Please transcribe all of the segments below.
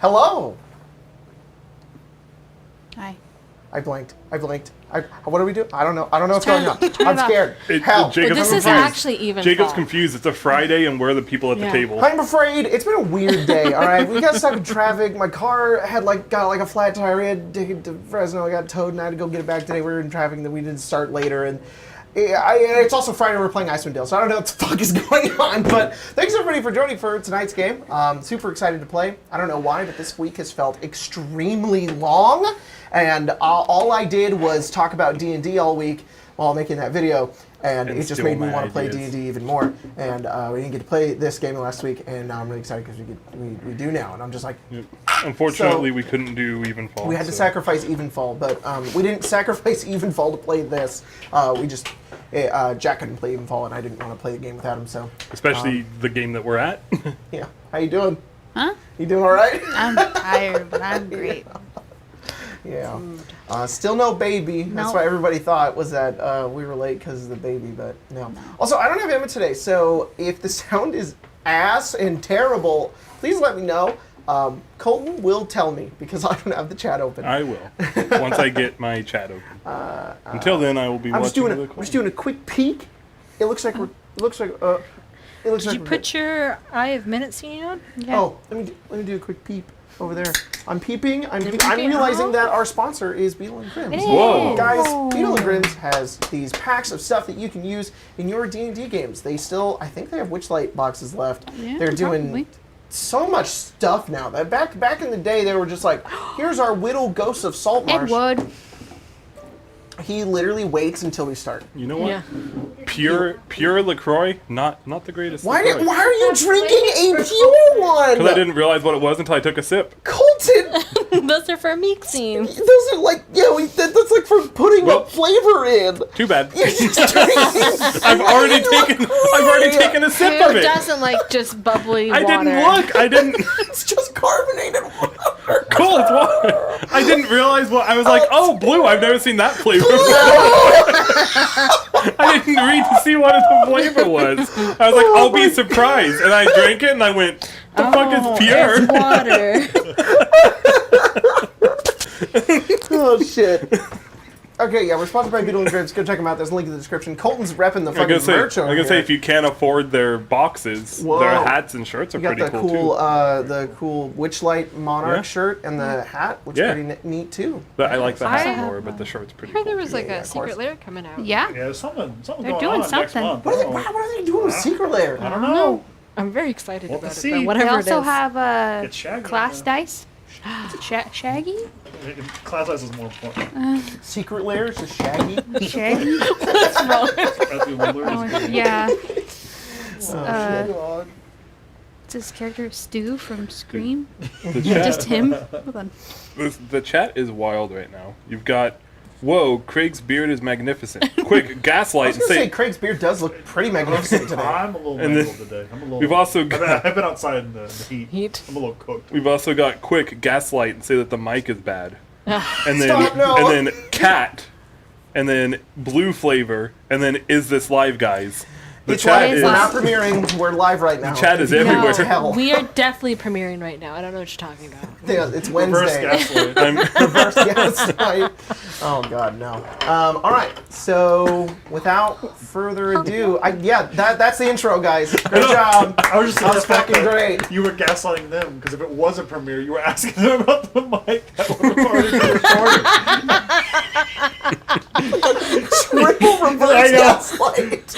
Hello. Hi. I blinked. What do we do? I don't know. I don't know what's going on. I'm scared. Hell. This is actually even. Jacob's confused. It's a Friday, and we're the people at the table. I'm afraid it's been a weird day. All right, we got stuck in traffic. My car had got a flat tire. We had to take it to Fresno. I got towed, and I had to go get it back today. We were in traffic, and then we didn't start later. And it's also Friday. We're playing Icewind, so I don't know what the fuck is going on. But thanks everybody for joining for tonight's game. Super excited to play. I don't know why, but this week has felt extremely long. And all I did was talk about D&D all week while making that video, and it just made me want to play D&D even more. And we didn't get to play this game last week, and now I'm really excited because we do now. And I'm just like, unfortunately, we couldn't do Evenfall. We had to sacrifice Evenfall, but we didn't sacrifice Evenfall to play this. We just Jack couldn't play Evenfall, and I didn't want to play the game without him. So especially the game that we're at. Yeah, how you doing? Huh? You doing all right? I'm tired, but I'm great. Yeah. Still no baby. That's why everybody thought was that we were late because of the baby, but no. Also, I don't have Emma today, so if the sound is ass and terrible, please let me know. Colton will tell me because I don't have the chat open. I will once I get my chat open. Until then, I will be watching I'm just doing a quick peek. It looks like Did you put your Eye of Minute scene on? Yeah. Oh, let me do a quick peep over there. I'm peeping. I'm realizing that our sponsor is Beetle and Grimm's. Whoa. Guys, Beetle and Grimm's has these packs of stuff that you can use in your D&D games. They still, I think they have Witchlight boxes left. Yeah, They're doing probably. so much stuff now. That back in the day, they were just like, here's our Whittle Ghosts of Saltmarsh. Ed Wood. He literally waits until we start. You know what? Yeah. Pure LaCroix, not the greatest. Why LaCroix. are you drinking a pure one? Because I didn't realize what it was until I took a sip. Colton! Those are for meek scenes. Those are like, that's like for putting up flavor in. Too bad. You're just drinking. I've already taken a sip Who of it. doesn't like just bubbly water? I didn't look. I didn't. It's just carbonated water. Cool, it's water. I didn't realize what I was like. Oh, blue. I've never seen that flavor before. I didn't read to see what the flavor was. I was like, I'll be surprised, and I drank it, and I went, "The fuck is pure?" It's water. Oh shit. Okay, yeah, we're sponsored by Beetle and Grimm's. Go check them out. There's a link in the description. Colton's repping the fucking merch over I'm gonna say here. if you can't afford their boxes, Whoa. their hats and shirts are You got pretty the cool cool, too. the cool Witchlight Monarch Yeah. shirt and the hat, which is pretty neat too. But I like the I hat have more, but the shirt's pretty I heard cool. there was like Yeah, a of course. secret lair coming out. Yeah. Yeah, something They're going doing on next something. month. What are they doing with Secret Lair? I don't know. I'm very excited We'll have about to it. see. But They whatever it also is. have Get Shaggy class in there. dice. Shaggy? Class size is more important. Secret Lair is just Shaggy. Shaggy? What's wrong? Matthew Lillard is good. Yeah. God. It's his character Stu from Scream. The chat, Just him. Hold on. the chat is wild right now. You've got, whoa, Craig's beard is magnificent. Quick, I gaslight was and gonna say say. Craig's beard does look pretty magnificent today. I'm a little And then- mangled today. I'm a little. We've also got, I've been outside in the heat. Heat. I'm a little cooked. we've also got quick gaslight and say that the mic is bad, and then Stop, no. and then cat, and then blue flavor, and then is this live, guys? The It's chat live. is We're not premiering. We're live right now. the chat is If you can everywhere. tell. We are definitely premiering right now. I don't know what you're talking about. Yeah, it's Reverse Wednesday. gaslight. I'm, Reverse gaslight. Oh God, no. All right. So without further ado, that's the intro, guys. Good job. I was just That was the fact fucking that great. You were gaslighting them because if it was a premiere, you were asking them about the mic that would have already been recorded. Triple reverse I know. gaslight.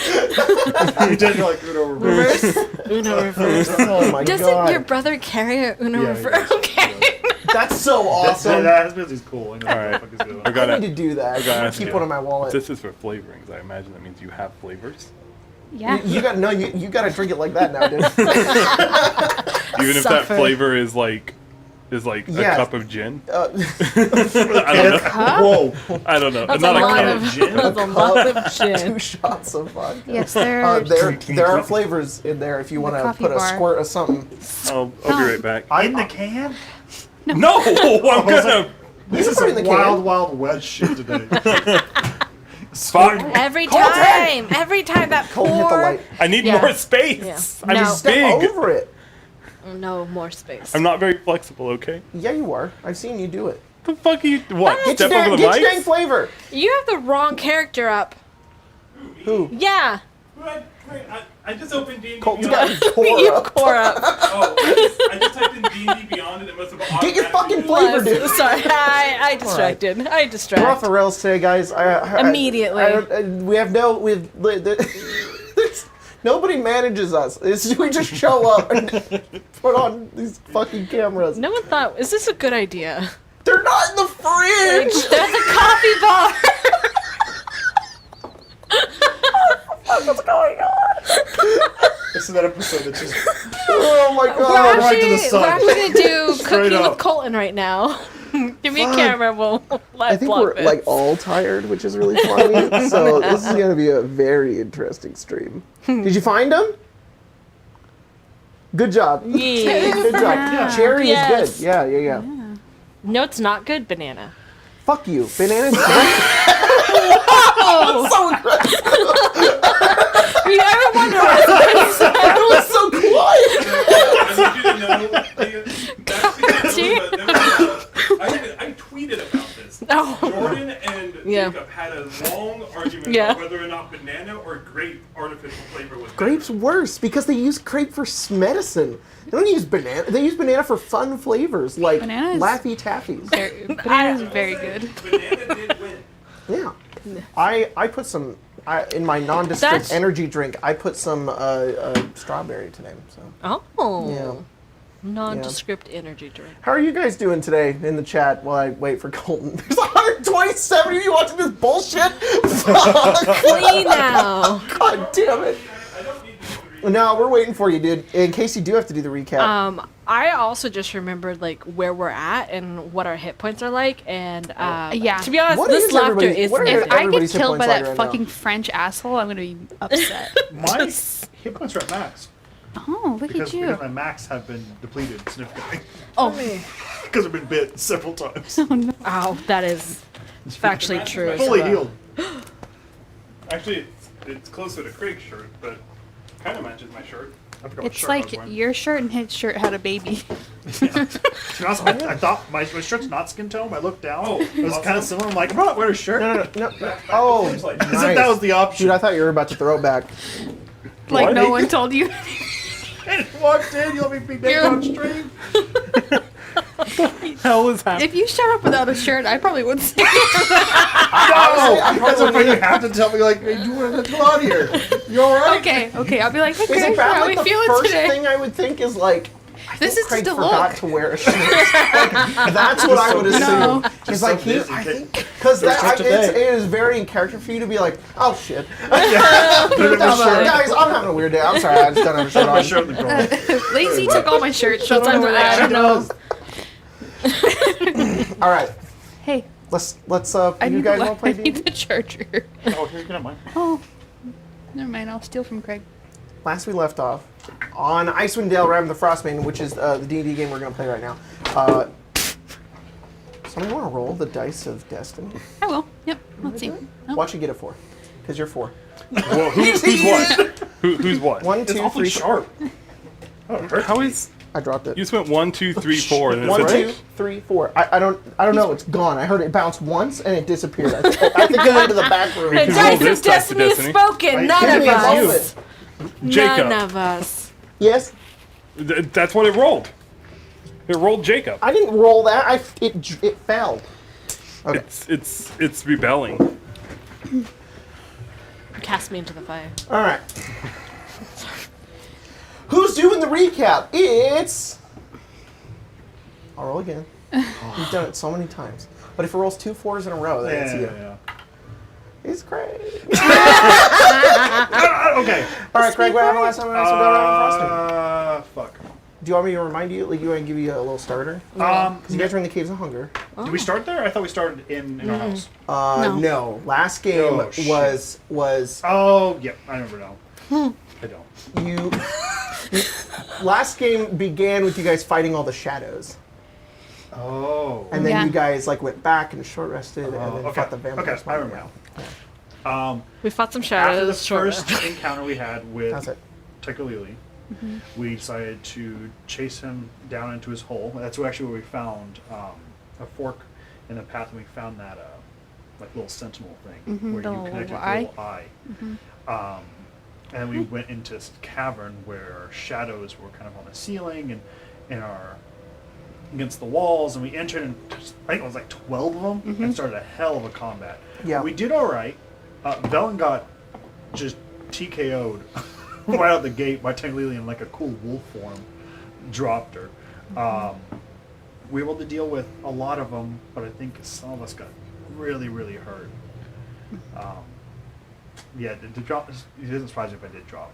You did like Uno reverse. Uno reverse. Oh my Doesn't God. your brother carry a Uno Yeah, reverse? yeah. Okay. That's so awesome. That is cool. I know All right. what the fuck is going I on. got I it. need to do that. I'm gotta gonna ask keep you. one in my wallet. This is for flavorings. I imagine that means you have flavors. Yeah. You got you got to drink it like that now, dude. Even if that Suffer. flavor is like Yes. a cup of gin. Uh, I don't know. Whoa. I don't know. That's Not a a lot cup. of gin? That's a lot of gin. 2 shots of vodka. Yes, There are flavors in there if you want to coffee put a bar. squirt of something. I'll be right back. In the can? No, I'm gonna. This is put it in a the wild, can. wild west shit today. Fuck. Every Colton! time that Colton hit the poor. light. I need Yeah. more space. Yeah. I'm No. Step big. over it. No more space. I'm not very flexible, okay? Yeah, you are. I've seen you do it. The fuck are you? What? Get Step your over dang, the get your dang mic? flavor. You have the wrong character up. Who? Yeah. I just opened D&D Colton's Beyond. got Cora. You have core up. Oh, I just typed in D&D Beyond and it must have Get your fucking automatically- flavor, dude. Sorry, I distracted. I We're off distract. the rails today, guys. Immediately. Nobody manages us. We just show up and put on these fucking cameras. No one thought, is this a good idea? They're not in the fridge. There's a coffee bar. What's going on? This is that episode that's just Oh my We're god. right to the actually, sun. we're actually gonna do Straight cooking up. with Colton right now. Give me Fuck. a camera, we'll live I think blog we're this. like all tired, which is really funny. So this is gonna be a very interesting stream. Did you find them? Good job. Yeah. Good job. Cherry Yes. is good. Yeah. No, it's not good, banana. Fuck you. Bananas. So aggressive. You ever wonder why That was so quiet. I tweeted about this. Oh. Jordan and Yeah. Jacob had a long argument Yeah. about whether or not banana or grape artificial flavor was better. Grape's worse because they use grape for medicine. They don't use banana. They use banana for fun flavors like Banana is- Laffy Taffies. Banana's very good. Banana did win. Yeah. I put some in my nondescript That's- energy drink. I put some strawberry today. So Oh. yeah. Nondescript energy drink. How are you guys doing today in the chat while I wait for Colton? There's 127 of you watching this bullshit. Fuck. Flee now. God damn it. No, we're waiting for you, dude. In case you do have to do the recap. I also just remembered like where we're at and what our hit points are like, and Yeah. to be honest, What this is laughter everybody's- is what are If I get everybody's hit killed by points like that right now? fucking French asshole, I'm gonna be upset. my hit points are at max Oh, look because at you. my max have been depleted significantly Oh, because I've been bit several times. wow, that is factually true. Fully healed. Actually, it's closer to Craig's shirt, but kind of matches my shirt. I forgot what It's shirt I was like wearing. your shirt and his shirt had a baby. To be honest, I thought my shirt's not skin tone. I looked down. Oh, it was awesome. kind of similar. I'm like, I'm not wearing a shirt. No. Oh, Seems like- As if nice. that was the option. Dude, I thought you were about to throw it back. Like What? no one told you. And walked in. You let me be naked on stream. Hell is happening? If you showed up without a shirt, I probably would say No, that's what you have to tell me. Like, hey, you want to come out here? You all right? okay. I'll be like, hey, Is Craig, it bad? how Like we the feeling first today? thing I would think is like, This is Craig just a forgot look. to wear a shirt. Like, that's what I would assume. No. He's like, so busy. I think, because Just today. it is very in character for you to be like, oh shit. Put it in my shirt. Guys, I'm having a weird day. I'm sorry, I just don't have a shirt My on. shirt in the corner. Lazy took all my shirts. That's Sometimes over I there. don't know. All right, Hey, let's I you need, guys want to play I need D&D? the charger. Oh, here, you can have mine. Oh, never mind. I'll steal from Craig. Last we left off on Icewind Dale, Rime the Frostmaiden, which is the D&D game we're going to play right now. Somebody want to roll the dice of destiny? I will. Yep. Let's see. Oh. Watch you get a 4, because you're 4. Well, who's what? Who's what? 1, It's 2, awfully 3, sharp. Oh, it hurts. How is I dropped it. you just went 1, 2, 3, 4, and then 1, it's 2, 3, 4. I don't know. It's gone. I heard it bounce once and it disappeared. I think it went into the back room. The can roll dice this of dice to destiny is destiny. spoken. None Give of me a us. moment. Jacob. None of us. Yes, That's what it rolled. It rolled Jacob. I didn't roll that. It fell. Okay. It's rebelling. Cast me into the fire. All right. Who's doing the recap? It's. I'll roll again. We've done it so many times. But if it rolls 2 4s in a row, then it's you. Yeah. It's Craig. Okay. All right, Craig. What happened last time we went to Frostmaiden? Fuck. Do you want me to remind you? Like, you want to give you a little starter? Because you guys were in the Caves of Hunger. Did we start there? I thought we started in our house. No. Last game Oh, shit. was Oh, yep. I remember now. I don't. you. Last game began with you guys fighting all the shadows, Oh. and then Yeah. you guys like went back and short rested, and then okay. fought the vampires. Okay, I remember now. We fought some After the shadows. short first encounter we had with That's it. Tycho Lili, We decided to chase him down into his hole. That's actually where we found a fork in the path, and we found that like little sentinel thing where the you connected little to eye. the little eye. And then we went into this cavern where shadows were kind of on the ceiling and are against the walls, and we entered, and I think it was like 12 of them, and started a hell of a combat. Yeah. We did all right. Velen got just TKO'd right out the gate by Tanglili in like a cool wolf form. Dropped her. We were able to deal with a lot of them, but I think some of us got really, really hurt. Yeah, the drop, it doesn't surprise me if I did drop.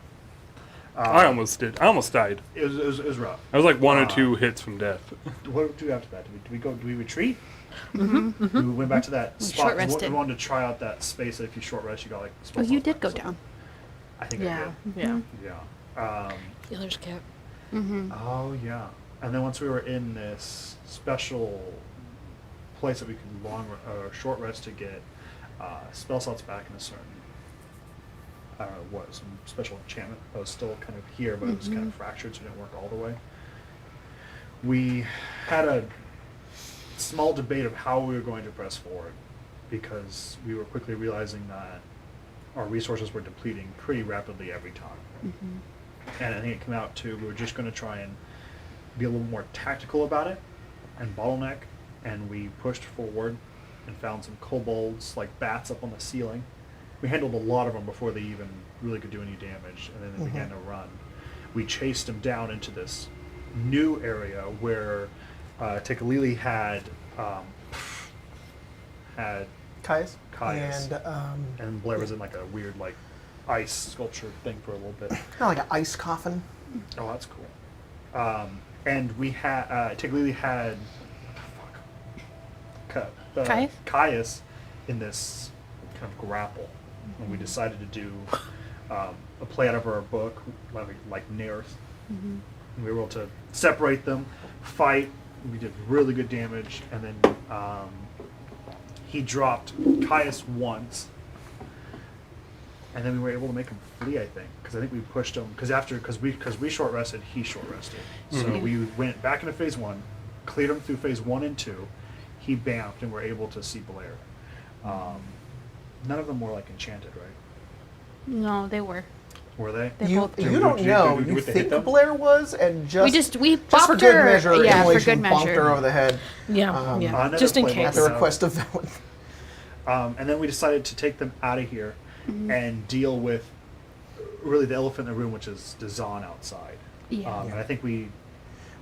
I almost did. I almost died. It was rough. I was like 1 or 2 hits from death. What did we do after that? Did we retreat? We went back to that spot. short rested. We wanted to try out that space that if you short rest, you got like. Oh, you did go down. I think Yeah. I did. Yeah. Yeah. Healer's kit. Oh yeah. And then once we were in this special place that we could short rest to get spell slots back in a certain. I don't know what, some special enchantment that was still kind of here, but it was kind of fractured, so it didn't work all the way. We had a small debate of how we were going to press forward, because we were quickly realizing that our resources were depleting pretty rapidly every time. And I think it came out to we were just going to try and be a little more tactical about it and bottleneck, and we pushed forward and found some kobolds like bats up on the ceiling. We handled a lot of them before they even really could do any damage, and then they began to run. We chased them down into this new area where Tekalili had Caius. Caius. And and Blair was in like a weird like ice sculpture thing for a little bit. kind of like an ice coffin. Oh, that's cool. And we had Tekalili had Caius? Caius in this kind of grapple, and we decided to do a play out of our book, like Nearth. And we were able to separate them, fight. We did really good damage, and then he dropped Caius once, and then we were able to make him flee. I think because we pushed him because we short rested, he short rested. So we went back into phase 1, cleared him through phase 1 and 2. He bamped, and we're able to see Blair. None of them were like enchanted, right? No, they were. Were they? They You, both you were. don't know. did You we hit think them? Blair was, and just we just bopped for good her. measure, Yeah, for Immolation good bonked her measure. over the head Yeah. Another Just in playbook at case. the is request of Velen. And then we decided to take them out of here and deal with really the elephant in the room, which is Dezan outside. Yeah. And I think we.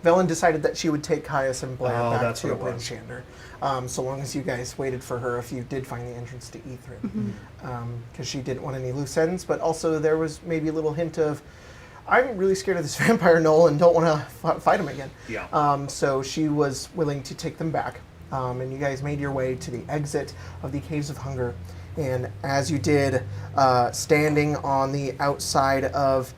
Velen decided that she would take Caius and Blair Oh, back that's to what it was. Enchanter, so long as you guys waited for her if you did find the entrance to Ithrin, because she didn't want any loose ends, but also there was maybe a little hint of, I'm really scared of this vampire Noel and don't want to fight him again. Yeah. So she was willing to take them back, and you guys made your way to the exit of the Caves of Hunger, and as you did, standing on the outside of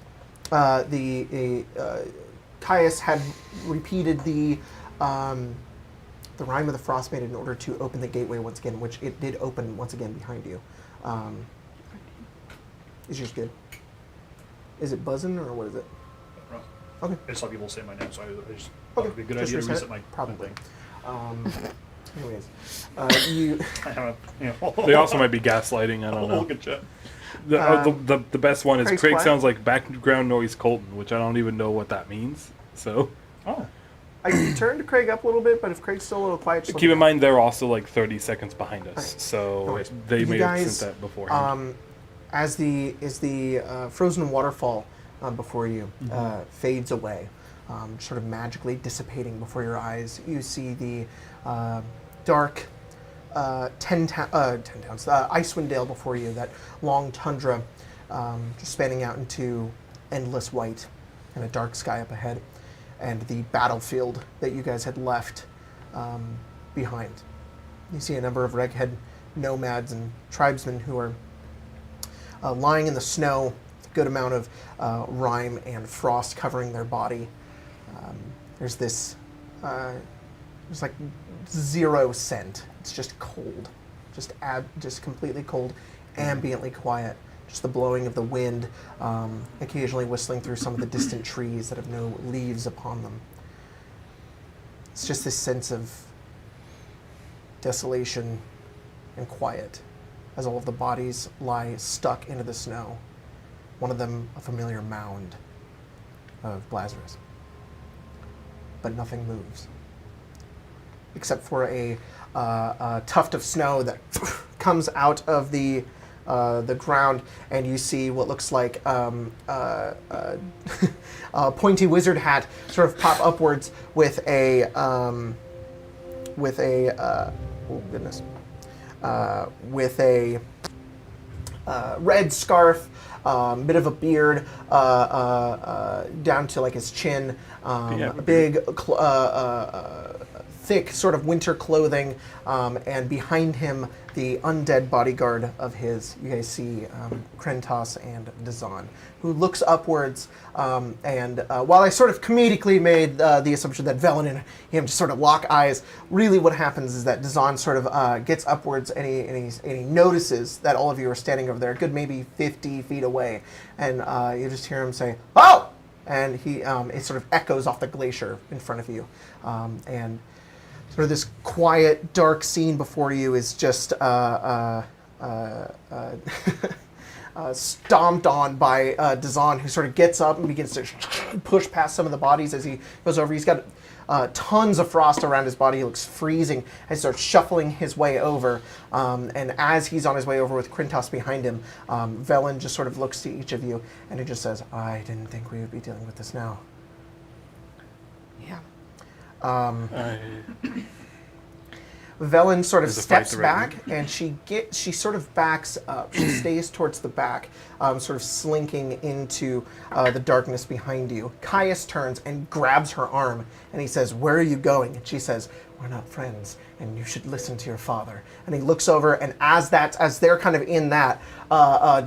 Caius had repeated the Rime of the Frostmaiden in order to open the gateway once again, which it did open once again behind you. Is yours good? Is it buzzing or what is it? Okay. I just saw people say my name, so I just Okay. thought it'd be a good Just idea to reset reset it? my Probably. thing. Anyways, you. I have a, They also might be gaslighting. I don't know. Look at you. The best one is Craig's Craig quiet. sounds like background noise Colton, which I don't even know what that means. So Oh. I turned Craig up a little bit, but if Craig's still a little quiet, just keep in mind they're also like 30 seconds behind us, so worries. they You may have guys, sent that beforehand. As the frozen waterfall before you fades away, sort of magically dissipating before your eyes, you see the dark Icewind Dale before you, that long tundra just spanning out into endless white and a dark sky up ahead, and the battlefield that you guys had left behind. You see a number of Reghead nomads and tribesmen who are lying in the snow, a good amount of rime and frost covering their body. There's this, there's like 0 scent. It's just cold, just completely cold, ambiently quiet, just the blowing of the wind, occasionally whistling through some of the distant trees that have no leaves upon them. It's just this sense of desolation and quiet as all of the bodies lie stuck into the snow. One of them a familiar mound of Lazarus. But nothing moves. Except for a tuft of snow that comes out of the ground, and you see what looks like a pointy wizard hat sort of pop upwards with a red scarf, bit of a beard down to like his chin, big, thick sort of winter clothing, and behind him the undead bodyguard of his. You guys see Krentos and Dezan, who looks upwards, and while I sort of comedically made the assumption that Velen and him just sort of lock eyes, really what happens is that Dezan sort of gets upwards and he notices that all of you are standing over there, a good maybe 50 feet away, and you just hear him say, "Oh!" And it sort of echoes off the glacier in front of you, and sort of this quiet, dark scene before you is just stomped on by Dezan, who sort of gets up and begins to push past some of the bodies as he goes over. He's got tons of frost around his body. He looks freezing and starts shuffling his way over. And as he's on his way over with Krentos behind him, Velen just sort of looks to each of you and he just says, "I didn't think we would be dealing with this now." Yeah. Velen sort of Is the fight steps the right back, and she sort of backs up. She stays towards the back, sort of slinking into the darkness behind you. Caius turns and grabs her arm, and he says, "Where are you going?" And she says, "We're not friends, and you should listen to your father." And he looks over, and as they're kind of in that,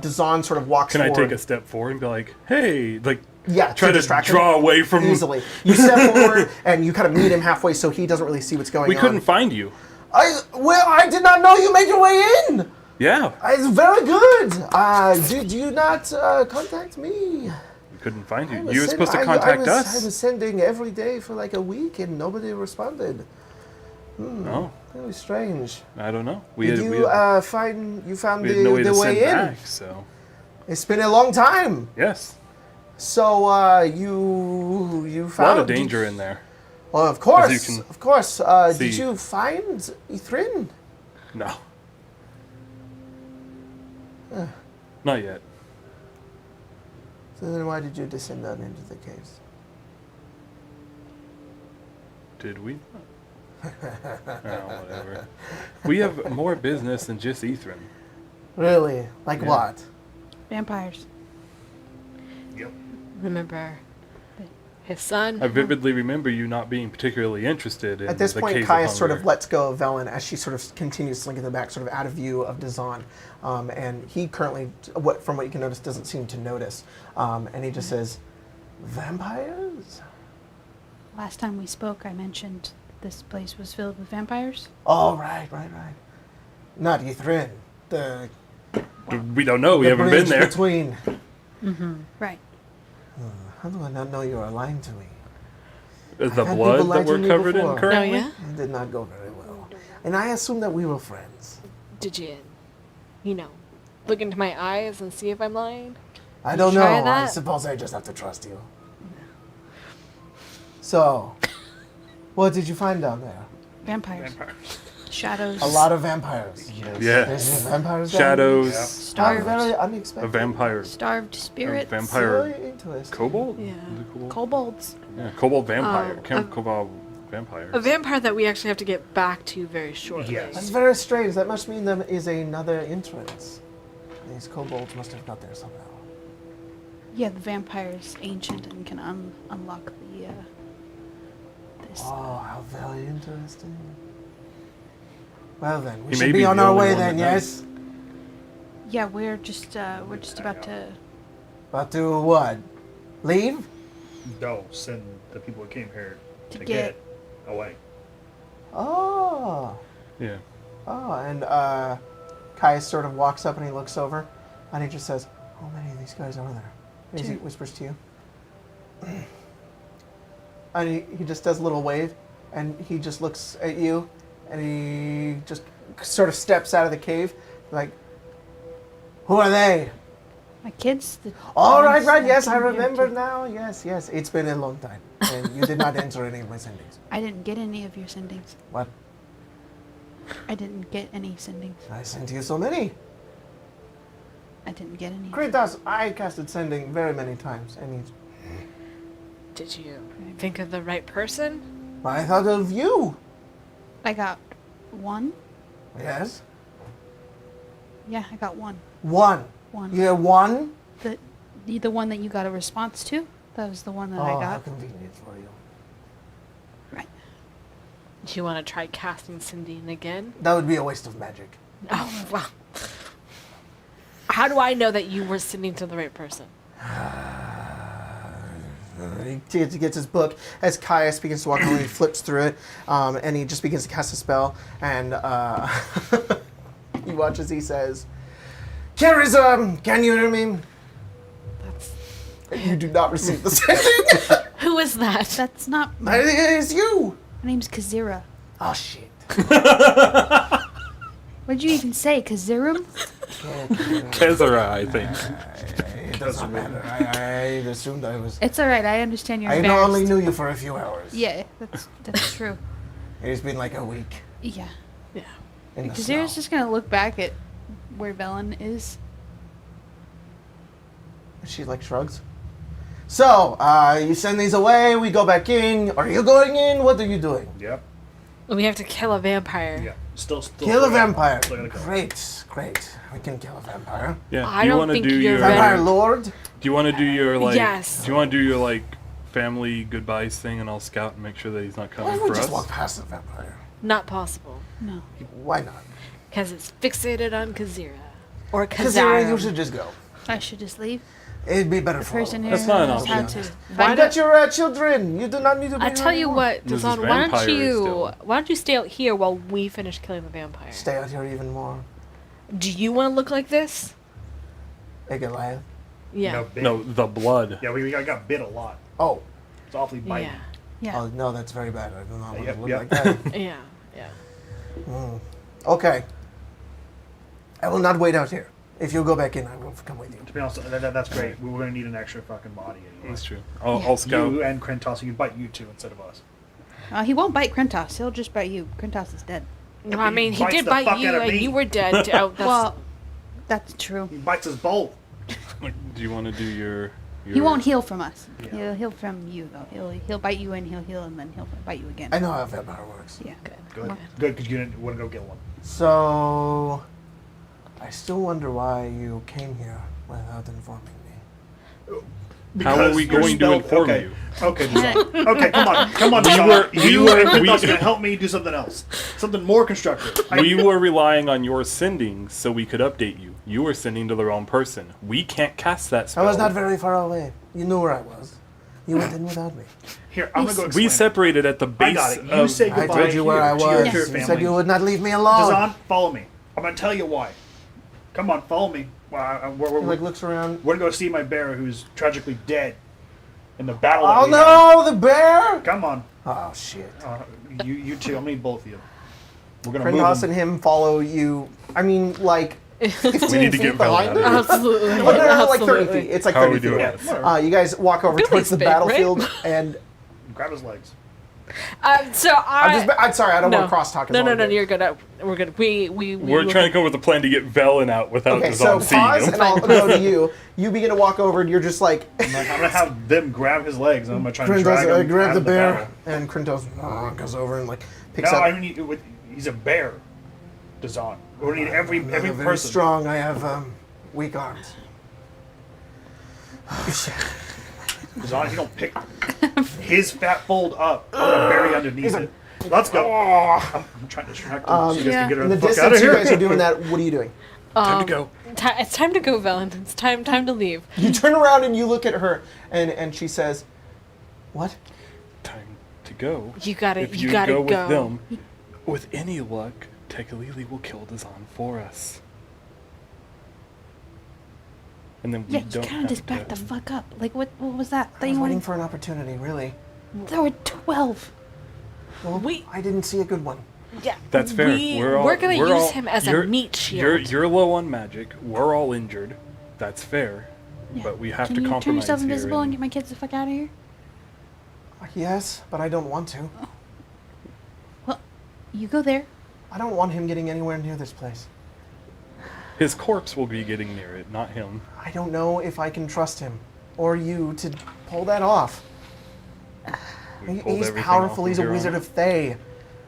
Dezan sort of walks forward. Can I take a step forward and be like, "Hey," like, Yeah, try to distract him draw away from easily. You step forward, and you kind of meet him halfway, so he doesn't really see what's going on. We couldn't find you. I did not know you made your way in. Yeah. It's very good. Did you not contact me? We couldn't find you. I was You were send- supposed to I contact was- us. I was sending every day for like a week, and nobody responded. Oh, Very strange. I don't know. Did you found we had no way the to way send in? back, so It's been a long time. yes. So you A found lot of danger in there. Well, of As course, you can of course. Did see. you find Ithrin? No. Not yet. So then why did you descend down into the caves? Did we? Oh, whatever. We have more business than just Ithrin. Really? Like Yeah. what? Vampires. Yep. Remember his son? I vividly remember you not being particularly interested in At this the point, Caves of Caius sort of Hunger. lets go of Velen as she sort of continues slinking the back, sort of out of view of Dezan. And he currently, from what you can notice, doesn't seem to notice. And he just says, "Vampires? Last time we spoke, I mentioned this place was filled with vampires. Oh, right. Not Ithrin. We don't know. We The haven't been bridge there. between. Right. How do I not know you are lying to me? Is the I've had blood people lie that to we're me covered before. in currently? Oh, yeah? It did not go very well. And I assumed that we were friends. Did you, look into my eyes and see if I'm lying? I You don't know. try I that? suppose I just have to trust you. So, what did you find down there? Vampires. Shadows. A lot of vampires. Yeah. There's vampires down Shadows. Yep. there? Starved. Very A unexpected. vampire. Starved spirits. vampire. Very interesting. Kobold? Yeah. Is it kobold? Kobolds. Yeah, kobold vampire. Oh, Kobold vampire. A vampire that we actually have to get back to very shortly. Yes. That's very strange. That must mean there is another entrance. These kobolds must have got there somehow. Yeah, the vampire's ancient and can unlock the this. Oh, how very interesting. Well then, we He should may be be on the our only way one then, that yes? Yeah, we're just about to. About to what? Leave? No, send the people who came here To to get- get away. Oh. Yeah. Oh, and Caius sort of walks up and he looks over and he just says, How many of these guys are there? And he whispers to you. And he just does a little wave, and he just looks at you, and he just sort of steps out of the cave, like, who are they? My kids. All right, yes, I came here remember to- now. Yes. It's been a long time, and you did not answer any of my sendings. I didn't get any of your sendings. What? I didn't get any sendings. I sent you so many. I didn't get any. Kratos, I casted sending very many times, and Did you think of the right person? I thought of you. I got one. Yes, Yeah, I got one. one. One. You have one. The one that you got a response to. That was the one that I Oh, how got. convenient for you. Right. Do you want to try casting Sindine again? That would be a waste of magic. Oh, wow. How do I know that you were sending to the right person? He gets his book as Caius begins to walk over. He flips through it, and he just begins to cast a spell. And you watch as he says, "Charism, can you hear me?" You do not receive the sending. Who is that? That's not. It is you. My name's Kazira. Oh shit. What'd you even say, Kazirum? Kezara, I think. It doesn't matter. I assumed I was. It's all right. I understand you're I embarrassed. only knew you for a few hours. Yeah, that's true. It's been like a week Yeah. Yeah. in the snow. Kazira's just gonna look back at where Velen is. She like shrugs. So, you send these away, we go back in. Are you going in? What are you doing? Yep. We have to kill a vampire. Yeah. Still. Kill a vampire. Still gotta kill. Great. We can kill a vampire. Yeah. I do you don't want to think do you're your? ready. Vampire Lord? Do you want to do your like? Yes. Do you want to do your like family goodbyes thing, and I'll scout and make sure that he's not Why coming don't we for just us? walk past the vampire? Not possible. No. Why not? Because it's fixated on Kazira. Or Because Kazara. you should just go. I should just leave. It'd be better The for all person of here us. That's not an knows how option. to Why Find out your children. You do not need to be I tell here you anymore. what, This is Dezan, vampire why don't you stay out here while we finish killing the vampire? Stay out here even more. Do you want to look like this? Hey, Goliath. Yeah. No, bit. No, the blood. Yeah, we got bit a lot. Oh. It's awfully biting. Yeah. Yeah. Oh, no, that's very bad. I do not want Yep, to look yep. like that. Yeah. Yeah. Okay. I will not wait out here. If you go back in, I will come with you. To be honest, that's great. We're gonna need an extra fucking body anyway. That's true. I'll scout. You and Krentos, you can bite you two instead of us. He won't bite Krentos. He'll just bite you. Krentos is dead. No, I mean, he bites did the bite fuck you, out of and me. you were dead. Oh, that's, Well, that's true. He bites us both. Do you want to do your? He won't heal from us. Yeah. He'll heal from you though. He'll bite you and he'll heal and then he'll bite you again. I know how vampire works. Yeah. Good, because you didn't want to go get one. So, I still wonder why you came here without informing me. How are we Because you're going to spelled- inform okay. you? Okay, Dezan. Okay, come on, We Dezan. were- You we were- and Krentos we- are gonna help me do something else, something more constructive. We were relying on your sending so we could update you. You were sending to the wrong person. We can't cast that I spell. was not very far away. You knew where I was. You went in without me. Here, I'm gonna go explain. We separated at the base I got it. You of. say I goodbye told you where I here to your was. family. You said you would not leave me alone. Dezan, follow me. I'm gonna tell you why. Come on, follow me. We're He like looks around. gonna go see my bear, who's tragically dead in the battle. Oh that we had. no, the bear! Come on, Oh shit. you two. I'm gonna need both of you. We're gonna move Krentos them. and him follow you. I mean, like 15 We need to feet get Velen behind out of him. here. Absolutely. Oh, no, like 30 Absolutely. feet. It's like How are 30 we feet doing away. this? Whatever. You guys walk over Billy's towards the big, right? battlefield, and Grab his legs. I'm sorry, I don't want to cross talk. No, you're good. We're good. We're trying to come up with a plan to get Velen out without Okay, so Dezan seeing pause, him. and I'll go to you. You begin to walk over, and you're just like, I'm gonna have them grab his legs, and I'm gonna try to drag Krentos, him grab out the of bear, battle. and Krentos goes over and like picks No, up. I need. He's a bear. Dezan. We need every I'm very person. strong. I have weak arms. Dezan, if you don't pick his fat fold up, I'm gonna bury underneath it. Let's go. I'm trying to distract him so you guys yeah. can get her In the the fuck out of distance, you here. guys are doing that. What are you doing? Time to go. It's time to go, Velen. It's time to leave. You turn around and you look at her, and she says, "What?" Time to go. You gotta. If You you gotta go go. with them, with any luck, Tekalili will kill Dezan for us. and then we Yeah, you don't kind have of just back to. the fuck up. Like, what was that I thing? was you waiting wanted? for an opportunity, really. There were 12. Well, We- I didn't see a good one. Yeah. That's fair. We're gonna use all- him as a you're- meat shield. You're low on magic. We're all injured. That's fair. Yeah. But we have Can to you compromise turn yourself here invisible and get my kids the fuck out of here? Yes, but I don't want to. Well, you go there. I don't want him getting anywhere near this place. His corpse will be getting near it, not him. I don't know if I can trust him or you to pull that off. We pulled He's everything powerful. off from He's a here on wizard out. of Thay.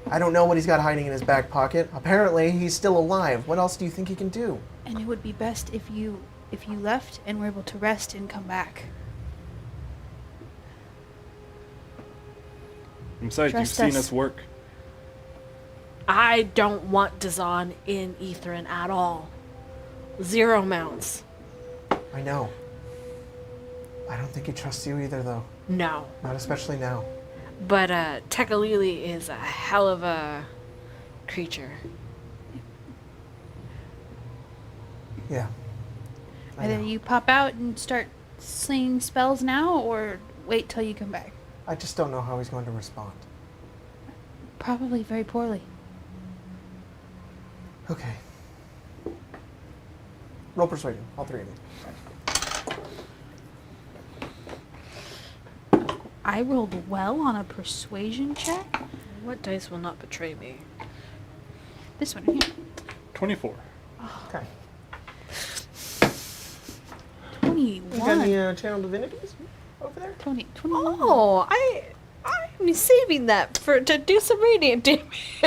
I don't know what he's got hiding in his back pocket. Apparently, he's still alive. What else do you think he can do? And it would be best if you left and were able to rest and come back. Besides, you've Trust seen us. us work. I don't want Dezan in Etherin at all. 0 mounts. I know. I don't think he trusts you either, though. No. Not especially now. But Tekalili is a hell of a creature. Yeah. I Either know. you pop out and start slinging spells now, or wait till you come back. I just don't know how he's going to respond. Probably very poorly. Okay. Roll persuasion, all three of you. I rolled well on a persuasion check. What dice will not betray me? This one here. 24. Okay. 21. You got any channel divinities over there? 21. Oh, I'm saving that to do some radiant damage.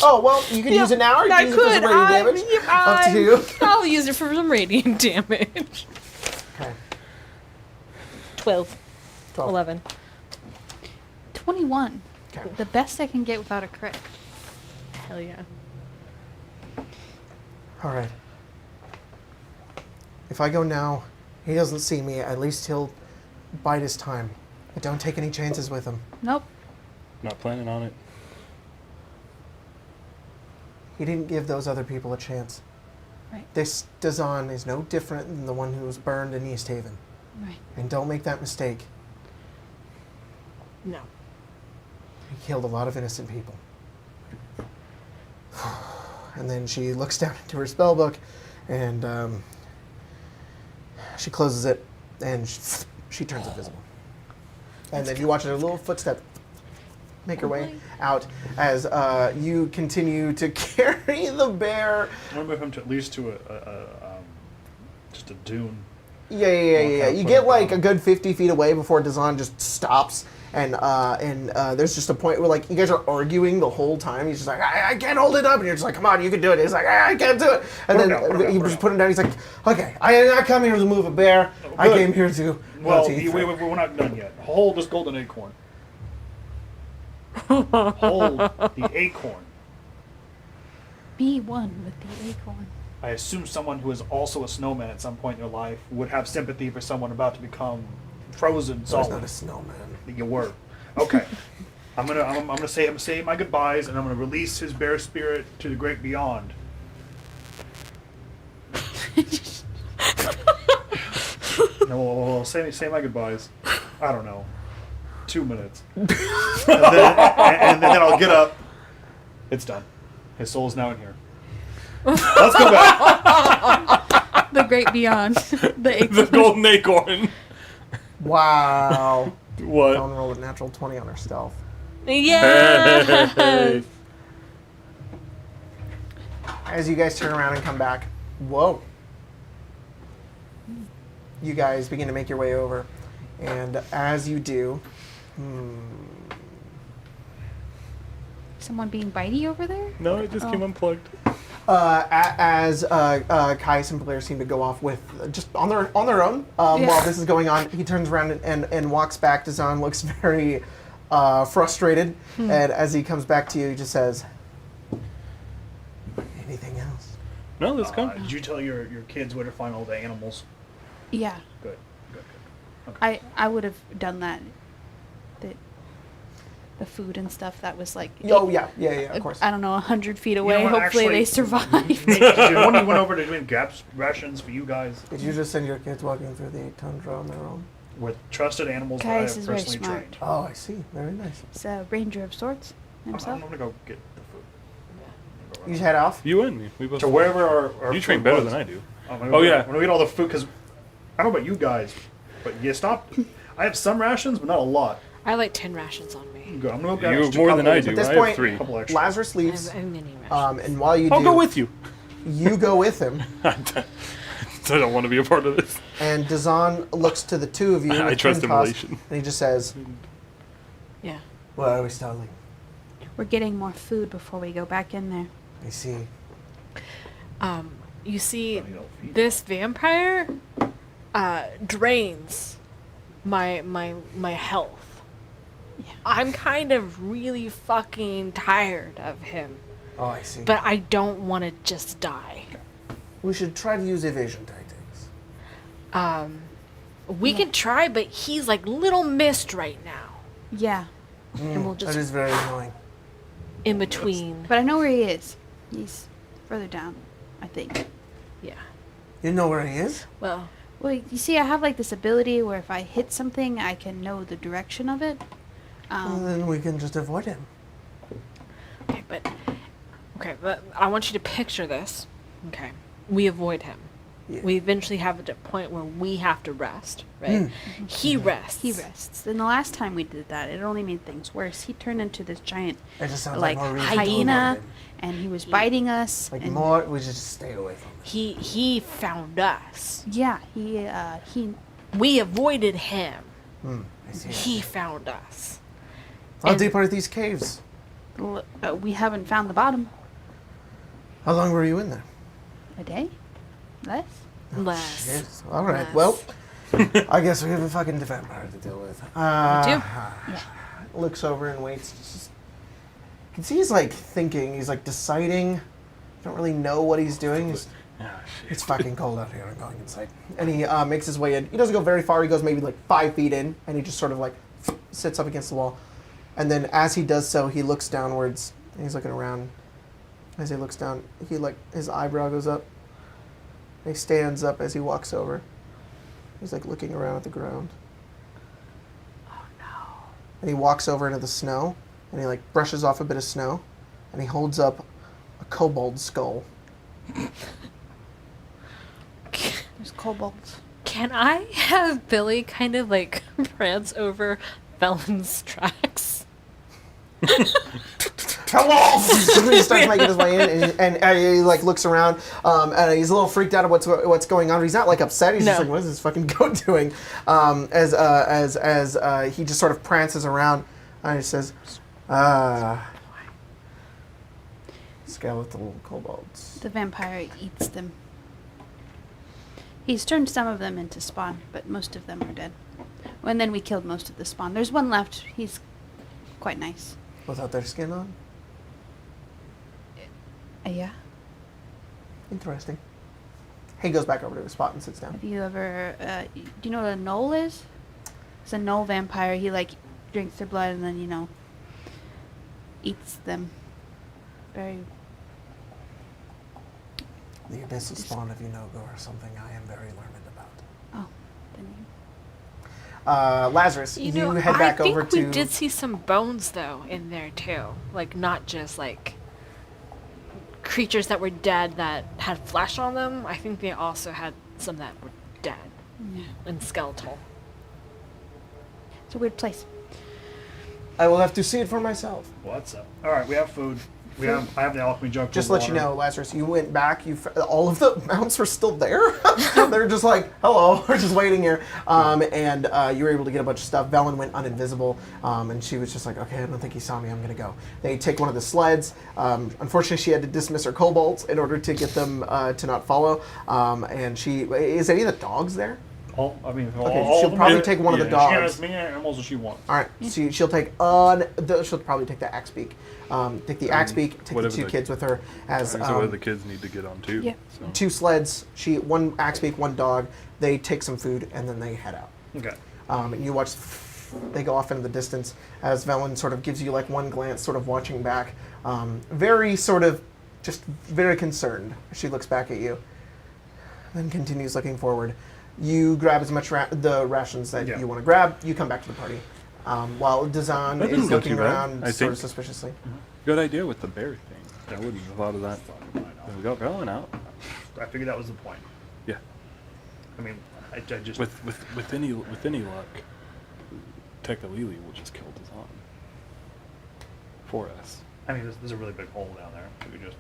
Oh, well, you can use it now or you I can use it for some radiant damage. Up to you. I'll use it for some radiant damage. Okay. 12. 12. 11. 21. Okay. The best I can get without a crit. Hell yeah. All right. If I go now, he doesn't see me. At least he'll bide his time. But don't take any chances with him. Nope. Not planning on it. He didn't give those other people a chance. Right. This Dezan is no different than the one who was burned in East Haven. Right. And don't make that mistake. No. He killed a lot of innocent people. And then she looks down into her spell book and she closes it and she turns invisible. And then you watch her little footstep make her way out as you continue to carry the bear. I want to move him to at least to just a dune. Yeah. You put get it like down. a good 50 feet away before Dezan just stops. And there's just a point where like you guys are arguing the whole time. He's just like, I can't hold it up, and you're just like, come on, you can do it. He's like, I can't do it. And Put him then down, put him down, you put just him put him down. He's like, okay, I did not come here to move a bear. I good. came here to. Well, to eat we're food." not done yet. Hold this golden acorn. Hold the acorn. Be one with the acorn. I assume someone who is also a snowman at some point in their life would have sympathy for someone about to become frozen I was solid. not a snowman. You were. Okay. I'm gonna say my goodbyes, and I'm gonna release his bear spirit to the great beyond. No, well, say my goodbyes. I don't know. 2 minutes. and then I'll get up. It's done. His soul is now in here. Let's go back. The great beyond. The The acorn. golden acorn. Wow. What? Don't roll a natural 20 on her stealth. Yeah. As you guys turn around and come back, whoa. You guys begin to make your way over. And as you do, Someone being bitey over there? No, it just came unplugged. as Caius and Blair seem to go off with just on their own while this is going on, he turns around and walks back. Dezan looks very frustrated, and as he comes back to you, he just says, "Anything else?" No, let's go. Did you tell your kids where to find all the animals? Yeah. Good. Okay. I would have done that. the food and stuff that was like. Oh yeah, of course. I don't know, 100 feet away. what, Hopefully actually- they survive. When you went over to doing gap rations for you guys Did you just send your kids walking through the tundra on their own? with trusted animals that I Caius have is very personally smart. trained? Oh, I see. Very nice. He's a ranger of sorts I'm himself. gonna go get the food. You head off. You and me. We both. To wherever our You train food better was. than I do. I'm gonna Oh, go- yeah. I'm gonna get all the food because I don't know about you guys, but you stop. I have some rations, but not a lot. I like 10 rations on me. I'm gonna go grab You just have a more than couple I of- do. At this I have point, 3. couple extra. Lazarus I leaves, have mini rations. and while you I'll do, go with you. you go with him, I don't want to be a part of this. and Dezan looks to the two of you. I with trust twin cost, Immolation. and he just says, Yeah. "What are we stalling?" We're getting more food before we go back in there. I see. You see, Funny little feet. this vampire drains my health. Yeah. I'm kind of really fucking tired of him, Oh, I see. but I don't want to just die. we should try to use evasion tactics. We can try, but he's like little mist right now, Yeah, and we'll That just is very annoying. in between. but I know where he is. He's further down, I think. Yeah. You know where he is? Well, Well, you see, I have like this ability where if I hit something, I can know the direction of it. Well, then we can just avoid him. okay, but I want you to picture this. Okay, we avoid him. Yeah. We eventually have a point where we have to rest, right? He rests. He rests. And the last time we did that, it only made things worse. He turned into this giant, It just sounds like, like more reason to hyena, avoid him. and he was biting us. Like and more, we should just stay away from him. He found us. Yeah, he. We avoided him. I see. He found us. How and- deep are these caves? We haven't found the bottom. How long were you in there? A day? Less? Less. Yes. All right. Less. Well, I guess we have a fucking vampire to deal with. Looks over and waits. Just, you can see he's like thinking. He's like deciding. Don't really know what he's doing. It's fucking cold out here. I'm going inside. And he makes his way in. He doesn't go very far. He goes maybe like 5 feet in, and he just sort of like sits up against the wall. And then as he does so, he looks downwards. And he's looking around. As he looks down, he like his eyebrow goes up. And he stands up as he walks over. He's like looking around at the ground. Oh no. And he walks over into the snow, and he like brushes off a bit of snow, and he holds up a kobold skull. There's kobolds. Can I have Billy kind of like prance over Felon's tracks? Hello! He starts making his way in, and he like looks around, and he's a little freaked out of what's going on. But he's not like upset. He's just No. like, "What is this fucking goat doing?" As he just sort of prances around, and he says, "Skeletal kobolds." The vampire eats them. He's turned some of them into spawn, but most of them are dead. And then we killed most of the spawn. There's one left. He's quite nice. Without their skin on. Yeah. Interesting. He goes back over to his spot and sits down. Have you ever? Do you know what a gnoll is? It's a gnoll vampire. He like drinks their blood and then eats them. Very. The abyssal spawn of Unogo or something I am very learned about. Oh, then you. Lazarus, you, head back over I think we to. did see some bones though in there too, like not just like creatures that were dead that had flesh on them. I think they also had some that were dead Yeah. and skeletal. It's a weird place. I will have to see it for myself. What's up? All right, we have food. I have the alchemy jug. Just full to of let you water. know, Lazarus, you went back. All of the mounts were still there. They're just like, hello, we're just waiting here. And you were able to get a bunch of stuff. Velen went uninvisible, and she was just like, okay, I don't think he saw me. I'm gonna go. They take one of the sleds. Unfortunately, she had to dismiss her kobolds in order to get them to not follow. And is any of the dogs there? All she'll of them probably are- take one of the She has dogs. as many animals as she wants. All right, so she'll take she'll probably take the axe beak. Take the axe beak. Take the whatever two the- kids with her as So what the kids need to get on too. Yeah. So. 2 sleds. One axe beak, 1 dog. They take some food and then they head out. Okay. And you watch they go off into the distance as Velen sort of gives you like one glance, sort of watching back, very sort of just very concerned. She looks back at you, then continues looking forward. You grab as much the rations that you want to grab. You come back to the party, while Dezan That didn't is go looking too bad, around I sort of think. suspiciously. Good idea with the bear thing. I wouldn't have thought of that. We got Velen out. I figured that was the point. Yeah. I mean, I just With any luck, Tekalili will just kill Dezan for us. I mean, there's a really big hole down there. We could just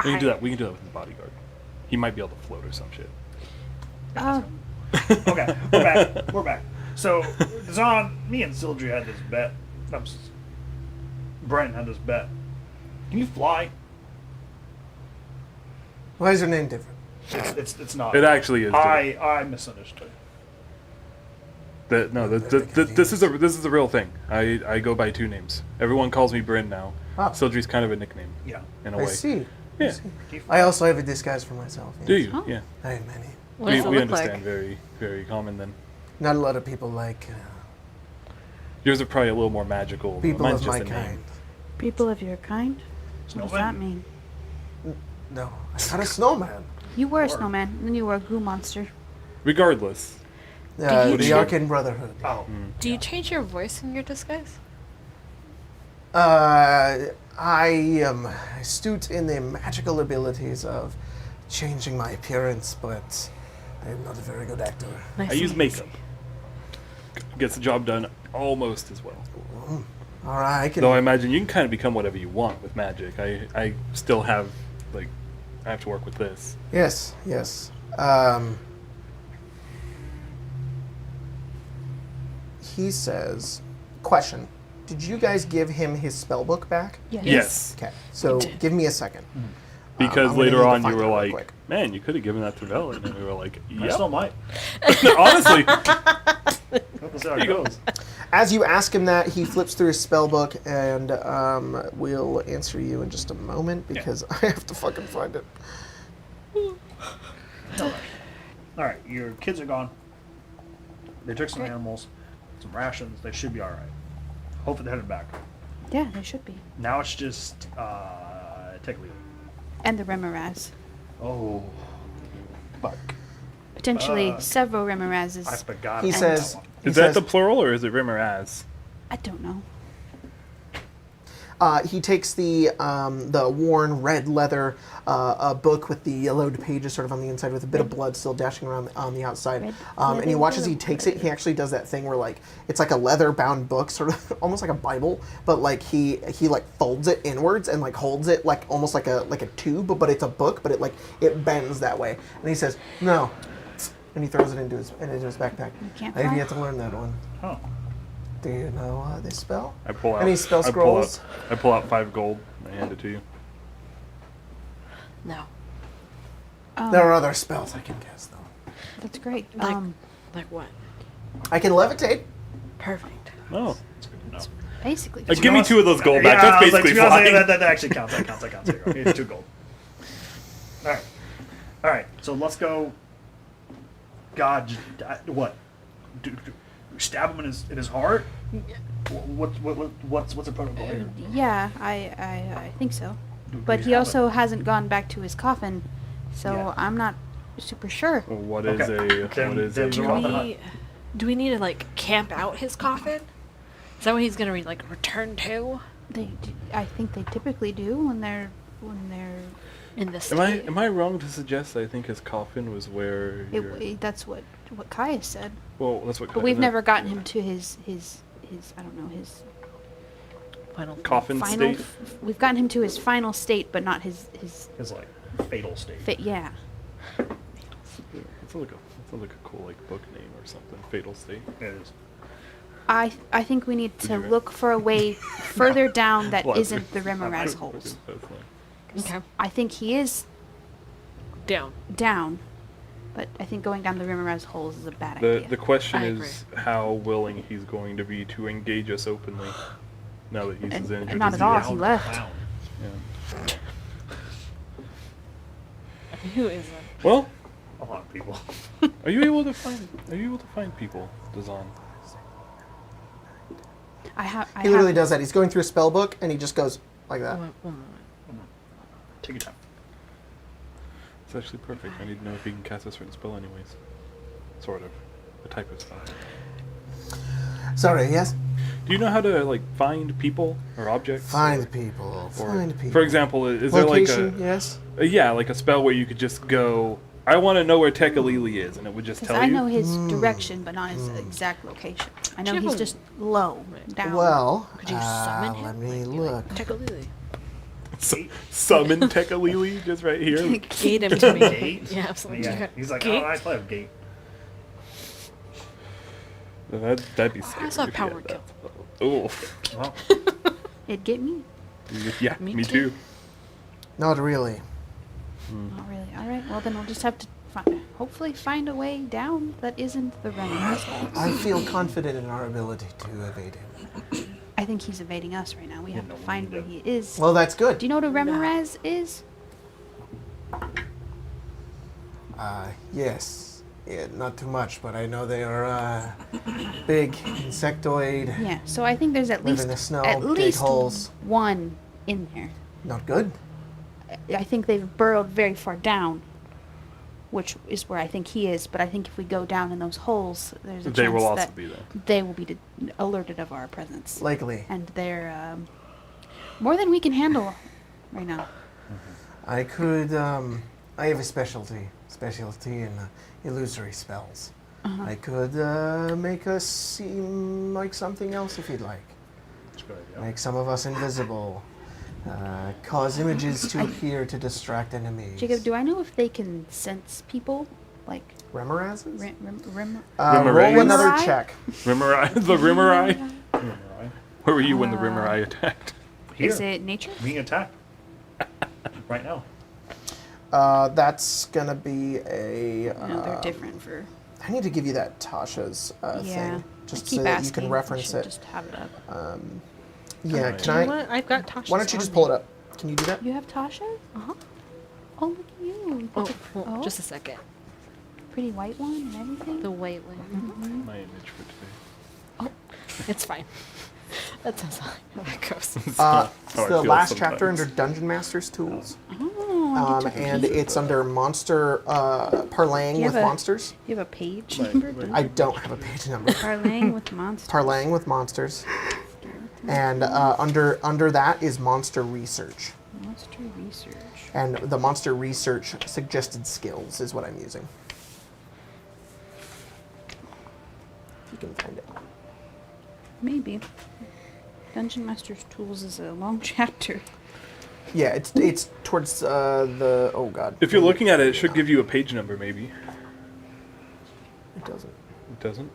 We can do that. We can do that with the bodyguard. He might be able to float or some shit. Okay, we're back. We're back. So, Dezan, me and Sildri had this bet. Brent had this bet. Can you fly? Why is your name different? It's not. It actually is. I misunderstood. This is a real thing. I go by 2 names. Everyone calls me Bryn now. Ah. Sildri's kind of a nickname Yeah. in a I way. see. Yeah. I also have a disguise for myself. Yes. Do you? Oh. Yeah. I have many. What does it We look understand. like? Very, very common then. Not a lot of people like Yours are probably a little more magical. but people mine's of just my a name. kind. People of your kind? What does that mean? No, I'm not a snowman. You were a snowman, and then you were a goo monster. Regardless, you The check- Arcane Brotherhood. Oh. Do you change your voice in your disguise? I am astute in the magical abilities of changing my appearance, but I am not a very good actor. Nice I use and makeup. easy. Gets the job done almost as well. All right, I can. Though I imagine you can kind of become whatever you want with magic. I still have, like, I have to work with this. Yes, yes. He says, question. Did you guys give him his spellbook back? Yes. Okay, so did. give me a second. Because I'm gonna need later to on find you it were real like, quick. man, you could have given that to Velen. And we were like, I yep. still might. Honestly. We'll see how it goes. As you ask him that, he flips through his spellbook and will answer you in just a moment because I have to fucking find it. All right, your kids are gone. They took some animals, some rations. They should be all right. Hopefully they're headed back. Yeah, they should be. Now it's just take leave. And the Remoraz. Oh, fuck! Potentially Fuck. several I Remorazes. forgot. He about says- that one. He Is that says- the plural or is it Rim or As? I don't know. He takes the worn red leather book with the yellowed pages sort of on the inside with a bit of blood still dashing around on the outside. Red And he leather, watches he yellow takes it. He actually does that thing where like it's like a leather bound book, sort of almost like a Bible, but like he like folds it inwards and like holds it like almost like a tube, but it's a book, but it bends that way. And he says no, and he throws it into his backpack. You can't I have fly. yet to learn that one. Oh, Do you know this spell? I pull out. Any spell I scrolls? pull out 5 gold and I hand it to you. No. There are other spells I can cast though. That's great. Like, like what? I can levitate. Perfect. Oh. that's good to know. Basically. Give me 2 of those gold back. Yeah, I That's was like, basically to be honest, flying. that actually counts. That counts. There you go. Here's 2 gold. All right. So let's go. God, what? Do stab him in his heart? What's the protocol here? Yeah, I think so. Do But we he have also hasn't gone back to his coffin, so Yeah. I'm not super sure. Well, what is Okay. Then Do we're on the hunt. we need to like camp out his coffin? Is that what he's gonna like return to I think they typically do when they're in this? Am I wrong to suggest I think his coffin was where that's what Kaya said. well, that's what But we've never gotten him to his I don't know, his final coffin final state. we've gotten him to his final state, but not his His like fatal state. fit. Yeah. It sounds like a cool like book name or something. Fatal State. It is. I think we need to you re- look for a way further down that Well, isn't the Remoraz holes. Okay. I think he is Down. down, but I think going down the Remoraz holes is a bad The idea. the question I is how willing he's going to be to engage us openly now that he's as injured not as at all. is. He left. Clown. Yeah. Who is it? Well, A lot of people. are you able to find people, Dezan? He literally does that. He's going through a spell book, and he just goes like that. One moment. Take your time. It's actually perfect. I need to know if he can cast a certain spell anyways. Sort of. A type of spell. Sorry, yes? Do you know how to, like, find people or objects? Find people. Find people. For example, is Location, there like a... yes? Yeah, like a spell where you could just go, I want to know where Tekalili is, and it would just tell you? I know his direction, but not his exact location. I know Do you he's have a- just low, down. Well, Could you summon him? let me Like, be look. like, take a lily. Summon Tekalili just right here? Gate him to me. Gate? Yeah, absolutely. Yeah. He's like, Gate? oh, I play a gate. That'd be sick. I saw if you power had kill. that. Oh. Well, It'd get me. Yeah, Me me too. too. Not really. Not really. All right. Well, then I'll just have to hopefully find a way down that isn't the running. I feel confident in our ability to evade him. I think he's evading us right now. We have to find where he is. Well, that's good. Do you know what a Remoraz is? Yes. Yeah, not too much, but I know they are big insectoid. Yeah. So I think there's at Live least in the snow, at dig least holes. one in there. Not good. I think they've burrowed very far down, which is where I think he is. But I think if we go down in those holes, there's a They chance will also that be there. they will be alerted of our presence. Likely. And they're more than we can handle right now. I could, I have a specialty in illusory spells. I could make us seem like something else if you'd like. that's a good idea. Make some of us invisible. Cause images to appear to distract enemies. Jacob, do I know if they can sense people? Like, Remorazes? Rimmeray? Roll another Rimmeray? check. Rimmerai? The Rimmerai? Alright. Where were you when the Rimmerai attacked? Here, Is it nature? being attacked. Right now. That's gonna be a. No, they're different for. I need to give you that Tasha's Yeah. thing, I just keep so that you asking. can I reference should it. Just have it up. Yeah, Alright. can You I? know what? I've got Tasha's Why don't you just on pull me. it up? Can you do that? You have Tasha? Uh-huh. Oh, look at you. Oh, Look at- well, just a second. pretty white one and everything. The white one. My image for today. Oh, it's fine. That sounds how that goes. It's how I the feel last chapter sometimes. under Dungeon Master's Tools, Oh, I get to and peek. it's under Monster Parlaying Do you with have a- Monsters. You have a page Like- number? like- I don't have a page number. Parlaying with monsters. Parlaying with Monsters, and under that is Monster Research, Monster research. and the Monster Research suggested skills is what I'm using. If you can find it. Maybe. Dungeon Master's Tools is a long chapter. Yeah, it's towards the oh god. If you're looking at it, it should give you a page number, maybe. It doesn't. It doesn't?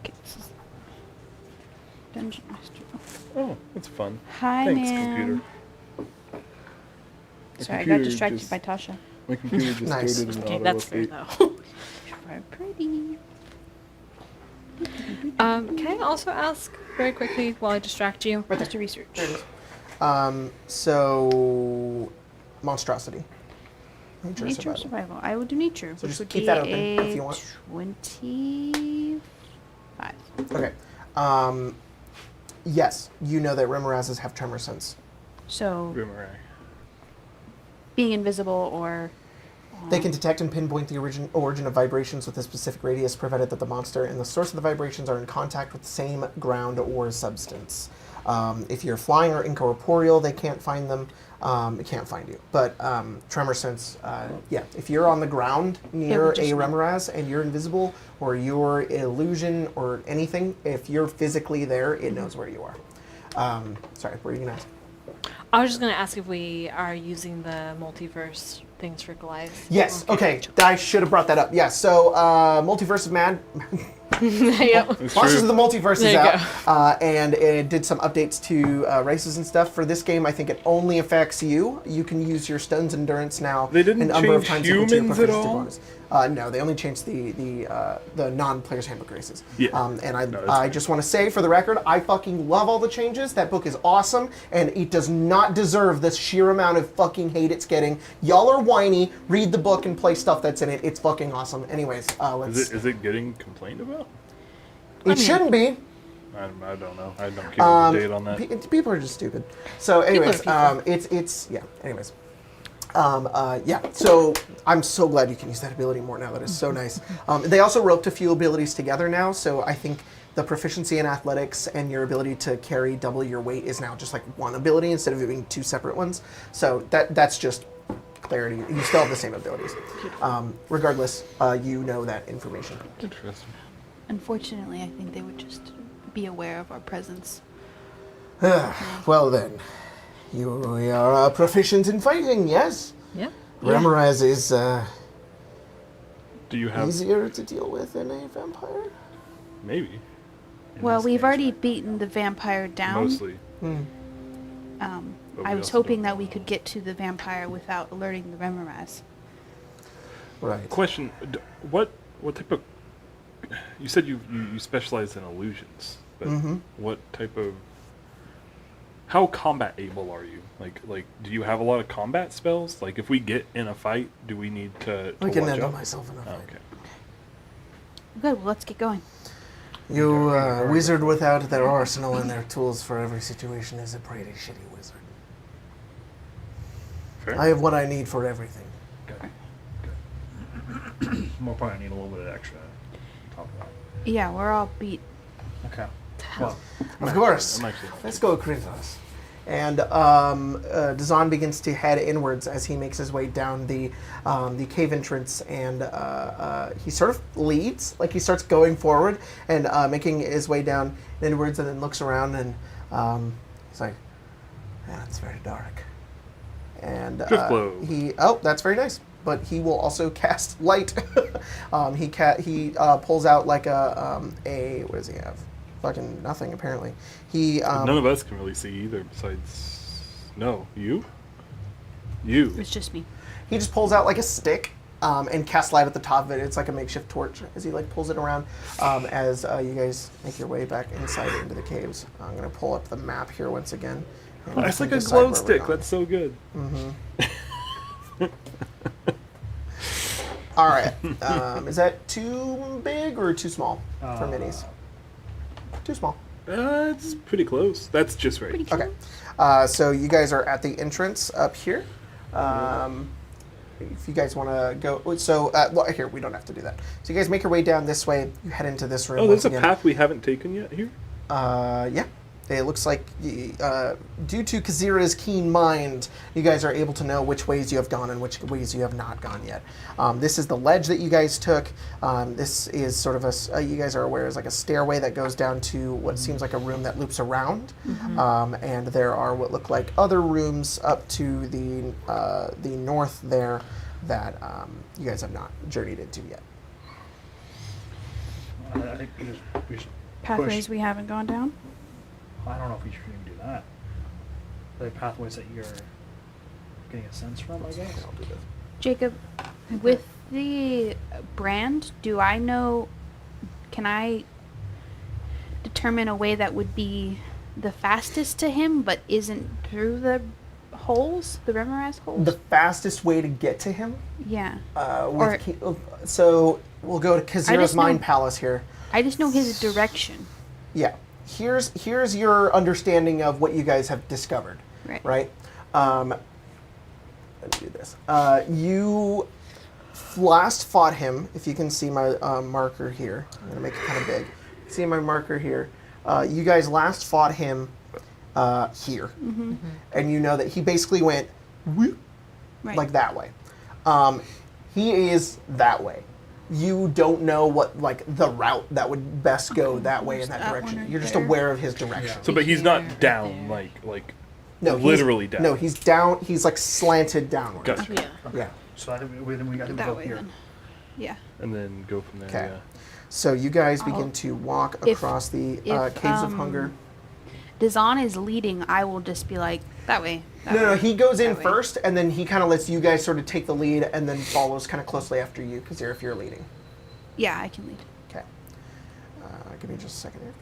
Okay, this is Dungeon Master. Oh, that's fun. Hi, Thanks, ma'am. computer. My Sorry, I got computer distracted just- by Tasha. My computer just Nice. started an Okay, auto that's fair update. though. Very pretty. Can I also ask very quickly while I distract you? Monster research. There it is. So monstrosity. Nature, Nature survival. survival. I would do nature. So which just would keep be that open a if you want. 25. Okay. Yes, you know that Remorazes have tremor sense. So Boomerang. being invisible or They can detect and pinpoint the origin of vibrations with a specific radius, provided that the monster and the source of the vibrations are in contact with the same ground or substance. If you're flying or incorporeal, they can't find them. It can't find you. But tremor sense, yeah. If you're on the ground near would just a know. Remoraz and you're invisible, or you're illusion or anything, if you're physically there, it knows where you are. Sorry, what were you gonna ask? I was just gonna ask if we are using the multiverse things for Goliath. Yes. Okay. I should have brought that up. Yeah. So, Multiverse of Mad. Yep. It's Monsters true. of the Multiverse There is you out, and it did some updates to races and stuff. For this game, I think it only affects you. You can use your stun's endurance now. They didn't a number of change times equal to your humans at proficiency all? bonus. No, they only changed the non-players handbook races. Yeah. And I No, that's I fine. just want to say for the record, I fucking love all the changes. That book is awesome, and it does not deserve the sheer amount of fucking hate it's getting. Y'all are whiny. Read the book and play stuff that's in it. It's fucking awesome. Anyways, let's. Is it getting complained about? It shouldn't be. I don't know. I don't keep up to date on that. People are just stupid. So, anyways, people. it's yeah. Anyways, yeah. So I'm so glad you can use that ability more now. That is so nice. They also roped a few abilities together now, so I think the proficiency in athletics and your ability to carry double your weight is now just like one ability instead of it being two separate ones. So that's just clarity. You still have the same abilities. Regardless, you know that information. Interesting. Unfortunately, I think they would just be aware of our presence. Well then, you are proficient in fighting, yes? Yep. Remorize is Do you have easier to deal with than a vampire? maybe In Well, this we've case, already right? beaten the vampire down. mostly? But I we was also hoping don't that know. we could get to the vampire without alerting the Remorase. Right. Question: What type of? You said you specialize in illusions, but what type of? How combat able are you? Like, do you have a lot of combat spells? Like, if we get in a fight, do we need to I can watch handle out? myself in a Oh, fight. okay. Good, well, let's get going. You wizard without their arsenal and their tools for every situation is a pretty shitty wizard. Fair. I have what I need for everything. More probably need a little bit of extra on top of that. Yeah, we're all beat. Okay. Well, Of course. I'm actually. Let's go, Kritos. And Dezan begins to head inwards as he makes his way down the cave entrance, and he sort of leads, like he starts going forward and making his way down inwards, and then looks around and he's like, "Yeah, it's very dark." And that's very nice. But he will also cast light. He pulls out like a what does he have? Fucking nothing apparently. He None of us can really see either. Besides, no, you. It's just me. He just pulls out like a stick and casts light at the top of it. It's like a makeshift torch as he like pulls it around as you guys make your way back inside into the caves. I'm gonna pull up the map here once again. and That's we like can a decide glow where we're stick. going. That's so good. All right. Is that too big or too small for minis? Too small. It's pretty close. That's just right. Pretty cool. Okay. So you guys are at the entrance up here. If you guys want to go, so well, here we don't have to do that. So you guys make your way down this way. You head into this room. Oh, there's once a again. path we haven't taken yet here. Yeah. It looks like, due to Kazira's keen mind, you guys are able to know which ways you have gone and which ways you have not gone yet. This is the ledge that you guys took. This is sort of you guys are aware, is like a stairway that goes down to what seems like a room that loops around. And there are what look like other rooms up to the north there that you guys have not journeyed into yet. I think we should Pathways push. we haven't gone down? I don't know if we should even do that. The pathways that you're getting a sense from, I guess. I'll do this. Jacob, with the brand, can I determine a way that would be the fastest to him, but isn't through the holes, the Remorase holes? The fastest way to get to him, Yeah. so we'll go to Kazira's just know- Mind Palace here. I just know his direction. Yeah. Here's your understanding of what you guys have discovered. Right. Let me do this. You last fought him. If you can see my marker here, I'm gonna make it kind of big. See my marker here. You guys last fought him here, and you know that he basically went whoop, Right. like that way. He is that way. You don't know what like the route that would best go that way in that That one direction. right You're just there. aware of his direction. So, but he's Here, not right down, there. like No, he's- literally down. No, he's down. He's like slanted downward. Gotcha. Yeah. Yeah. So I think we got to That go way here. then. Yeah. And then go from there. Okay. Yeah. So you guys I'll- begin to walk if- across the if, caves of hunger. Dezan is leading, I will just be like, that way. That No, way, he goes in that way. first, and then he kind of lets you guys sort of take the lead, and then follows kind of closely after you, because if you're leading. Yeah, I can lead. Okay. Give me just a second here.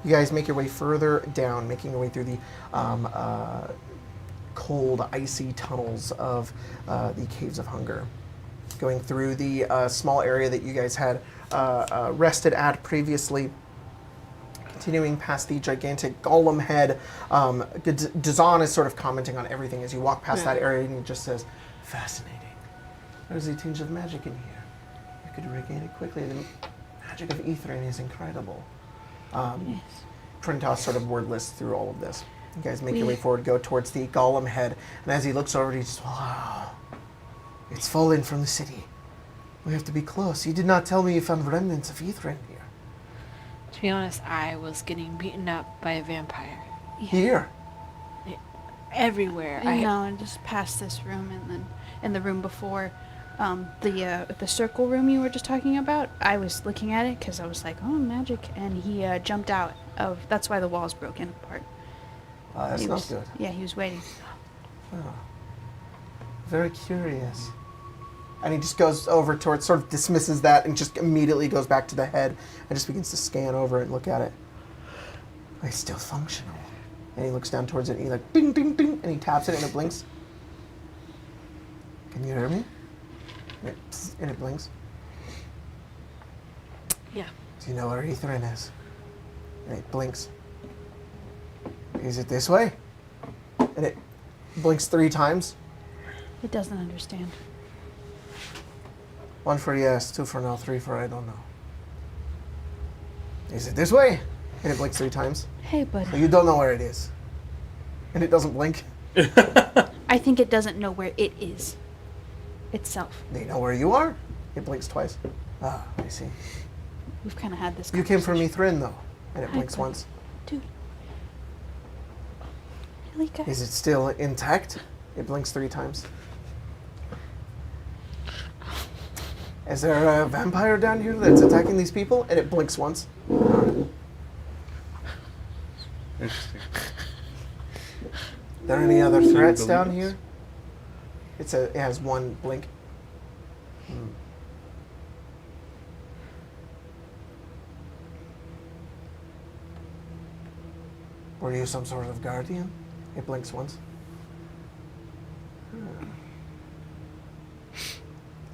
You guys make your way further down, making your way through the cold, icy tunnels of the Caves of Hunger. going through the small area that you guys had rested at previously. Continuing past the gigantic golem head, Dezan is sort of commenting on everything as you walk past that area, and he just says, "Fascinating. There's a tinge of magic in here. You could regain it quickly. The magic of Ethrin is incredible." Yes. Trintos sort of wordless through all of this. You guys make your way forward, go towards the golem head, and as he looks over, he just, "Wow, it's fallen from the city. We have to be close. You did not tell me you found remnants of Ethrin here." To be honest, I was getting beaten up by a vampire. Here? Everywhere. I know, and just past this room, and then in the room before, the circle room you were just talking about. I was looking at it because I was like, "Oh, magic!" And he jumped out of. That's why the walls broken apart. That's He not was- good. Yeah, he was waiting. Oh. Very curious. And he just goes over towards, sort of dismisses that, and just immediately goes back to the head and just begins to scan over it and look at it. It's still functional. And he looks down towards it and he like, ding, ding, ding, and he taps it and it blinks. Can you hear me? And it blinks. Yeah. Do you know where Ethrin is? And it blinks. Is it this way? And it blinks 3 times. It doesn't understand. 1 for yes, 2 for no, 3 for I don't know. Is it this way? And it blinks 3 times. Hey, So buddy. you don't know where it is. And it doesn't blink. I think it doesn't know where it is. Itself. Do you know where you are? It blinks twice. Ah, I see. We've kind of had this. You came from conversation. Ethrin, though. And it Hi, blinks buddy. once. Dude. Really, guys? Is it still intact? It blinks 3 times. Is there a vampire down here that's attacking these people? And it blinks once. Interesting. Are there any other threats believe down it? here? It has 1 blink. Were you some sort of guardian? It blinks once.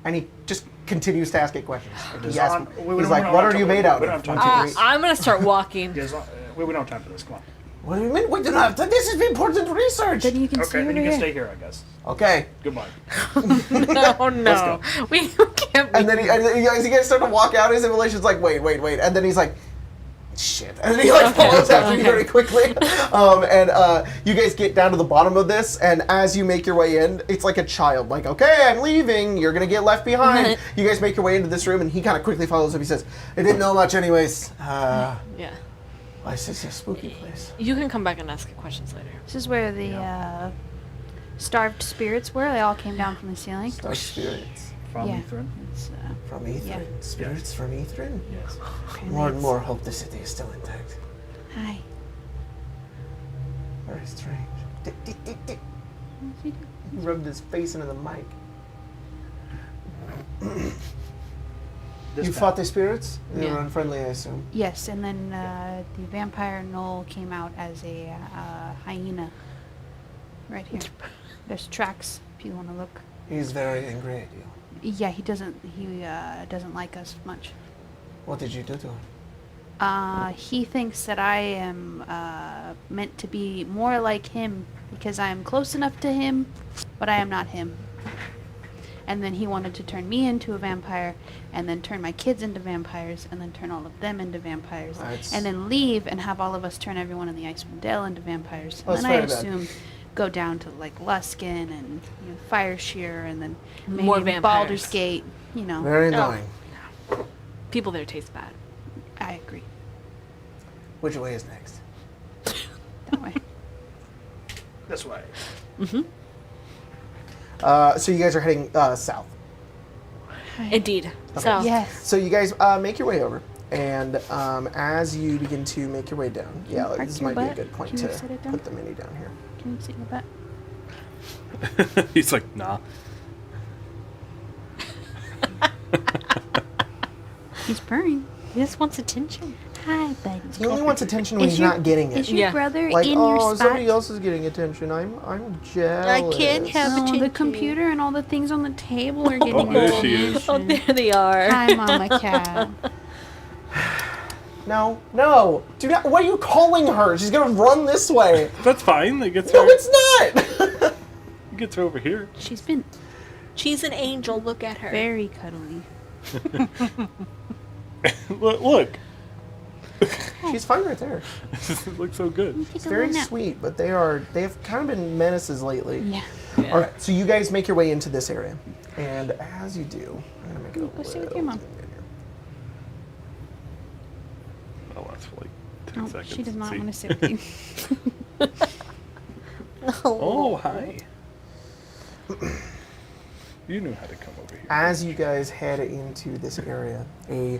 And he just continues to ask it questions. Like, he asks- he's like, "What are you made out We don't of?" have 1, time 2, 3. I'm gonna start walking. Yes, we don't have time for this. Come on. What do you mean? We do not have time. This is important research. Then you can see Okay, then over you can here. stay here, I guess. Okay. Goodbye. No, no. We can't be. And then as you guys start to walk out, his Immolation's like, wait. And then he's like, shit. And then he like follows after you very quickly. You guys get down to the bottom of this, and as you make your way in, it's like a child. Like, okay, I'm leaving. You're going to get left behind. You guys make your way into this room, and he kind of quickly follows up. He says, I didn't know much anyways. Yeah. It's a spooky place. You can come back and ask questions later. This is where the starved spirits were. They all came down from the ceiling. Star spirits. From Yeah. Ethrin. It's, From Ethrin. Yeah. Spirits from Ethrin? Yes. More and more hope the city is still intact. Hi. Very strange. He rubbed his face into the mic. You fought the spirits? They Yeah. were unfriendly, I assume. Yes, and then the vampire Knoll came out as a hyena. Right here. There's tracks if you want to look. He's very angry at you. Yeah, he doesn't like us much. What did you do to him? He thinks that I am meant to be more like him because I am close enough to him, but I am not him. And then he wanted to turn me into a vampire, and then turn my kids into vampires, and then turn all of them into vampires, That's- and then leave and have all of us turn everyone in the Icewind Dale into vampires. Oh, And that's then I very bad. assume go down to like Luskin and Fire Shear, and then maybe More vampires. Baldur's Gate. Very annoying. People there taste bad. I agree. Which way is next? That way. This way. So you guys are heading south. Indeed. So Yes. So you guys make your way over, and as you begin to make your way down, Can you park this your might be a butt? good point Can you to sit it down? put the mini down here. Can you sit in your butt? He's like, nah. He's purring. He just wants attention. Hi, buddy. He only wants attention when Is he's your- not getting Is it. your Yeah. brother Like, in your oh, spot? somebody else is getting attention. I'm jealous. can't have No, the attention. computer and all the things on the table are getting there she is. attention. Oh, there they are. Hi, Mama Cat. No, no. Do not. Why are you calling her? She's gonna run this way. That's fine. It gets No, her. it's not. It gets her over here. She's been She's an angel. Look at her. very cuddly. Look. She's fine right there. It looks so good. Take It's a very little nap. sweet, but they've kind of been menaces lately. Yeah. Yeah. All right, so you guys make your way into this area, and as you do, I'm gonna make it a Go stay with little your mom. convenient. That lasts for like 10 No, seconds. she does not See? want to sit with you. Oh, hi. You knew how to come over here. As you guys head into this area, a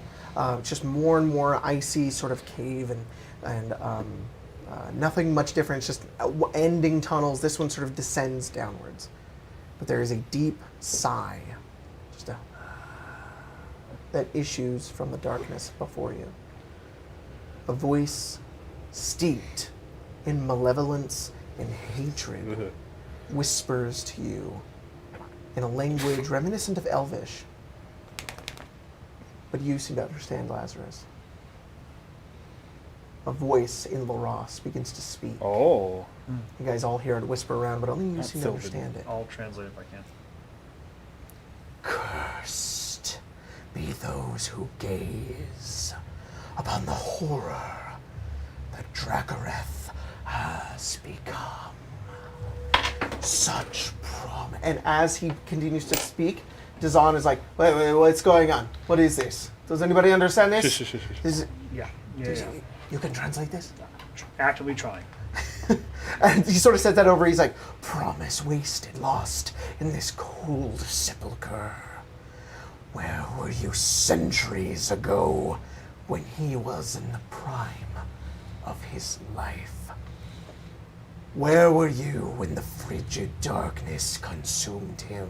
just more and more icy sort of cave, and nothing much different. It's just ending tunnels. This one sort of descends downwards, but there is a deep sigh, just a that issues from the darkness before you. A voice steeped in malevolence and hatred whispers to you in a language reminiscent of Elvish. But you seem to understand Lazarus. A voice in Laros begins to speak. Oh. You guys all hear it whisper around, but only you That's seem to Sylvan. understand it. I'll translate if I can. Cursed be those who gaze upon the horror that Dracareth has become. Such and as he continues to speak, Dezan is like, wait, what's going on? What is this? Does anybody understand this? Shush, shush, shush, shush. Is it- Yeah. You can translate this? Actively trying. And he sort of said that over. He's like, promise wasted, lost in this cold sepulchre. Where were you centuries ago when he was in the prime of his life? Where were you when the frigid darkness consumed him?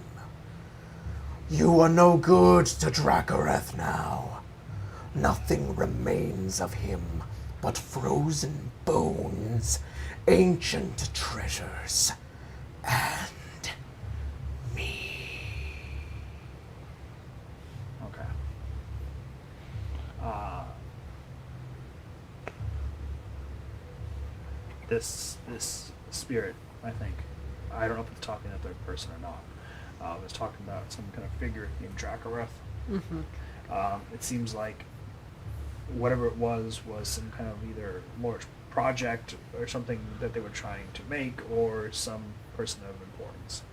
You are no good to Dracareth now. Nothing remains of him but frozen bones, ancient treasures, and me. Okay. This spirit, I think, I don't know if it's talking to the third person or not. It's talking about some kind of figure named Dracareth. It seems like whatever it was some kind of either large project or something that they were trying to make, or some person of importance.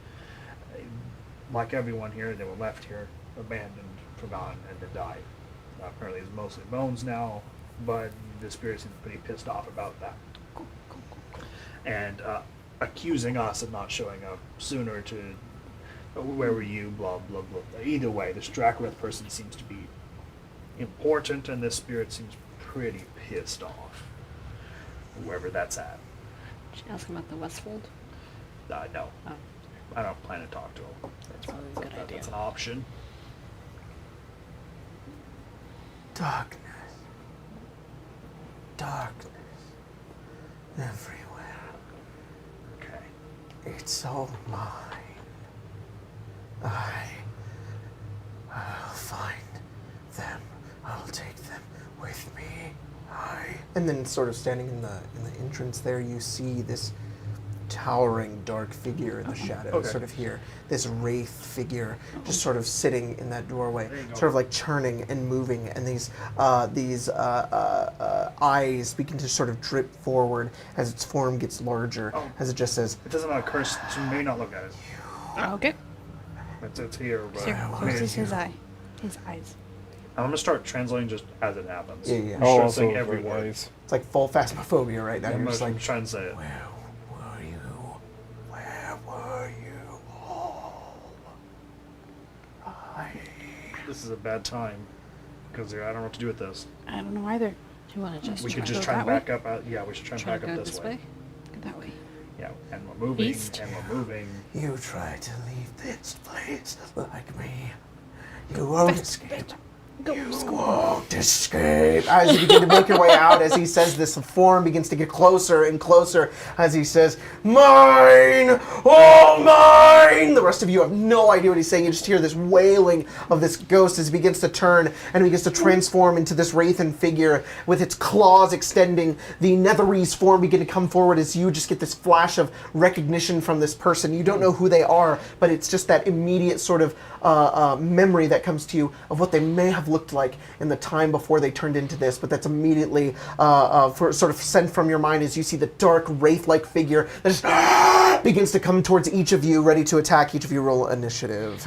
Like everyone here, they were left here, abandoned, forgotten, and then died. Apparently it's mostly bones now, but the spirit seems pretty pissed off about that. And accusing us of not showing up sooner to, where were you, blah, blah, blah. Either way, this Dracareth person seems to be important, and this spirit seems pretty pissed off, wherever that's at. Should I ask him about the Westfold? No, Oh, I don't plan to talk to him. that's probably a good idea. That's an option. Darkness. Darkness. Everywhere. Okay. It's all mine. I'll find them. I'll take them with me. And then, sort of standing in the entrance there, you see this towering dark figure in the shadows, Okay. sort of here. This wraith figure, just sort of sitting in that doorway, There you go. sort of like churning and moving, and these eyes begin to sort of drip forward as its form gets larger, Oh. as it just says, It doesn't have a curse, so you may not look at it. Okay. It's here, but Here, maybe this is it's his here. eye. His eyes. I'm gonna start translating just as it happens. Yeah. I'm Oh, stressing also every for word. guys. it's like full phasmophobia right now. I'm You're just like, trying to say it. where were you? Where were you all? This is a bad time because I don't know what to do with this. I don't know either. Do you want to just We try could to just go try and that back up. Yeah, we should try and Try back to up go this way. Go that way. Yeah, and we're moving, East? and we're moving. You tried to leave this place like me. You won't escape. Won't escape. As you begin to make your way out, as he says this, the form begins to get closer and closer as he says, mine! Oh, mine! The rest of you have no idea what he's saying. You just hear this wailing of this ghost as he begins to turn and begins to transform into this wraithen figure with its claws extending. The Netherese form begin to come forward as you just get this flash of recognition from this person. You don't know who they are, but it's just that immediate sort of memory that comes to you of what they may have looked like in the time before they turned into this, but that's immediately sort of sent from your mind as you see the dark wraith-like figure that just begins to come towards each of you, ready to attack. Each of you roll initiative.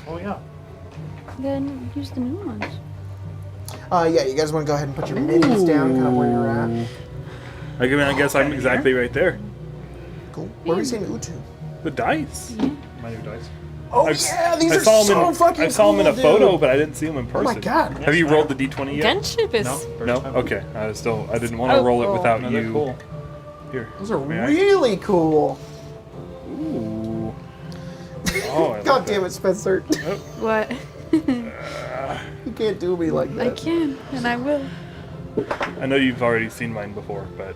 Oh yeah. Then use the new ones. Yeah, you guys want to go ahead and put your minis down, kind of where you're at. I guess I'm exactly right there. Cool. Where are we seeing Utu? The dice. My new dice. Oh I've- yeah, these I are saw him so in, fucking I saw him in a cool, photo, dude. but I didn't see him in Oh person. my god. Have you rolled the d20 yet? Gunship is. No. No. First time. Okay. I didn't want to roll it without No, you. they're cool. Here. Those are May I? really cool. Ooh. Oh, I God like damn that. it, Spencer. What? You can't do me like I that. can, and I will. I know you've already seen mine before, but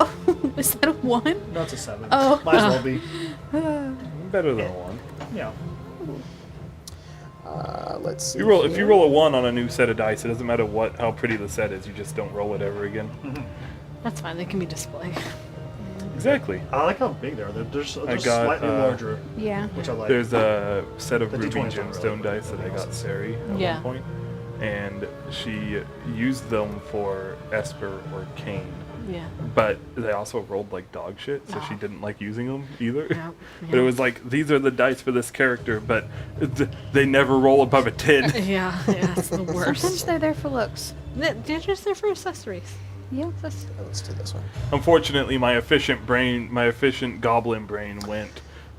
Was that a 1? No, it's a 7. Oh. Might as well be. better than a one. Yeah. Let's see. If you roll a 1 on a new set of dice, it doesn't matter how pretty the set is. You just don't roll it ever again. That's fine. They can be displayed. Exactly. I like how big they are. They're just got, slightly larger, Yeah. which I like. There's a set of The ruby D20s aren't gemstone really dice that I got Sari at Yeah. one point, and she used them for Esper or Kane. Yeah. But they also rolled like dog shit, so she didn't like using them either. Yep, But it yep. was like, these are the dice for this character, but they never roll above a 10. Yeah, it's the Sometimes worst. they're there for looks. They're just there for accessories. Yeah. That's, Let's do this one. Unfortunately, my efficient goblin brain went,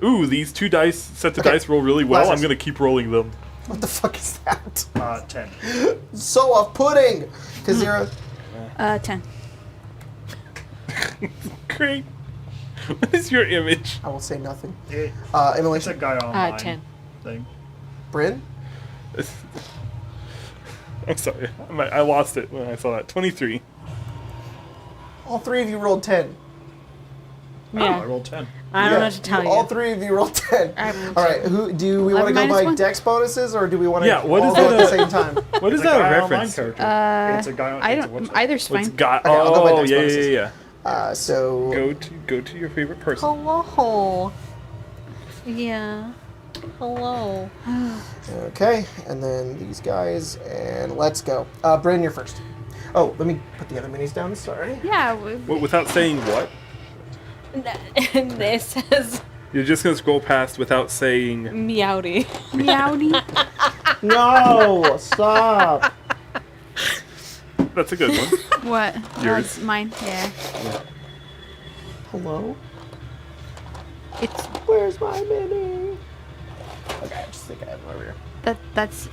ooh, these two sets of Okay. dice roll really well. Lazarus. I'm going to keep rolling them. What the fuck is that? 10. So off-putting! Because you're 10. Great. What is your image? I will say nothing. It's a Immolation. guy online 10. thing. Bryn? I'm sorry. I lost it when I saw that. 23. All three of you rolled 10. I Yeah. rolled 10. I don't know what to tell you. All three of you rolled 10. I rolled All right, do we want to 11 go minus by 1? dex bonuses, or do we want to Yeah, what all is go at that the same time? What is It's a that guy a online reference? character. It's a guy on I it's a don't. website. Either's What's fine. got? Okay, I'll go by Oh, dex yeah, bonuses. yeah. So Go to your favorite person. Hello. Yeah. Hello. okay, and then these guys, and let's go. Bryn, you're first. Oh, let me put the other minis down. Sorry. Yeah. Without saying what? And it says You're just gonna scroll past without saying. meowdy. Meowdy. No, stop. That's a good one. What? Yours. Mine. Yeah. Hello. It's Where's my mini? Okay, I just think I have them over here. that's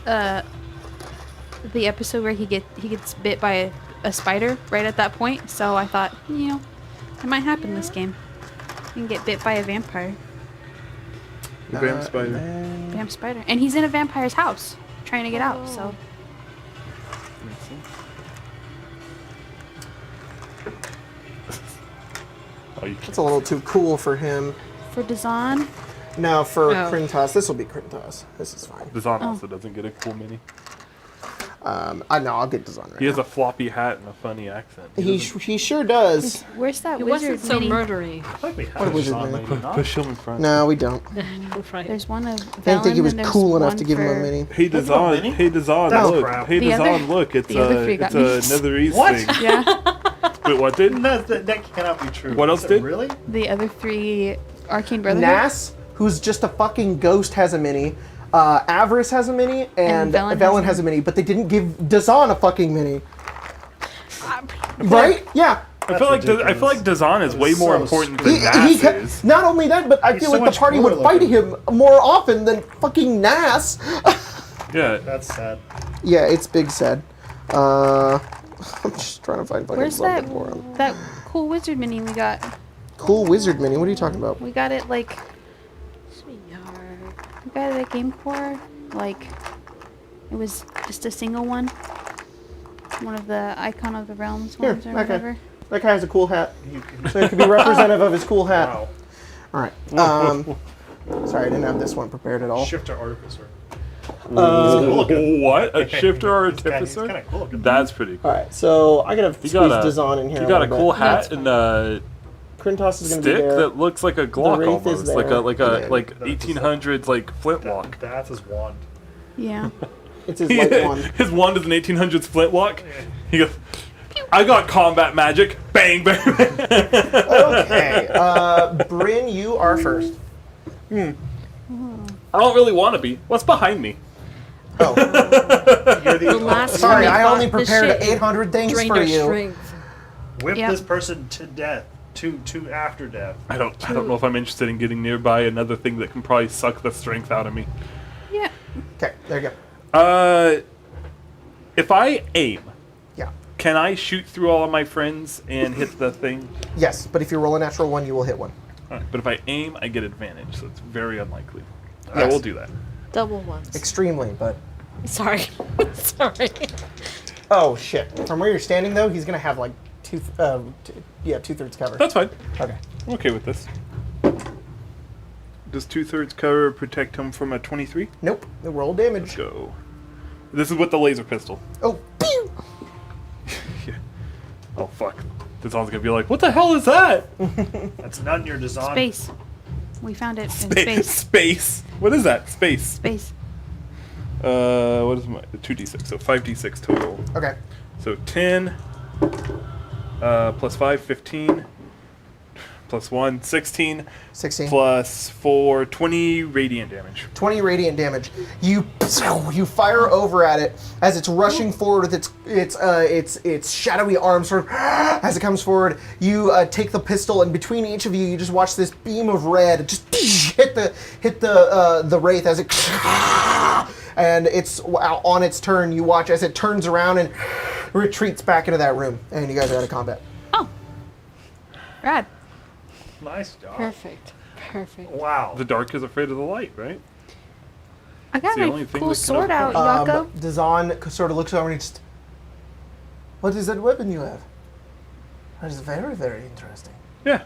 the episode where he gets bit by a spider right at that point. So I thought, it might happen this game. You can get bit by a vampire. Vamp spider. Vamp spider. And he's in a vampire's house trying to get out. So Oh, you It's a little too cool for him. for Dezan, Now for Oh. Krintos, this will be Krintos. This is fine. Dezan also doesn't get a cool mini. I know, I'll get Dezan right He has now. a floppy hat and a funny accent. He sure does. where's that It wizard wasn't so mini? murdery. I think we have What a was it, design, man? maybe not. Push him in front. No, we don't. Right. There's one of I didn't think he was cool enough to give him a mini. Hey Dezan, mini? hey Dezan, That's look. crap. Hey The Dezan, other- look. It's the other three got a minis. Netherese What? thing. Yeah. Wait, what did? That cannot be true. What else Is it did? Really? The other 3 Arcane Brotherhood. Nas, who's just a fucking ghost, has a mini. Avarice has a mini, and Velen Velen has has a mini, but they didn't give Dezan a fucking mini. Right? Yeah. I feel like Dezan is way more so important than He Nas is. not only that, but I He's feel so like the much party would cooler fight looking. him more often than fucking Nas. Yeah. That's sad. Yeah, it's big sad. I'm just trying to find fucking Where's something that for him. that cool wizard mini we got? Cool wizard mini. What are you talking about? We got it like the guy that came for, like, it was just a single one? One of the Icon of the Realms Here, ones or okay. whatever? That guy has a cool hat. So it could be representative of his cool hat. Wow. All right. Sorry, I didn't have this one prepared at all. Shifter Artificer. What? A shifter or He's kinda artificer? cool looking. That's pretty cool. All right, so I gotta squeeze Dezan in here. You got a little cool bit. hat That's and a Krintos is gonna be stick there. that looks like a Glock wraith is almost, like there. a Yeah. 1800s like flintlock. That's his wand. Yeah. It's his light one. His wand is an 1800s flintlock. He goes, I got combat magic. Bang, bang, bang. Okay, Bryn, you are first. I don't really want to be. What's behind me? Oh, You're The last sorry, time we I fought only this prepared shit, 800 things drained for our you. strength. whip Yep. this person to death. To after death. I don't know if I'm interested in getting nearby another thing that can probably suck the strength out of me. Yeah. Okay, there you go. If I aim, Yeah. can I shoot through all of my friends and hit the thing? Yes, but if you roll a natural one, you will hit one. Alright, but if I aim, I get advantage, so it's very unlikely. I Yes. will do that. Double ones. Extremely, but. Sorry. Sorry. Oh shit! From where you're standing, though, he's gonna have like two-thirds cover. That's fine. Okay. I'm okay with this. Does 2/3 cover protect him from a 23? Nope. Roll damage. Go. This is with the laser pistol. Oh, pew! Yeah. Oh fuck. Dezan's gonna be like, what the hell is that? That's not in your design. Space. We found it in space. Space. What is that? Space. Space. What is my 2d6? So 5d6 total. Okay. So 10 plus 5, 15 plus 1, 16 16. plus 4, 20 radiant damage. 20 radiant damage. You fire over at it as it's rushing forward with its shadowy arms sort of as it comes forward. You take the pistol, and between each of you, you just watch this beam of red just hit the wraith as it and it's on its turn. You watch as it turns around and retreats back into that room, and you guys are out of combat. Oh. Rad. Nice job. Perfect. Perfect. Wow. The dark is afraid of the light, right? I got It's the only my thing cool that can sword out, overcome. Yako. Dezan sort of looks over and just, what is that weapon you have? That is very, very interesting. Yeah.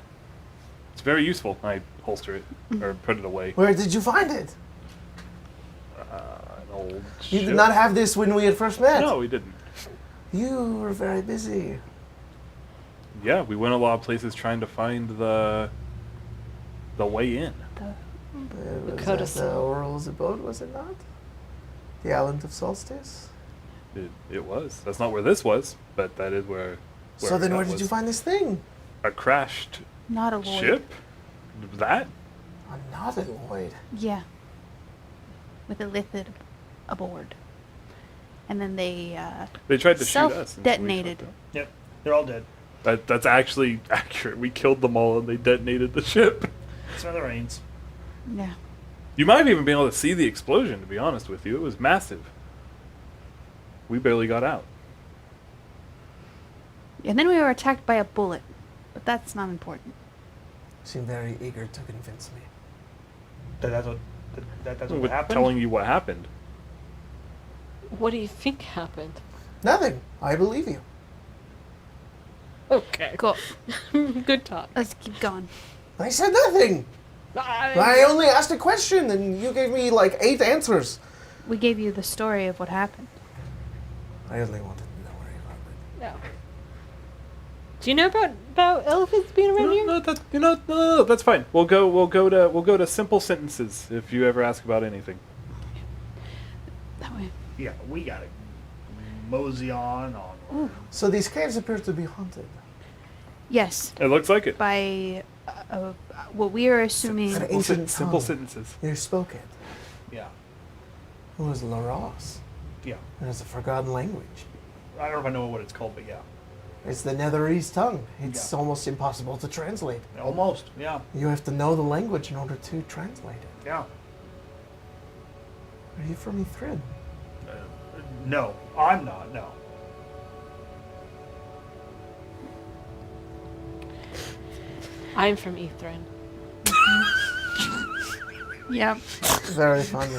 It's very useful. I holster it or put it away. Where did you find it? An old You ship. did not have this when we had first met. No, we didn't. You were very busy. Yeah, we went a lot of places trying to find the way in. Was that codicil. the Oral's abode, was it not? The island of Solstice? It was. That's not where this was, but that is where So then that where did you was. find this thing? A crashed Not a Lloyd. ship? That? A nautiloid. Yeah. With a lithid aboard. And then they They tried to shoot us. and we self-detonated. shot them. Yep. They're all dead. That's actually accurate. We killed them all and they detonated the ship. Smithereens. Yeah. You might have even been able to see the explosion, to be honest with you. It was massive. We barely got out. And then we were attacked by a bullet. But that's not important. You seem very eager to convince me. That's what With happened. telling you what happened. What do you think happened? Nothing. I believe you. Okay. Cool. Good talk. Let's keep going. I said nothing. I only asked a question and you gave me like 8 answers. We gave you the story of what happened. I only wanted to know where you were. No. Do you know about elephants being around here? No, that's fine. We'll go to simple sentences if you ever ask about anything. That way. Yeah, we gotta mosey on. So these caves appear to be haunted. Yes. It looks like it. By what we are assuming. An ancient Simple tongue. sentences. You spoke it. Yeah. It was Laros. Yeah. And it's a forgotten language. I don't know if I know what it's called, but yeah. It's the Netherese tongue. It's Yeah. almost impossible to translate. Almost. Yeah. You have to know the language in order to translate it. Yeah. Are you from Ithrid? No, I'm not. No. I'm from Ithrin. Yep. Very funny.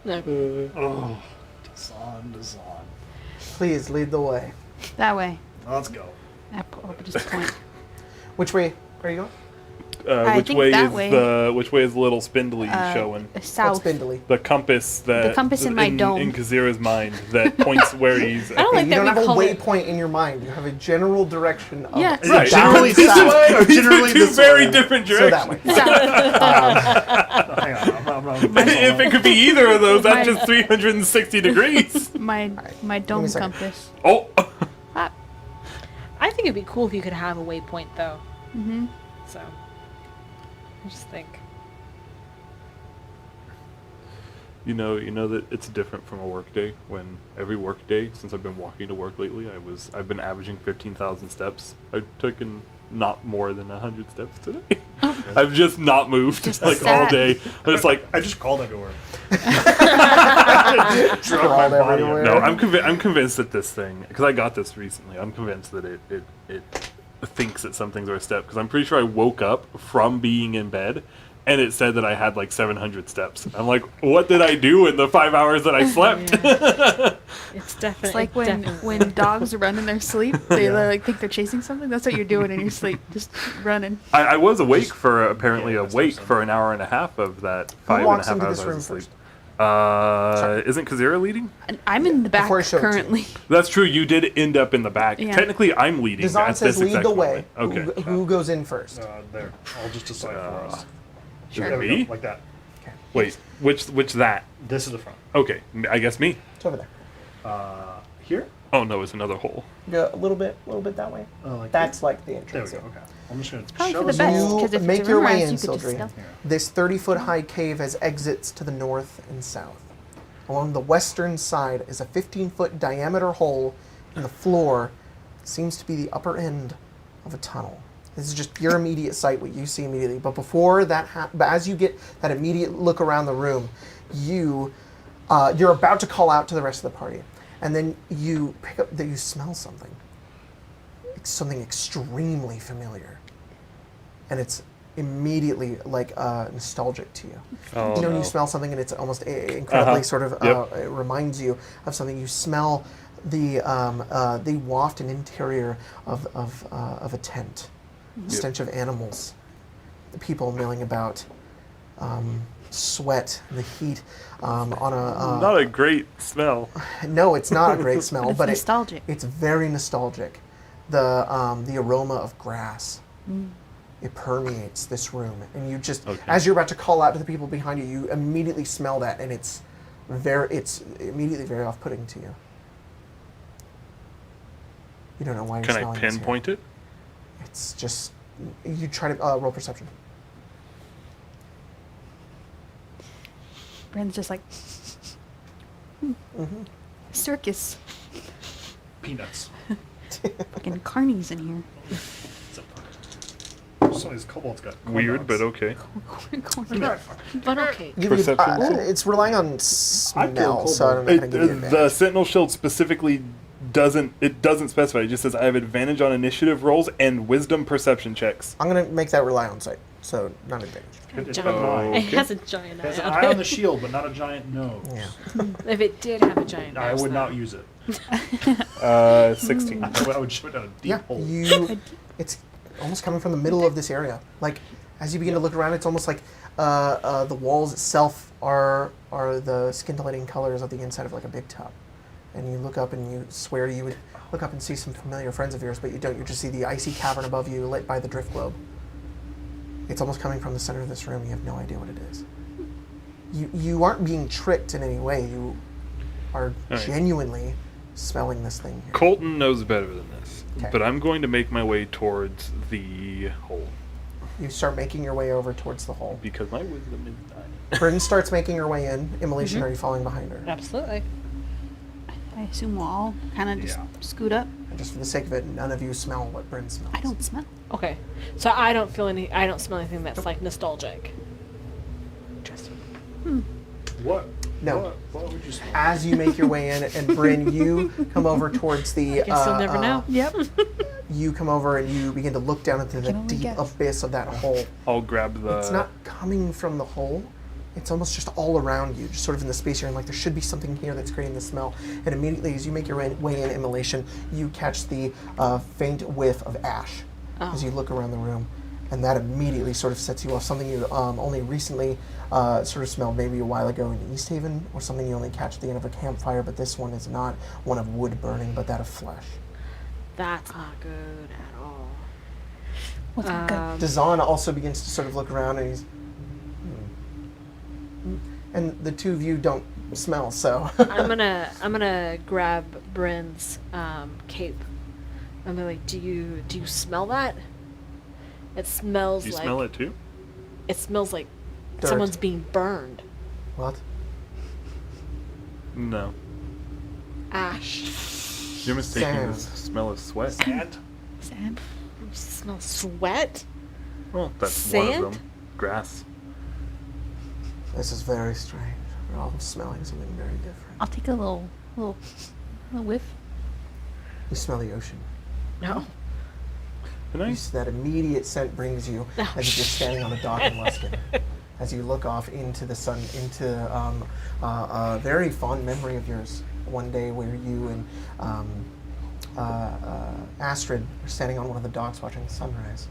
No. Oh, Dezan. Please lead the way. That way. Let's go. Up just point. Which way are you going? I Which think way that is way. which way is little spindly showing? What's South. spindly? The compass that The compass in my dome. in Kazira's mind that points where he's. I don't like You that don't we have a call it. waypoint in your mind. You have a general direction of Yeah. Right. Generally down this south. way or generally two this very way? different So that directions. way. South. Hang on, I'm If it could be either of those, that's My- just 360 degrees. my dome a second. compass. Oh. Ah. I think it'd be cool if you could have a waypoint, though. Mm-hmm. So, I just think. You know that it's different from a work day when every work day since I've been walking to work lately, I've been averaging 15,000 steps. I've taken not more than 100 steps today. I've just not moved Just like all sat. day. But it's like I just crawled everywhere. Crawled everywhere. no, I'm convinced that this thing, because I got this recently. I'm convinced that it thinks that some things are a step, because I'm pretty sure I woke up from being in bed and it said that I had like 700 steps. I'm like, what did I do in the 5 hours that I slept? It's definitely. It's like when dogs run in their sleep, they like think they're chasing something. That's what you're doing in your sleep, just running. I was awake for apparently Yeah, awake that's for an hour and a half of that Who 5.5 walks into hours this I room was asleep. first? Isn't Kazira leading? And I'm in the back Before I show it to you. currently. That's true. You did end up in the back. Yeah. Technically, I'm leading. Dezan at says this lead the exact way. moment. Okay. Who goes in first? There. I'll just decide for us. Sure. There we Me? go, like that. Wait. Which that? This is the front. Okay. I guess me. It's over there. Here? Oh no, it's another hole. Go a little bit there way. Oh, like That's like the There we entrance. go. Okay. I'm just gonna Probably show for the us best, all. because if Make it's your way memorized, in, you could just Sildri. stealth. This 30-foot high cave has exits to the north and south. Along the western side is a 15-foot diameter hole in the floor that seems to be the upper end of a tunnel. This is just your immediate sight, what you see immediately. But before that, but as you get that immediate look around the room, you're about to call out to the rest of the party, and then you pick up that you smell something. It's something extremely familiar, and it's immediately like nostalgic to you. Oh, You know, when no. you smell something and it's almost incredibly sort of Yep. it reminds you of something. You smell the waft and interior of a tent, the stench of animals, the people milling about, sweat, the heat on a. Not a great smell. No, it's not a great smell, It's but nostalgic. it's very nostalgic. The aroma of grass. It permeates this room, and you just, Okay. as you're about to call out to the people behind you, you immediately smell that, and it's immediately very off-putting to you. You don't know why you're Can I smelling this here. pinpoint it? It's just, you try to roll perception. Brand's just like, circus. Peanuts. Fucking carnies in here. Some of these kobolds got corn Weird, but dogs. okay. But okay. Perception. It's relying on smell, so I'm not going to give you advantage. The Sentinel Shield specifically doesn't specify. It just says I have advantage on initiative rolls and wisdom perception checks. I'm going to make that rely on sight, so not advantage. It's Giant- got an eye. It has a giant It has eye an on eye on it. the shield, but not a giant nose. Yeah. If it did have a giant I nose, would though. not use it. 16. I would shoot down a deep Yeah, hole. it's almost coming from the middle of this area. Like, as you begin to look around, it's almost like the walls itself are the scintillating colors of the inside of like a big tub. And you look up and you swear you would look up and see some familiar friends of yours, but you don't. You just see the icy cavern above you lit by the drift globe. It's almost coming from the center of this room. You have no idea what it is. You aren't being tricked in any way. You are right. genuinely smelling this thing here. Colton knows better than this, Okay. but I'm going to make my way towards the hole You start making your way over towards the hole. because my wisdom is 9. Bryn starts making her way in. Immolation, are you following behind her? Absolutely. I assume we'll all kind of just Yeah. scoot up. And just for the sake of it, none of you smell what Bryn smells. I don't smell. Okay. So I don't smell anything that's like nostalgic. Interesting. What? No. What would you smell? As you make your way in, and Bryn, you come over towards the. Guess you'll never know. Yep. you come over and you begin to look down into the Can only deep guess. abyss of that hole. I'll grab the. It's not coming from the hole. It's almost just all around you, just sort of in the space you're in. Like there should be something here that's creating the smell. And immediately, as you make your way in Immolation, you catch the faint whiff of ash as you look around the room, and that immediately sort of sets you off. Something you only recently sort of smelled, maybe a while ago in East Haven, or something you only catch at the end of a campfire. But this one is not one of wood burning, but that of flesh. That's not good at all. What's not good? Dezan also begins to sort of look around, and he's. And the two of you don't smell, so. I'm gonna grab Bryn's cape. I'm gonna like, do you smell that? It smells Do you like. smell it too? It smells like Dirt. someone's being burned. What? No. Ash. You're mistaking the Sand. smell of sweat. Sand? Sand. You smell sweat? Well, that's one Sand? of them. Grass. This is very strange. We're all smelling something very different. I'll take a little whiff. You smell the ocean. No. That immediate scent brings you as if you're standing on a dock in Luskin. As you look off into the sun, into a very fond memory of yours. One day where you and Astrid were standing on one of the docks watching the sunrise.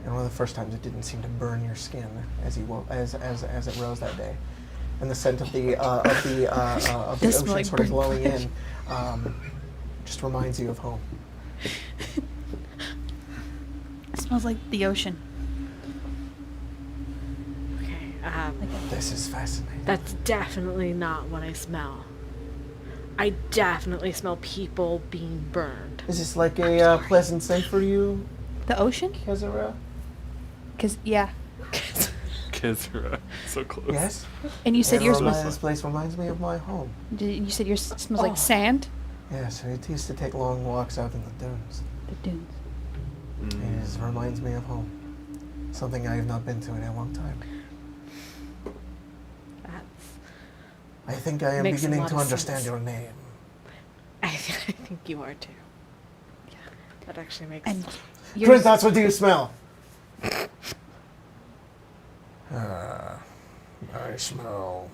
And one of the first times it didn't seem to burn your skin as it rose that day. And the scent of the ocean smelling sort of burnt blowing flesh. in just reminds you of home. It smells like the ocean. Okay. This is fascinating. That's definitely not what I smell. I definitely smell people being burned. Is this like a pleasant scent for you, The ocean? Kezara? Cause yeah. Kizra. So close. Yes. And you said yours This was. place reminds me of my home. You said yours smells like sand. Yes, it used to take long walks out in the dunes. The dunes. It reminds me of home. Something I have not been to in a long time. That's. I think I am Makes a beginning lot to of understand sense. your name. I think you are too. Yeah. That actually makes. And Chris, yours. that's what do you smell? I smell.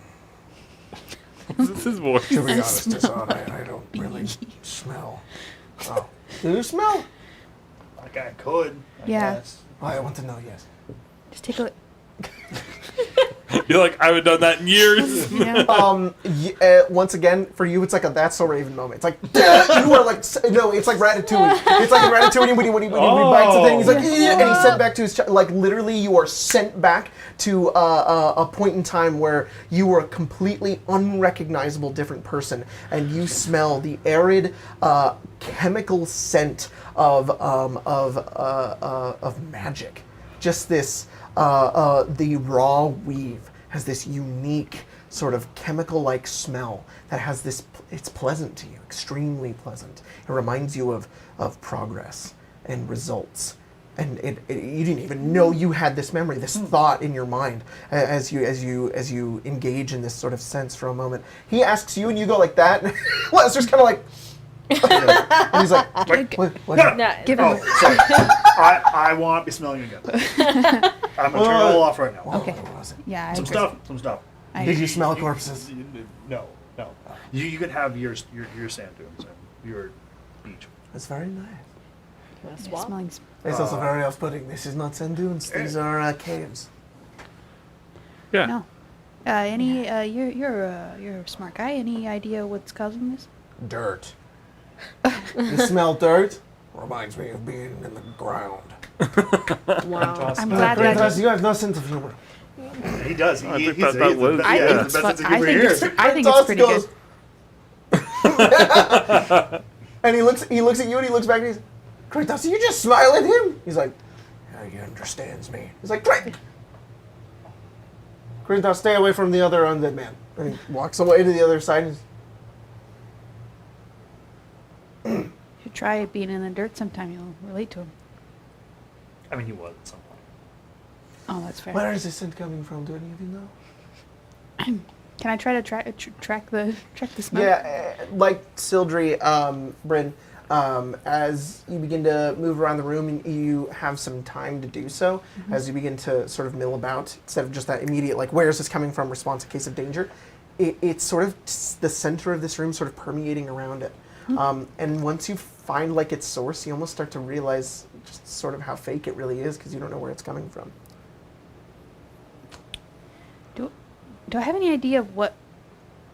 Is this his voice? To be honest, I don't really smell. Oh. Do you smell? Like I could. I Yeah. guess. I want to know, yes. Just take a. You're like, I haven't done that in years. Yeah. Once again, for you, it's like a That's So Raven moment. It's like, you are like, no, it's like Ratatouille. It's like in Ratatouille when he bites the thing, he's like, and he's sent back to his, like literally you are sent back to a point in time where you were a completely unrecognizable different person, and you smell the arid, chemical scent of magic. Just this, the raw weave has this unique sort of chemical-like smell that has this, it's pleasant to you, extremely pleasant. It reminds you of progress and results. And you didn't even know you had this memory, this thought in your mind as you engage in this sort of sense for a moment. He asks you and you go like that, and Lester's kind of like, and he's like, what? No, Give him. Oh, sorry. I won't be smelling again. I'm gonna turn it all off right now. Okay. What was it? Yeah. I Some agree. stuff. I Did you smell corpses? No. You could have your sand dunes and your beach. That's very nice. wanna Yeah, swap? smelling. It's also very off-putting. This is not sand dunes. These are caves. Yeah. No. You're a smart guy. Any idea what's causing this? Dirt. You smell dirt? Reminds me of being in the ground. Wow. I'm glad that. Chris, you have no sense of humor. He does. I think He's that was- I Yeah. think it's the fun. best sense of humor here. I think it's pretty good. And he looks at you and he looks back and he's, Kratos, you just smile at him? He's like, yeah, he understands me. He's like, great. Kratos, stay away from the other undead man. And he walks away to the other side. And You should try being in the dirt sometime. You'll relate to him. I mean, he was at some point. Oh, that's fair. where is this scent coming from? Do any of you know? Can I try to track the smell? Yeah, like Sildri, Bryn, As you begin to move around the room, and you have some time to do so, as you begin to sort of mill about, instead of just that immediate, like, where is this coming from response in case of danger, it's sort of the center of this room sort of permeating around it. And once you find, like, its source, you almost start to realize just sort of how fake it really is, because you don't know where it's coming from. Do I have any idea of what,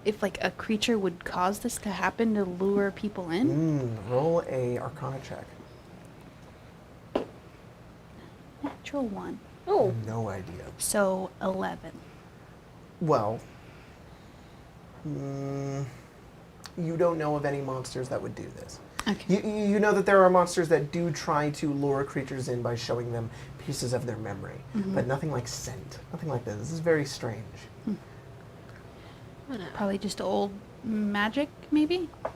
if like a creature would cause this to happen to lure people in? Roll a Arcana check. Natural 1. Oh. No idea. So 11. Well, you don't know of any monsters that would do this. Okay. You know that there are monsters that do try to lure creatures in by showing them pieces of their memory, but nothing like scent, nothing like this. This is very strange. Probably just old magic, maybe? I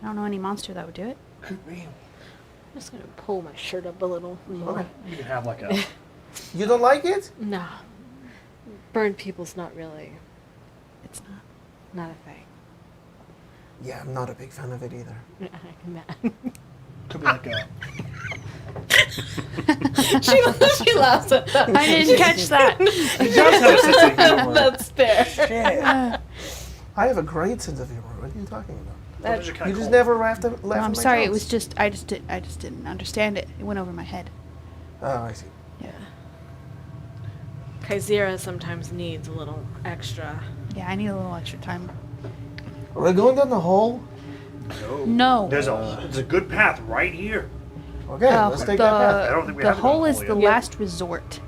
don't know any monster that would do it. I'm just gonna pull my shirt up a little. Okay. You can have like a. You don't like it? Nah. Burned people's not really, It's not. not a thing. Yeah, I'm not a big fan of it either. Could be like a. she laughs at that. I didn't catch that. It does have a sense of humor. That's fair. Shit. I have a great sense of humor. What are you talking about? Those are kinda You just cold. never laughed at No, I'm my sorry. It jokes. was just I just didn't understand it. It went over my head. Oh, I see. Yeah. Kaizira sometimes needs a little extra. Yeah, I need a little extra time. Are we going down the hole? No. There's a good path right here. Okay, let's take that path. I don't think we the have to go hole to is the the hole yet. last resort.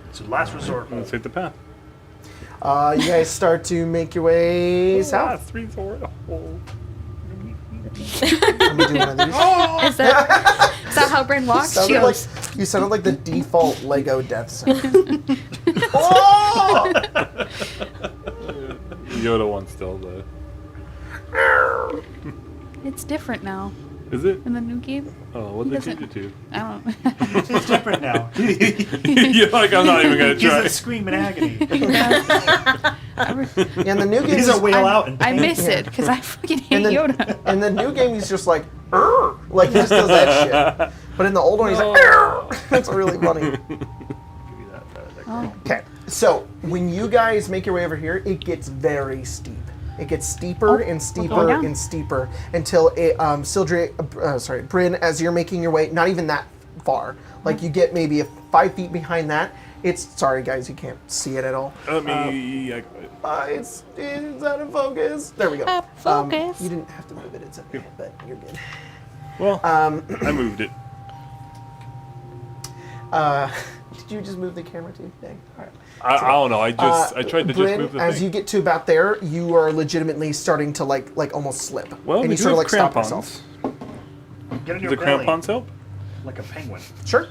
It's a last resort. Let's take the path. You guys start to make your way south. Last resort. Oh. Let me do one of these. Is that how Bryn walks? She Sounded goes, you sounded like the default Lego death sound. Oh! Yoda one still though. it's different now Is it? in the new game. Oh, what He did they change doesn't- it I don't. It's different now. You're like, I'm not even gonna He's try. a scream in agony. Yeah, in the new game, He's a whale out in I pain. miss it because I fucking hate Yoda. In the new game, he's just like, "Arr!" Like he just does that shit. But in the old one, he's like, "Arr!" That's really funny. Give you that Oh. Okay, so when you guys make your way over here, it gets very steep. It gets steeper and going steeper down. and steeper until it, Bryn, as you're making your way, not even that far. Like you get maybe 5 feet behind that. It's sorry guys, you can't see it at all. It's out of focus. There we go. Out of focus. You didn't have to move it. It's okay, but you're good. Well, I moved it. Did you just move the camera too? Dang. All right. I don't know. I tried to Bryn, just move the as thing. you get to about there, you are legitimately starting to like almost slip. Well, and we you do sort of have like stop crampons. yourself. Get in your The belly, crampons help? like a penguin, Sure.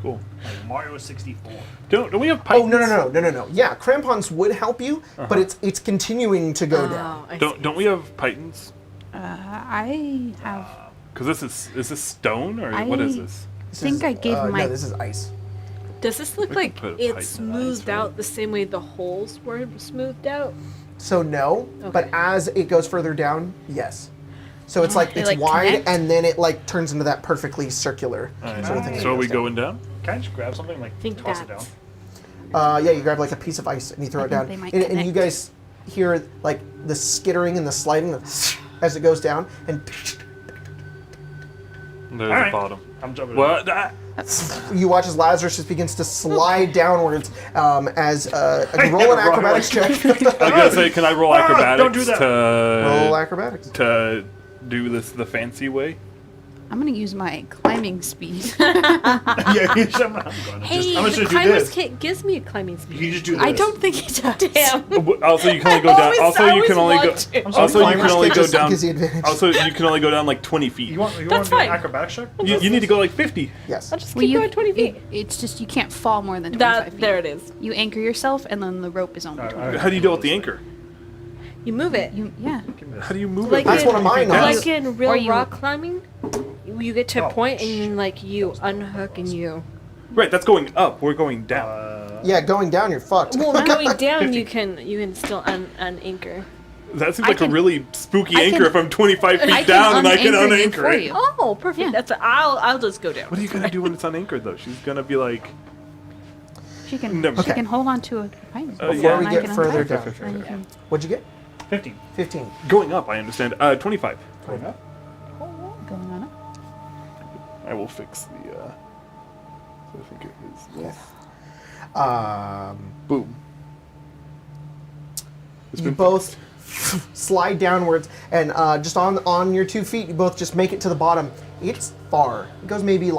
Cool. like Mario 64. Don't we have Oh pythons? no. Yeah, crampons would help you, but it's continuing to go down. I see. Don't we have pythons? I have. Because is this stone or I what is this? This think is, I gave my- No, this is ice. Does this look We can like put a it's pipe in smoothed ice, right? out the same way the holes were smoothed out? So no, but Okay. as it goes further down, yes. So it's like They, it's like, wide, connect? and then it like turns into that perfectly circular sort of thing. So are we that goes going down? Can I just grab something like Think toss it down? down. Yeah, you grab like a piece of ice and you throw I it think down, they might and you connect. guys hear like the skittering and the sliding as it goes down, and There's All the right. bottom. I'm jumping. What? you watch as Lazarus just begins to slide downwards as roll an Run acrobatics check. I was gonna say, can I roll acrobatics don't do that. Roll to acrobatics. do this the fancy way? I'm gonna use my climbing speed. Yeah, you should. I'm gonna Hey, just, I'm just the gonna do climber's this. kit gives me a climbing You speed. can just do this. I don't think it does. Damn. Also, you can only go down. Also, you can only go. Also, you can Climbers only kick go just down. gives you advantage. Also, you can only go down like 20 feet. You want to That's do an fine. acrobatics check? You need to go like 50. Yes. I'll just Well, keep you, going 20 feet. it's just you can't fall more than 25 feet. There it is. You anchor yourself, and then the rope is only 20. How do you deal with the anchor? You move it. Yeah. How do you move Like it? That's one of mine. Yes. Like in real Or you- rock climbing, you get to a Oh, point and then like you unhook and you. Right, that's going up. We're going down. Yeah, going down, you're fucked. Well, going down you can still unanchor. That seems I like a can- really spooky I anchor can- if I'm 25 feet I down and I can unanchor you unanchor for it. you. Oh, perfect. Yeah. That's I'll just go down. What are you gonna do when it's unanchored though? She's gonna be like, She can Never- she Okay. can hold on to a pine. Before we and I get can further untie down. it. Then you can- What'd you get? 15. 15. going up. I understand. 25. Going up. Going on up. I will fix the. So I think it is this. Boom. It's You been both slide downwards, and just on your 2 feet, you both just make it to the bottom. It's far. It goes maybe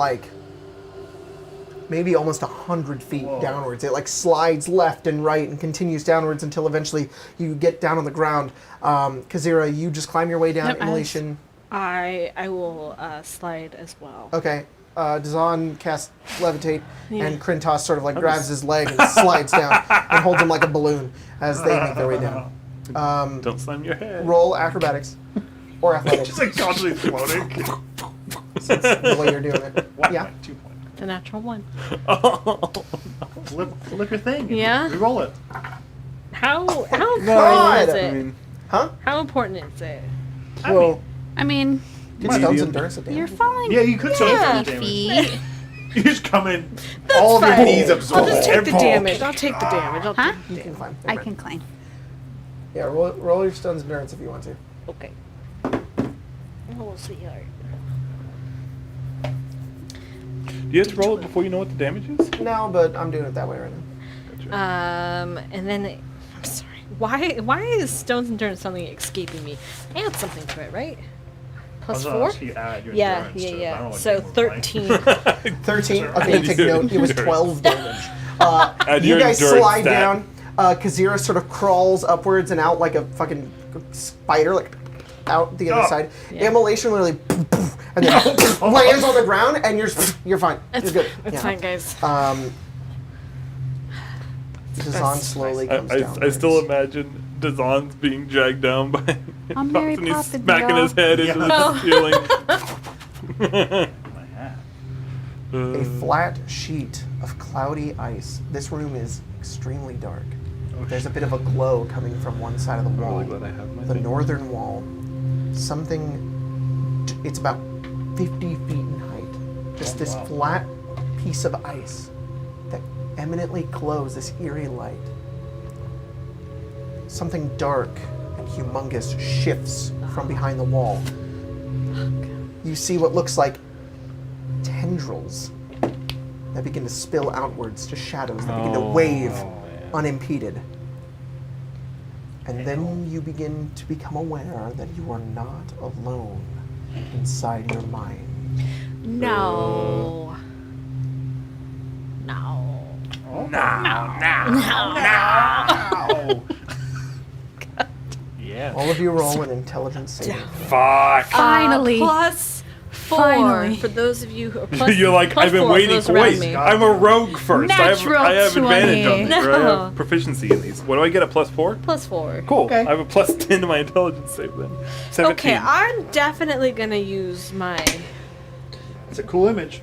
almost 100 feet Whoa. downwards. It like slides left and right and continues downwards until eventually you get down on the ground. Kazira, you just climb your way down. Yep, Immolation. I will slide as well. Okay. Dezan casts levitate, Yeah. and Krintos sort of like grabs his leg and slides down and holds him like a balloon as they make their way down. Don't slam your head. Roll acrobatics or athletics. Just like constantly floating. the way you're doing it. 1 Yeah. point, 2 point. It's a natural 1. Flip your thing. Yeah? Re-roll it. How God! important is I it? mean, Huh? How important is it? Well, I mean, get stones medium. endurance at you're damage. falling Yeah, you could still Yeah. take the 50 damage. feet. You just come in. All of fine. your knees absorb. I'll just take the and fall. damage. I'll take the damage. I'll Huh? take the You can damage. climb. I can climb. Yeah, roll your stones endurance if you want to. Okay. Oh, sweetheart. do you have to roll it before you know what the damage is? No, but I'm doing it that way right now. And then I'm sorry. Why is Stone's endurance suddenly escaping me? Add something to it, right? Plus I was 4? asking you to add your Yeah, endurance to it, but I yeah. don't know So what game we're playing. 13. 13. Okay, you take note. It was 12 damage. Add You your guys endurance slide stat. down. Kazira sort of crawls upwards and out like a fucking spider, like out the other Oh. side. Yeah. Immolation literally, and then lands on the ground, and you're fine. It's You're good. It's Yeah. fine, guys. Dezan slowly comes down. I still imagine Dezan's being dragged down by I'm Mary and he's Poppins, smacking y'all. his head into the ceiling. My hat. A flat sheet of cloudy ice. This room is extremely dark. There's a bit of a glow coming from one side of the I'm wall. really glad I have my The thing. northern wall. It's about 50 feet in height. Just this wow. flat piece of ice that eminently glows this eerie light. Something dark and humongous shifts from behind the wall. You see what looks like tendrils that begin to spill outwards, just shadows that begin to wave unimpeded. And then you begin to become aware that you are not alone inside your mind. No. No. Ow. Yeah. All of you roll an intelligence saving. Fuck. Finally. Plus 4 Finally. for those of you who are plus, You're like, plus I've been 4 for waiting those for around wait. me. I'm a rogue first. Natural I have advantage on 20. these. Right? I No. have proficiency in these. What do I get? A plus 4? Plus 4. Cool. Okay. I have a plus 10 to my intelligence save then. 17. Okay, I'm definitely gonna use my. It's a cool image.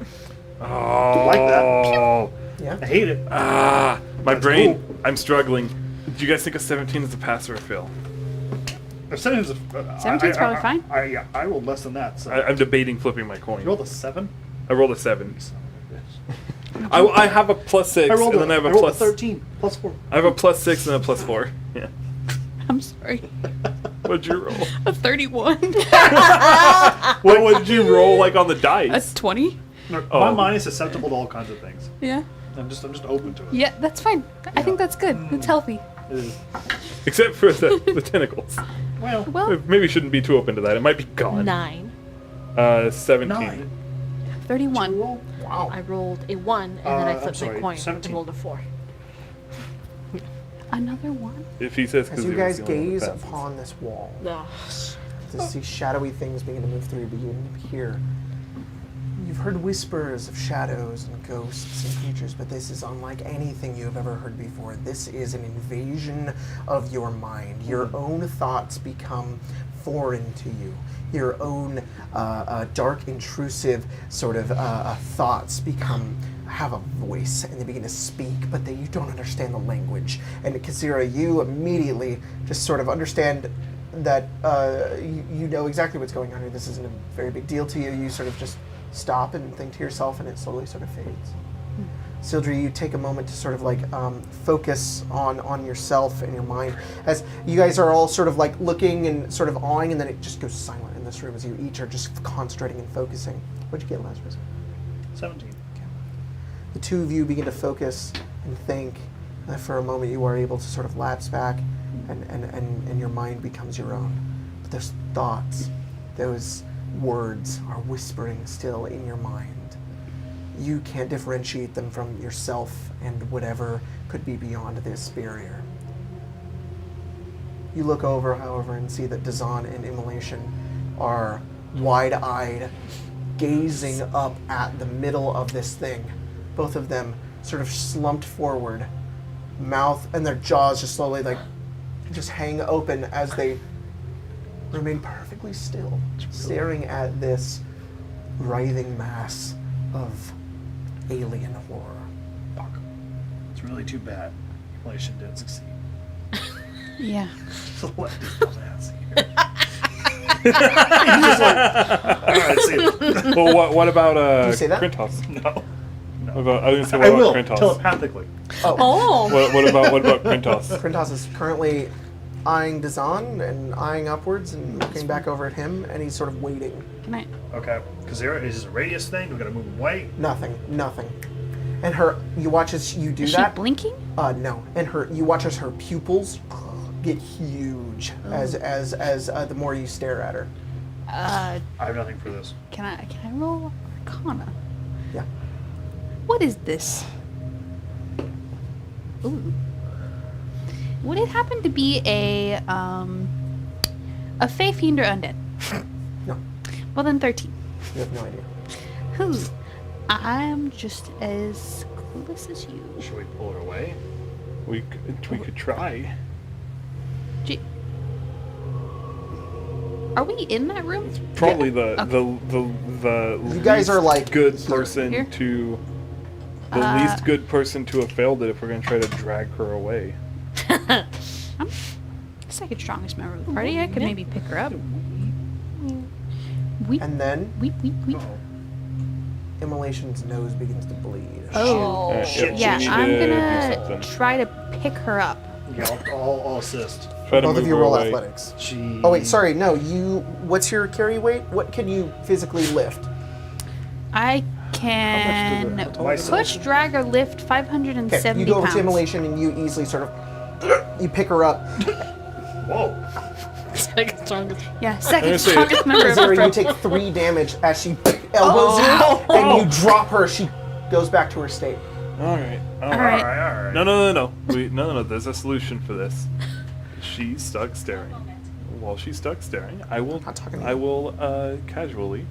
Oh. like that. Yeah? I hate it. My That's brain. cool. I'm struggling. Do you guys think a 17 is a pass or a fail? If 17's 17's probably fine. I rolled less than that. So I'm debating flipping my coin. you rolled a 7. I rolled a 7. Son of a bitch. I have a plus 6, I rolled, and then I have a rolled plus. a 13 plus 4. I have a plus 6 and a plus 4. Yeah. I'm sorry. What'd you roll? A 31. What would you roll like on the A dice? 20. No, Oh. My mind is susceptible to all kinds of things. Yeah. I'm just open to it. Yeah, that's fine. I think that's good. It's healthy. It is. Except for the tentacles. Well, Well, Maybe shouldn't be too open to that. It might be gone. 9. 17. 9. 31. Roll. Wow. I rolled a 1 and then I I'm flipped my sorry, coin 17. and rolled a 4. Another one. If he says As you guys gaze upon this wall, Ugh. as these shadowy things begin to move through, you begin to hear. You've heard whispers of shadows and ghosts and creatures, but this is unlike anything you have ever heard before. This is an invasion of your mind. Your own thoughts become foreign to you. Your own dark, intrusive sort of thoughts have a voice, and they begin to speak, but you don't understand the language. And Kazira, you immediately just sort of understand that you know exactly what's going on here. This isn't a very big deal to you. You sort of just stop and think to yourself, and it slowly sort of fades. Sildri, you take a moment to sort of like focus on yourself and your mind as you guys are all sort of like looking and sort of awing, and then it just goes silent in this room as you each are just concentrating and focusing. What'd you get, Lazarus? 17. The two of you begin to focus and think, and for a moment you are able to sort of lapse back, and your mind becomes your own. But those thoughts, those words are whispering still in your mind. You can't differentiate them from yourself and whatever could be beyond this barrier. You look over, however, and see that Dezan and Immolation are wide-eyed, gazing up at the middle of this thing. Both of them sort of slumped forward, mouth and their jaws just slowly like just hang open as they remain perfectly still, staring at this writhing mass of alien horror. Fuck. It's really too bad. Immolation didn't succeed. Yeah. So let this dumbass here. He's just like, alright, see you. Well, what about Did you say that? Krentos? No. What about, I was gonna say, I what will, about Krentos? telepathically. Oh, What about Krentos? Krentos is currently eyeing Dezan and eyeing upwards and looking back over at him, and he's sort of waiting. Can I? Okay. Because there is a radius thing. We gotta move him away. Nothing. And you watch as you do Is that. she blinking? No. And you watch as her pupils get huge as the more you stare at her. I have nothing for this. Can I roll Arcana? Yeah. What is this? Ooh. Would it happen to be a Fey Fiend or Undead? No. Well then 13. You have no idea. Who? I'm just as clueless as you. Should we pull her away? We could try. Are we in that room? Probably Yeah. the You guys are, like, good here. person Here? to the least good person to have failed it if we're gonna try to drag her away. I'm the second strongest member of the party. I could maybe pick her up. Weep, And then weep, weep, weep. Uh-oh. Immolation's nose begins to bleed. Oh, Yeah, shit. yeah, yeah. we need I'm to do gonna something. try to pick her up. Yeah, I'll assist. Try to Both of move you her roll away. athletics. She... Oh wait, sorry. No, you. What's your carry weight? What can you physically lift? I How can much does it- push, drag, or lift 570 Okay, you go over pounds. to Immolation and you easily sort of you pick her up. Whoa. Second strongest. Yeah, gonna second say- strongest member of Zara, the you take 3 damage as she elbows you, and you drop her. She goes back to her state. All right. Alright. Alright. No. No. There's a solution for this. She's stuck staring. While she's stuck staring, I will. Not talking to I you. will casually,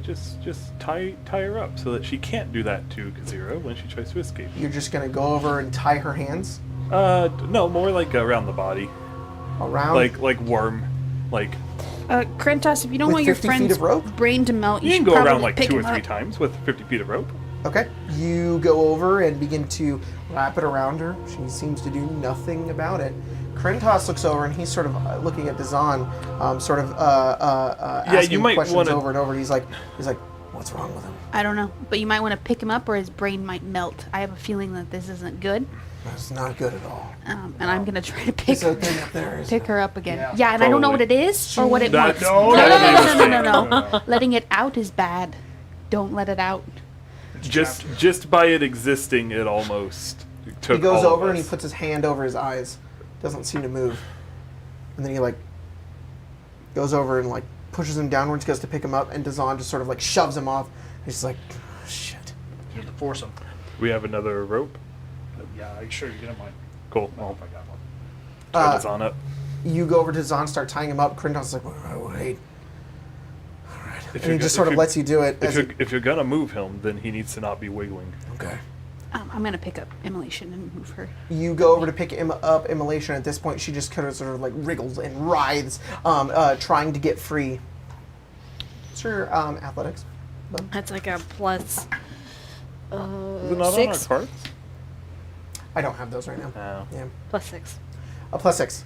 just tie her up so that she can't do that to Kazira when she tries to escape. You're just gonna go over and tie her hands No, more like around the body, around. like worm, like. Krentos, if you don't With want your 50 feet friend's of rope? brain to melt, you You can should go probably around like pick 2 or him 3 up. times with 50 feet of rope. Okay. You go over and begin to wrap it around her. She seems to do nothing about it. Krentos looks over and he's sort of looking at Dezan, asking you might questions wanna- over and over. He's like, what's wrong with him? I don't know, but you might want to pick him up or his brain might melt. I have a feeling that this isn't good, That's not good at all. and I'm gonna try to There's a thing up there. isn't pick there? her up again. Yeah, Yeah, and I don't know what it probably. is or what it That- wants. No, no, no, that'd no, be a no, no, no, mistake. no. Letting it out is bad. Don't let it out. Just by it existing, it almost took He goes all of over and he us. puts his hand over his eyes. Doesn't seem to move. And then he goes over and pushes him downwards, goes to pick him up, and Dezan just sort of shoves him off. He's just like, shit. You have to force him. We have another rope. Yeah, I'm sure you get mine. Cool. Oh, Well, if I got one. try Uh, this on up. You go over to Dezan, start tying him up. Krentos is like, wait. If And he you're just go- sort if of you're- lets you do it. If you're gonna move him, then he needs to not be wiggling. Okay. I'm gonna pick up Immolation and move her. You go over to pick him up, Immolation. At this point, she just kind of sort of wriggles and writhes, trying to get free. What's your athletics? That's like a plus. Is it not 6. on our cards? I don't have those right now. No. Yeah. Plus 6. A +6.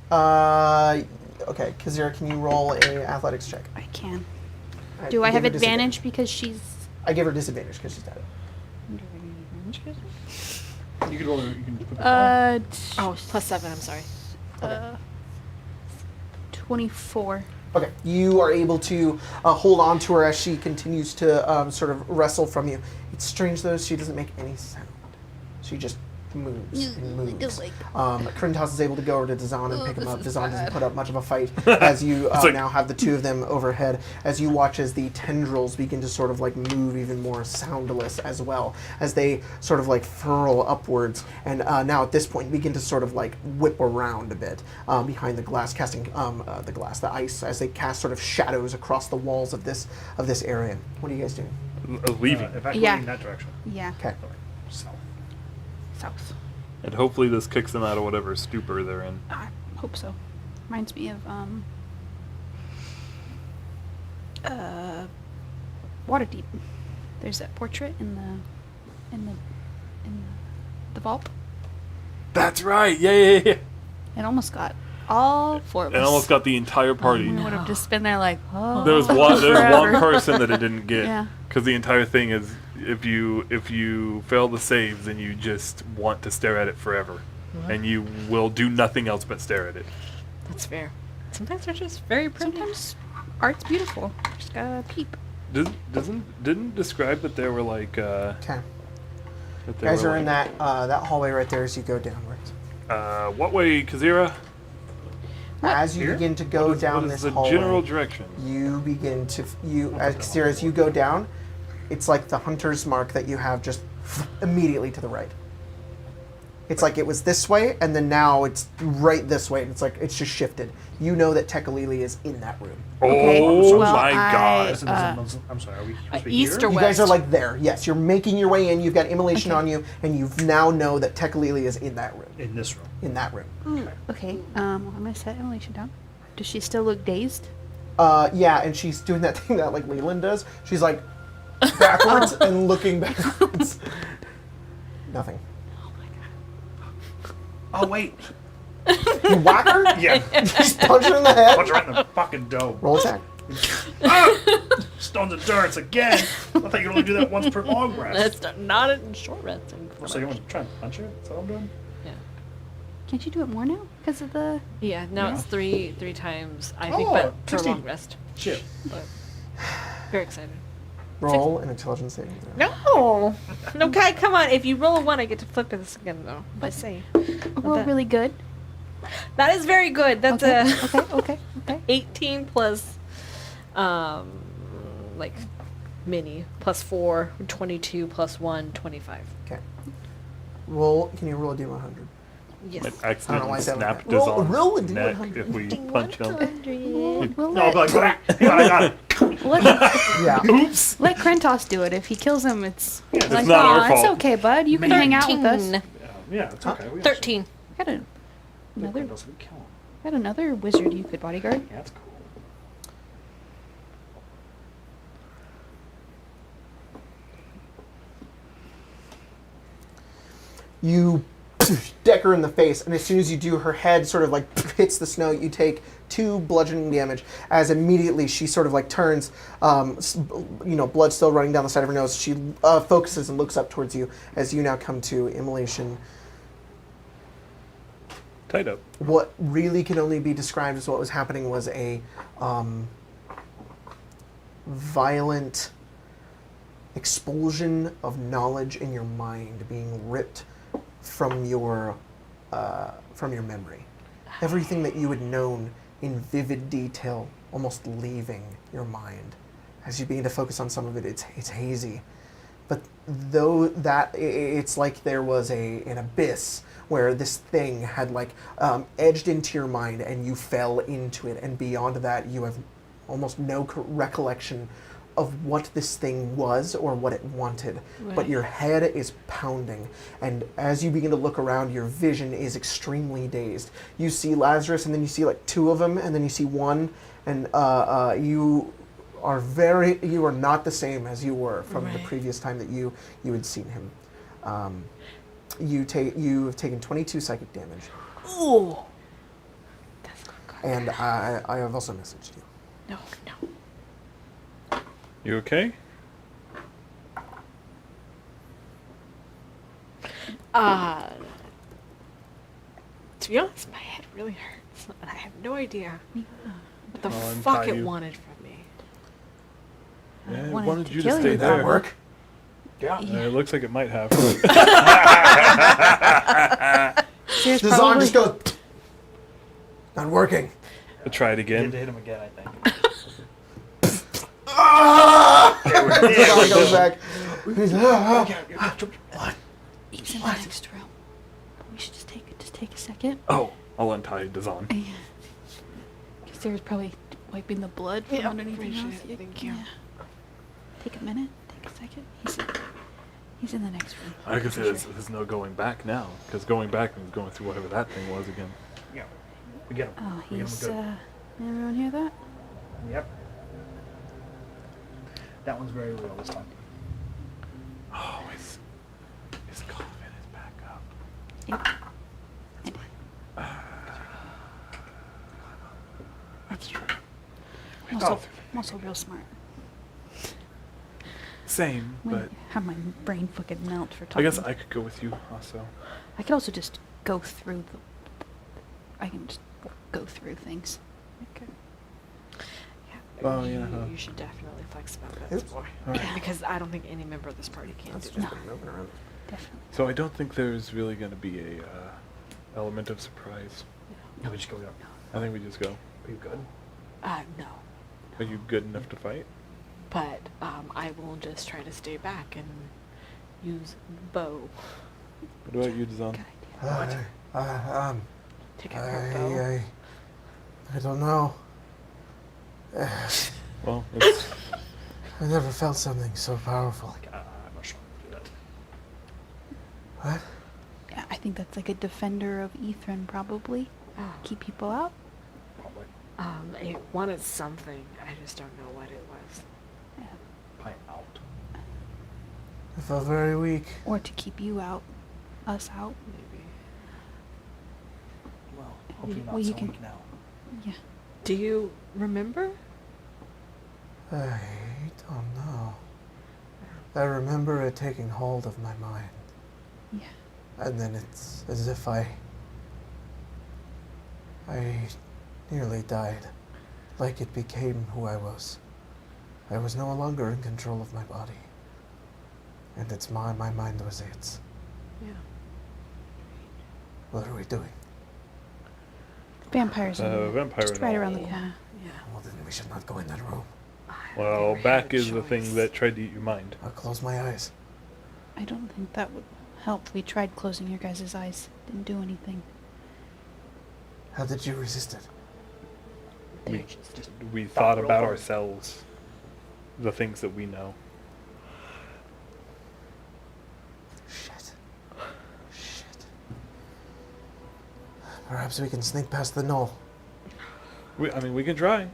Okay, Kazira, can you roll a athletics check? I can. Do I have give her advantage because she's... I give her disadvantage because she's got it. You can roll. You can put the Oh, +7. I'm sorry. 24. Okay, you are able to hold on to her as she continues to sort of wrestle from you. It's strange though, she doesn't make any sound. She just moves and moves. Krintos is able to go over to Dezan and pick him up. Dezan doesn't put up much of a fight as you now have the two of them overhead. As you watch as the tendrils begin to sort of like move even more soundless as well, as they sort of like furl upwards, and now at this point begin to sort of like whip around a bit behind the glass, casting the ice, as they cast sort of shadows across the walls of this area. What are you guys doing? Leaving. evacuating Yeah. that direction. Yeah. Okay. South. South. And hopefully this kicks them out of whatever stupor they're in. I hope so. Reminds me of Waterdeep. There's that portrait in the vault. That's right. Yeah. It almost got all four of us. And almost got the entire party. We would have just been there like, oh. There's one forever. person that it didn't get. Yeah. Because the entire thing is, if you fail the saves, then you just want to stare at it forever, and you will do nothing else but stare at it. That's fair. Sometimes they're just very pretty. Sometimes art's beautiful. Just gotta peep. Didn't describe that there were like. Okay. That You guys are in that hallway right there as you go downwards. What way, Kazira? As you begin to go down what this is the hallway, general direction? you begin to as you go down, it's like the hunter's mark that you have just immediately to the right. It's like it was this way, and then now it's right this way. It's like it's just shifted. You know that Tekalili is in that room. Okay, Oh well, my I, god! I'm sorry. Are we supposed to be east here? or You guys west? are like there. Yes, you're making your way in. You've got immolation on you, and you now know that Tekalili is in that room. In this room. In that room. Okay, I'm gonna set Immolation down. Does she still look dazed? Yeah, and she's doing that thing that like Leland does. She's like backwards and looking backwards. Nothing. Oh wait. You whack her? Yeah. Just punch her in the head. Punch her right in the fucking dome. Roll attack. Stone's endurance again. I thought you could only do that once per long rest. That's not a short rest. So you want to try and punch her? That's what I'm doing? Yeah. Can't you do it more now? Because of the... Yeah, now it's three times, I think, Oh, but for 16. long rest. Shit. But very excited. Roll an intelligence saving throw. No! No, Kai, come on. If you roll a 1, I get to flip this again, though. I say. Roll that- really good. That is very good. That's Okay, okay. 18 plus, like, mini, plus 4, 22, plus 1, 25. Okay. Roll. Can you roll a d100? Yes. Might I don't know why I accidentally said snap that. Roll- Dezan's roll a neck D100. if we punch him. We'll No, I'll be like, hang on, I got it. let, Yeah. Oops! let Krentos do it. If he kills him, it's It's like, not our "Aw, it's fault." okay, bud. You can hang out with us. Yeah, it's okay. We got 13. Got you. another, Doesn't kill him. got another wizard you could bodyguard. Yeah, that's cool. You deck her in the face, and as soon as you do, her head sort of like hits the snow. You take 2 bludgeoning damage as immediately she sort of like turns, blood still running down the side of her nose. She focuses and looks up towards you as you now come to Immolation. Tied up. What really can only be described as what was happening was a violent expulsion of knowledge in your mind being ripped from your memory. Everything that you had known in vivid detail almost leaving your mind. As you begin to focus on some of it, it's hazy. But though that, it's like there was an abyss where this thing had like edged into your mind and you fell into it, and beyond that you have almost no recollection of what this thing was or what it wanted. But Right. your head is pounding, and as you begin to look around, your vision is extremely dazed. You see Lazarus, and then you see like 2 of them, and then you see 1, and you are not the same as you were from the Right. previous time that you had seen him. You have taken 22 psychic damage. Ooh. That's not good. And I have also messaged you. No. You okay? To be honest, my head really hurts, and I have no idea what the I'll fuck untie it you. wanted from me. Yeah, it wanted wanted to you to kill stay you. Did that there. work? Yeah. It looks like it might have. There's Dezan probably just goes, not working. I'll try it Did again. hit him again, I think. Dezan goes back. He's, "Ah, ah." he's in the next room. We should just take a second. Oh, I'll untie Dezan. Because there's probably wiping the blood from underneath your appreciate nose. it, thank you. Yeah. Take a minute. Take a second. He's in the next room. I can say For there's no going back now, because going back means going through whatever that thing was again. Yeah. We get him. Oh, We get he's him everyone hear that? good. Yep. That one's very real this time. Oh, his coffin is back up. Yep. That's true. I'm also real smart. Same, When but have my brain fucking melt for I talking. guess I could go with you also. I could also just go through I can just go through things. Okay. Oh, you, yeah, huh. You should definitely flex about that Oops. more. Alright. Because I don't think any member of this party can That's do just that. moving around. Definitely. So I don't think there's really going to be a element of surprise. No, we just go. I think we just go. Are you good? No. Are you good enough to fight? But I will just try to stay back and use bow. What about you, Dezan? Good idea. Take out her bow. I don't know. Well, it's, I never felt something so powerful. I'm not sure I can do that. What? Yeah, I think that's like a defender of Ethran probably. Keep people out. Probably. It wanted something. I just don't know what it was. Yeah. Pie out. I felt very weak. Or to keep you out. Us out. Maybe. Well, hopefully not Well, you so can- weak now. Yeah. Do you remember? I don't know. I remember it taking hold of my mind. Yeah. And then it's as if I nearly died. Like it became who I was. I was no longer in control of my body. And it's my mind was its. Yeah. What are we doing? Vampires in vampire just in right all. around the corner. Yeah. Well, then we should not go in that room. well, Never back had a is the thing choice. that tried to eat your mind. I'll close my eyes. I don't think that would help. We tried closing your guys' eyes. Didn't do anything. How did you resist it? We, Just we thought thought real about hard. ourselves, the things that we know. Shit. Perhaps we can sneak past the knoll. I mean, we can try.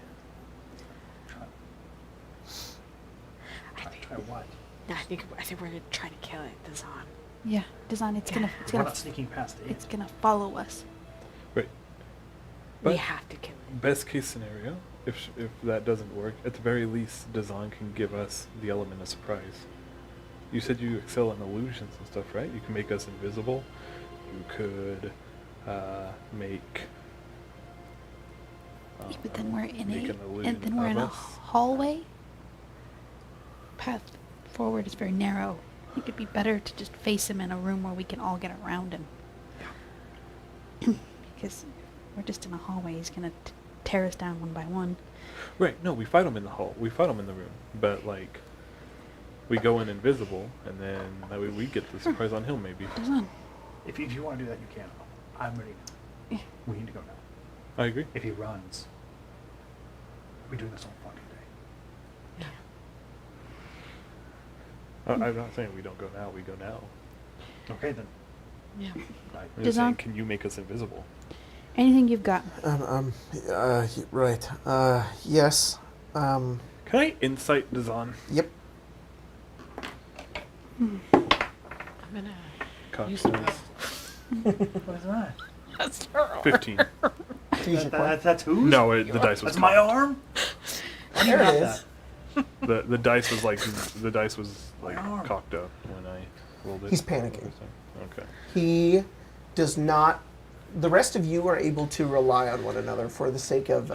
I think, Try what? no, I think we're gonna try to kill it, Dezan. Yeah, Design. It's We're gonna not sneaking past it. it's gonna follow us. Right. We But have to kill it. best case scenario, if that doesn't work, at the very least, Dezan can give us the element of surprise. You said you excel in illusions and stuff, right? You can make us invisible. You could make. Yeah, but then we're in make a an illusion and then we're in of a us. hallway. Path forward is very narrow. I think it'd be better to just face him in a room where we can all get around him. Because we're just in a hallway. He's gonna tear us down one by one. Right. No, we fight him in the hall. We fight him in the room. But like, we go in invisible, and then that way we get the surprise on him. Maybe. Design. If you want to do that, you can. I'm ready now. Yeah. We need to go now. I agree. If he runs, we're doing this all fucking day. I'm not saying we don't go now. We go now. Okay then. Yeah. Right. I'm just saying, Dezan? can you make us invisible? Anything you've got? Right. Yes. Can I insight Dezan? Yep. I'm gonna use Cocktails. What is that? That's her. 15. strategic one. That's who? No, the dice was That's my cocked. arm? There it is. The dice was like arm. cocked up when I rolled it. He's panicking. Okay. He does not. The rest of you are able to rely on one another for the sake of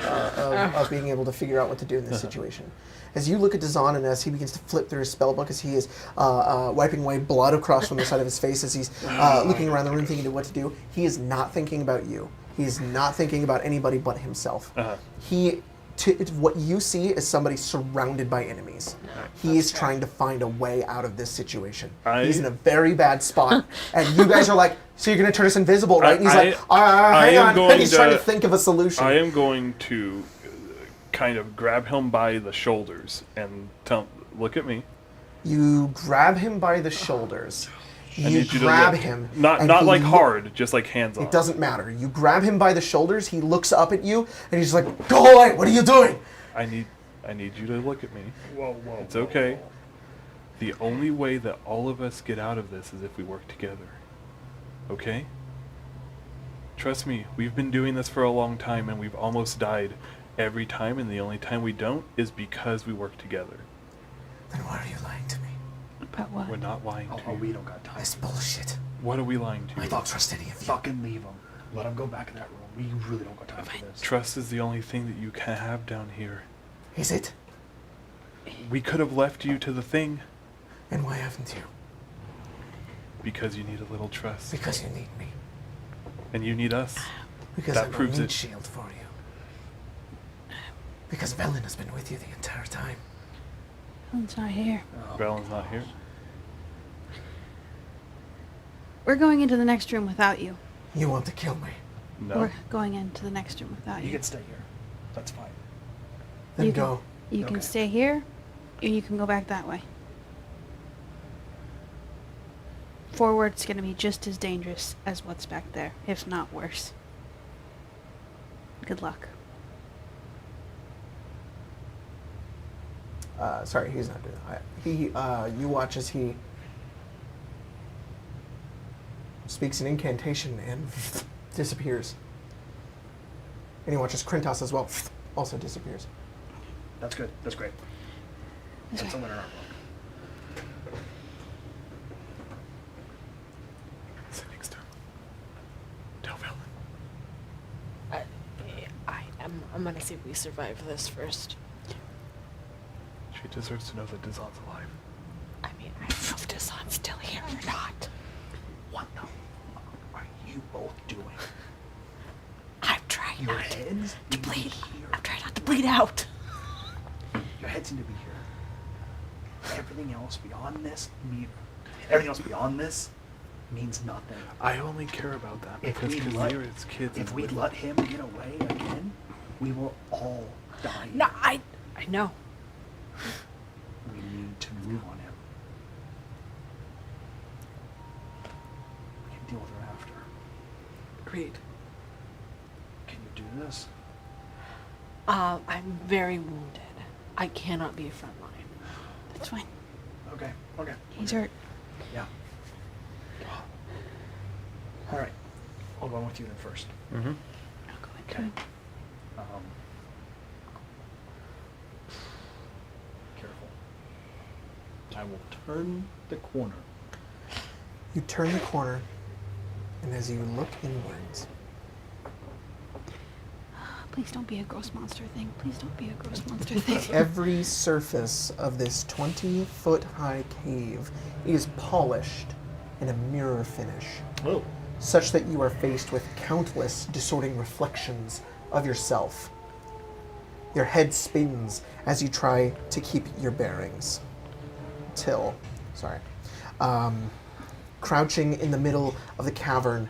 being able to figure out what to do in this situation. As you look at Dezan and as he begins to flip through his spellbook, as he is wiping away blood across from the side of his face, as he's looking around the room thinking what to do, he is not thinking about you. He is not thinking about anybody but himself. What you see is somebody surrounded by enemies. He is trying to find a way out of this situation. He's in a very bad spot, and you guys are like, so you're going to turn us invisible, right? And he's like, hang on. And he's trying to think of a solution. I am going to kind of grab him by the shoulders and look at me. You grab him by the shoulders. I need you to grab look. him. Not like hard, just like hands on. It doesn't matter. You grab him by the shoulders. He looks up at you, and he's like, "Go away! What are you doing?" I need you to look at me. Whoa. It's okay. The only way that all of us get out of this is if we work together. Okay? Trust me, we've been doing this for a long time, and we've almost died every time, and the only time we don't is because we work together. Then why are you lying to me? About what? We're not lying to Oh, you. we don't got time. This bullshit. What are we lying to I you? don't trust any of you. Fucking leave him. Let him go back in that room. We really don't got time for this. Trust is the only thing that you can have down here. Is it? We could have left you to the thing And why haven't you? because you need a little trust. Because you need me. And you need us. Because That I'm proves a it. shield for you. Because Velen has been with you the entire time. Helen's not here. Valen's not here. We're going into the next room without you. You want to kill me. No. We're going into the next room without You you. can stay here. That's fine. Then You go. You can Okay. stay here, or you can go back that way. Forward's gonna be just as dangerous as what's back there, if not worse. Good luck. Sorry, he's not doing that. You watch as he speaks an incantation and disappears. And you watch as Krintos as well also disappears. That's good. That's great. This That's a way. winner in our book. So next time, tell Valen. I'm gonna see if we survive this first. She deserves to know that Dezan's alive. I mean, I don't know if Dezan's still here or not. What the fuck are you both doing? I'm trying Your not to heads need to be bleed. here. I'm trying not to bleed out. Your heads need to be here. Everything else beyond this means nothing. I only care about that If because we Kazira's kids. If and we women. let him get away again, we will all die. No, I know. We need to move on him. We can deal with her after. Agreed. Can you do this? I'm very wounded. I cannot be a front line. That's fine. Okay. Okay. He's hurt. Yeah. All right. I'll go with you then first. Mm-hmm. I'll go into Okay. him. Careful. I will turn the corner. You turn the corner, and as you look inwards, Please don't be a gross monster thing. Please don't be a gross monster thing. every surface of this 20-foot-high cave is polished in a mirror finish, Oh. such that you are faced with countless distorting reflections of yourself. Your head spins as you try to keep your bearings. Crouching in the middle of the cavern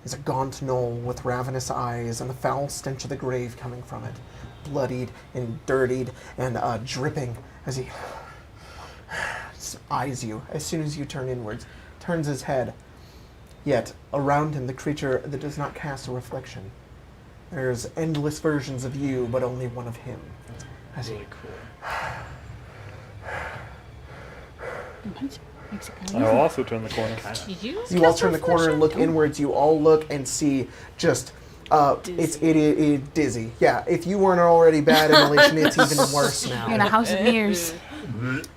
is a gaunt gnoll with ravenous eyes and the foul stench of the grave coming from it, bloodied and dirtied and dripping as he eyes you as soon as you turn inwards, turns his head. Yet, around him, the creature that does not cast a reflection. There's endless versions of you, but only one of him. As he Really cool. Makes it kind I of will also turn the corner. Did you? You all turn the corner and look inwards. You all look and see just It's dizzy. Yeah, if you weren't already bad Immolation, it's even worse now. You're in a house of mirrors.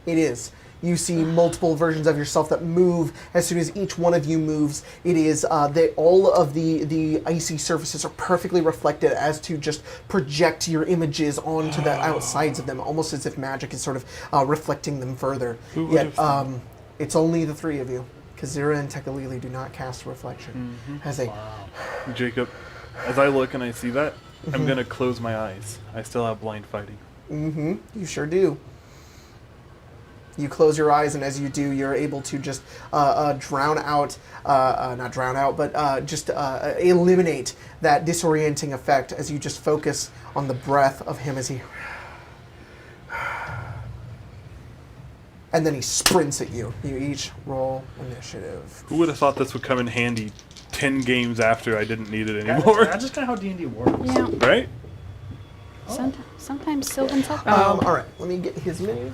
It is. You see multiple versions of yourself that move. As soon as each one of you moves, it is all of the icy surfaces are perfectly reflected as to just project your images onto the outsides of them, almost as if magic is sort of reflecting them further. Who would Yet, have thought? it's only the three of you. Kazira and Tekalili do not cast reflection. As a Jacob, as I look and I see that, I'm gonna close my eyes. I still have blind fighting. you sure do. You close your eyes, and as you do, you're able to just drown out, not drown out, but just eliminate that disorienting effect as you just focus on the breath of him as he... And then he sprints at you. You each roll initiative. Who would have thought this would come in handy 10 games after I didn't need it anymore? That's just kind of how D&D works. Yeah. Right? Sometimes Sylvan's help. All right, let me get his mini.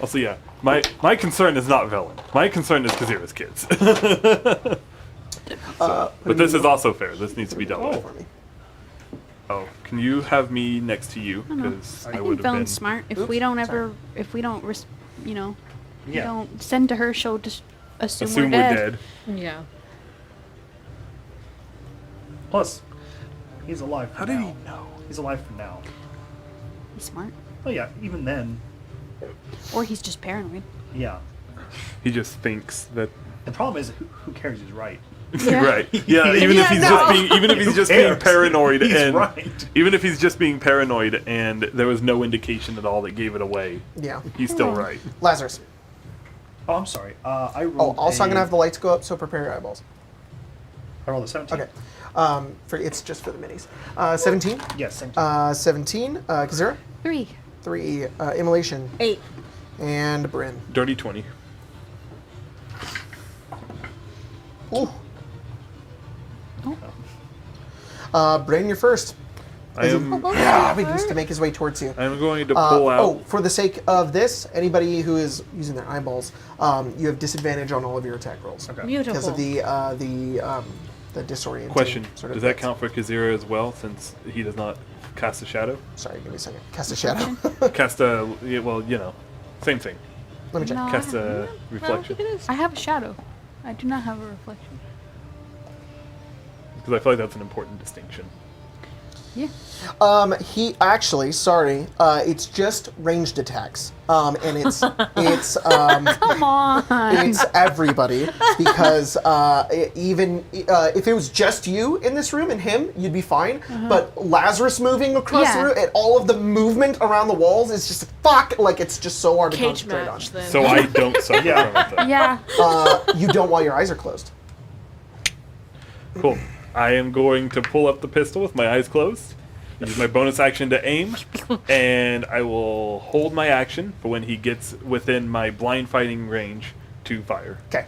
Also, yeah, my concern is not Velen. My concern is Kazira's kids. But this is also fair. This needs to be dealt with. Oh, can you have me next to you? Because I I think would have been... Valen's smart. If we don't ever, if we don't, we Yeah. don't send to her, she'll just assume, Assume we're dead. Yeah. Plus, he's alive for How now. did he know? He's alive for now. He's smart, Oh yeah, even then, or he's just paranoid. yeah. He just thinks that... The problem is, who cares? He's right. Yeah. Right. Yeah, even if he's just being cares? paranoid He's and right. even if he's just being paranoid and there was no indication at all that gave it away, Yeah. he's still right. Lazarus. Oh, I'm sorry. I Oh, rolled. also I'm going to have the lights go up, so prepare your eyeballs. I rolled a 17. Okay. It's just for the minis. 17. Yes, 17. 17. Kazira. 3. 3. Immolation. 8. And Bryn. Dirty 20. Ooh. Bryn, you're first. I am Begins to make his way towards you. I'm going to pull out. Oh, for the sake of this, anybody who is using their eyeballs, you have disadvantage on all of your attack rolls. Okay. Beautiful. Because of the disorientation. Question: sort of does that effects. count for Kazira as well, since he does not cast a shadow? Sorry, give me a second. Cast a shadow. Cast a same thing. Let me check. No. Cast a reflection. I have a shadow. I do not have a reflection. Because I feel like that's an important distinction. Yeah. He actually, sorry, it's just ranged attacks, and it's Come on. it's everybody because even if it was just you in this room and him, you'd be fine. But Lazarus moving across the Yeah. room and all of the movement around the walls is just fuck. Like it's just so hard to Cage concentrate match, then. So I don't suffer Yeah. from it. Yeah. on. You don't while your eyes are closed. Cool. I am going to pull up the pistol with my eyes closed. Use my bonus action to aim, and I will hold my action for when he gets within my blind fighting range to fire. Okay.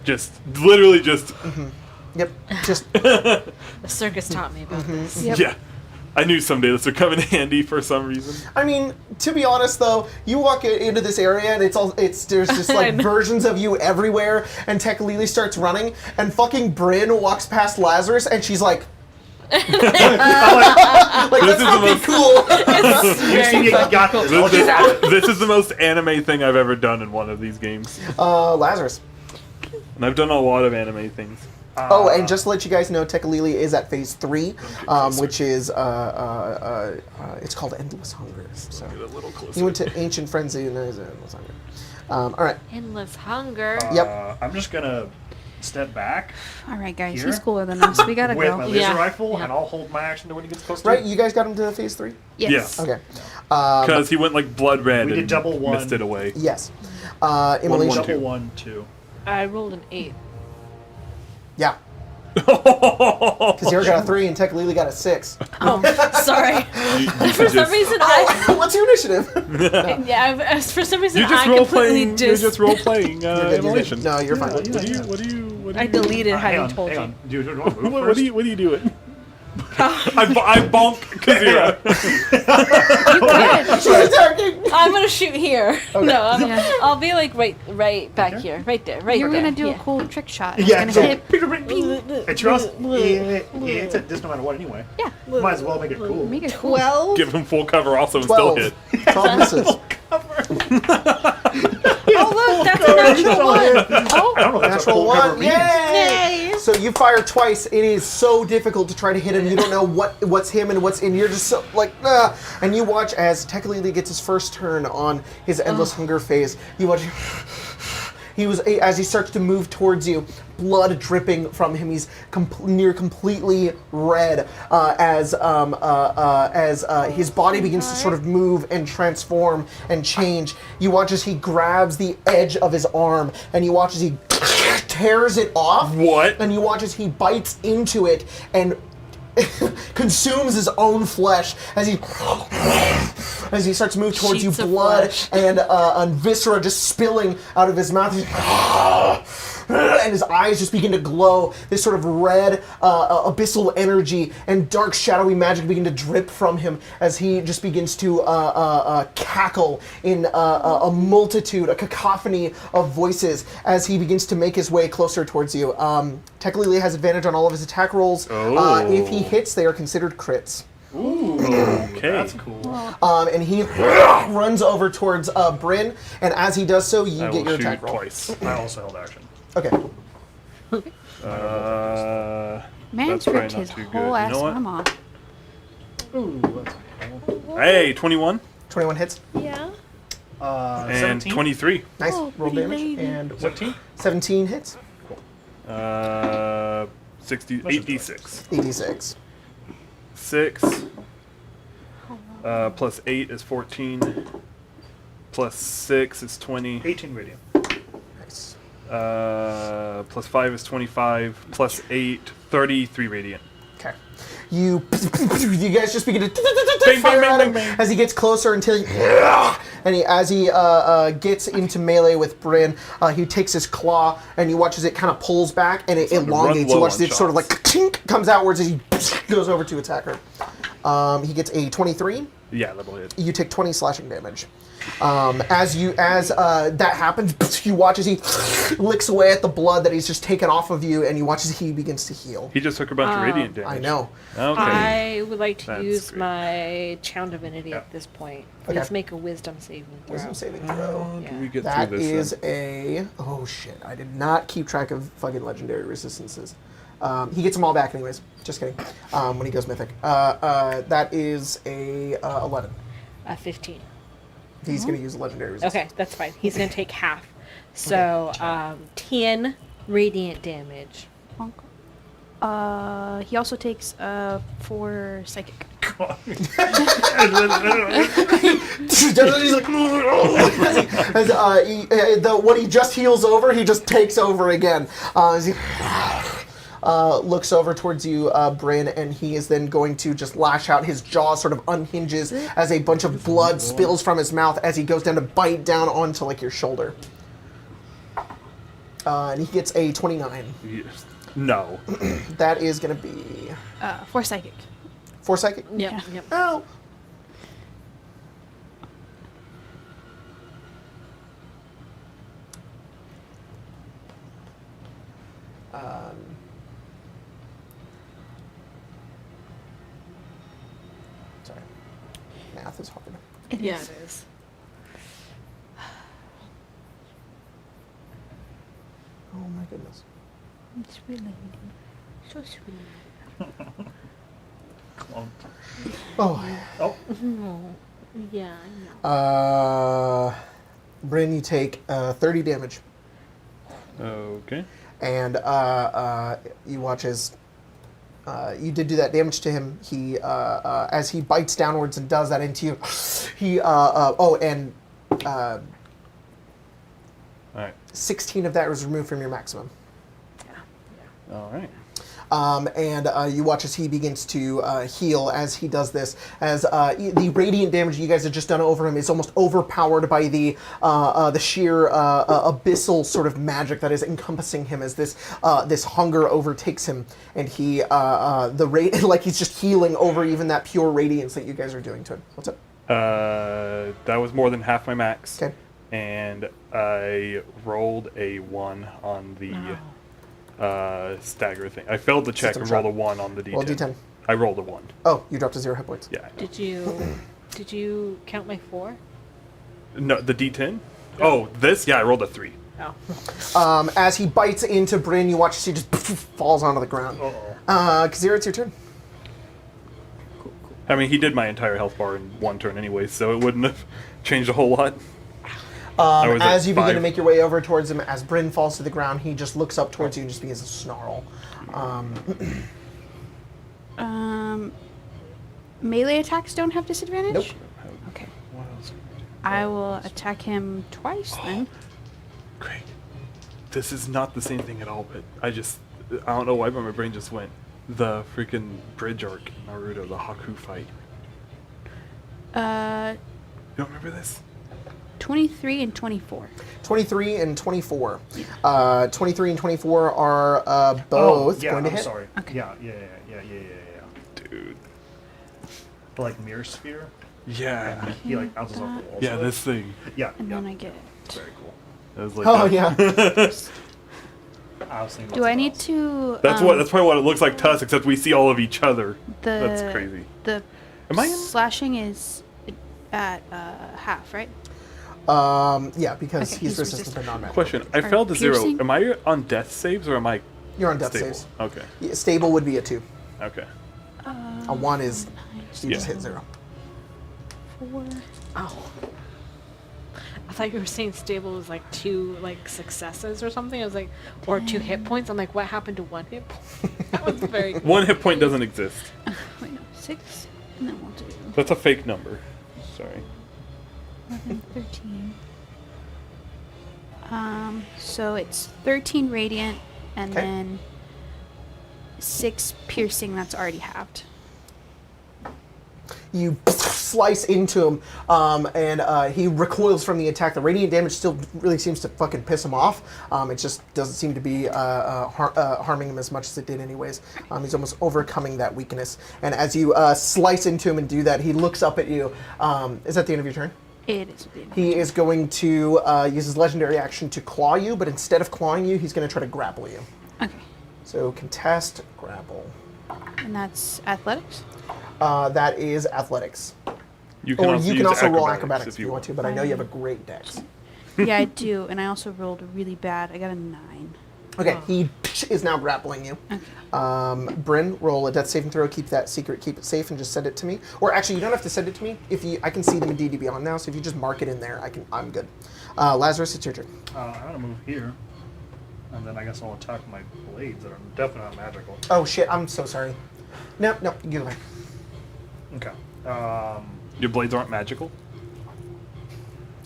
Just literally just Yep. Just The circus taught me about this. Yep. yeah. I knew someday this would come in handy for some reason. I mean, to be honest though, you walk into this area and there's just like versions of you everywhere, and Tekalili starts running, and fucking Bryn walks past Lazarus, and she's like, like This that's is the fucking most- cool. You see, you got this. I'll just add it. This is the most anime thing I've ever done in one of these games. Lazarus. And I've done a lot of anime things. Oh, and just to let you guys know, Tekalili is at phase 3, which is it's called Endless Hunger. So Get a little he closer. went to Ancient Frenzy and there's Endless Hunger. All right. Endless hunger. Yep. I'm just gonna step back All right, guys. Here? He's cooler than us. We gotta with go. my laser Yeah. rifle, Yeah. and I'll hold my action to when he gets close to Right, me. you guys got him to phase 3? Yes. Okay. Because he went like blood red We did and double one. missed it away. Yes. One, Immolation. two. Double 1, 2. I rolled an 8. Yeah. Because you got a 3 and Tekalili got a 6. Oh, sorry. You For could some just- reason, What's your initiative? for some reason, You're just I role completely playing. You're just role playing You're good, you're good. Immolation. No, you're fine. What do you? I deleted how hang you on, told hang you. on. Do you want to move What first? are you doing? I bonk Kazira. She's attacking. I'm gonna shoot here. No, Yeah. I'll be like right back here, right there, right You're there. gonna do a Yeah. cool trick shot. It's Yeah, gonna so hit. it's yours. It's a dis no matter what anyway. Yeah. Might as well make it cool. Make it cool. 12. Give him full cover also and 12. still hit. 12 misses. Oh look, that's a natural one. I don't know if that's what Natural full cover one. means. Yay! So you fire twice. It is so difficult to try to hit him. You don't know what's him and what's in. You're just so like, and you watch as Tekalili gets his first turn on his endless hunger phase. You watch. As he starts to move towards you, blood dripping from him. He's near completely red as his body begins to sort of move and transform and change. You watch as he grabs the edge of his arm, and you watch as he tears it off. What? And you watch as he bites into it and consumes his own flesh as he starts to move towards Sheets you, of blood flesh. and viscera just spilling out of his mouth. And his eyes just begin to glow. This sort of red, abyssal energy and dark, shadowy magic begin to drip from him as he just begins to cackle in a multitude, a cacophony of voices as he begins to make his way closer towards you. Tekalili has advantage on all of his attack rolls. Oh. If he hits, they are considered crits. Okay. That's cool. And he runs over towards Bryn, and as he does so, you I get will your attack shoot roll. twice. I also held action. Okay. Man's that's probably ripped not his too good. whole You ass know what? arm off. Ooh, that's cool. Hey, 21 21 hits. Yeah. and 17? 23. Nice. Oh, Roll pretty damage. lady. And 17? 17 hits. 60, That's 8d6. 86. 6 plus 8 is 14. Plus 6 is 20. 18 radiant. Nice. Plus 5 is 25. Plus 8, 33 radiant. Okay. You guys just begin to Bang, fire bang, at bang, him bang, bang. as he gets closer until as he gets into melee with Bryn, he takes his claw and you watch as it kind of pulls back and it like a elongates. run You watch low as it on sort of like shots. tink, comes outwards as he goes over to attack her. He gets a 23. Yeah, that'll hit. You take 20 slashing damage. As that happens, you watch as he licks away at the blood that he's just taken off of you, and you watch as he begins to heal. He just took a bunch of radiant damage. I know. Okay. I would like to That's use great. my Chown Divinity Yeah. at this point. Okay. Let's make a Wisdom saving throw. Wisdom saving throw. How do we Yeah. get That through this is then? oh shit! I did not keep track of fucking legendary resistances. He gets them all back anyways. Just kidding. When he goes mythic, that is a 11. 15. He's gonna use a legendary resistance. Okay, that's fine. He's gonna take half. So 10 radiant damage. He also takes 4 psychic. He's like, what he just heals over, he just takes over again. As he looks over towards you, Bryn, and he is then going to just lash out. His jaw sort of unhinges as a bunch of blood spills from his mouth as he goes down to bite down onto like your shoulder. And he gets a 29. Yes. No. That is going to be 4 psychic. 4 psychic. Yep, Yeah. yep. Oh. Sorry. Math is hard. Yeah, it is. Oh my goodness. It's really so sweet. Clone. Oh. Oh, Yeah, I know. Bryn, you take 30 damage. Okay. And you watch as you did do that damage to him. He, as he bites downwards and does that into you, he, All right. 16 of that was removed from your maximum. All right. and you watch as he begins to heal as he does this. As the radiant damage you guys have just done over him is almost overpowered by the sheer abyssal sort of magic that is encompassing him as this hunger overtakes him, and he like he's just healing over even that pure radiance that you guys are doing to him. What's up? That was more than half my max. Okay. And I rolled a 1 on the stagger thing. I failed the check System and rolled a check. 1 on the D10. Roll D10. I rolled a 1. Oh, you dropped to 0 hit points. Yeah. Did you count my 4? No, the D10? Oh, this? Yeah, I rolled a 3. Oh. As he bites into Bryn, you watch as he just falls onto the ground. Kazira, it's your turn. I mean, he did my entire health bar in 1 turn anyway, so it wouldn't have changed a whole lot. Was at As you begin 5. to make your way over towards him, as Bryn falls to the ground, he just looks up towards you and just begins to snarl. Melee attacks don't have disadvantage? Nope. Okay. What else? I will attack him twice then. Great. This is not the same thing at all, but I don't know why, but my brain just went. The freaking bridge arc in Naruto, the Haku fight. You don't remember this? 23 and 24. 23 and 24. 23 and 24 are both yeah, going to I'm hit. sorry. Okay. Yeah. Dude. The like mirror sphere. Yeah. And he like bounces off the walls. Yeah, with it. this thing. Yeah. And yeah. then I get Very cool. That was like Oh, that. yeah. I was thinking Do about I need something else. to That's probably what it looks like to us, except we see all of each other. That's crazy. The Am I in? slashing is at half, right? Yeah, because Okay, he's he's resistant to resistant. non-magical. Question. I Or failed to 0. piercing? Am I on death saves or am I You're on death stable? saves. Okay. Yeah, stable would be a 2. Okay. A 1 is you just Yeah. hit 0. 4. Oh. I thought you were saying stable was like 2 like successes or something. I was like, or 2 hit points. I'm like, what happened to 1 hit point? That was very cool. 1 hit point doesn't exist. Wait, no, 6. And then we'll do That's a fake number. Sorry. 11, 13. So it's 13 radiant and Okay. then 6 piercing. That's already halved. You slice into him, and he recoils from the attack. The radiant damage still really seems to fucking piss him off. It just doesn't seem to be harming him as much as it did anyways. He's almost overcoming that weakness. And as you slice into him and do that, he looks up at you. Is that the end of your turn? It is. He is going to use his legendary action to claw you, but instead of clawing you, he's going to try to grapple you. Okay. So contest, grapple. And that's athletics? That is athletics. You Or also you can use also roll acrobatics if you want want to, but I know you have a great dex. Yeah, I do. And I also rolled really bad. I got a 9. Okay, he is now grappling you. Bryn, roll a death saving throw. Keep that secret. Keep it safe, and just send it to me. Or actually, you don't have to send it to me. I can see them in D&D Beyond now, so if you just mark it in there, I'm good. Lazarus, it's your turn. I'm gonna move here, and then I guess I'll attack my blades that are definitely not magical. Oh shit! I'm so sorry. No, get away. Okay. Your blades aren't magical?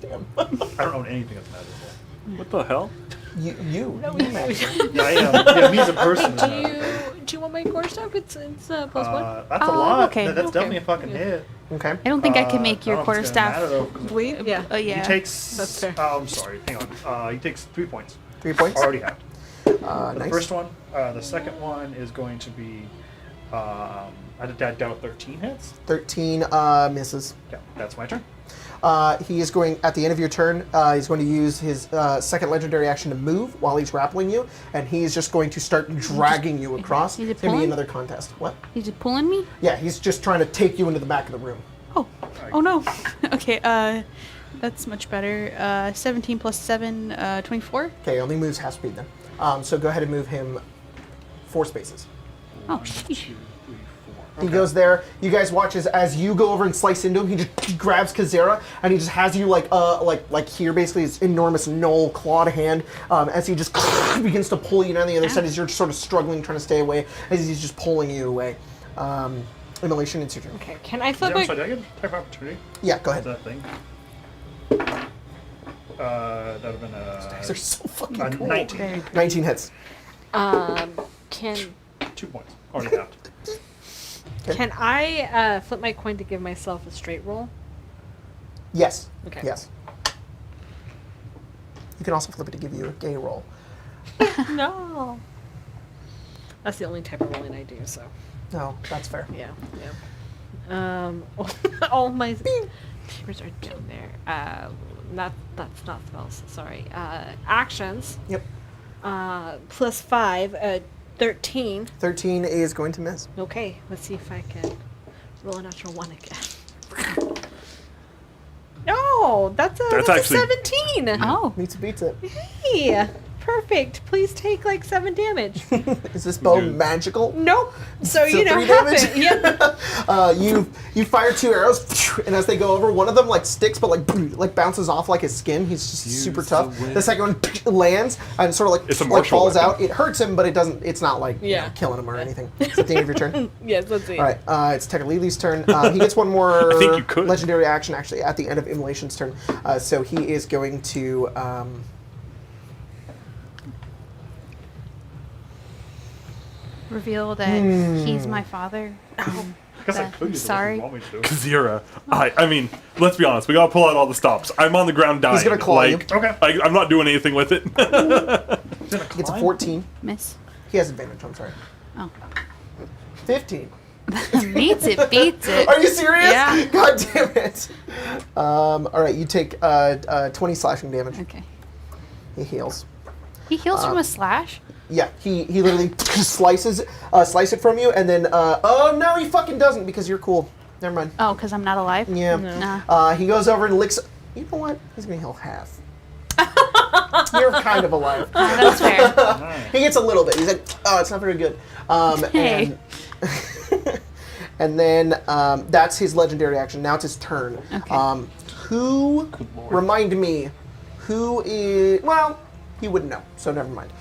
Damn. I don't own anything that's magical. What the hell? You magic. Yeah, I am. Yeah, me as a person is magical. Do you want my quarterstaff? It's +1. That's a Oh, lot. okay, That's okay. definitely a fucking hit. Okay. I don't think I can make I your don't know if it's gonna matter, though, quarterstaff 'cause Bleed? Yeah. yeah. He takes. That's fair. Oh, I'm sorry. Hang on. He takes 3 points. 3 points. Already have. The Nice. first one. The second one is going to be. I dealt 13 hits. 13 misses. Yeah, that's my turn. He is going, at the end of your turn, he's going to use his second legendary action to move while he's grappling you, and he's just going to start dragging you across. Is it It's going to be pulling? another contest. What? Is it pulling me? Yeah, he's just trying to take you into the back of the room. Oh. Oh no. Okay, that's much better. 17 plus 7, 24. Okay, only moves half speed then. So go ahead and move him 4 spaces. Oh, 1, sheesh. 2, 3, 4. He goes there. You guys watch as you go over and slice into him. He grabs Kazera and he just has you like here, basically his enormous gnoll clawed hand. As he just begins to pull you down the other side as you're sort of struggling, trying to stay away. As he's just pulling you away. Immolation, it's your turn. Okay, can I flip Yeah, I'm my... sorry, did I get attack of opportunity? Yeah, go Is ahead. that a thing? That would have been They're so fucking a cool. 19. Very good. 19 hits. Can 2 points. Already halved. Okay. Can I flip my coin to give myself a straight roll? Yes. Okay. Yes. You can also flip it to give you a gay roll. No. That's the only type of rolling I do, so. No, that's fair. Yeah. All my papers are down there. That's not spells. Sorry. Actions. Yep. +5. 13. 13 is going to miss. Okay. Let's see if I can roll a natural 1 again. No, that's That's a actually- 17. Oh. Meets beats it. Hey, perfect. Please take like 7 damage. Is this bow Good. magical? Nope. So you know, 3 half damage? it. Yep. You fire 2 arrows, and as they go over, one of them like sticks, but like bounces off like his skin. He's just Use super the tough. wind. The second one lands and sort of like, It's a like martial falls weapon. out. It hurts him, but it doesn't. It's not like you know, Yeah. killing him or anything. It's at the end of your turn. Yes, let's see. All right, it's Tekalili's turn. He gets one more I think you could. legendary action actually at the end of Immolation's turn. So he is going to. Reveal that he's my father. I guess I That- could use sorry. it if you want me to. Kazira, I mean, let's be honest. We gotta pull out all the stops. I'm on the ground dying. He's gonna claw you. Okay. I'm not doing anything with it. He's gonna He gets a climb? 14. Miss. He has advantage. I'm sorry. Oh. 15. Beats it. Are you serious? Yeah. God damn it. All right, you take 20 slashing damage. Okay. He heals. He heals from a slash? Yeah, he literally slice it from you, and then oh no, he fucking doesn't because you're cool. Never mind. Oh, because I'm not alive? Yeah. Nah. He goes over and licks. You know what? He's gonna heal half. You're kind of alive. That's fair. Nice. He gets a little bit. He's like, oh, it's not very good. Hey. And then that's his legendary action. Now it's his turn. Okay. Who? Lord. Remind me. Who is? Well, he wouldn't know, so never mind.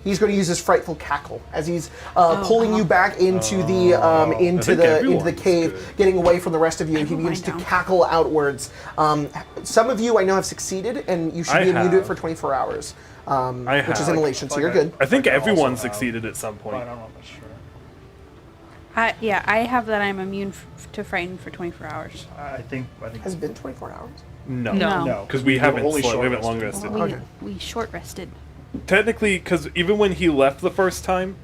He's going to use his frightful cackle as he's pulling you back into the into think the everyone's cave, good. getting away from the rest of you. He who begins I to know. cackle outwards. Some of you I know have succeeded, and you should I be immune to it have. for 24 hours, I which is have. Immolation, so Like you're I- good. I think Like I also everyone have- succeeded at some But point. I don't know if that's true. I have that I'm immune to frighten for 24 hours. I think. Has it been 24 hours? No. No. No, Because we haven't only slept, we short haven't long rested. rested. We short rested. Technically, because even when he left the first time,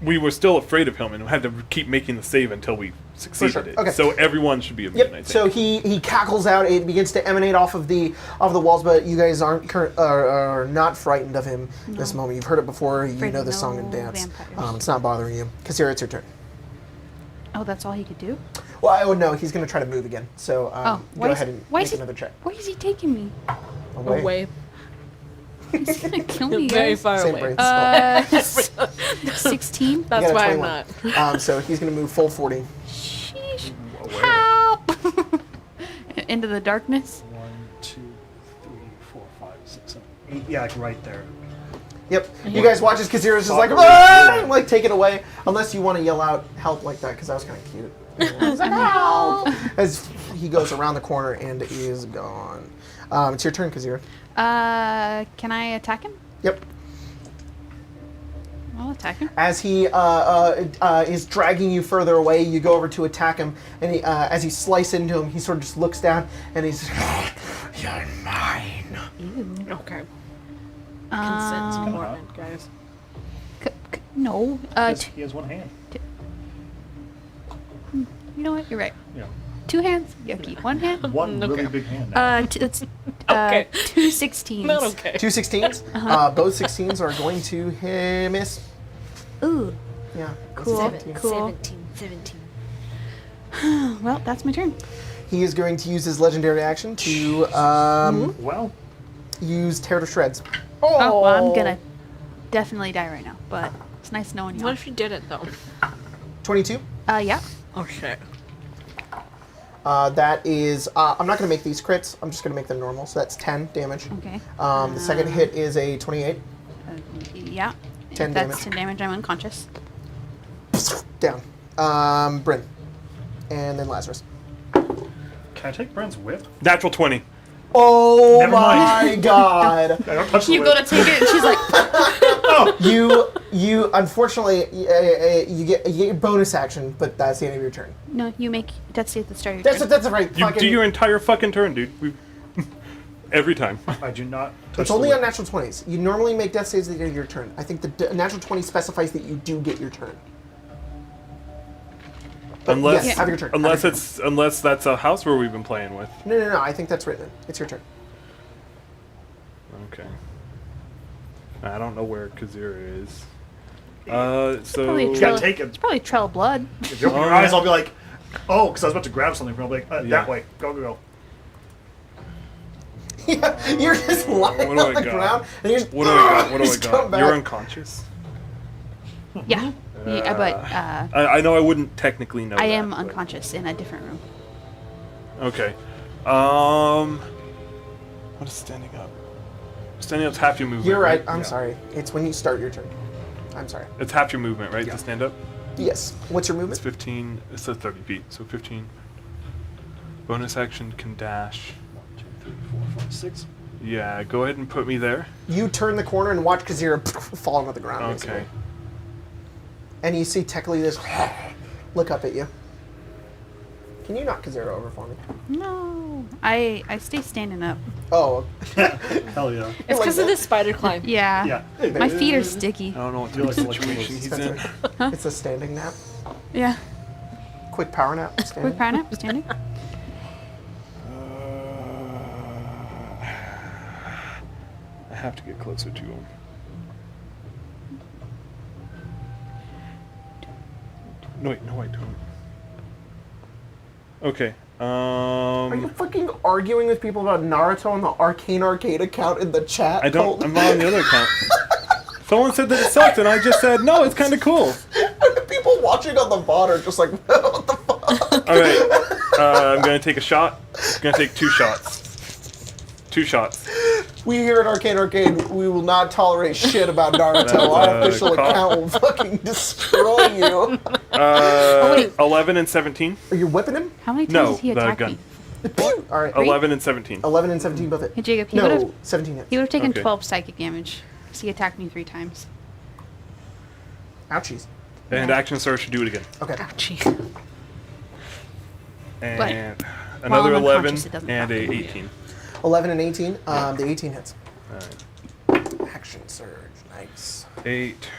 we were still afraid of him and had to keep making the save until we succeeded sure. it. Okay. So everyone should be immune, I Yep. think. So he cackles out. It begins to emanate off of the walls, but you guys are not frightened of him this moment. You've heard it before. You Afraid know of the song no and dance. vampires. It's not bothering you. Kasira, it's your turn. Oh, that's all he could do? Well, I would know. He's going to try to move again. So Oh, go ahead and make another check. Why is he taking me? Away. He's gonna kill me, Very guys. far Same away. brain. 16? You That's got a why I'm 21. not. So he's going to move full 40. Sheesh. Aware. Help! Into the darkness. 1, 2, 3, 4, 5, 6, 7, 8. Yeah, like right there. Yep. You guys watch as Kasira's just like, Fuck. "Ah!" and, like take it away. Unless you want to yell out help like that, because that was kind of cute. He's like, "Help!" As he goes around the corner and is gone. It's your turn, Kasira. Can I attack him? Yep. I'll attack him. As he is dragging you further away, you go over to attack him, and he, as you slice into him, he sort of just looks down, and he's, "You're mine." Okay. Consent's Um, important, guys. no. He has one hand. You know what? You're right. Yeah. 2 hands. Yucky. 1 hand. One Okay. really big hand. Now. It's Okay. 2 16s. Not okay. 2 16s. Both 16s are going to miss. Ooh. Yeah. Cool. 17. Cool. 17. Well, that's my turn. He is going to use his legendary action to Well, use Tear to Shreds. Oh, well, I'm gonna definitely die right now, but it's nice knowing you. What if you did it, though? 22. Yeah. Oh, shit. That is, I'm not going to make these crits. I'm just going to make them normal. So that's 10 damage. Okay. The second hit is a 28. Yeah. 10 If that's damage. 10 damage. I'm unconscious. Down. Bryn. And then Lazarus. can I take Brent's whip? Natural 20. Oh Never my mind. god. I don't touch the You whip. go to take it, and she's like, No. You unfortunately you get your bonus action, but that's the end of your turn. No, you make death save at the start of your turn. That's right. You fucking- do your entire fucking turn, dude. Every time. I do not touch It's only the on natural 20s. You normally make death saves at the end of your turn. I think the natural 20 specifies that you do get your turn. But Unless, yes, have your turn. unless Have your turn. unless that's a house where we've been playing with. No. I think that's written. It's your turn. Okay. I don't know where Kazira is. So Probably a You trail. gotta take it. It's probably a trail of blood. If you open your eyes, I'll be like, oh, because I was about to grab something from. I'll be like, Yeah. that way. Go. Yeah, you're just lying what do on I the got? ground, and you're just, What do I got? What do I just come got? back. You're unconscious. Yeah. Yeah, but I know I wouldn't technically know. I that, am but- unconscious in a different room. Okay. What is standing up? Standing up's half your movement. You're right. right? I'm sorry. It's when you start your turn. I'm sorry. It's half your movement, right? To stand up. Yes. What's your It's movement? 15. It's 30 feet, so 15. Bonus action can dash. 1, 2, 3, 4, 5, 6. Yeah, go ahead and put me there. You turn the corner and watch Kazira fall onto the ground. basically. Okay. And you see Tekli just look up at you. Can you knock Kazira over for me? No. I stay standing up. Oh. Hell yeah. It's like because of that. the spider climb. Yeah. Yeah. My feet are sticky. I don't know what You're type of like situation he's in. It's a standing nap. Yeah. Quick power nap. Standing. Quick power nap, standing. I have to get closer to him. No, wait, no, I don't. Okay. Are you fucking arguing with people about Naruto on the Arcane Arcade account in the chat? I don't. Colt? I'm not on the other account. Someone said that it sucked, and I just said no. It's kind of cool. People watching on the VOD are just like, what the fuck? All right. I'm gonna take a shot. I'm gonna take 2 shots. 2 shots. We here at Arcane Arcade, we will not tolerate shit about Naruto. That's, Our official call. account will fucking destroy you. wait. 11 and 17. Are you whipping him? How many times No, did he the attack gun. me? Pew! All right. 11 and 17. 11 and 17 both hit. Hey, Jacob, he No, would've- 17 hits. He would have taken Okay. 12 psychic damage. So he attacked me 3 times. Ouchies. And action surge should do it again. Okay. Ouchie. And While another I'm 11 unconscious, it doesn't and have a to be. 18. 11 and 18. The 18 hits. All right. Action surge. Nice. 8.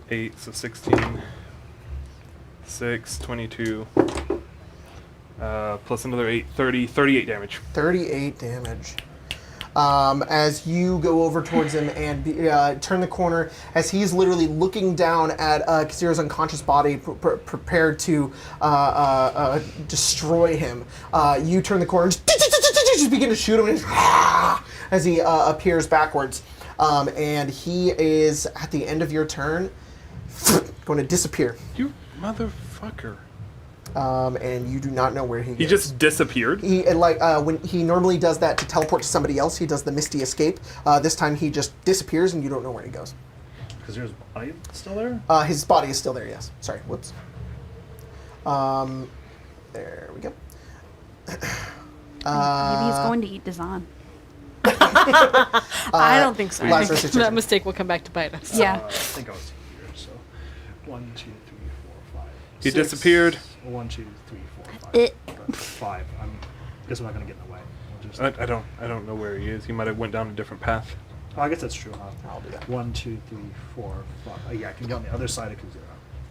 8, so 16. 6, 22. Plus another 8, 30, 38 damage. 38 damage. As you go over towards him and turn the corner, as he's literally looking down at Kazira's unconscious body, prepared to destroy him, you turn the corner and just begin to shoot him as he appears backwards. And he is, at the end of your turn, going to disappear. You motherfucker. And you do not know where he is. He just disappeared? He when he normally does that to teleport to somebody else, he does the Misty Escape. This time he just disappears and you don't know where he goes. Because there's body still there? His body is still there. Yes. Sorry. Whoops. There we go. Maybe he's going to eat Dezan. I don't think so. I Lazarus, think it's your that turn. mistake will come back to bite us. Yeah. I think I was here, so 1, 2, 3, 4, 5. He 6. disappeared. 1, 2, 3, 4, 5. It. 5. Guess I'm not gonna get in the way. We'll just, I don't know where he is. He might have went down a different path. oh, I guess that's true, huh? I'll do that. 1, 2, 3, 4, 5. Oh, yeah, I can get on the other side of Kazira.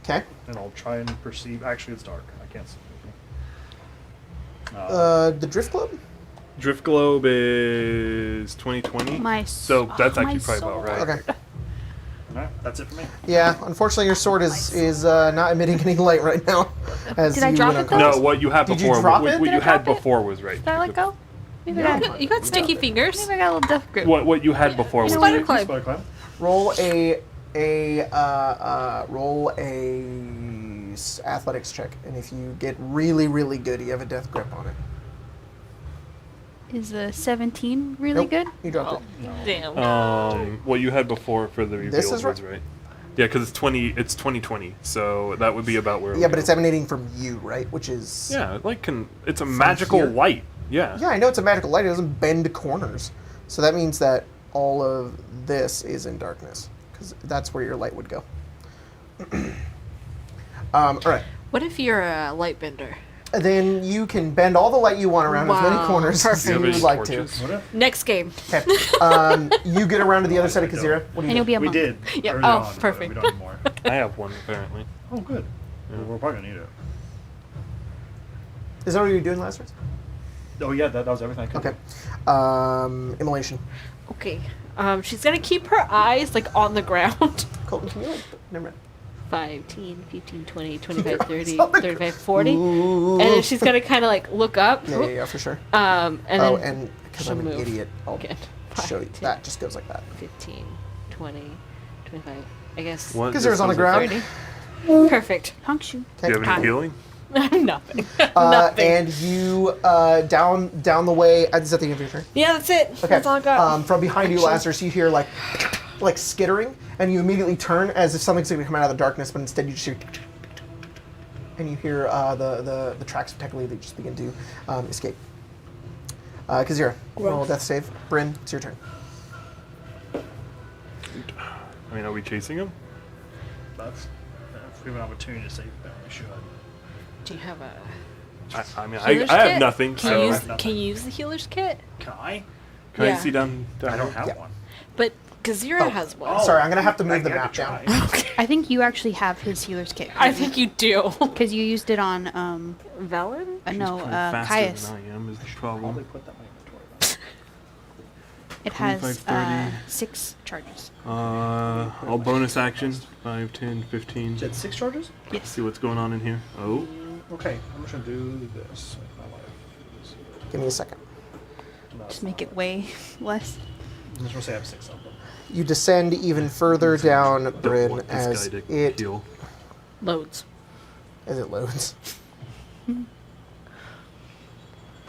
Okay. And I'll try and perceive. Actually, it's dark. I can't see anything. The Drift Club. Drift Globe is 2020. My So that's oh, actually my probably about right. Okay. Alright, that's it for me. Yeah. Unfortunately, your sword is not emitting any light right now. As Did I you drop went it, though? unconscious. No, what you had Did you before. drop what it? what Did you I had drop it? before was right. Did I let go? Maybe I got, You got sticky fingers. maybe I got a little death grip. What you had before was Spider right. climb. Spider climb. Roll athletics check, and if you get really really good, you have a death grip on it. Is a 17 really Nope. good? You dropped Oh, it. damn. What you had before for the reveal This was is right. Yeah, because it's 2020, so that would be about where. Yeah, but it's emanating from you, right? Which is Yeah, it's a magical here? light. Yeah. Yeah, I know it's a magical light. It doesn't bend corners, so that means that all of this is in darkness, because that's where your light would go. All right. What if you're a light bender? Then you can bend all the light you want around as many Wow, corners as perfect. you Do you have would like any to. torches? What if Next game. Okay. You get around to the other side of Kazira. What do And you you'll do? be a we monk. did? Yeah, early oh, on, but perfect. We don't anymore. I have one apparently. Oh, good. Yeah. We're probably gonna need it. Is that what you're doing, Lazarus? Oh yeah, that was everything I could Okay. do. Immolation. Okay. She's gonna keep her eyes like on the ground. Colton, can you like, never mind. 5, 10, 15, 20, 25, Your 30, eyes on the 35, 40. Ooh. And then she's gonna kind of like look up. Yeah, for sure. And Oh, then and because she'll I'm an move idiot, I'll again. show you. 5, 10, That just goes like that. 15, 20, 25. I guess. What? Kazira's on the This ground. doesn't- 30. Perfect. Honk shoe. Do you have any Hi. healing? Nothing. Nothing. And you down the way. Is that the end of your turn? Yeah, that's it. Okay. That's all I got. From behind you, Actually- Lazarus, you hear like skittering, and you immediately turn as if something's going to come out of the darkness, but instead you just hear, and you hear the tracks of Tekali just begin to escape. Kazira, roll a death save. Bryn, it's your turn. I mean, are we chasing him? If we have an opportunity to save them, we should. Do you have a I mean, healer's I have kit? nothing. Can So you use, Nothing. can you use the healer's kit? Can I? can I Yeah. see down? I don't have Yeah. one. But Gazira has one. Sorry, I'm going to have to I move the can map try. down. I think you actually have his healer's kit. I think you do. Because you used it on, Velen? no, She's faster Caius. than I am is the Probably problem. put that in my inventory. It has 25, 30. 6 charges. I'll bonus action 5, 10, 15. You said 6 charges? Yes. See what's going on in here. Oh, Okay, I'm just gonna do this. Like my life. Give me a second. No, Just make it way less. I'm just gonna say I have 6 of them. You descend even further down, don't Bryn, want as this guy to it heal. Loads. loads.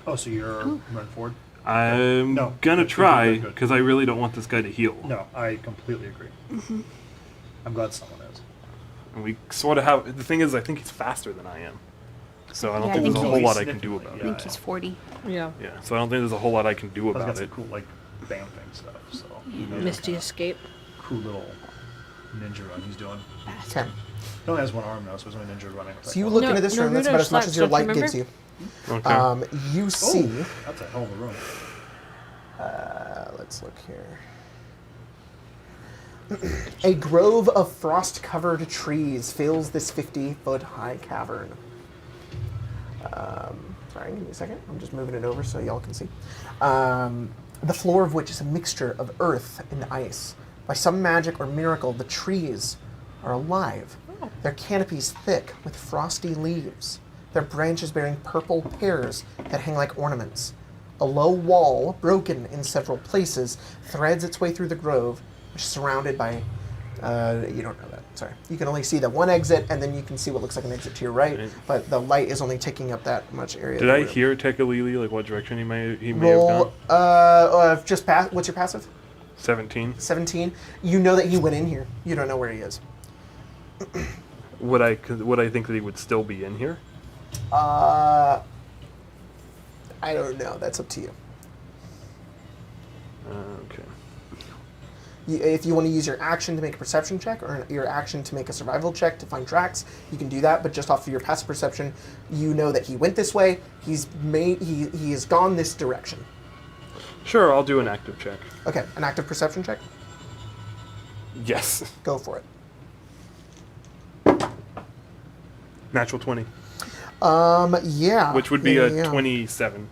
Oh, so you're running forward? I'm No, gonna good, try good, good. because I really don't want this guy to heal. No, I completely agree. I'm glad someone is. And we sort of have. The thing is, I think he's faster than I am. So I don't Yeah, I think think there's a he- whole lot I can do about I it. think he's 40. Yeah. Yeah, so I don't think there's a whole lot I can do Plus, got about some it. cool, like, bamping stuff, so. Misty escape. Cool little ninja run he's doing. Okay. He only has one arm, though, so he's only ninja running. So you look No, into this no, room, that's no, about as much slaps, as your don't you light gives you. Okay. You see, Oh, that's a hell of a room. let's look here. A grove of frost-covered trees fills this 50-foot high cavern. Sorry, give me a second. I'm just moving it over so y'all can see. The floor of which is a mixture of earth and ice. By some magic or miracle, the trees are alive. Their canopies thick with frosty leaves. Their branches bearing purple pears that hang like ornaments. A low wall, broken in several places, threads its way through the grove, which is surrounded by... you don't know that, sorry. You can only see the one exit, and then you can see what looks like an exit to your right, Right. but the light is only taking up that much area. Did of I the room. hear Tekalili, like what direction he may have Roll, gone? just what's your passive? 17. 17. You know that he went in here. You don't know where he is. Would I think that he would still be in here? I don't know. That's up to you. Okay. If you want to use your action to make a perception check or your action to make a survival check to find tracks, you can do that. But just off of your passive perception, you know that he went this way. He has gone this direction. Sure, I'll do an active check. Okay, an active perception check. Yes. Go for it. Natural 20. Yeah. Which would be yeah, a yeah. 27.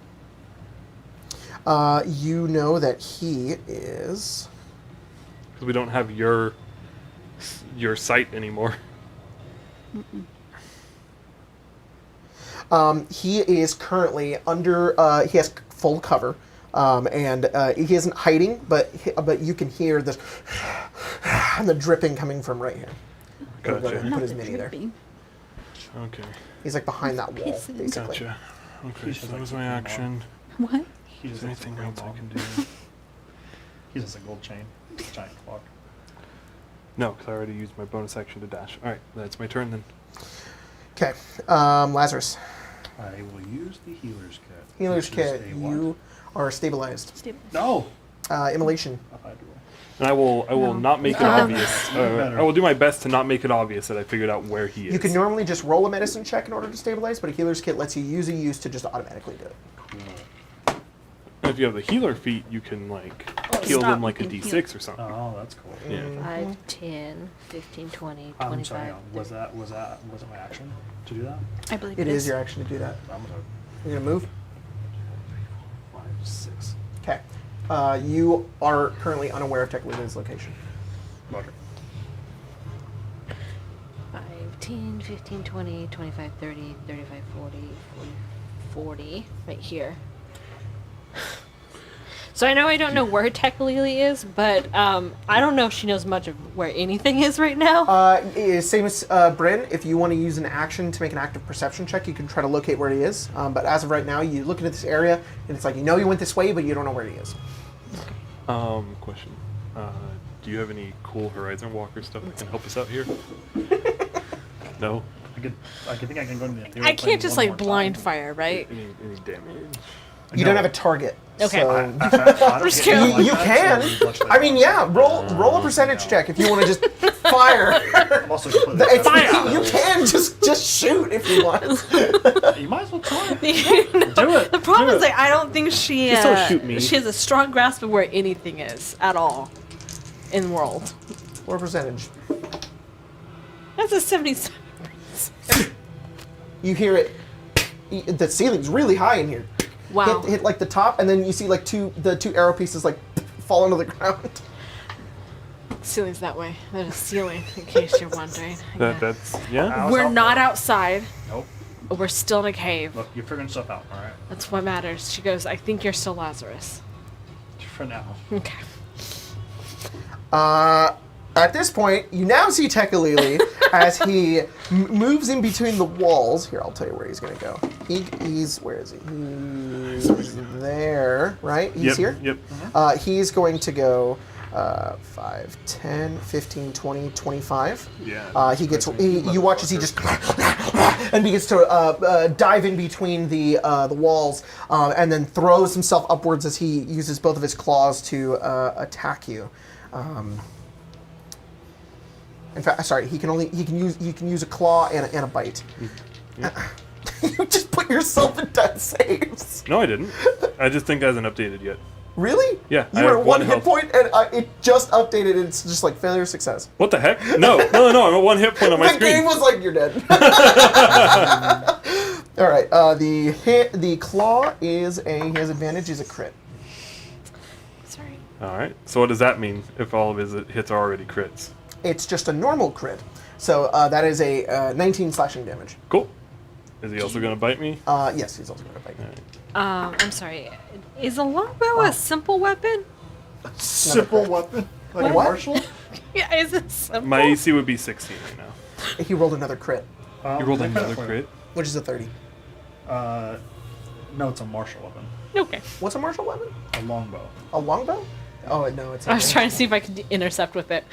You know that he is. Because we don't have your sight anymore. He is currently under. He has full cover, and he isn't hiding, but you can hear this and the dripping coming from right here. Go ahead and Gotcha. put his mini there. Dripping. Okay. He's like behind that wall, Pissing. basically. Gotcha. Okay, He's so just that was like my a action. What? He Is just there has a anything ring else I bomb. can do? He just has a gold chain. Giant clock. No, because I already used my bonus action to dash. Alright, that's my turn then. Okay, Lazarus. I will use the healer's kit. Healer's which is kit. a what? You are stabilized. Stable. No! Immolation. If I do. And I will not make it obvious. Better. I will do my best to not make it obvious that I figured out where he is. You can normally just roll a medicine check in order to stabilize, but a healer's kit lets you use a use to just automatically do it. And if you have the healer feat, you can heal stop, them like a you can D6 or something. Oh, that's cool. Yeah. 5, 10, 15, 20, I'm 25. sorry. Was it my action to do that? I believe It is your action to do that. I'm gonna You're gonna move. 5, 6. Okay. You are currently unaware of Teklita's location. Roger. 5, 10, 15, 20, 25, 30, 35, 40, right here. So I know I don't know where Teklili is, but I don't know if she knows much of where anything is right now. Same as Bryn. If you want to use an action to make an active perception check, you can try to locate where he is. But as of right now, you look into this area, and it's like you know you went this way, but you don't know where he is. Question. Do you have any cool Horizon Walker stuff that can help us out here? No? I think I can go into the ethereal I can't plane just one like more blind time. fire, right? Any damage? You don't have a target. Okay. So I don't Just get kidding. it like you that, can. so much like I mean, that. yeah. Roll a percentage check if you want to just fire. I'm also completely It's- you can just shoot if you want. You might as well try. Do it. The problem Do is it. like I don't think she Just don't shoot me. she has a strong grasp of where anything is at all in the world. What percentage? That's a 77. You hear it. The ceiling's really high in here. Wow. Hit like the top, and then you see like the two arrow pieces like fall onto the ground. Ceiling's that way. There's a ceiling, in case you're wondering. Yeah. That's yeah. Ow. We're not outside. Nope. We're still in a cave. Look, you're figuring stuff out, all right? That's what matters. She goes, I think you're still Lazarus. For now. Okay. At this point, you now see Tekalili as he moves in between the walls. Here, I'll tell you where he's going to go. He's where is he? He's there, right? He's here? Yep. He's going to go 5, 10, 15, 20, 25. Yeah. You watch as he just and begins to dive in between the walls and then throws himself upwards as he uses both of his claws to attack you. In fact, sorry, he can use a claw and a bite. Yeah. You just put yourself in death saves. No, I didn't. I just think it hasn't updated yet. Really? Yeah, You I were have at one one hit health. point, and it just updated. And it's just like failure, success. What the heck? No. I'm at 1 hit point on my The screen. game was like, you're dead. All right. The claw he has advantage. Is a crit. Sorry. All right. So what does that mean if all of his hits are already crits? It's just a normal crit. So that is a 19 slashing damage. Cool. Is he also going to bite me? Yes, he's also going to bite you. All right. I'm sorry. Is a longbow a simple weapon? Simple weapon? Like a What? martial? Yeah, is it simple? My AC would be 16 right now. He rolled another crit, You rolled I kinda another play- crit? which is a 30. No, it's a martial weapon. Okay. What's a martial weapon? A longbow. A longbow? Oh, no, it's. I was trying to see if I could intercept with it.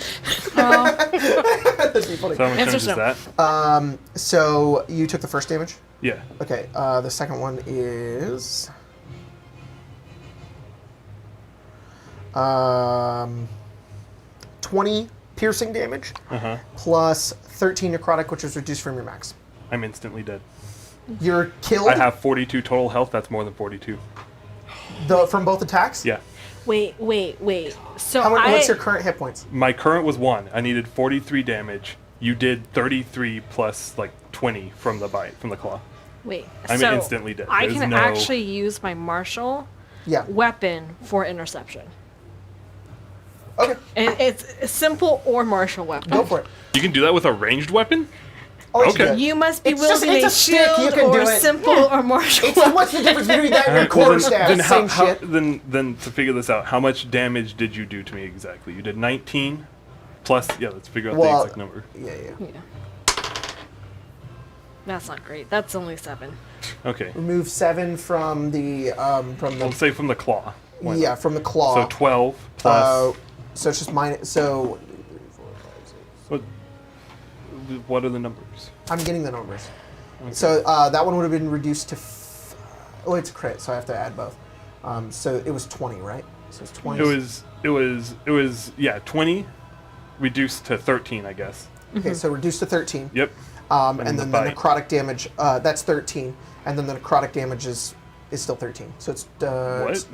That'd be funny. So how much Answer damage is that? So you took the first damage. Yeah. Okay. The second one is 20 piercing damage Uh-huh. plus 13 necrotic, which is reduced from your max. I'm instantly dead. You're killed I have 42 total health. That's more than 42. from both attacks. Yeah. Wait. So What's your current hit points? My current was 1. I needed 43 damage. You did 33 plus like 20 from the bite, from the claw. Wait. I'm so instantly dead. I There's can no- actually use my martial Yeah. weapon for interception. Okay. And it's a simple or martial weapon. Go for it. You can do that with a ranged weapon? I'll let you Okay. do it. You must be It's just- wielding it's a a stick, you shield can do or it. simple or martial It's what's the difference between that and your Well, quarterstaff? then Same how, shit. then to figure this out, how much damage did you do to me exactly? You did 19 plus, yeah, let's figure out the exact number. Yeah. Yeah. That's not great. That's only 7. Okay. Remove 7 from the Let's say from the claw. Why not? from the claw. So 12 plus. So it's just minus. So What are the numbers? I'm getting the numbers. Okay. So that one would have been reduced to. Oh, it's a crit, so I have to add both. So it was 20, right? So it's 20. It was yeah 20, reduced to 13, I guess. Okay, so reduced to 13. Yep. And And then the the bite. necrotic damage, that's 13. And then the necrotic damage is still 13. So it's... What?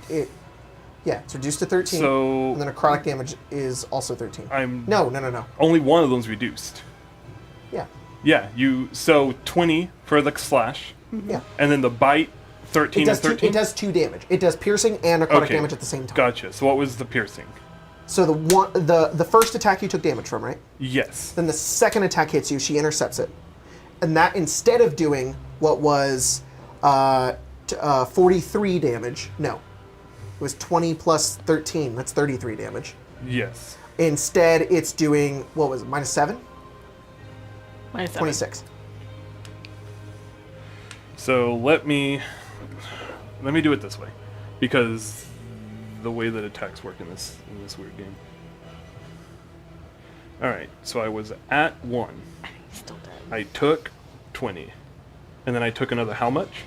Yeah, it's reduced to 13. So And the necrotic damage is also 13. I'm No. only one of them's reduced. Yeah. Yeah, so 20 for the slash, Yeah. and then the bite 13 It and does, 13. it does 2 damage. It does piercing and necrotic Okay. damage at the same time. Gotcha. So what was the piercing? So the first attack you took damage from, right? Yes. Then the second attack hits you, she intercepts it. And that, instead of doing what was 43 damage, no. It was 20 plus 13, that's 33 damage. Yes. Instead, it's doing, what was it, minus 7? Minus 7. 26. So let me do it this way, because the way that attacks work in this weird game. All right. So I was at 1. Still dead. I took 20, and then I took another how much?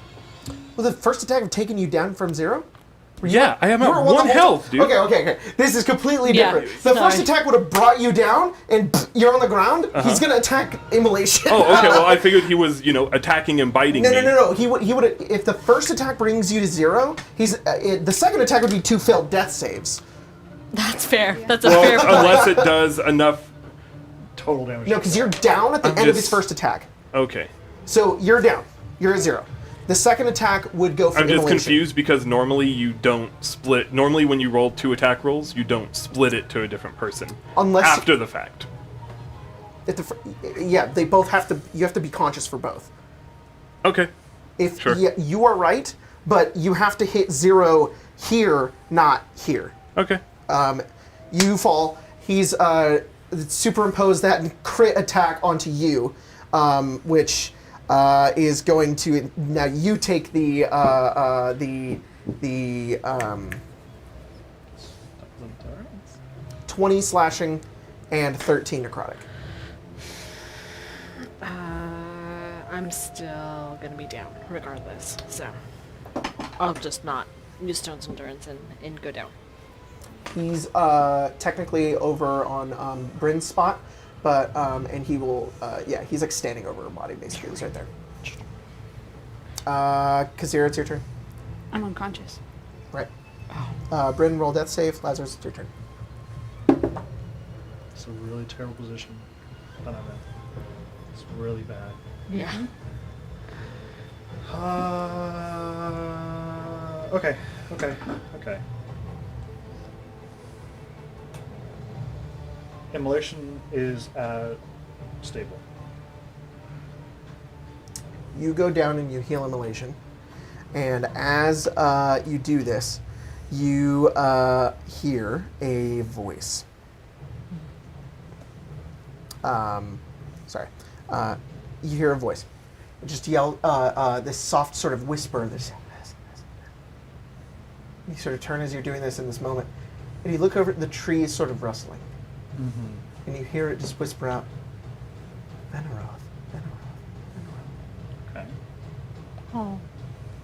Well, the first attack have taken you down from 0? Yeah, I am You at were 1 the whole health, time? dude. Okay. This is completely Yeah, different. The first sorry. attack would have brought you down, and you're on the ground. He's going to attack Immolation. Oh, okay. Well, I figured he was, attacking and biting me. No. He would. If the first attack brings you to 0, the second attack would be 2 failed death saves. That's fair. That's a fair Well, point. unless it does enough. Total damage. No, because you're down at the I'm end of his just- first attack. Okay. So you're down. You're at 0. The second attack would go for I'm just Immolation. confused because normally you don't split. Normally, when you roll 2 attack rolls, you don't split it to a different person Unless- after the fact. Yeah, they both have to. You have to be conscious for both. Okay. If Sure. yeah, you are right, but you have to hit 0 here, not here. Okay. You fall. He's superimposed that crit attack onto you, which is going to now you take the 20 slashing and 13 necrotic. I'm still gonna be down regardless, so I'll just not use Stone's Endurance and go down. He's technically over on Bryn's spot, but and he will he's like standing over her body basically. He's right there. Kazira, it's your turn. I'm unconscious. Right. Bryn, roll death save. Lazarus, it's your turn. It's a really terrible position that I'm in. It's really bad. Yeah. Okay. Immolation is stable. You go down and you heal Immolation, and as you do this, you hear a voice. You hear a voice. It just yell this soft sort of whisper. This. You sort of turn as you're doing this in this moment, and you look over. The tree is sort of rustling, and you hear it just whisper out, "Veneroth, Veneroth." Okay. Oh.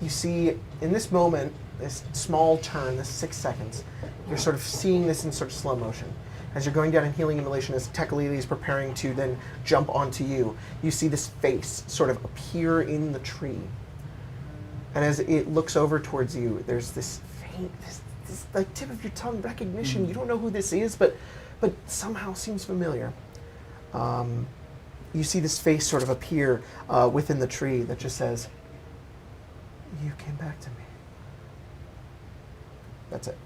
You see, in this moment, this small turn, this 6 seconds, you're sort of seeing this in sort of slow motion. As you're going down and healing Immolation, as Tekalili is preparing to then jump onto you, you see this face sort of appear in the tree. And as it looks over towards you, there's this faint, this like tip of your tongue recognition. You don't know who this is, but somehow seems familiar. You see this face sort of appear within the tree that just says, "You came back to me." That's it.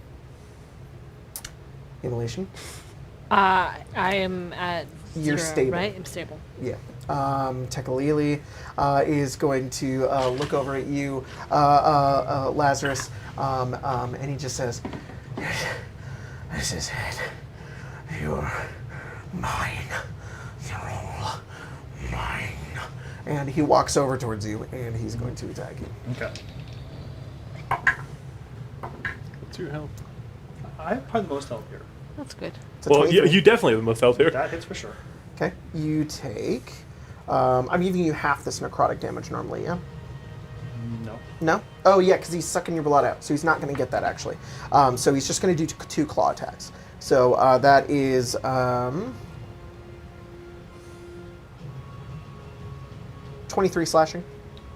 Immolation? I am at You're 0, stable. right? I'm stable. Yeah. Tekalili is going to look over at you, Lazarus, and he just says, "This is it. You're mine. You're all mine." And he walks over towards you, and he's going to attack you. Okay. What's your health? I have probably the most health here. That's good. It's a Well, 23. you definitely have the most health here. That hits for sure. Okay. You take... I'm giving you half this necrotic damage normally, yeah? No. No? Oh, yeah, because he's sucking your blood out, so he's not going to get that, actually. So he's just going to do 2 claw attacks. So that is... 23 slashing.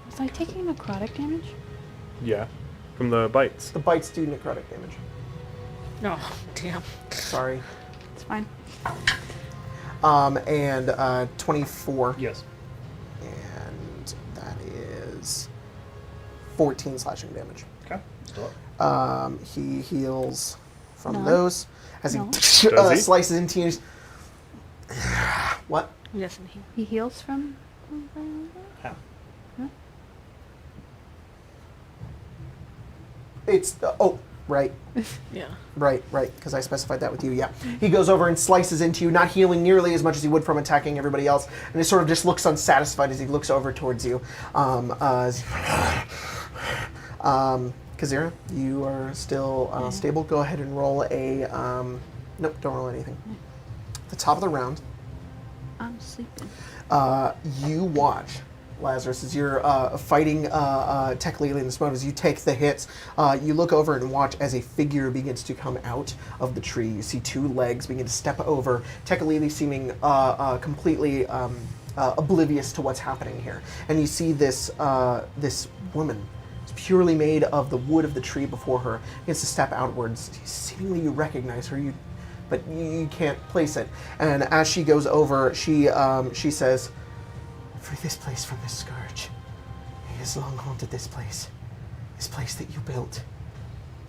Was I taking necrotic damage? Yeah, from the bites. The bites do necrotic damage. No, damn. Sorry. It's fine. And 24. Yes. And that is 14 slashing damage. Okay. Still up. He heals from No. those as he No. Does he? slices into you. What? Yes, and he. He heals from. Half. It's right, Yeah. right, because I specified that with you. Yeah, he goes over and slices into you, not healing nearly as much as he would from attacking everybody else, and he sort of just looks unsatisfied as he looks over towards you. Kazira, you are still stable. Go ahead and roll a. Nope, don't roll anything. At the top of the round, I'm sleeping. you watch, Lazarus, as you're fighting Teklili in this moment, as you take the hits, you look over and watch as a figure begins to come out of the tree. You see 2 legs begin to step over, Teklili seeming completely oblivious to what's happening here. And you see this this woman, it's purely made of the wood of the tree before her, begins to step outwards. Seemingly you recognize her, but you can't place it. And as she goes over, she says, "Free this place from this scourge. He has long haunted this place that you built,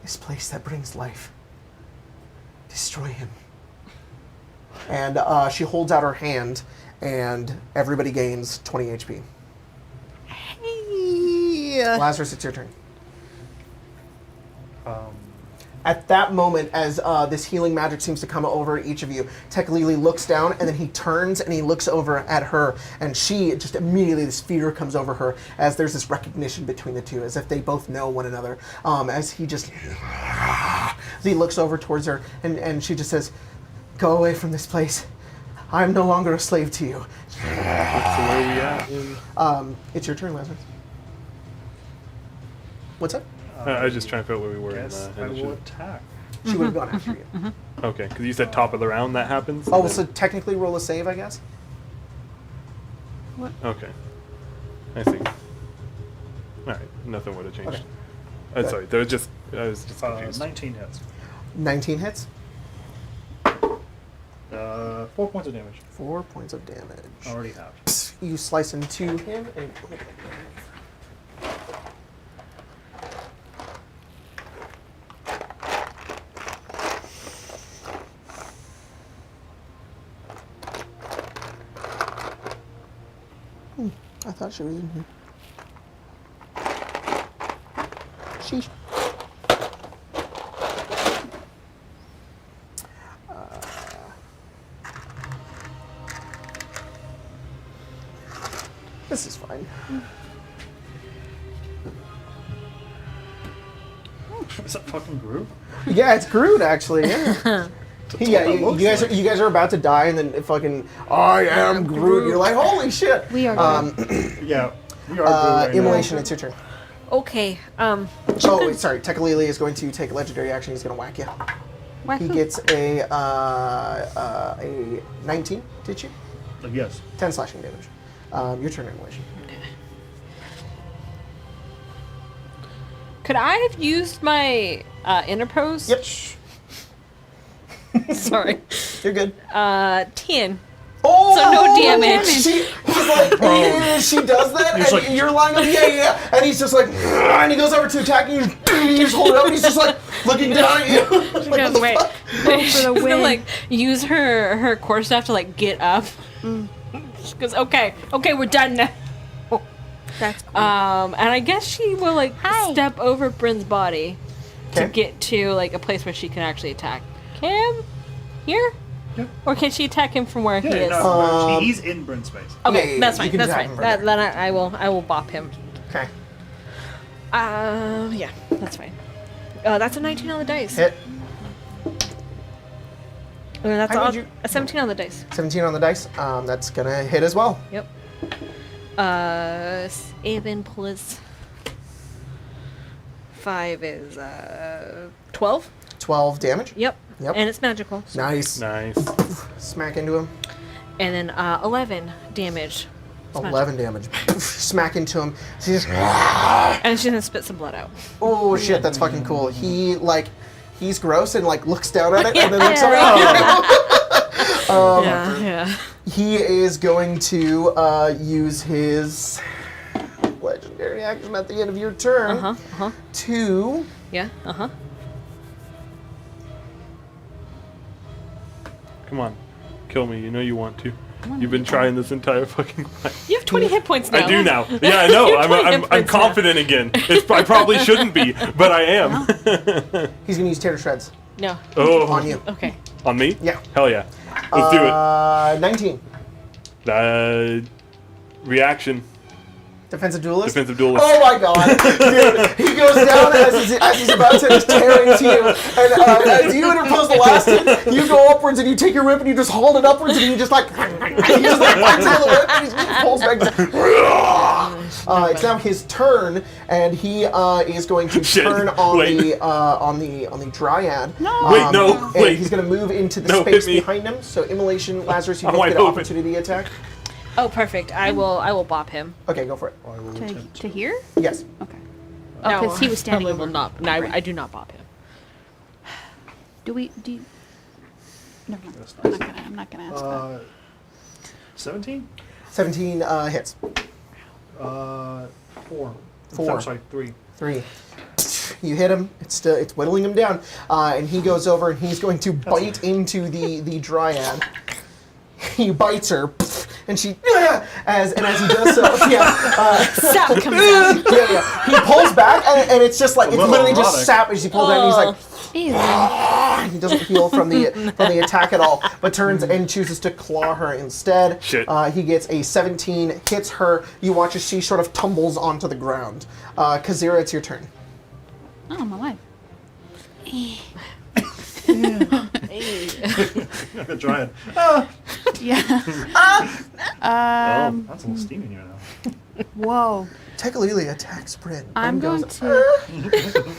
this place that brings life. Destroy him." And she holds out her hand, and everybody gains 20 HP. Lazarus, it's your turn. At that moment, as this healing magic seems to come over each of you, Teklili looks down, and then he turns and he looks over at her, and she just immediately, this fear comes over her as there's this recognition between the two, as if they both know one another. As he just, as he looks over towards her, and she just says, "Go away from this place. I'm no longer a slave to you." So where are we at? It's your turn, Lazarus. What's up? I was just trying to figure out where we were in Guess the I will initiative. attack. She would have gone after you. Okay, because you said top of the round that happens. Oh, and so then- technically roll a save, I guess? Okay, I see. All right, nothing would have changed. Okay. Good. Sorry, there was just I was just confused. 19 hits. 19 hits. 4 points of damage. 4 points of damage. Already have. You slice into him and... I thought she was in here. Sheesh. This is fine. Is that fucking Groot? Yeah, it's Groot actually. Yeah. Yeah, you guys are about to die, and then fucking I am Groot. You're like, holy shit. We are. Yeah, we are Groot right Immolation, now. it's your turn. Okay. Oh, wait, sorry. Teklili is going to take legendary action. He's going to whack you. Whack He who? gets a 19. Did you? Yes. 10 slashing damage. Your turn, Immolation. Could I have used my interpose? Yep. Sorry. You're good. 10. Oh, So no damage. He's like, she does that, and like- you're lying up, yeah. And he's just like, and he goes over to attack you, you just hold it up, and he's just like, looking down at you. She Like, goes, what the wait. fuck? For the She's win. gonna like use her core staff to like get up. She goes, okay, we're done now. That's cool. And I guess she will like Hi. step over Bryn's body to Okay. get to like a place where she can actually attack him. Here? Yeah. Or can she attack him from where he is? No, he's in Bryn space. Okay, yeah, that's you fine. can That's attack fine. him from there. Then I will bop him. Okay. Yeah, that's fine. That's a 19 on the dice. Hit. And that's How all, did you- a 17 on the dice. 17 on the dice. That's gonna hit as well. Yep. 7 plus 5 is 12. 12 damage. Yep. Yep. And it's magical. Nice. Nice. Smack into him. And then 11 damage. It's 11 damage. Smack into him. So he just, And she's gonna spit some blood out. oh shit, that's fucking cool. He's gross and looks down at it and then looks around. Yeah. He is going to use his legendary action at the end of your turn to Yeah. Come on. Kill me. You know you want to. You've been trying this entire fucking time. You have 20 hit points now. I do now. Yeah, I know. You have 20 hit I'm points now. confident again. I probably shouldn't be, but I am. he's gonna use Tater Shreds No. Oh. on you. Okay. On me? Yeah. Hell yeah. Let's do 19. it. Defensive Defensive duelist. Defensive duelist. Oh my god, dude! He goes down as he's about to tear into you, and as you interpose the last hit, you go upwards and you take your whip and you just hold it upwards and you just bites into the whip and he pulls back. It's now his turn, and he is going to Shit. turn on Wait. the dryad. No. Wait, no, And wait. he's going to move into the No, space hit me. behind him. So Immolation, Lazarus, you I'm both wide get an open. opportunity attack. Oh, perfect. I will bop him. Okay, go for it. I will To attempt to here? Yes. Okay. Oh, because he was standing probably over. will not. No, Right. I do not bop him. Do you... Never mind. That's I'm nice. not gonna ask that. 17? 17 hits. 4. Four. I'm sorry, 3. 3. You hit him. It's whittling him down, and he goes over and he's going to bite into the dryad. He bites her, and she as he does so, Sap comes out. He pulls back, and it's just like it's little literally just erotic. sap as he pulls out. And he's like, Ew. he doesn't heal from the attack at all, but turns and chooses to claw her instead. Shit. He gets a 17, hits her. You watch as she sort of tumbles onto the ground. Kazira, it's your turn. Oh, I'm alive. The dryad. Yeah. That's a little steamy in here now. Whoa. Tekalili attacks Bryn. I'm Bryn going goes, to.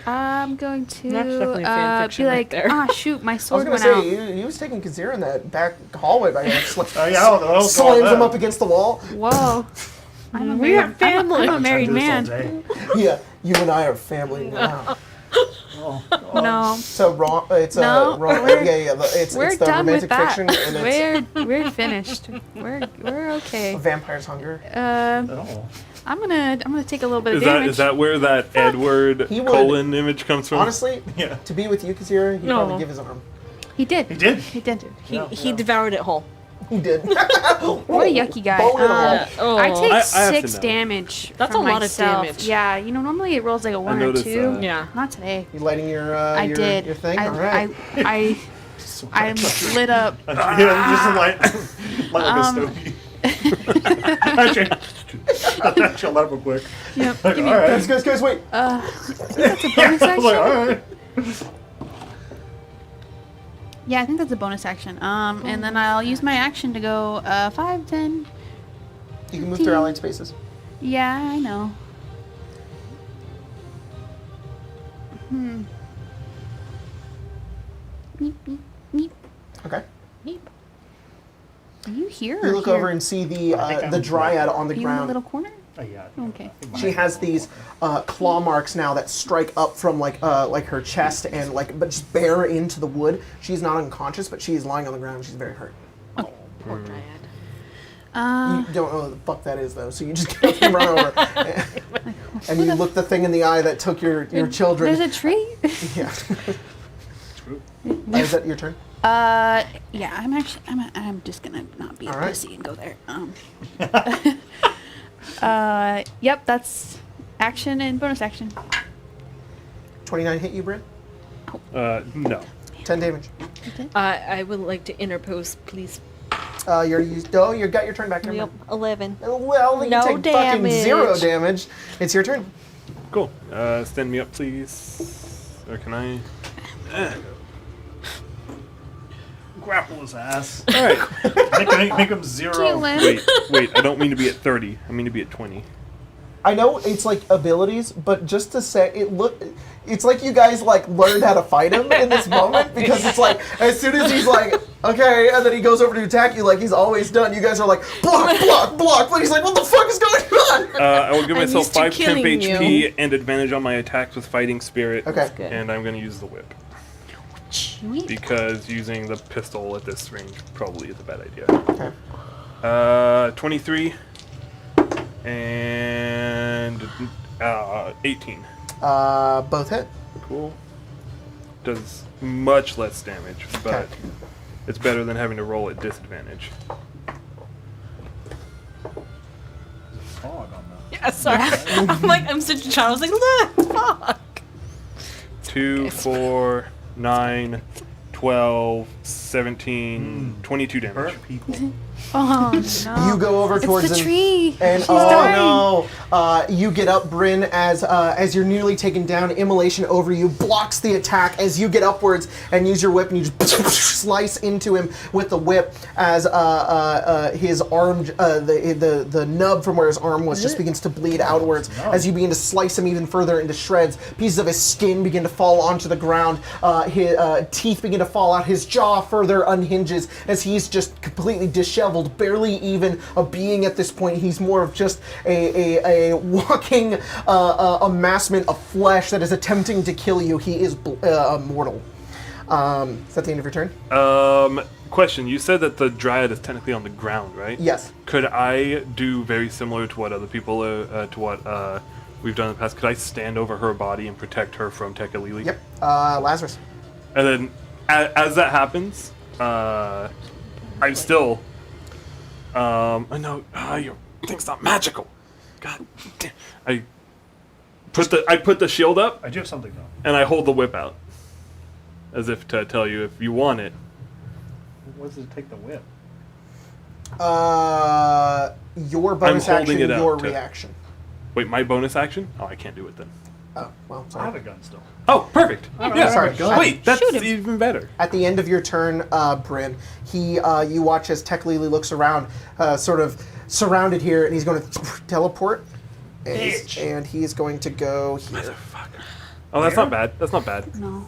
I'm going to That's definitely fan fiction be right like, there. shoot, my I was sword gonna went say out. you was taking Kazira in that back hallway by accident. Oh, yeah, that was slams all him that. up against the wall. Whoa. I'm a We are married, family. I'm a married I do man. this all day. Yeah, you and I are family now. No. So wrong. It's No, wrong. we're- It's We're the done with romantic that. fiction, and it's We're finished. We're okay. a vampire's hunger. Oh. I'm gonna take a little bit of Is that damage. is that where that Edward He would- colon image comes from? Honestly, Yeah. to be with you, Kazira, he'd No. probably give his arm. He did. He did? He did. He devoured it whole. He did. What a yucky guy. Bone and all. Oh. I take I have to 6 know. damage. That's from a lot of myself. damage. Yeah, normally it rolls like a 1 or noticed 2. that. Yeah. Not today. You lighting your I did. your thing? I, All right. I'm lit up. Yeah, just light like a stogie. Actually, I'll let it go quick. Yep. Like, Give me all right. Guys, wait. that's a bonus I was like, action. all right. Yeah, I think that's a bonus action. And then I'll use my action to go 5, 10. You can move through allied spaces. Yeah, I know. Meep, meep, meep. Okay. Meep. Are you here? You or look here? over and see I think the I'm dryad on the Are you in the ground. little corner? Yeah. Okay. She has these claw marks now that strike up from like her chest and but just bare into the wood. She's not unconscious, but she is lying on the ground. She's very hurt. Poor dryad. You don't know what the fuck that is though, so you just get up and run over, and you look the thing in the eye that took your children. There's a tree. Yeah. Is that your turn? Yeah. I'm just gonna not be a All right. pussy and go there. Yep. That's action and bonus action. 29 hit you, Bryn. No. 10 damage. I would like to interpose, please. You already used. Oh, you got your turn back. Yep, 11. Well, you No take fucking damage. 0 damage. It's your turn. Cool. Stand me up, please. Or can I? Grapple his ass. All right. Make him 0. Kill him. Wait. I don't mean to be at 30. I mean to be at 20. I know it's like abilities, but just to say, it's like you guys like learned how to fight him in this moment because it's like as soon as he's like okay, and then he goes over to attack you like he's always done. You guys are like block, block, block, but he's like, what the fuck is going on? I will give I'm myself used to 5 temp killing HP and advantage on my attacks with fighting spirit. Okay. Good. And I'm going to use the whip Sweet. because using the pistol at this range probably is a bad idea. Okay. 23 and 18. Both hit. Cool. Does much less damage, but Okay. it's better than having to roll at disadvantage. Fog on that. Yeah, sorry. I'm like, I'm such a child. I was like, look, fuck. 2, 4, 9, 12, 17, 22 damage. Hurt people. Oh no. You go over towards it's the him, tree. and He's dying. no! You get up, Bryn, as you're nearly taken down. Immolation over you blocks the attack as you get upwards and use your whip, and you just slice into him with the whip as his arm, the nub from where his arm was, just begins to bleed outwards as you begin to slice him even further into shreds. Pieces of his skin begin to fall onto the ground. His teeth begin to fall out. His jaw further unhinges as he's just completely disheveled. Barely even a being at this point. He's more of just a walking amassment of flesh that is attempting to kill you. He is mortal. Is that the end of your turn? Question. You said that the dryad is technically on the ground, right? Yes. Could I do very similar to what other people, to what we've done in the past? Could I stand over her body and protect her from Tekalili? Yep. Lazarus. And then, as that happens, I'm still. No, your thing's not magical. God damn. I put the shield up I do have something though. and I hold the whip out, as if to tell you if you want it. What does it take the whip? Your bonus holding action, it out your to- reaction. Wait, my bonus action? Oh, I can't do it then. Oh, well, I have sorry. a gun still. Oh, perfect. Yeah, Sorry. Wait, that's Shoot him. even better. At the end of your turn, Bryn, you watch as Tekalili looks around, sort of surrounded here, and he's going to teleport. And he's going to go here. Motherfucker. Oh, that's not bad. That's not bad. No.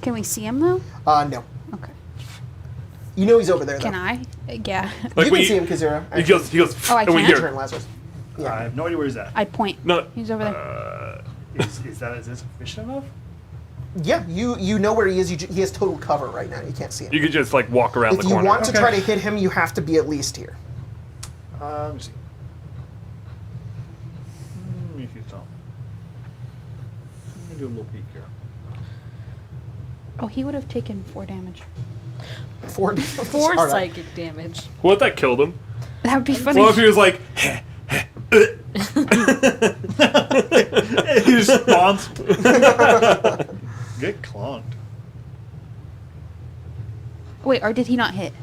Can we see him though? No. Okay. You know he's over there, though. Can I? Yeah. Like You when can see him, Kazira. He goes. Oh, I and we can't? hear- Turn, Lazarus. I Yeah. have no idea where he's at. I'd point. No. He's over there. Is this efficient enough? Yeah, you know where he is. He has total cover right now. You can't see him. You could just like walk around If the you corner. want to Okay. try to hit him, you have to be at least here. Let me see. Let me see something. Let me do a little peek here. Oh, he would have taken 4 damage. 4 4 Alright. psychic damage. What if that killed him? That would be funny. Well, if he was like, He responds. Get clunked. Wait, or did he not hit?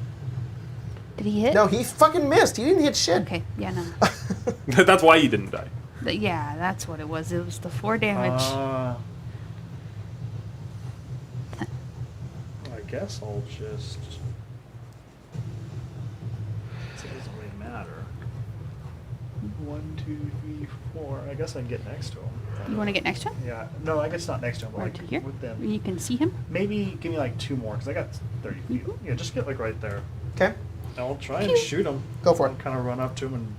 Did he hit? No, he fucking missed. He didn't hit shit. Okay. Yeah. No. that's why he didn't die. Yeah, that's what it was. It was the 4 damage. I guess I'll just. So it doesn't really matter. 1, 2, 3, 4. I guess I can get next to him. You want to get next to him? Yeah. No, I guess not next to him. But Right like here? with them. You can see him? Maybe give me like 2 more because I got 30 feet. Yeah, just get like right there. Okay, I'll try and shoot him. Go for it. I'll kind of run up to him and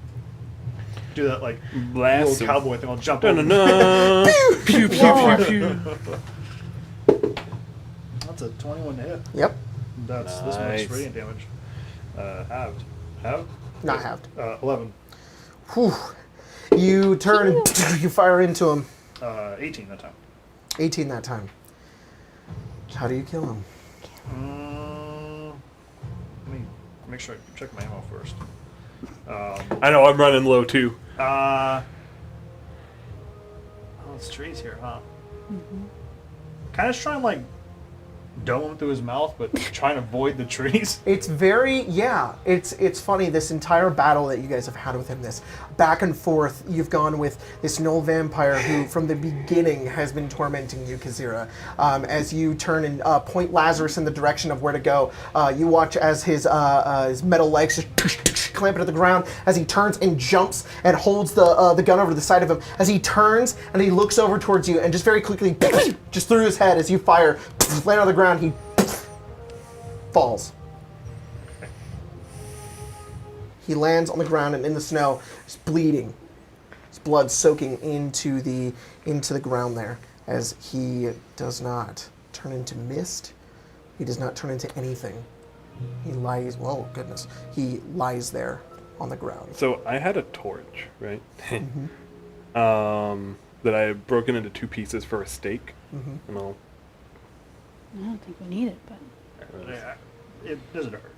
do that like Blast little him. cowboy thing. I'll jump over. Dun-dun-dun. Pew, pew, pew, pew. That's a 21 to hit. yep, That's this Nice. much radiant damage. Halved. Halved? not halved. 11. Whew. You turn and you fire into him. 18 that time. 18 that time. How do you kill him? Let me make sure I check my ammo first. I know, I'm running low too. Oh, it's trees here, huh? Kind of try and like dome through his mouth, but trying to avoid the trees. It's very, yeah. It's funny. This entire battle that you guys have had with him, this back and forth, you've gone with this Knoll vampire who, from the beginning, has been tormenting you, Kazira. As you turn and point Lazarus in the direction of where to go, you watch as his metal legs just clamp it to the ground. As he turns and jumps and holds the gun over the side of him. As he turns and he looks over towards you and just very quickly, just through his head as you fire, land on the ground. He falls. He lands on the ground and in the snow, just bleeding. His blood soaking into the ground there. As he does not turn into mist, he does not turn into anything. He lies. Whoa, goodness! He lies there on the ground. So I had a torch, right? That I had broken into 2 pieces for a stake, and all. I don't think we need it, but Yeah, it doesn't hurt.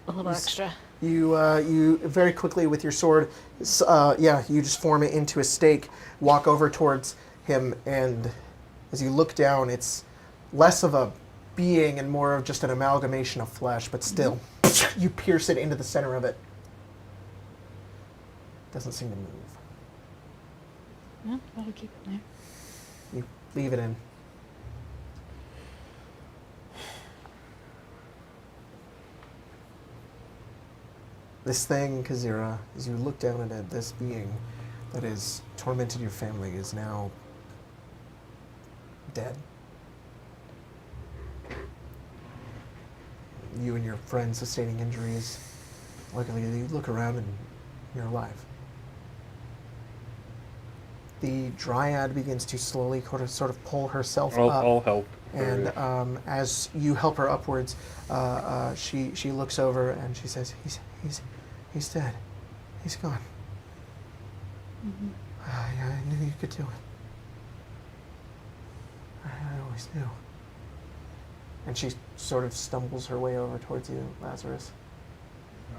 A little extra. You very quickly with your sword, you just form it into a stake, walk over towards him, and as you look down, it's less of a being and more of just an amalgamation of flesh, but still, you pierce it into the center of it. Doesn't seem to move. no, I'll keep it there. You leave it in. This thing, Kazira, as you look down at it, this being that has tormented your family is now dead. You and your friend sustaining injuries. Luckily, you look around and you're alive. The dryad begins to slowly sort of pull herself up. I'll help. And as you help her upwards, she looks over and she says, "He's dead. He's gone. I knew you could do it. I always knew." And she sort of stumbles her way over towards you, Lazarus.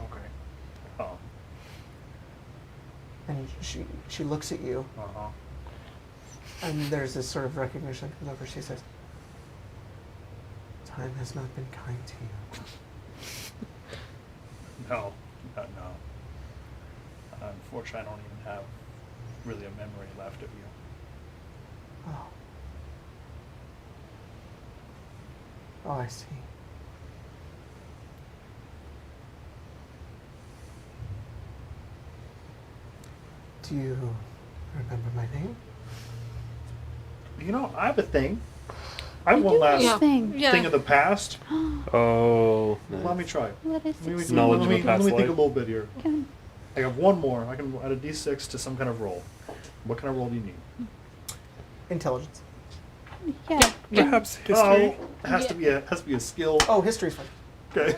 Okay. And she looks at you, and there's this sort of recognition that comes over. She says, "Time has not been kind to you." No. Unfortunately, I don't even have really a memory left of you. Oh. Oh, I see. Do you remember my name? You know, I have a thing. I have one last Yeah. Thing. Yeah. thing of the past. Oh. Let me try. What is Let me, it? Knowledge let of a me, past let me think life. a little bit here. Can- I have one more. I can add a d6 to some kind of roll. What kind of roll do you need? Intelligence. Yeah. Perhaps history. Oh, it has to be a skill. Oh, history's fine. Okay.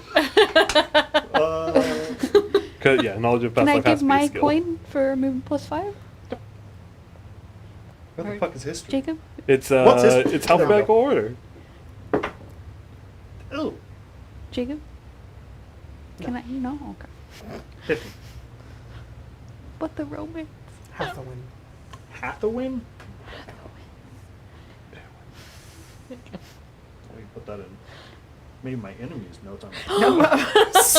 Knowledge of past Can I life has give to be a my skill. coin for movement +5? What the fuck is history? Jacob? It's What's history? it's alphabetical order. Oh, Jacob? Can I? No. Okay. 50. But the romance. Hathawin. Hathawin? Let me put that in. Maybe my enemy's notes on it.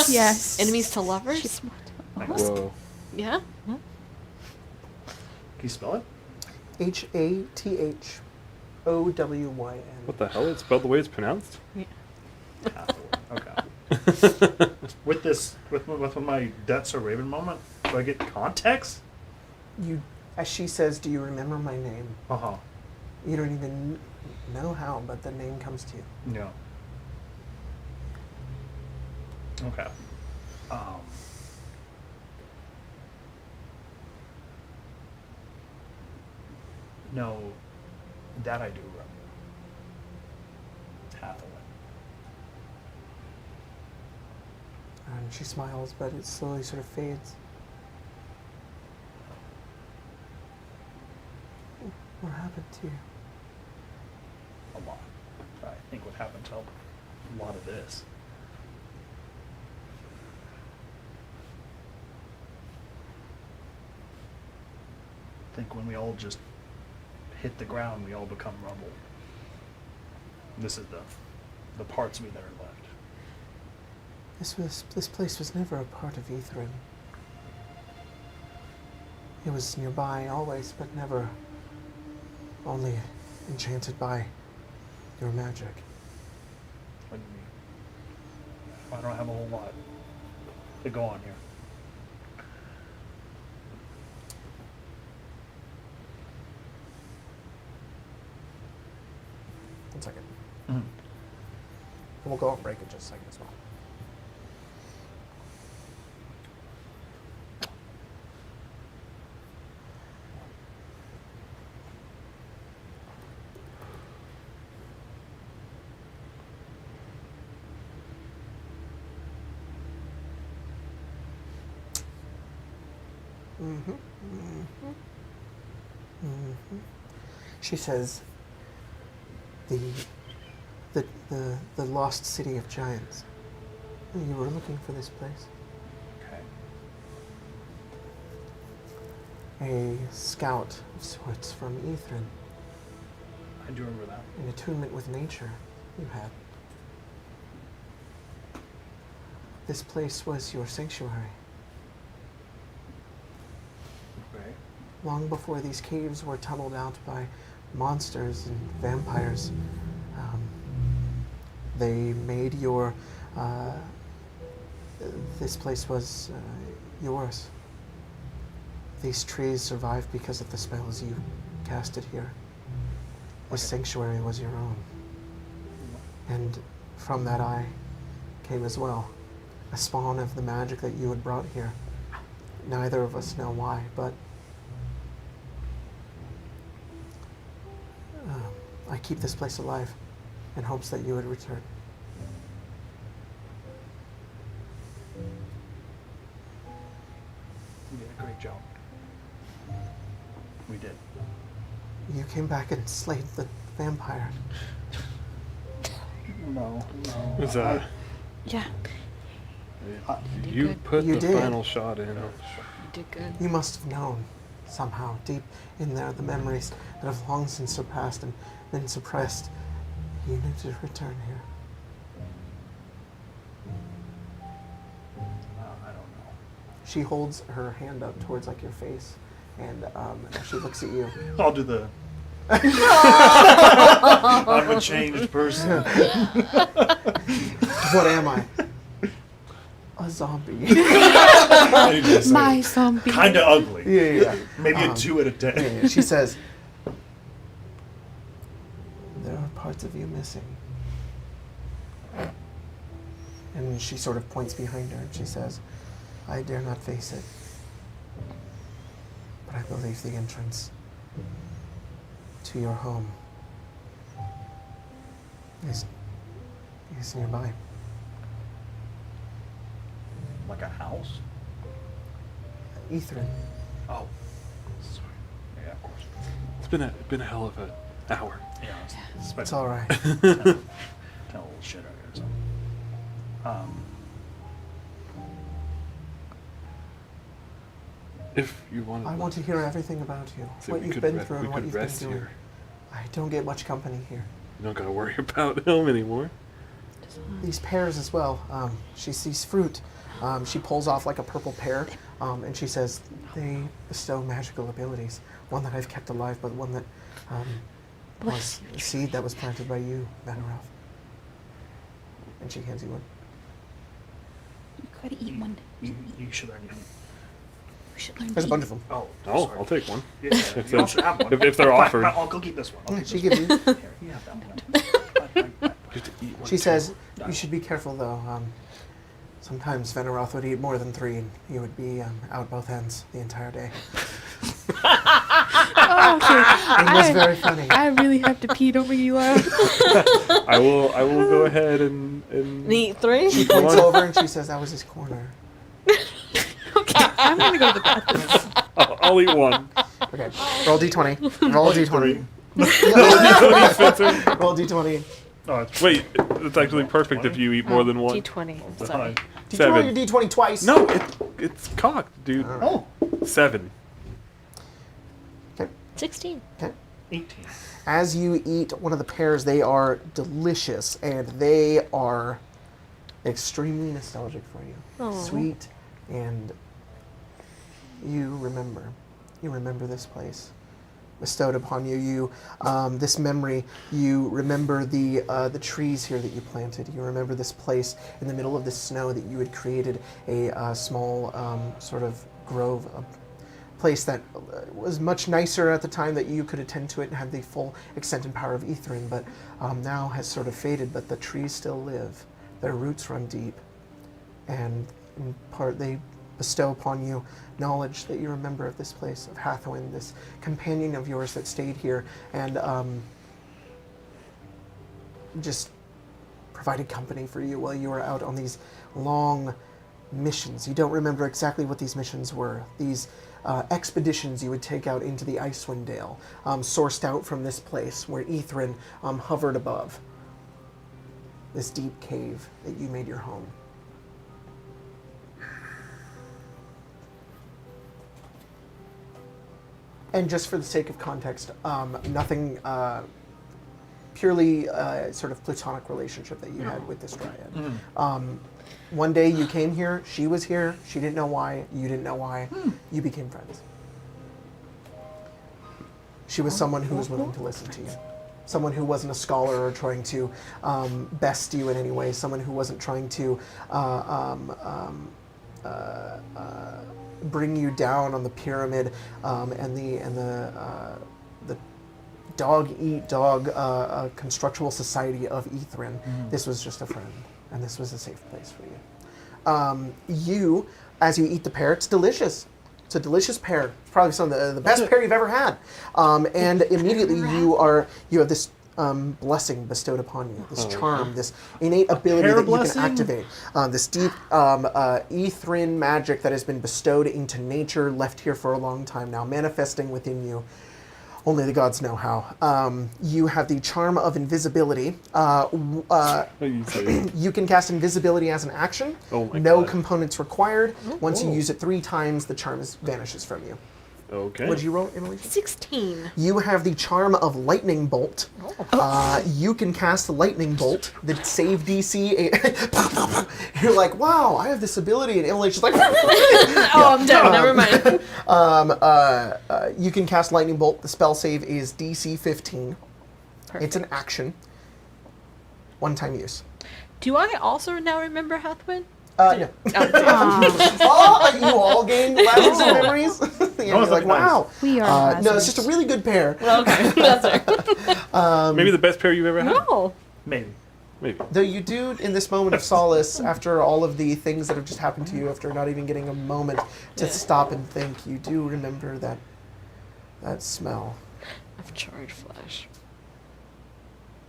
Yes. Enemies to lovers? She's smart. Thanks. Whoa. Yeah. Can you spell it? Hathowyn. What the hell? It's spelled the way it's pronounced? Hathawin. Okay. with my Death's a Raven moment, do I get context? You, as she says, "Do you remember my name?" Uh-huh. You don't even know how, but the name comes to you. No. Okay. No, that I do remember. Hathaway. And she smiles, but it slowly sort of fades. What happened to you? A lot. I think what happened to a lot of this. I think when we all just hit the ground, we all become rubble. This is the parts of me that are left. This place was never a part of Ithrin. It was nearby always, but never only enchanted by your magic. What do you mean? I don't have a whole lot to go on here. 1 second. Mhm. We'll go and break it just a second as well. She says, the lost city of giants. You were looking for this place. Okay. A scout of sorts from Ithrin. I do remember that. An attunement with nature you had. This place was your sanctuary. Okay. Long before these caves were tunneled out by monsters and vampires, they made your. This place was yours. These trees survived because of the spells you casted here. This sanctuary was your own. And from that I came as well. A spawn of the magic that you had brought here. Neither of us know why, but I keep this place alive in hopes that you would return. You did a great job. We did. You came back and slayed the vampire. No. Was that? Yeah. You good. put You the did. final shot in. You did good. You must have known, somehow, deep in there, the memories that have long since surpassed and been suppressed. You knew to return here. I don't know. She holds her hand up towards like your face, and she looks at you. I'll do the. I'm a changed person. What am I? A zombie. My zombie. Kind of ugly. Yeah. Maybe a 2 out of 10. Yeah. She says, there are parts of you missing. And she sort of points behind her and she says, I dare not face it. But I believe the entrance to your home is nearby. Like a house? Ithrin. Oh. Sorry. Yeah, of course. It's been a hell of an hour. Yeah, It's all right. Tell a little shit out here. So. If you want, I want to hear everything about you, so what we you've could been re- through we and what could you've been rest doing. here. I don't get much company here. You don't gotta worry about him anymore. These pears as well. She sees fruit. She pulls off like a purple pear, and she says, they bestow magical abilities. One that I've kept alive, but one that was a seed that was planted by you, Vanaroth. And she hands you one. You gotta eat one. You should learn. You should learn. There's a to bunch eat. of them. Oh, Oh, sorry. I'll take one. Yeah, If you also have one. if they're Fine, offered. I'll go keep this one. I'll Yeah, keep she this gives you. one. Here, you have that one. Fine. Just to eat one She too. says, you should be careful though. Sometimes Vanaroth would eat more than 3, and you would be out both ends the entire day. Oh, okay. It was very funny. I really have to pee. Don't make me laugh. I will go ahead and Neat 3? She points over and she says, that was his corner. Okay, I'm gonna go to the bathroom. I'll eat one. Okay, roll d20. Roll d20. Roll d20. Oh, it's Wait, it's actually perfect if you eat more than one. D20. fine. Sorry. Did you roll your Seven. d20 twice? No, it's cocked, dude. Oh, 7. 16. Okay. 18. As you eat one of the pears, they are delicious, and they are extremely nostalgic for you. Aw. Sweet, and you remember this place bestowed upon you. This memory. You remember the trees here that you planted. You remember this place in the middle of the snow that you had created a small sort of grove, a place that was much nicer at the time that you could attend to it and had the full extent and power of Ithrin, but now has sort of faded. But the trees still live. Their roots run deep, and in part they bestow upon you knowledge that you remember of this place, of Hathawin, this companion of yours that stayed here and just provided company for you while you were out on these long missions. You don't remember exactly what these missions were. These expeditions you would take out into the Icewind Dale, sourced out from this place where Ithrin hovered above. This deep cave that you made your home. And just for the sake of context, nothing, purely sort of platonic relationship that you had with this dryad. One day you came here, she was here, she didn't know why, you didn't know why, you became friends. She was someone who was willing to listen to you. Someone who wasn't a scholar or trying to best you in any way, someone who wasn't trying to bring you down on the pyramid and the dog-eat-dog constructual society of Ithrin. This was just a friend, and this was a safe place for you. As you eat the pear, it's delicious. It's a delicious pear. It's probably some of the best pear you've ever had. And immediately you have this blessing bestowed upon you, this charm, this innate ability that you can activate, this deep Ithrin magic that has been bestowed into nature, left here for a long time now, manifesting within you. Only the gods know how. You have the charm of invisibility. You can cast invisibility as an action. No components required. Once you use it 3 times, the charm vanishes from you. Okay. What did you roll, Emily? 16. You have the charm of lightning bolt. You can cast lightning bolt. The save DC. You're like, wow, I have this ability, and Emily's just like, Oh, I'm dead. Never mind. you can cast lightning bolt. The spell save is DC 15. Perfect. It's an action. 1-time use. Do I also now remember Hathawin? No. Aw, You all gained Lazarus memories. You're like, nice. wow. we are. No, it's just a really good pair. Okay, that's right. Maybe the best pair you've ever had. No. Maybe. Maybe. Though you do, in this moment of solace, after all of the things that have just happened to you, after not even getting a moment to stop and think, you do remember that smell. Of charred flesh.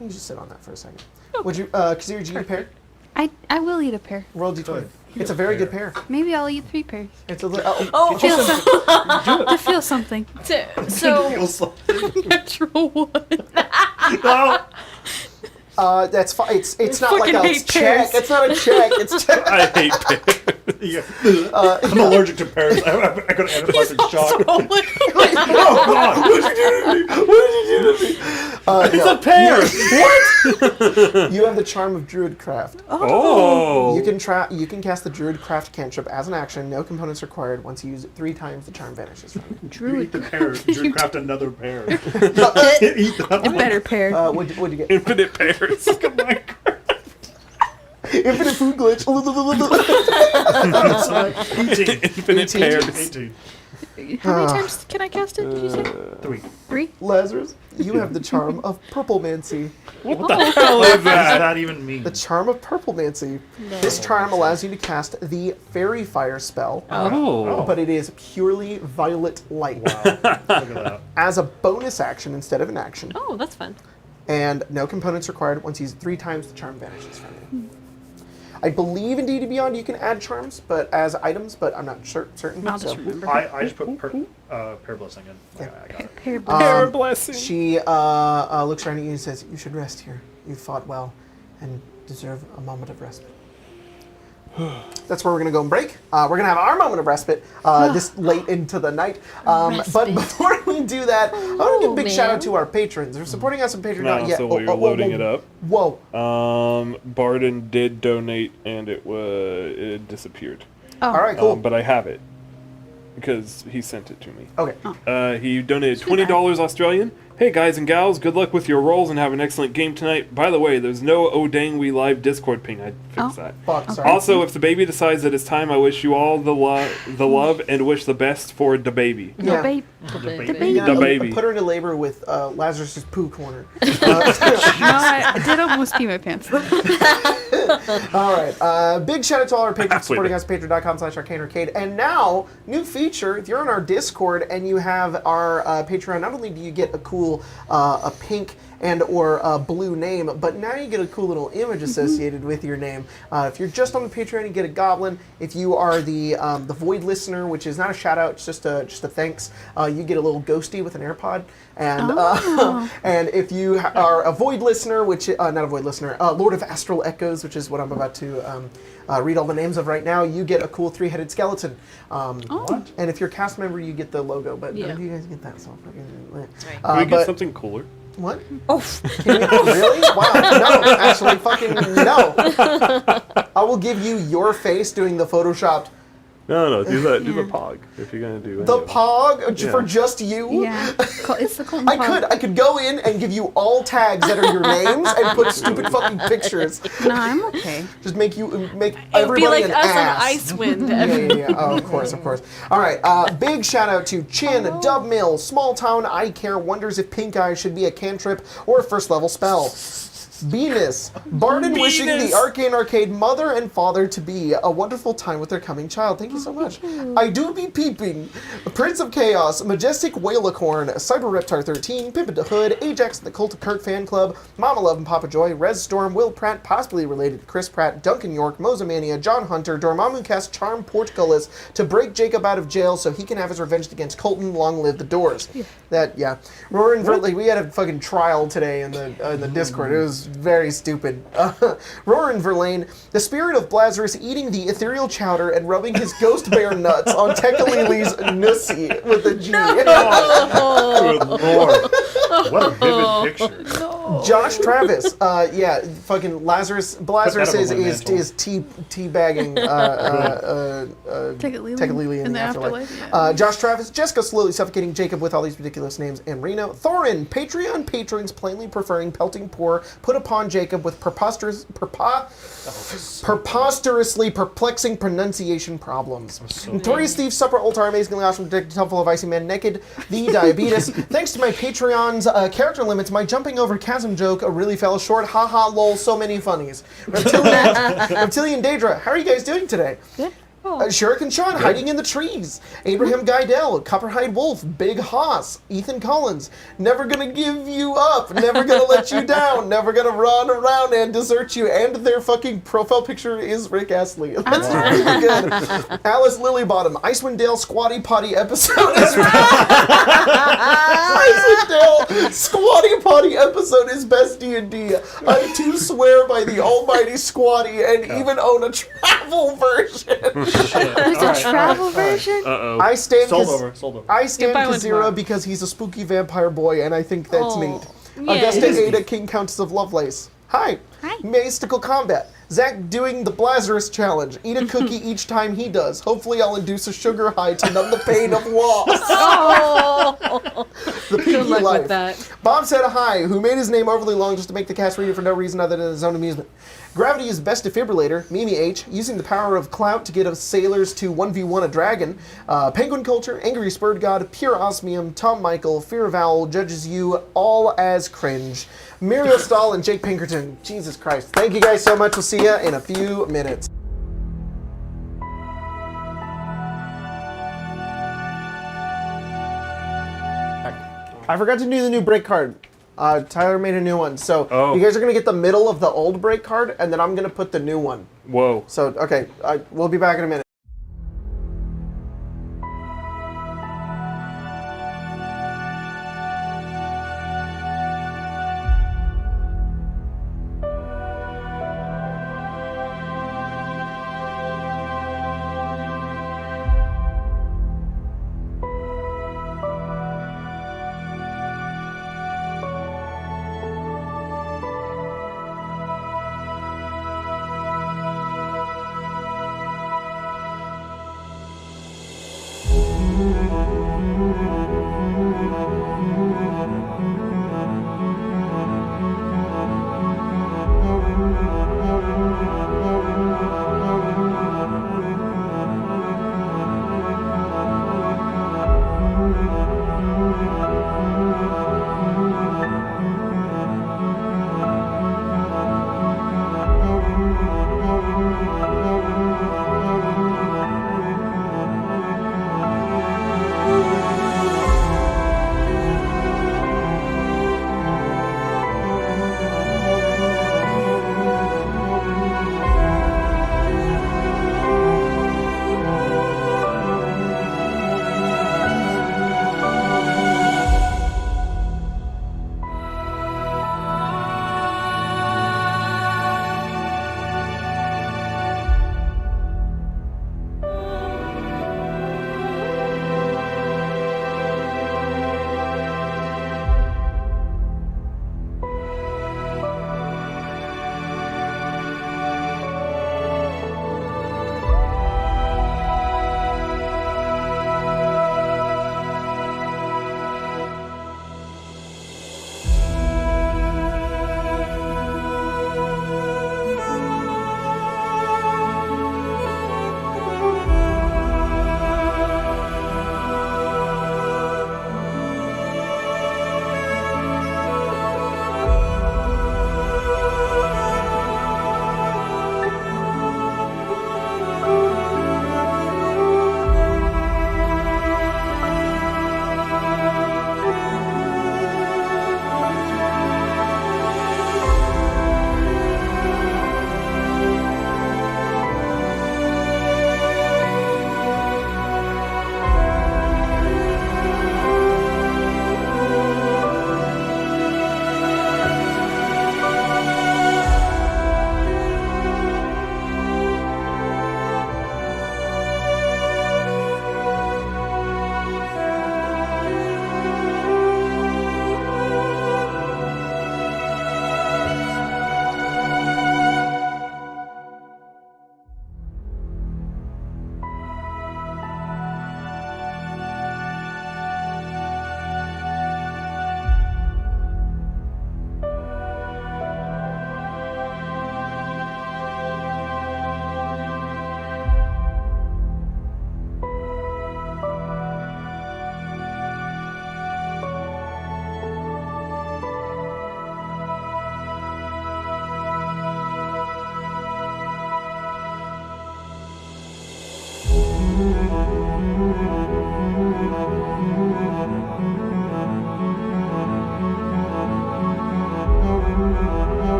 You just sit on that for a second. Would you, Kazir, did you eat a pear? I will eat a pear. Roll D20. It's a very good pear. Maybe I'll eat 3 pears. It's a Oh, To feel something. so Natural one. That's fine. It's not like fucking a hate check. pears. It's not a check. It's check. I hate pears. Yeah. I'm allergic to pears. I got anaphylactic shock. oh my Oh God! What did you do to me? What did you do to me? It's a pear. What? You have the charm of Druidcraft. Oh. You can cast the Druidcraft cantrip as an action. No components required. Once you use it 3 times, the charm vanishes from you. You eat the pear. You craft another pear. Eat A that. better pear. What'd you get? Infinite pears. Infinite food glitch. Infinite 18. pears. 18. How many times can I cast it? Did you say 3. 3? Lazarus, you have the charm of Purplemancy. What the hell is What does that? that even mean? The charm of Purplemancy. This charm allows you to cast the Fairy Fire spell, Oh. but it is purely violet light. Wow. Look at that. As a bonus action instead of an action. Oh, that's fun. And no components required. Once you use it 3 times, the charm vanishes from you. I believe in D&D Beyond you can add charms, but as items, but I'm not certain. I'll just remember. I just put pear blessing in. Yeah. I got it. Pear Pear blessing. She looks around at you and says, "You should rest here. You fought well and deserve a moment of respite." That's where we're going to go and break. We're going to have our moment of respite this late into the night. But before we do that, I want to give a big shout out to our patrons. They're supporting us on Patreon. So while you're loading it up. Whoa. Barden did donate, and it disappeared. Oh. All right, cool. But I have it because he sent it to me. Okay. He donated $20 Australian. Hey guys and gals, good luck with your roles and have an excellent game tonight. By the way, there's no Oh Dang We Live Discord ping. I fixed that. Fuck, sorry. Also, if the baby decides that it's time, I wish you all the love and wish the best for the baby. No, Yeah. babe. The The baby. Put her into labor with Lazarus' poo corner. No, I did almost pee my pants. All right. Big shout out to all our patrons Halfway supporting there. us, patreon.com/arcanearcade. And now, new feature, if you're on our Discord and you have our Patreon, not only do you get a cool a pink and or a blue name, but now you get a cool little image associated with your name. If you're just on the Patreon, you get a goblin. If you are the Void listener, which is not a shout out, it's just a thanks, you get a little ghosty with an AirPod. And and if you are a Void listener, which not a Void listener, Lord of Astral Echoes, which is what I'm about to read all the names of right now, you get a cool 3-headed skeleton. And if you're a cast member, you get the logo. But none of you guys get that, so fucking. Can we get something cooler? What? Oh. Can you, really? Wow. No, actually, fucking no. I will give you your face doing the photoshopped. No, do the pog if you're gonna do The any of it. pog for just you? Yeah. It's the Colton I could go in and give you all tags that are your names and put stupid fucking pictures. No, I'm okay. Just make It would be everybody like an us ass. on Icewind. Yeah. Oh, of course. All right. Big shout out to Chin, Dub Mill, Small Town Eye Care wonders if Pink Eye should be a cantrip or a first level spell. Venus, Barden wishing the Arcane Arcade mother and father to be a wonderful time with their coming child. Thank you so much. I do be peeping. Prince of Chaos, Majestic Whaleacorn, Cyber Reptar 13, Pippin to Hood, Ajax and the Cult of Kirk fan club, Mama Love and Papa Joy, Rez Storm, Will Pratt, possibly related to Chris Pratt, Duncan York, Mozamania, John Hunter, Dormammu cast Charm Portcullis to break Jacob out of jail so he can have his revenge against Colton. Long live the Doors. Roaring Vertley, we had a fucking trial today in the Discord. It was very stupid. Roarin' Verlaine, the spirit of Lazarus eating the ethereal chowder and rubbing his ghost bear nuts on Tekalili's Nussie with a G. Good lord. What a vivid picture. Josh Travis, fucking Lazarus is teabagging Tekalili in the afterlife. Yeah. Josh Travis, Jessica slowly suffocating Jacob with all these ridiculous names, and Reno. Thorin, Patreon patrons plainly preferring pelting poor, put upon Jacob with preposterously perplexing pronunciation problems. Notorious Thief, Supper, Ultar, Amazingly Awesome, Detective, Tuffle of Icy Man, Naked, The Diabetes. Thanks to my Patreon's character limits, my jumping over chasm joke really fell short. Haha, lol, so many funnies. Reptilian Daedra, how are you guys doing today? Good. Shuriken Sean hiding in the trees. Abraham Guidel, Copperhide Wolf, Big Hoss, Ethan Collins. Never gonna give you up. Never gonna let you down. Never gonna run around and desert you. And their fucking profile picture is Rick Astley. That's really good. Alice Lilybottom, Icewind Dale Squatty Potty episode is Icewind Dale Squatty Potty episode is best D&D. I too swear by the almighty Squatty and even own a travel version. There's a travel version? Uh-oh. I stand Sold over. buy one Kazira tomorrow. because he's a spooky vampire boy, and I think that's neat. Yeah. Augusta Ada, King Countess of Lovelace. Hi. Hi. Mystical Combat. Zach doing the Lazarus challenge. Eat a cookie each time he does. Hopefully I'll induce a sugar high to numb the pain of loss. The Good Pinky luck Life. with that. Bob said hi, who made his name overly long just to make the cast read it for no reason other than his own amusement. Gravity is best defibrillator. Mimi H, using the power of clout to get us sailors to 1v1 a dragon. Penguin Culture, Angry Spurred God, Pure Osmium, Tom Michael, Fear of Owl, judges you all as cringe. Muriel Stahl and Jake Pinkerton. Jesus Christ. Thank you guys so much. We'll see you in a few minutes. I forgot to do the new break card. Tyler made a new one. So you guys are going to get the middle of the old break card, and then I'm going to put the new one. Whoa. So, okay, we'll be back in a minute.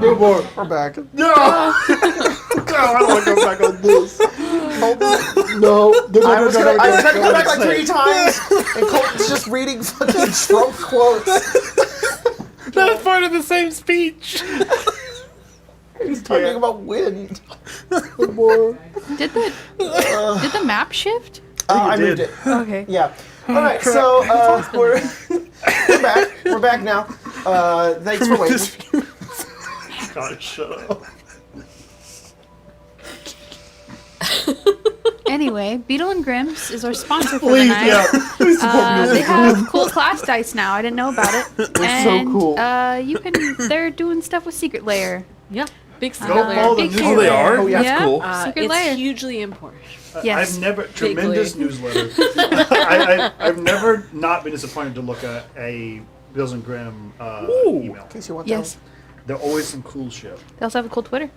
No more. We're back. No! No, I don't want to go back on this. No. I was trying to go back like 3 times, and Colton's just reading fucking Trump quotes. That's part of the same speech. He's talking about wind. Did the map shift? I did. moved it. Okay. Yeah. All right. So we're back. We're back now. Thanks for waiting. God, shut up. Anyway, Beetle and Grimm's is our sponsor for the Please, night. yeah. Please support me. They have cool class dice now. I didn't know about it. They're so cool. They're doing stuff with Secret Lair. Yeah, big Go secret layer. follow the Big newsletter. Oh, they are? Oh, yeah. That's cool. Secret It's Lair. hugely important. Yes. I've never tremendous newsletter. I've never not been disappointed to look at a Bills and Grimm email. In case you want Yes. They're always some cool shit. They also have a cool Twitter.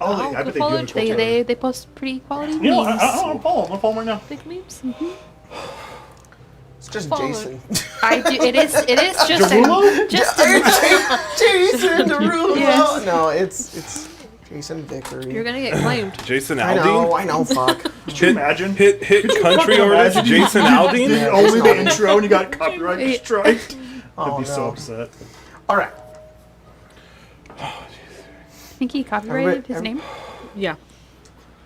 Oh, Oh, I bet they do. follow have a cool Twitter. They post pretty quality You know, memes. I want to follow them. I'm following right now. Big memes. It's just Follow Jason. I do. It is just Derulo? Jason Derulo. Yes. No, it's Jason Vickery. You're gonna get claimed. Jason I Aldean? know. Fuck. Could you imagine? Hit country fucking artist imagine? Jason Aldean? Yeah. Only the Jason Aldean. intro and you got copyright striked. Oh, I'd be so no. upset. All right. I think he copyrighted his name. Yeah.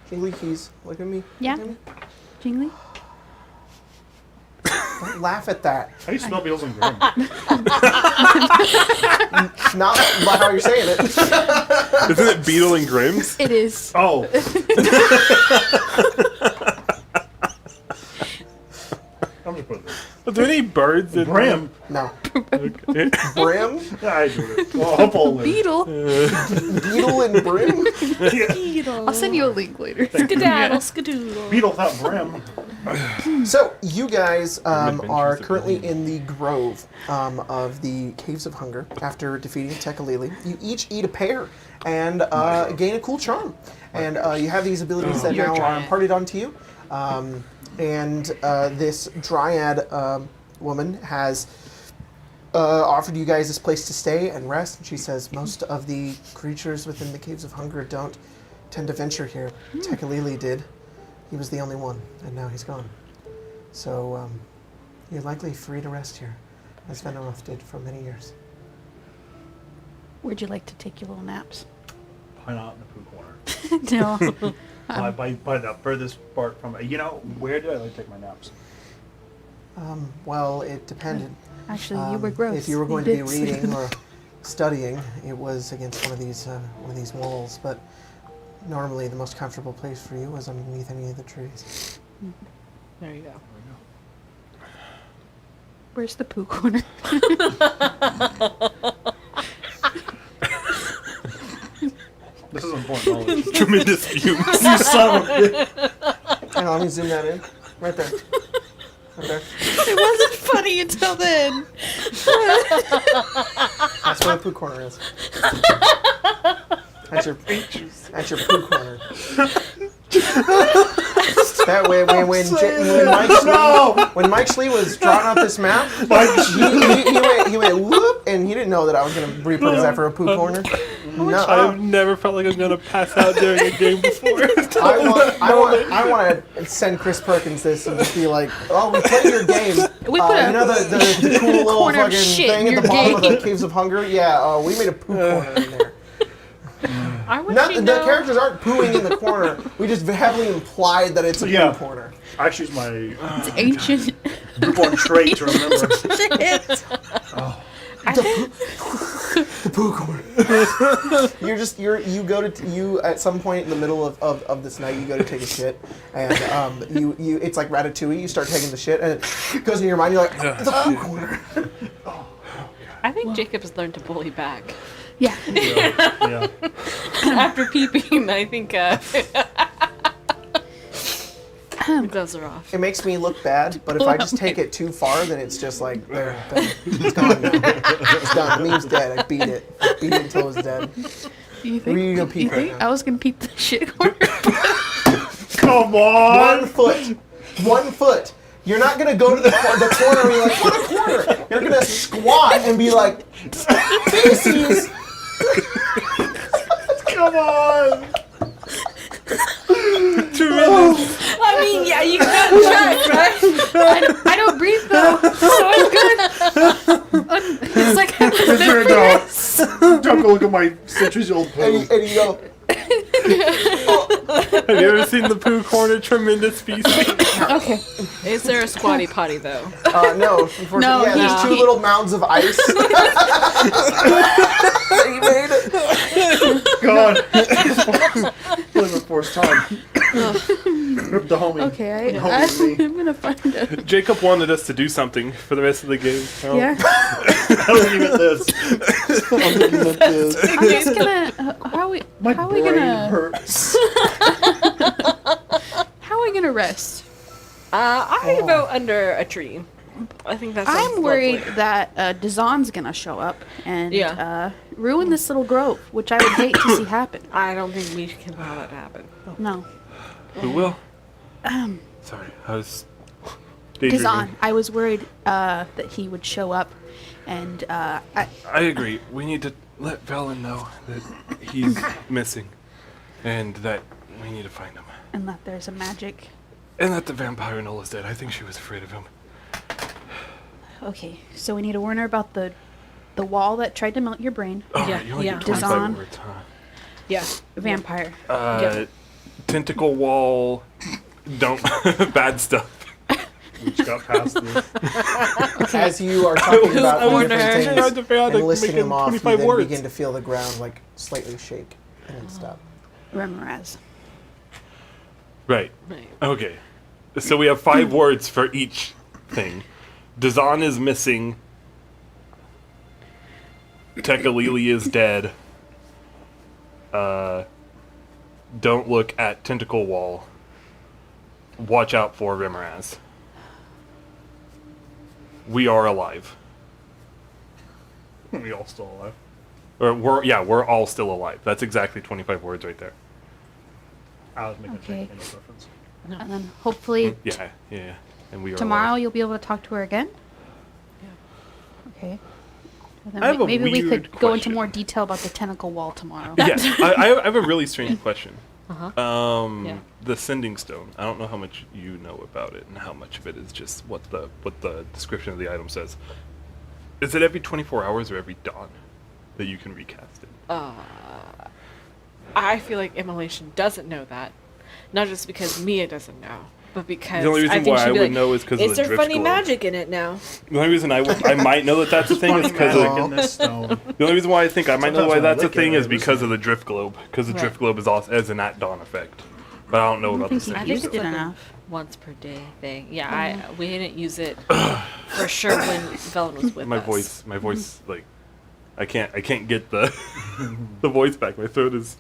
Jingly Keys, look at me. Yeah. Look at me. Jingly. Don't laugh at that. How do you spell Beatles and Grimm? Not by how you're saying it. Isn't it Beetle and Grimm's? It is. Oh. I'm just putting this. Are there any birds in Grimm? No. Okay. Brim? Yeah, I do it. Well, I'll follow it. Beetle. Beetle and Brim? Yeah. I'll send you a link later. Skedaddle, skadoodle. Beetle without Brim. So, you guys Adventures are of currently Gladden. in the grove of the Caves of Hunger after defeating Tekalili. You each eat a pear and gain a cool charm. And you have these abilities that You're a now are dryad. imparted onto you. And this dryad woman has offered you guys this place to stay and rest. And she says most of the creatures within the Caves of Hunger don't tend to venture here. Tekalili did. He was the only one, and now he's gone. So you're likely free to rest here, as Venomoth did for many years. Where'd you like to take your little naps? Why not in the poo corner? No. By the furthest part from it. You know, where do I like to take my naps? Well, it depended. Actually, you were gross. If you were going to be did. reading or studying, it was against one of these walls. But normally, the most comfortable place for you was underneath any of the trees. There you go. Where's the poo corner? This is important knowledge. Tremendous fumes. You son of a bitch. Hang on, let me zoom that in. Right there. Right there. It wasn't funny until then. That's where the poo corner is. That's your poo corner. That way, when Mike Schlee was drawing out this map, he went whoop, and he didn't know that I was going to repurpose that for a poo corner. No, I've never felt like I'm gonna pass out during a game before. I want to send Chris Perkins this and just be like, "Oh, we played your game. We put you know the cool little corner of fucking shit thing in at the your bottom of the game." Caves of Hunger. Yeah, we made a poo corner in there. I want Not, you the know. characters aren't pooing in the corner. We just heavily implied that it's a Yeah. poo corner. I choose my It's ancient. newborn trait to remember. Shit. The poo corner. you go to at some point in the middle of this night you go to take a shit and you it's like Ratatouille. You start taking the shit and it goes in your mind. You're like, oh, the poo corner. I think Jacob has learned to bully back. Yeah. Yeah. After peeping, I think gloves are off. It makes me look bad, but if I just take it too far, then it's just like there. It's gone now. It's done. The meme's dead. I beat it. I beat it until it's dead. You Where are you gonna peek right now? I was gonna peep the shit corner. Come on. 1 foot You're not gonna go to the corner and be like, what a corner! You're gonna squat and be like, feces! Come on! I mean, yeah, you got check, right? I don't breathe though, so I'm good. It's like Don't go look at my centuries-old poo. And you go, Have you ever seen the poo corner? Tremendous species. Okay. Is there a squatty potty though? no, unfortunately, No, yeah, there's he- two little mounds of ice. You made it. God. Feeling the forced time. Rip the homie. Okay, Homie me. I'm gonna find it. Jacob wanted us to do something for the rest of the game. Oh. Yeah. I don't even this. I'm looking at this. I'm just gonna. My how are we brain gonna? hurts. How are we gonna rest? I vote under a tree. I think that's. I'm worried that Dezan's gonna show up and ruin this little grove, which I would hate to see happen. I don't think we can allow that to happen. No. Who will? Sorry, I was daydreaming. Dezan. I was worried that he would show up, and I agree. We need to let Valen know that he's missing, and that we need to find him. and that there's a magic. And that the vampire Nola's dead. I think she was afraid of him. Okay, so we need to warn her about the wall that tried to melt your brain. Oh, Yeah, right, you only yeah. get 25 Dezan. words, huh? Yeah. Vampire. Tentacle wall. Don't. Bad stuff. We just got past this. As you are talking about I the wonder- different I had things to and listing make it them off, you 25 then words. begin to feel the ground like slightly shake and then stop. Remoraz. Right. Right. Okay. So we have 5 words for each thing. Dezan is missing. Tekalili is dead. Don't look at tentacle wall. Watch out for Remoraz. We are alive. We all still alive. Or we're all still alive. That's exactly 25 words right there. I was making Okay. a reference. And then hopefully Yeah. And we are tomorrow alive. you'll be able to talk to her again? Yeah. Okay. And then I have a maybe we weird could go into question. more detail about the tentacle wall tomorrow. Yes, I have a really strange question. Uh-huh. Yeah. The sending stone. I don't know how much you know about it, and how much of it is just what the description of the item says. Is it every 24 hours or every dawn that you can recast it? I feel like Immolation doesn't know that. Not just because Mia doesn't know, but because The only reason I think why she'd I be would like, know is 'cause of is the there drift funny globe." magic in it now? The only reason I might know that that's a thing is because Magic in this stone. the only reason why I think I might know Sometimes why when I that's a look at thing it, is it because was- of the drift globe. Because the Right. drift globe is also as an at dawn effect. But I don't know about the think he sending used stone. it like a enough. once per day thing. Yeah, we didn't use it for sure when Velen was with My us. voice, like, I can't get the the voice back. My throat is.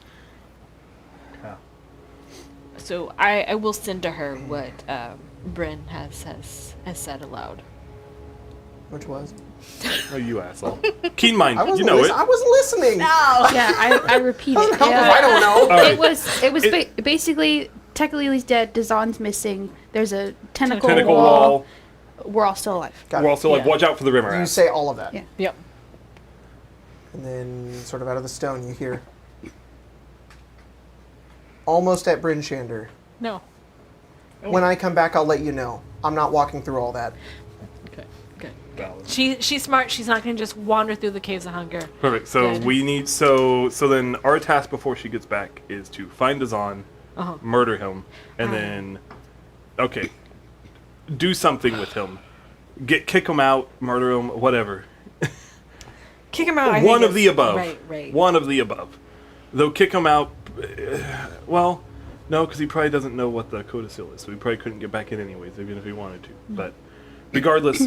Yeah. So I will send to her what Bryn has said aloud. Which was? Oh, you asshole! Keen mind, I wasn't, you know it. I wasn't listening. Yeah, I repeat it. Doesn't help if I don't know. All right. It was basically Tekalili's dead, Dezan's missing. There's a tentacle, Tentacle wall. wall. We're all still alive. Got We're it. also like, Yeah. watch out for the rimmer. You say all of that. Yeah. Yep. And then, sort of out of the stone, you hear. Almost at Bryn Shander. No. When I come back, I'll let you know. I'm not walking through all that. Okay. Good. Valid. She's smart. She's not gonna just wander through the caves of hunger. Perfect. So Good. we need so then our task before she gets back is to find Dezan, Uh-huh. murder him, and then do something with him. Kick him out, murder him, whatever. Kick him out. I One think of the it's- above. Right. One of the above. Though kick him out, well, no, because he probably doesn't know what the codicil is, so he probably couldn't get back in anyways, even if he wanted to. But regardless,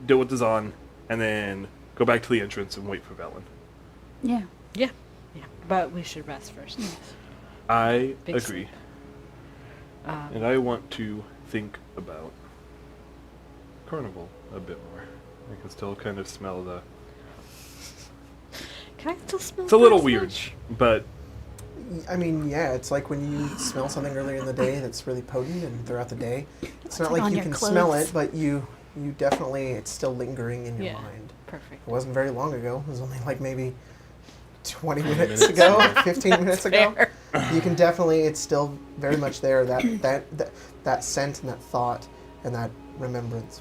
deal with Dezan, and then go back to the entrance and wait for Velen. Yeah. Yeah. Yeah. But we should rest first. I Big agree. Um, And I want to think about Carnival a bit more. I can still kind of smell the... Can I still smell? It's a little grass weird, much? but I mean, yeah, it's like when you smell something earlier in the day that's really potent, and throughout the day, it's not like like on you your can smell clothes. it, but you definitely, it's still lingering in your Yeah. mind. Perfect. It wasn't very long ago. It was only like maybe 20 20 minutes minutes ago, ago. 15 minutes ago. Fair. You can definitely, it's still very much there, that scent and that thought and that remembrance.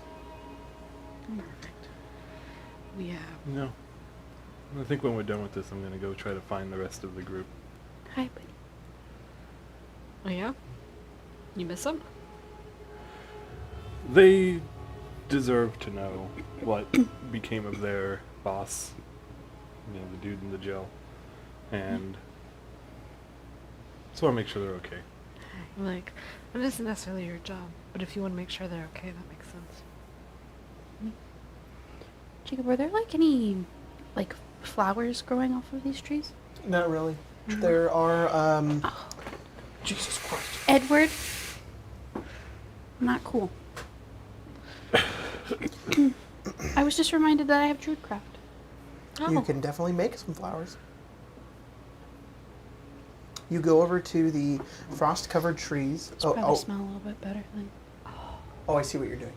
Perfect. We have. No. I think when we're done with this, I'm gonna go try to find the rest of the group. Hi, buddy. Oh yeah. You miss them? They deserve to know what became of their boss, the dude in the jail, and just want to make sure they're okay. I'm like, it isn't necessarily your job, but if you want to make sure they're okay, that makes sense. Jacob, were there like any like flowers growing off of these trees? Not really. There are, Jesus Christ. Edward. Not cool. I was just reminded that I have Druidcraft. You can definitely make some flowers. You go over to the frost-covered trees. It's probably smell a little bit better than. Oh, I see what you're doing.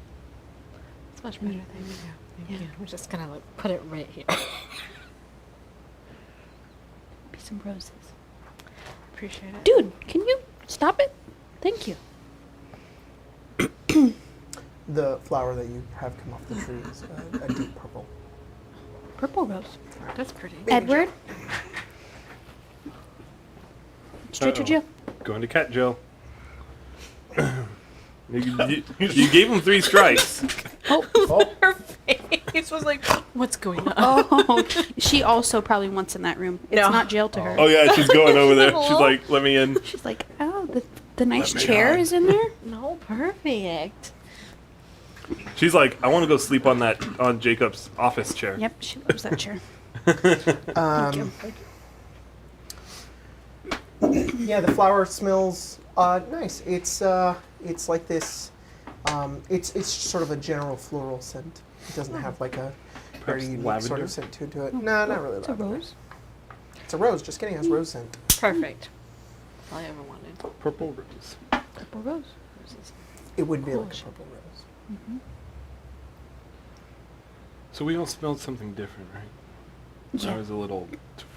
It's much better. Thank you. Thank you. We're just gonna like put it right here. Be some roses. Appreciate it. Dude, can you stop it? Thank you. The flower that you have come off the tree is a deep purple. Purple rose. That's pretty. Edward. Straight to Uh-oh. jail. Going to cat jail. You gave him 3 strikes. Oh, Her face was like, What's going on? Oh, she also probably wants in that room. It's No. not jail to her. Oh yeah, she's going over there. She's like, let me in. She's like, oh, the nice me chair on. is in there. No, perfect. She's like, I want to go sleep on Jacob's office chair. Yep, she loves that chair. yeah, the flower smells nice. It's like this. It's sort of a general floral scent. It doesn't have like a very Perhaps unique lavender? sort of scent to it. No, not really. It's a lavender. rose. It's a rose. Just kidding. It has rose scent. Perfect. All I ever wanted. Purple rose. Purple rose. Roses. It would be Cool like a shit. purple rose. So we all smelled something different, right? Yeah. I was a little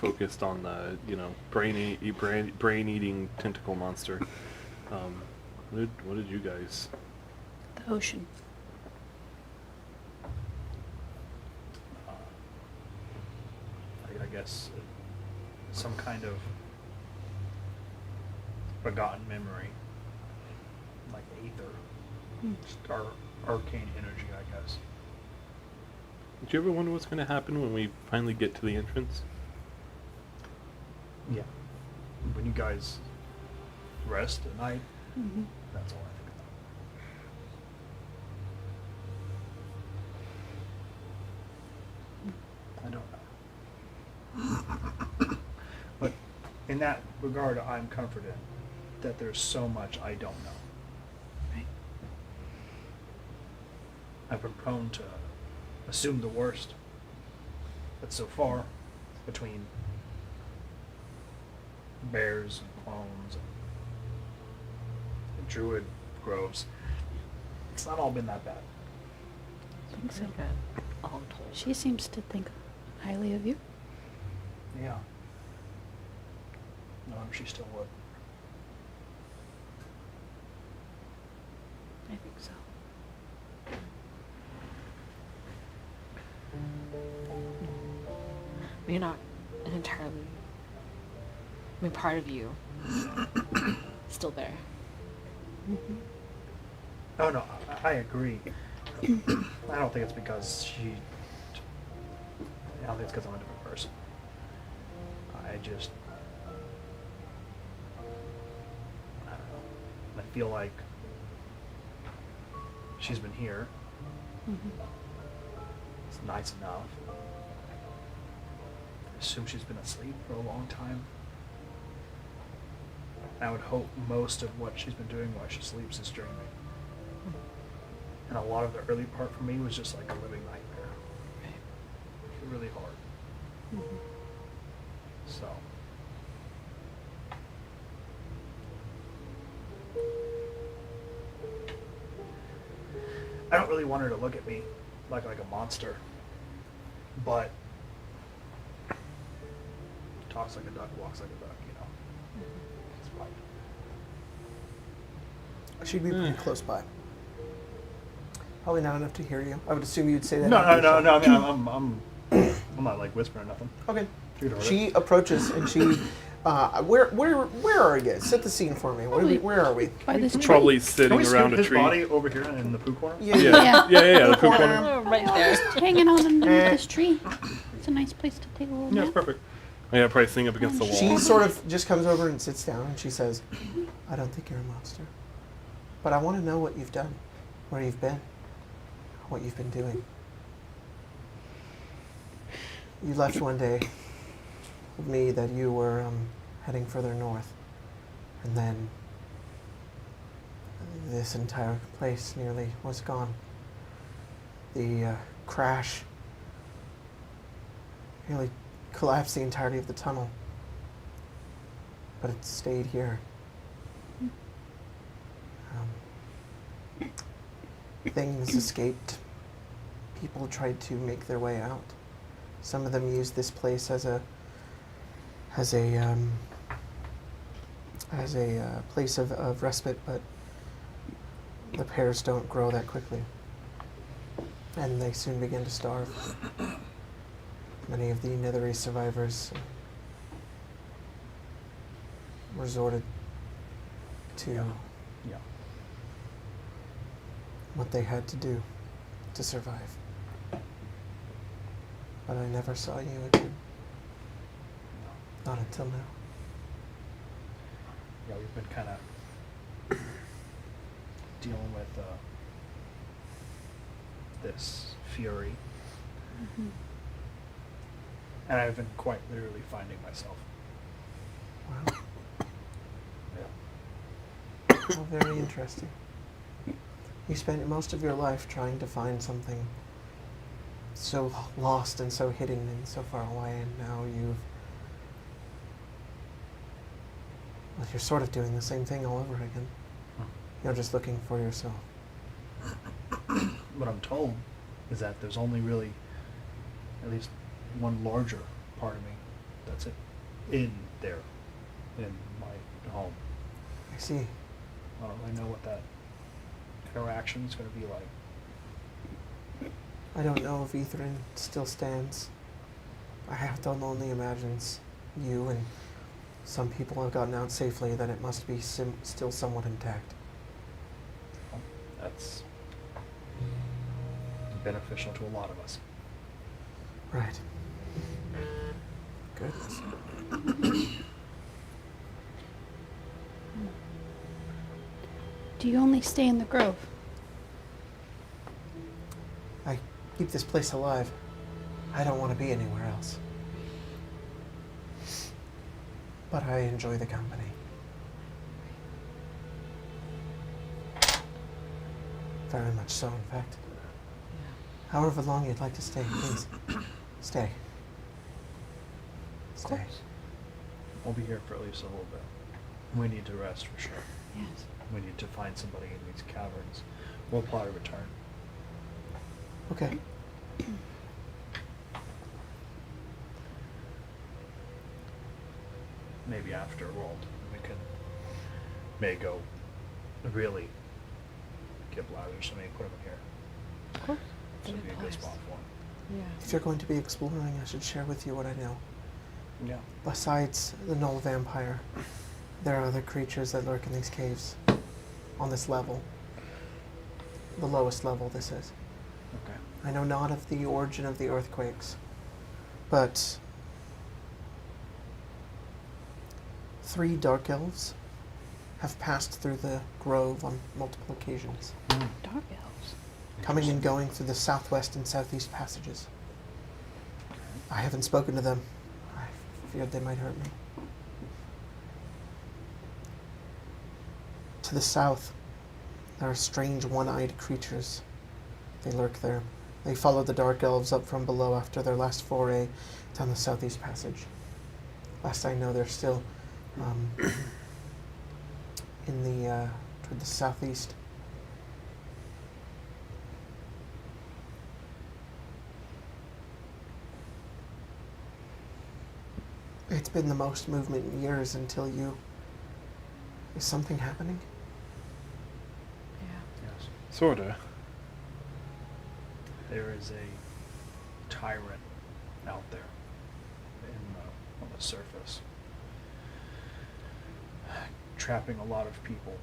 focused on the, brain-eating tentacle monster. What did you guys? The ocean. I guess some kind of forgotten memory, like ether, just arcane energy, I guess. Did you ever wonder what's going to happen when we finally get to the entrance? Yeah. When you guys rest at night, Mm-hmm. that's all I think about. I don't know. But in that regard, I'm comforted that there's so much I don't know. Right. I've been prone to assume the worst. But so far, between bears and clones and druid groves, it's not all been that bad. I think so. Good. All told. She seems to think highly of you. Yeah. No, she still would. I think so. You're not entirely. I mean, part of you still there. Oh no, I agree. I don't think it's because she. I don't think it's because I'm a different person. I just. I don't know. I feel like she's been here. It's nice enough. I assume she's been asleep for a long time. I would hope most of what she's been doing while she sleeps is dreaming. And a lot of the early part for me was just like a living nightmare. Really hard. So, I don't really want her to look at me like a monster, but talks like a duck, walks like a duck, you know. It's fine. She'd be pretty close by. Probably not enough to hear you. I would assume you'd say that. No. after the shot. I mean, I'm not like whispering or nothing. Okay. You'd heard She it. approaches and she. Where are you? Set the scene for me. Where are we? By this tree. Probably Can sitting we around scoot a his tree. body over here in the poo corner? Yeah, the poop corner. Oh, right there. Just hanging on underneath this tree. It's a nice place to take a little Yeah, nap. it's perfect. Oh, yeah, probably sitting up against the wall. She sort of just comes over and sits down and she says, "I don't think you're a monster, but I want to know what you've done, where you've been, what you've been doing. You left one day with me that you were heading further north, and then this entire place nearly was gone. The crash nearly collapsed the entirety of the tunnel, but it stayed here. Things escaped. People tried to make their way out. Some of them used this place as a place of respite, but the pears don't grow that quickly, and they soon begin to starve. Many of the Nethery survivors resorted to Yeah. what they had to do to survive. But I never saw you again. Not until now. Yeah, we've been kind of dealing with this fury. And I've been quite literally finding myself. Wow. Yeah. How very interesting. You spent most of your life trying to find something so lost and so hidden and so far away, and now you're sort of doing the same thing all over again. You're just looking for yourself. What I'm told is that there's only really at least one larger part of me that's in there, in my home. I see. I don't really know what that interaction is going to be like. I don't know if Etherin still stands. I have to only imagine you and some people have gotten out safely, that it must be still somewhat intact. That's beneficial to a lot of us. Right. Good. Do you only stay in the grove? I keep this place alive. I don't want to be anywhere else. But I enjoy the company. Very much so, in fact. However long you'd like to stay, please. Stay. Of Stay. course. We'll be here for at least a little bit. We need to rest for sure. Yes. We need to find somebody in these caverns. We'll plot a return. Okay. Maybe afterworld, we may go really get Lazarus and maybe put him in here. Of course. So it'd be a good spot for him. Yeah. If you're going to be exploring, I should share with you what I know. Yeah. Besides the Null Vampire, there are other creatures that lurk in these caves. On this level. The lowest level this is. Okay. I know not of the origin of the earthquakes, but 3 dark elves have passed through the grove on multiple occasions, Dark elves. coming and going through the southwest and southeast passages. I haven't spoken to them. I feared they might hurt me. To the south, there are strange one-eyed creatures. They lurk there. They follow the dark elves up from below after their last foray down the southeast passage. Last I know, they're still in the toward the southeast. It's been the most movement in years until you... Is something happening? Yeah. Yes. Sorta. There is a tyrant out there on the surface, trapping a lot of people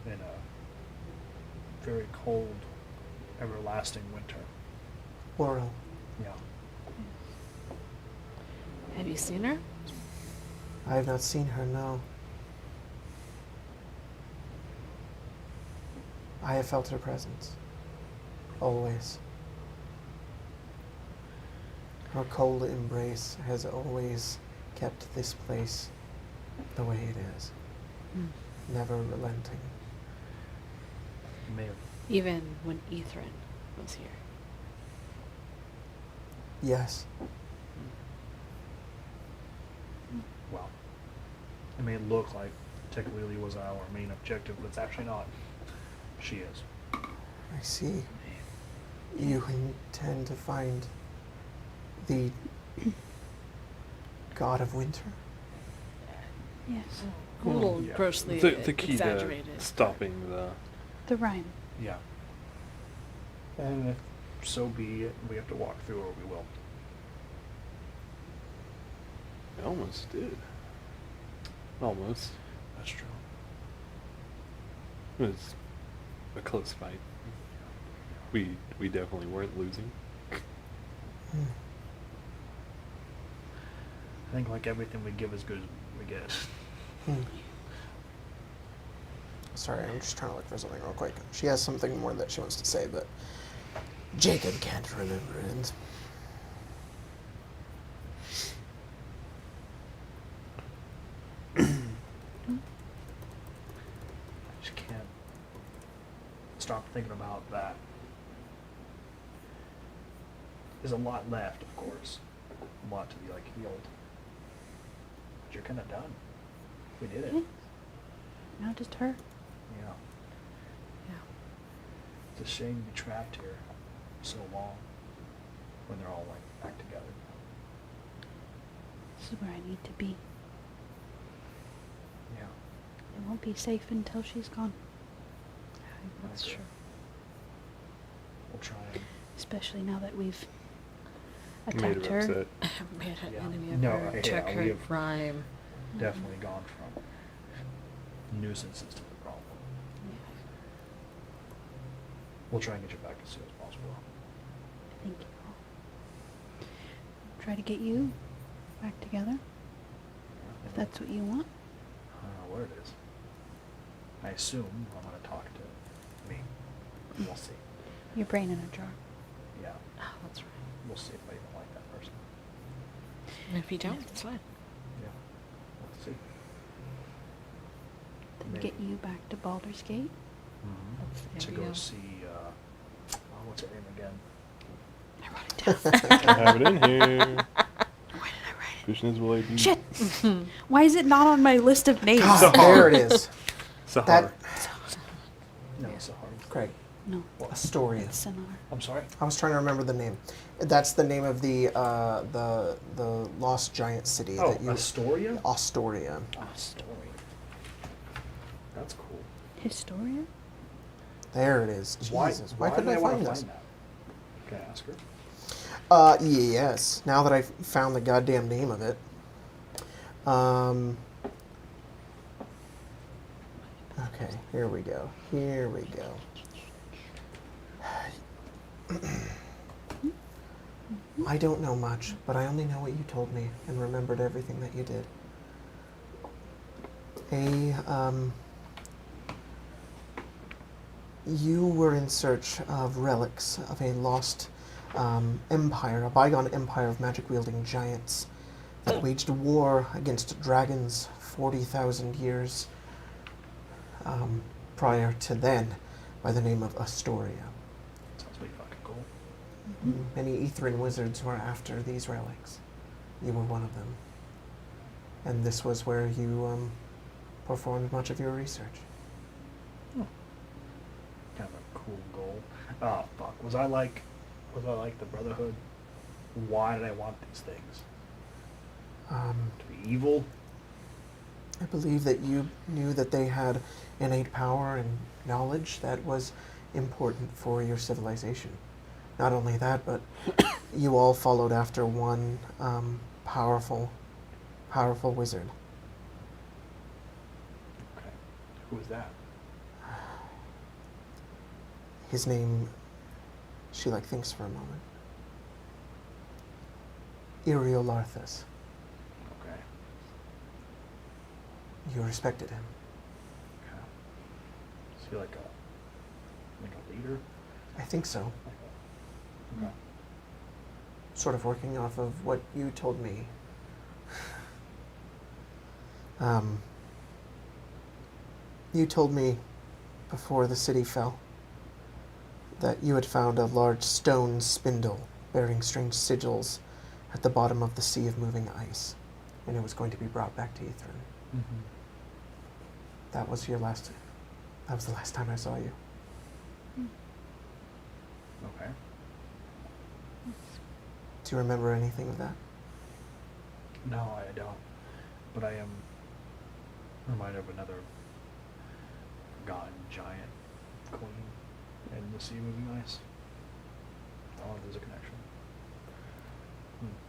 in a very cold, everlasting winter. Laurel. Yeah. Have you seen her? I have not seen her, no. I have felt her presence. Always. Her cold embrace has always kept this place the way it is. Never relenting. May have Even when Ethrin was here. Yes. well, it may look like technically was our main objective, but it's actually not. She is. I see. You intend to find the god of winter? Yes. A little Yeah. grossly The key to exaggerated. stopping the... The rhyme. Yeah. And if so be it, we have to walk through or we will. I almost did. Almost. That's true. It was a close fight. We definitely weren't losing. Hmm. I think like everything we give is good as we get. Hmm. Sorry, I'm just trying to look for something real quick. She has something more that she wants to say, but Jacob can't remember it. I just can't stop thinking about that. There's a lot left, of course. A lot to be like healed. But you're kind of done. We did it. Yeah. Now just her. Yeah. Yeah. It's a shame to be trapped here so long when they're all like back together. This is where I need to be. Yeah. It won't be safe until she's gone. That's Okay. true. We'll try and Especially now that we've Made attacked her her. upset. Made an Yeah. enemy of No, her. yeah, Took we her have- rhyme. definitely gone from nuisances to the problem. We'll try and get you back as soon as possible. Thank you. Try to get you back together, if that's what you want. I don't know what it is. I assume I'm going to talk to me. We'll see. Your brain in a jar. Yeah, Oh, that's right. we'll see if I even like that person. And if you don't, it's fine. Yeah, we'll see. Then Maybe. get you back to Baldur's Gate. There To we go go. see, what's her name again? I wrote it down. I have it in here. Why did I write Krishna's related. it? Shit! Why is it not on my list of names? God, there it is. Sahar. That, No, it's a hard. Craig, No, Astoria. it's Sonar. I'm sorry? I was trying to remember the name. That's the name of the lost giant city Oh, that you... Astoria? Astoria. Astoria. That's cool. Historia? There it is. Jesus, why couldn't I wanna find this? that? Can I ask her? Yes. Now that I've found the goddamn name of it. Okay, here we go. Here we go. I don't know much, but I only know what you told me and remembered everything that you did. You were in search of relics of a lost empire, a bygone empire of magic-wielding giants that waged war against dragons 40,000 years prior to then, by the name of Astoria. Sounds pretty fucking cool. Many Ethrin wizards were after these relics. You were one of them. And this was where you performed much of your research. Kind of a cool goal. Oh fuck. Was I like the Brotherhood? Why did I want these things? To be evil? I believe that you knew that they had innate power and knowledge that was important for your civilization. Not only that, but you all followed after one powerful wizard. Okay. Who was that? His name, she thinks for a moment. Iriolarthus. Okay. You respected him. Okay. Is he like a leader? I think so. Okay. Sort of working off of what you told me. You told me before the city fell that you had found a large stone spindle bearing strange sigils at the bottom of the sea of moving ice, and it was going to be brought back to Ithrin. Mm-hmm. That was the last time I saw you. Okay. Do you remember anything of that? No, I don't. But I am reminded of another forgotten giant queen in the sea moving ice. Oh, there's a connection.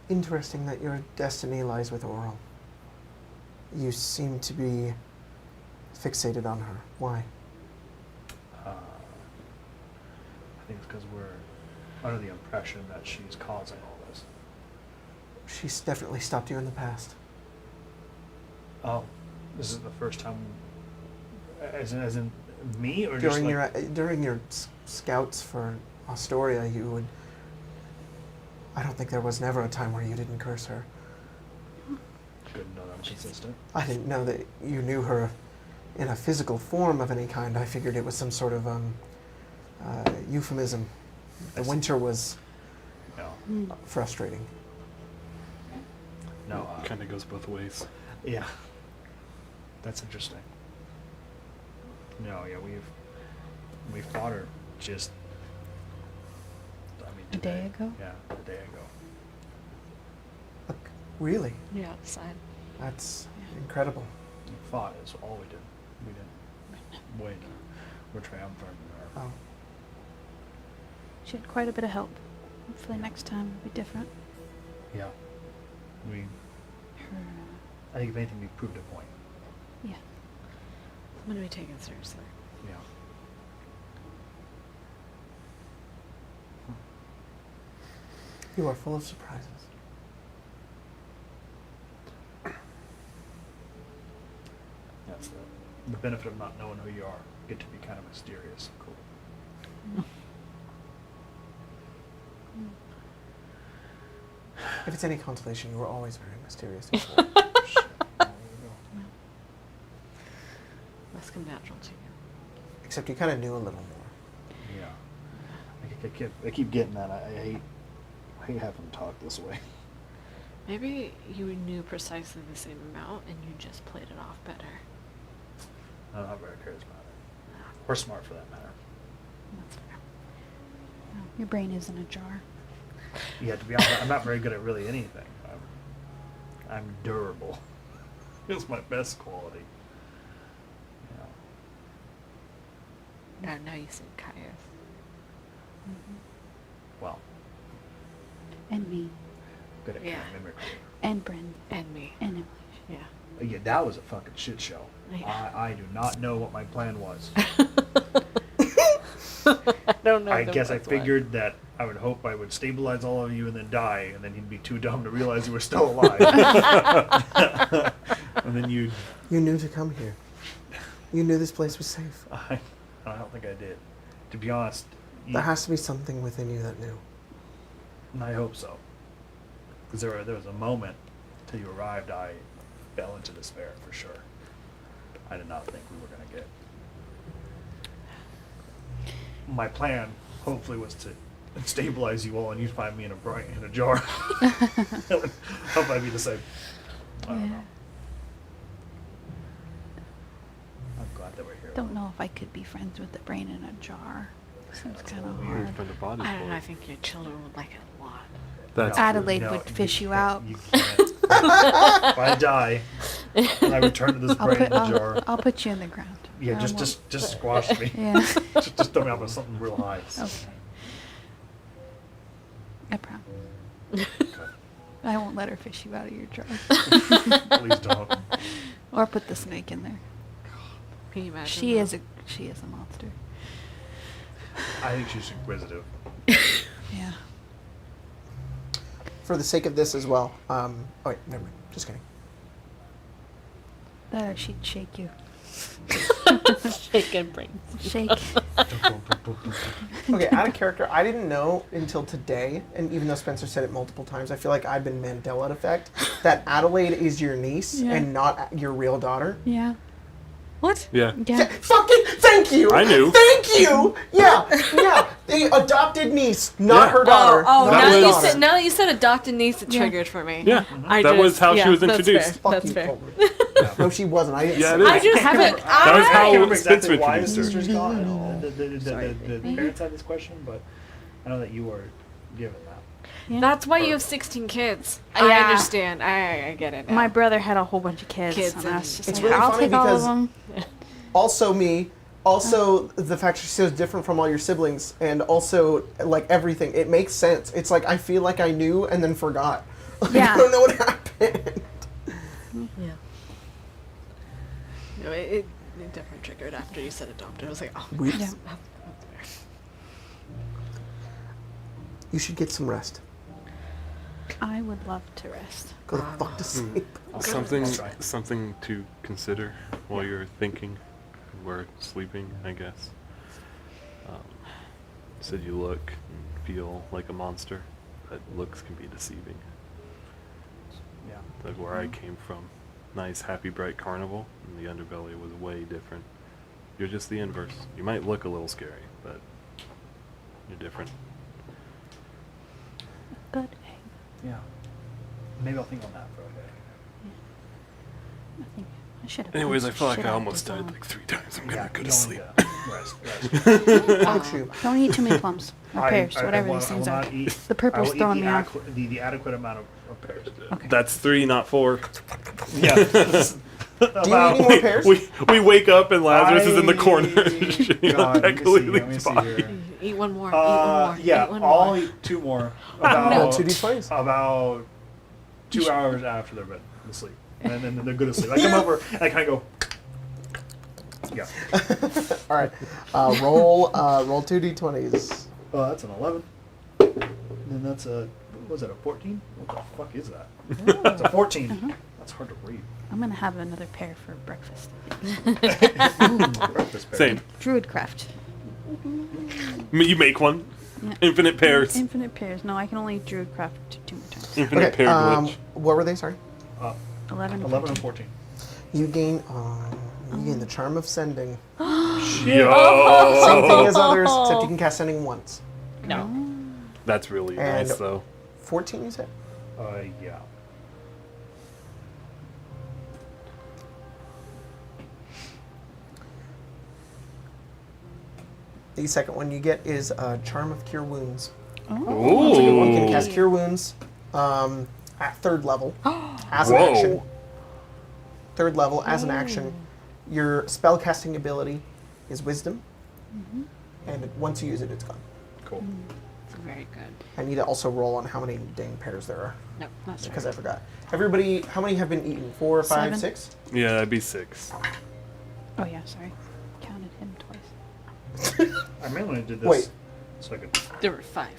Interesting that your destiny lies with Oral. You seem to be fixated on her. Why? I think it's because we're under the impression that she's causing all this. She's definitely stopped you in the past. Oh, this is the first time, as in me, or During just during your scouts for Astoria, you would. I don't think there was never a time where you didn't curse her. Good to know that I'm consistent. I didn't know that you knew her in a physical form of any kind. I figured it was some sort of euphemism. The winter was No, frustrating. no. Kind of goes both ways. Yeah, that's interesting. No, yeah, we fought her just. I mean, A day today. ago? Yeah, a day ago. Look, really? Yeah, outside. That's incredible. We fought is all we did. We didn't win. We're triumphant. Or, Oh, She had quite a bit of help. Hopefully next time it'll be different. yeah, we. Her, I think if anything, we proved a point. yeah. I'm gonna be taken seriously. Yeah. you are full of surprises. That's the benefit of not knowing who you are. You get to be kind of mysterious. Cool. If it's any consolation, you were always very mysterious. Shit. There we go. Must come natural to you. Except you kind of knew a little more. Yeah. I keep getting that. I hate having them talk this way. Maybe you knew precisely the same amount and you just played it off better. I'm not very charismatic. Or smart for that matter. That's fair. Well, your brain is in a jar. Yeah, to be honest, I'm not very good at really anything. I'm durable. It's my best quality. Yeah. Now you said Caius. Mm-hmm. Well, And me. good at Yeah. mimicry. And Bryn. And me. And Immolation. Yeah. Yeah, that was a fucking shit show. Yeah. I do not know what my plan was. I don't know. I the guess I first one. figured that I would hope I would stabilize all of you and then die, and then he'd be too dumb to realize you were still alive. And then you... You knew to come here. You knew this place was safe. I don't think I did. To be honest, There has to be something within you that knew. I hope so. Because there was a moment till you arrived, I fell into despair for sure. I did not think we were going to get. My plan, hopefully, was to stabilize you all, and you'd find me in a jar. That would hope I'd be the same. I don't Yeah. know. I'm glad that we're here. Don't know if I could be friends with the brain in a jar. Seems That's kind a of little hard. Weird for the body I don't know. for I it. think your children would like it a lot. That's No, Adelaide no, would fish you can't- out. You can't. If I die, and I return to this brain in the jar. I'll put you in the ground. Yeah, I won't- just squash me. Yeah. just throw me off of something real high. Okay. I promise. I won't let her fish you out of your jar. Please don't. Or put the snake in there. Can you imagine? She is a monster. I think she's inquisitive. Yeah. For the sake of this as well. Oh wait, never mind. Just kidding. That or she'd shake you. Shake and brains. Shake. Okay, out of character, I didn't know until today, and even though Spencer said it multiple times, I feel like I've been Mandela effect, that Adelaide is your niece Yeah. and not your real daughter. Yeah. What? Yeah. Yeah. Fucking thank you! I knew. Thank you! Yeah, the adopted niece, not Yeah. her daughter. Oh, not That now her you was- daughter. said now that you said adopted niece, it Yeah. triggered for me. Yeah. I That was how she was that's introduced. Fair. Fuck That's you, fair. Colton. No, she wasn't. I didn't Yeah, say it is. I just haven't. That was I how can't remember Spencer exactly why the introduced her. sisters got it. Sorry. The parents had this question, but I know that you were given that. Yeah. That's why you have 16 kids. Yeah. I understand. I get it. Now. My brother had a whole bunch of kids, and I was just It's like, really I'll funny take all of because- them. Also me, also the fact she's so different from all your siblings, and also like everything. It makes sense. It's like I feel like I knew and then forgot. Like, Yeah. I don't know what happened. Yeah. No, it definitely triggered after you said adopted. I was like, oh, Whoops. Yeah. that's fair. You should get some rest. I would love to rest. Go the fuck to sleep. Something I'll try. something to consider while you're thinking or sleeping, I guess. Said you look and feel like a monster. That looks can be deceiving. Yeah. Like where I came from, nice, happy, bright carnival, and the underbelly was way different. You're just the inverse. You might look a little scary, but you're different. Good. Yeah. Maybe I'll think on that for a day. I think I should have. Anyways, I punched feel the like shit I out of almost died Dezan. like 3 times. I'm Yeah, gonna go you to don't sleep. need to rest. Don't you? Don't eat too many plums or pears, whatever will- these things I will are. not eat, The purple's I will throwing eat me off. the adequate amount of pears. Okay. That's 3, not 4. Yeah. Do you need any more pears? We wake up and Lazarus is in the corner. God, let me see here. Eat one more. Eat one more. Yeah, eat one I'll more. eat 2 more. No, About 2d20s. About 2 hours after they're bed asleep, and then they're good asleep. I come over and I kind of go. Yeah. All right. Roll 2d20s. Oh, that's an 11. And then that's a, what was that, a 14? What the fuck is that? That's a 14. That's hard to read. I'm gonna have another pear for breakfast. Breakfast pear. Same. Druidcraft. You make one. Yeah. Infinite pears. Infinite pears. No, I can only druidcraft 2 more times. Infinite Okay. pear glitch. What were they? Sorry. 11 and 11 and 14. 14. You gain. You gain the charm of sending. Yo. Same thing as others, except you can cast sending once. No. That's really And- nice, though. 14, you said. Yeah. The second one you get is charm of cure wounds. Ooh. You can cast cure wounds at 3rd level as an Whoa. action. 3rd level as an action. Your spell casting ability is wisdom, and once you use it, it's gone. Cool. Very good. I need to also roll on how many dang pairs there are No, that's because right. I forgot. Everybody, how many have been eaten? 4, 5, 7. 6? Yeah, that'd be 6. Oh yeah, sorry. Counted him twice. I mainly did this Wait. so I could. There were 5.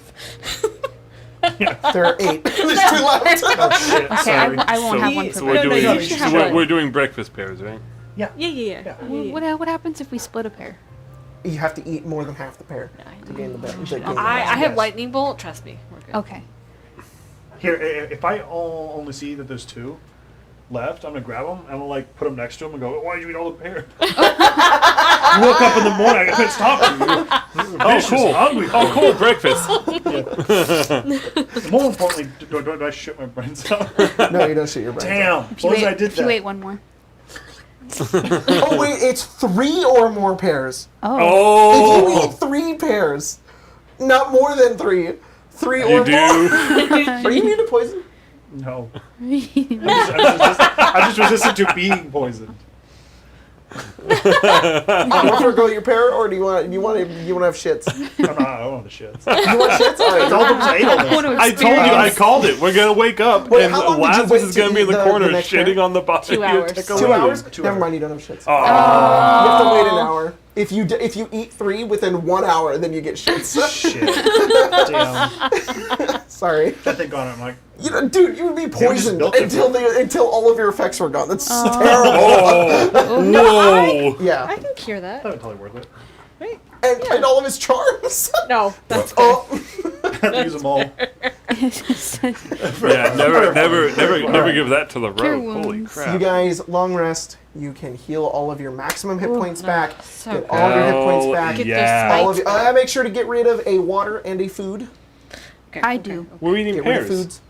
There are 8. There's 2 left. Oh shit! Okay, Sorry. I won't have one So for we're No, no, doing you should have so one. we're doing breakfast pears, right? Yeah. Yeah. What happens if we split a pear? You have to eat more than half the pear to gain the benefit. I have Yes. lightning bolt. Trust me, we're good. Okay. Here, if I only see that there's 2 left, I'm gonna grab them. I'm gonna like put them next to him and go, "Why did you eat all the pear?" You woke up in the morning. I couldn't stop you. Oh, cool. Hungry. Oh, cool. Breakfast. More importantly, do I shit my brains out? No, you don't shoot your brains out. Damn. If you, What if I ate, did if you that? ate one more. Oh wait, it's 3 or more pairs. Oh. Oh. If you eat 3 pairs, not more than 3, 3 You or do. more. Are you immune to poison? No. I I'm just resistant to being poisoned. You want to go your pair, or do you want to have shits? I don't want the shits. You want shits? All right. All those ate all this. I told you, I called it. We're gonna wake up, Wait, and how long did you Lazarus wait is to gonna be in eat the the corner next shitting pair? on the body. 2 hours. 2 hours? 2 Never hours. mind, you don't have shits. Oh. You have to wait an hour. If you eat 3 within 1 hour, then you get shits. Shit. Damn. Sorry. That thing gone. I'm like, Dude, you would be poisoned built it until all of your effects were gone. That's terrible. Oh, whoa! Yeah. I can cure that. that would totally worth it. Right? And all of his charms. No, that's Oh. I have to use them all. Yeah, never give that to the Cure rogue. Holy wounds. crap! You guys, long rest. You can heal all of your maximum hit points back. so Get all of your hit points back. Get yeah. this All of you. Make sure to get rid of a water and a food. Okay, I okay, do. okay. We're eating Get rid of pears. foods.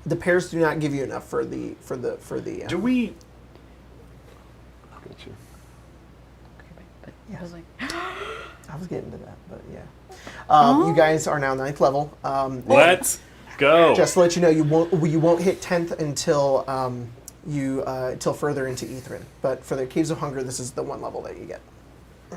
The pears do not give you enough for the. Do we? Gotcha. I was like, I was getting to that, but yeah. You guys are now 9th level. Let's go. Just to let you know, you won't hit 10th until until further into Ethrin. But for the Caves of Hunger, this is the 1 level that you get.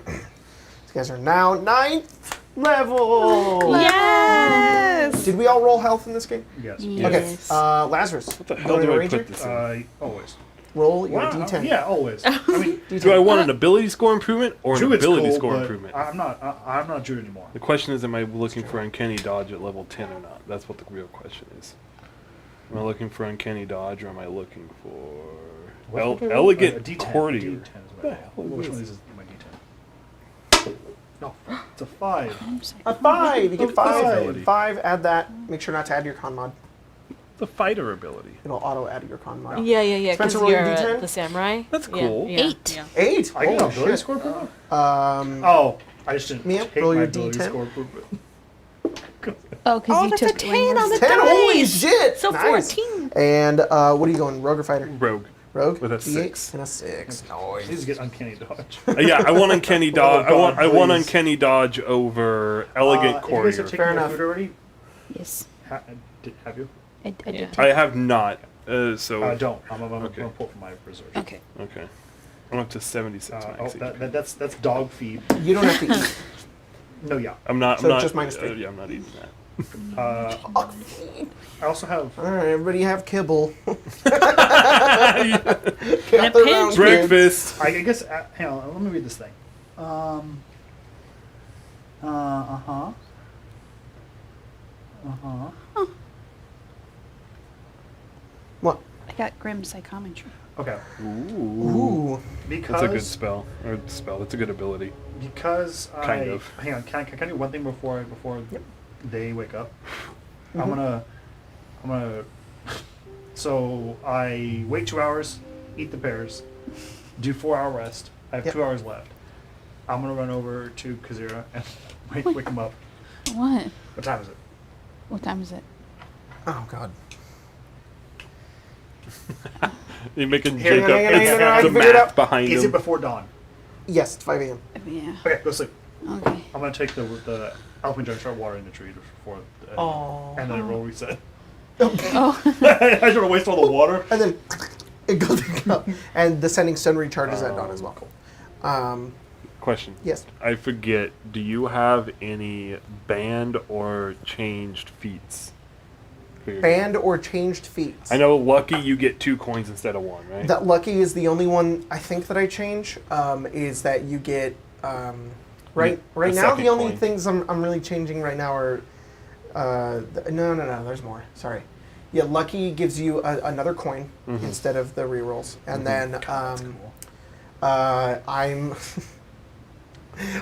These guys are now 9th level. Yes. Did we all roll health in this game? Yes. Okay. Lazarus. What the you hell want do a I ranger? put this in? Always. Roll your Wow, D10. Yeah, always. I mean, Do I want an ability score improvement or an Druid's ability cool, score but improvement? I'm not Druid anymore. The question is, am I looking for uncanny dodge at level 10 or not? That's what the real question is. Am I looking for uncanny dodge, or am I looking for elegant D10. courtier? D10 is What the my hell Which is one of this? these is my D10? No, it's a 5. A 5. You get 5. Ability. 5. Add that. Make sure not to add your con mod. The fighter ability. It'll auto add your con mod. yeah, because Spencer, roll your you're D10? the samurai. That's Yeah, cool. yeah, 8. yeah. 8. I get an Oh, ability shit. score improvement? Oh, I just didn't Mia, take roll my your ability D10. score improvement. Oh, because you that's took a 10 on the 10. Holy dice. shit. So Nice. 14. And what are you going? Rogue or fighter? Rogue. Rogue. With a D8 6. And a 6. I Nice. need to get uncanny dodge. Yeah, I want uncanny dodge. Oh, God, I want please. uncanny dodge over elegant If you guys courier. have taken Fair your enough. food already? Yes. Have you? I Yeah. did. I have not. So Don't. I'm Okay. gonna pull from my reserve. Okay. okay. I'm up to 76 max HP. That's dog feed. You don't have to eat. No, yeah. I'm not. So I'm not. just -3. Yeah, I'm not eating that. I also have. All right, everybody have kibble. And Gather a pinch. round, kids. Breakfast. I guess. Hang on. Let me read this thing. What? I got grim psychometry. Okay. Ooh. Ooh. Because That's a good spell. Or spell. That's a good ability. Because Kind of. Hang on. Can I do one thing before they wake up? Mm-hmm. I'm gonna. So I wait 2 hours, eat the pears, do 4-hour rest. I have Yep. 2 hours left. I'm gonna run over to Kazira and wake him up. What? What time is it? What time is it? Oh God. You're making Hang on, Jacob. hang on, It's hang on, I the can figure it math out. behind Is him. it before dawn? Yes, it's 5 a.m. Yeah. Okay, go sleep. Okay. I'm gonna take the alpine jar and start watering the tree before, and then it will reset. Oh. I don't want to waste all the water. And then it goes up. And the sending stone recharges at dawn as well. Question. Yes. I forget. Do you have any banned or changed feats? for your- Banned or changed feats. I know lucky you get 2 coins instead of 1, right? That lucky is the only one I think that I change. Is that you get right The now second the only coin. things I'm really changing right now are no there's more. Sorry. Yeah, lucky gives you another coin Mm-hmm. instead of the rerolls, and then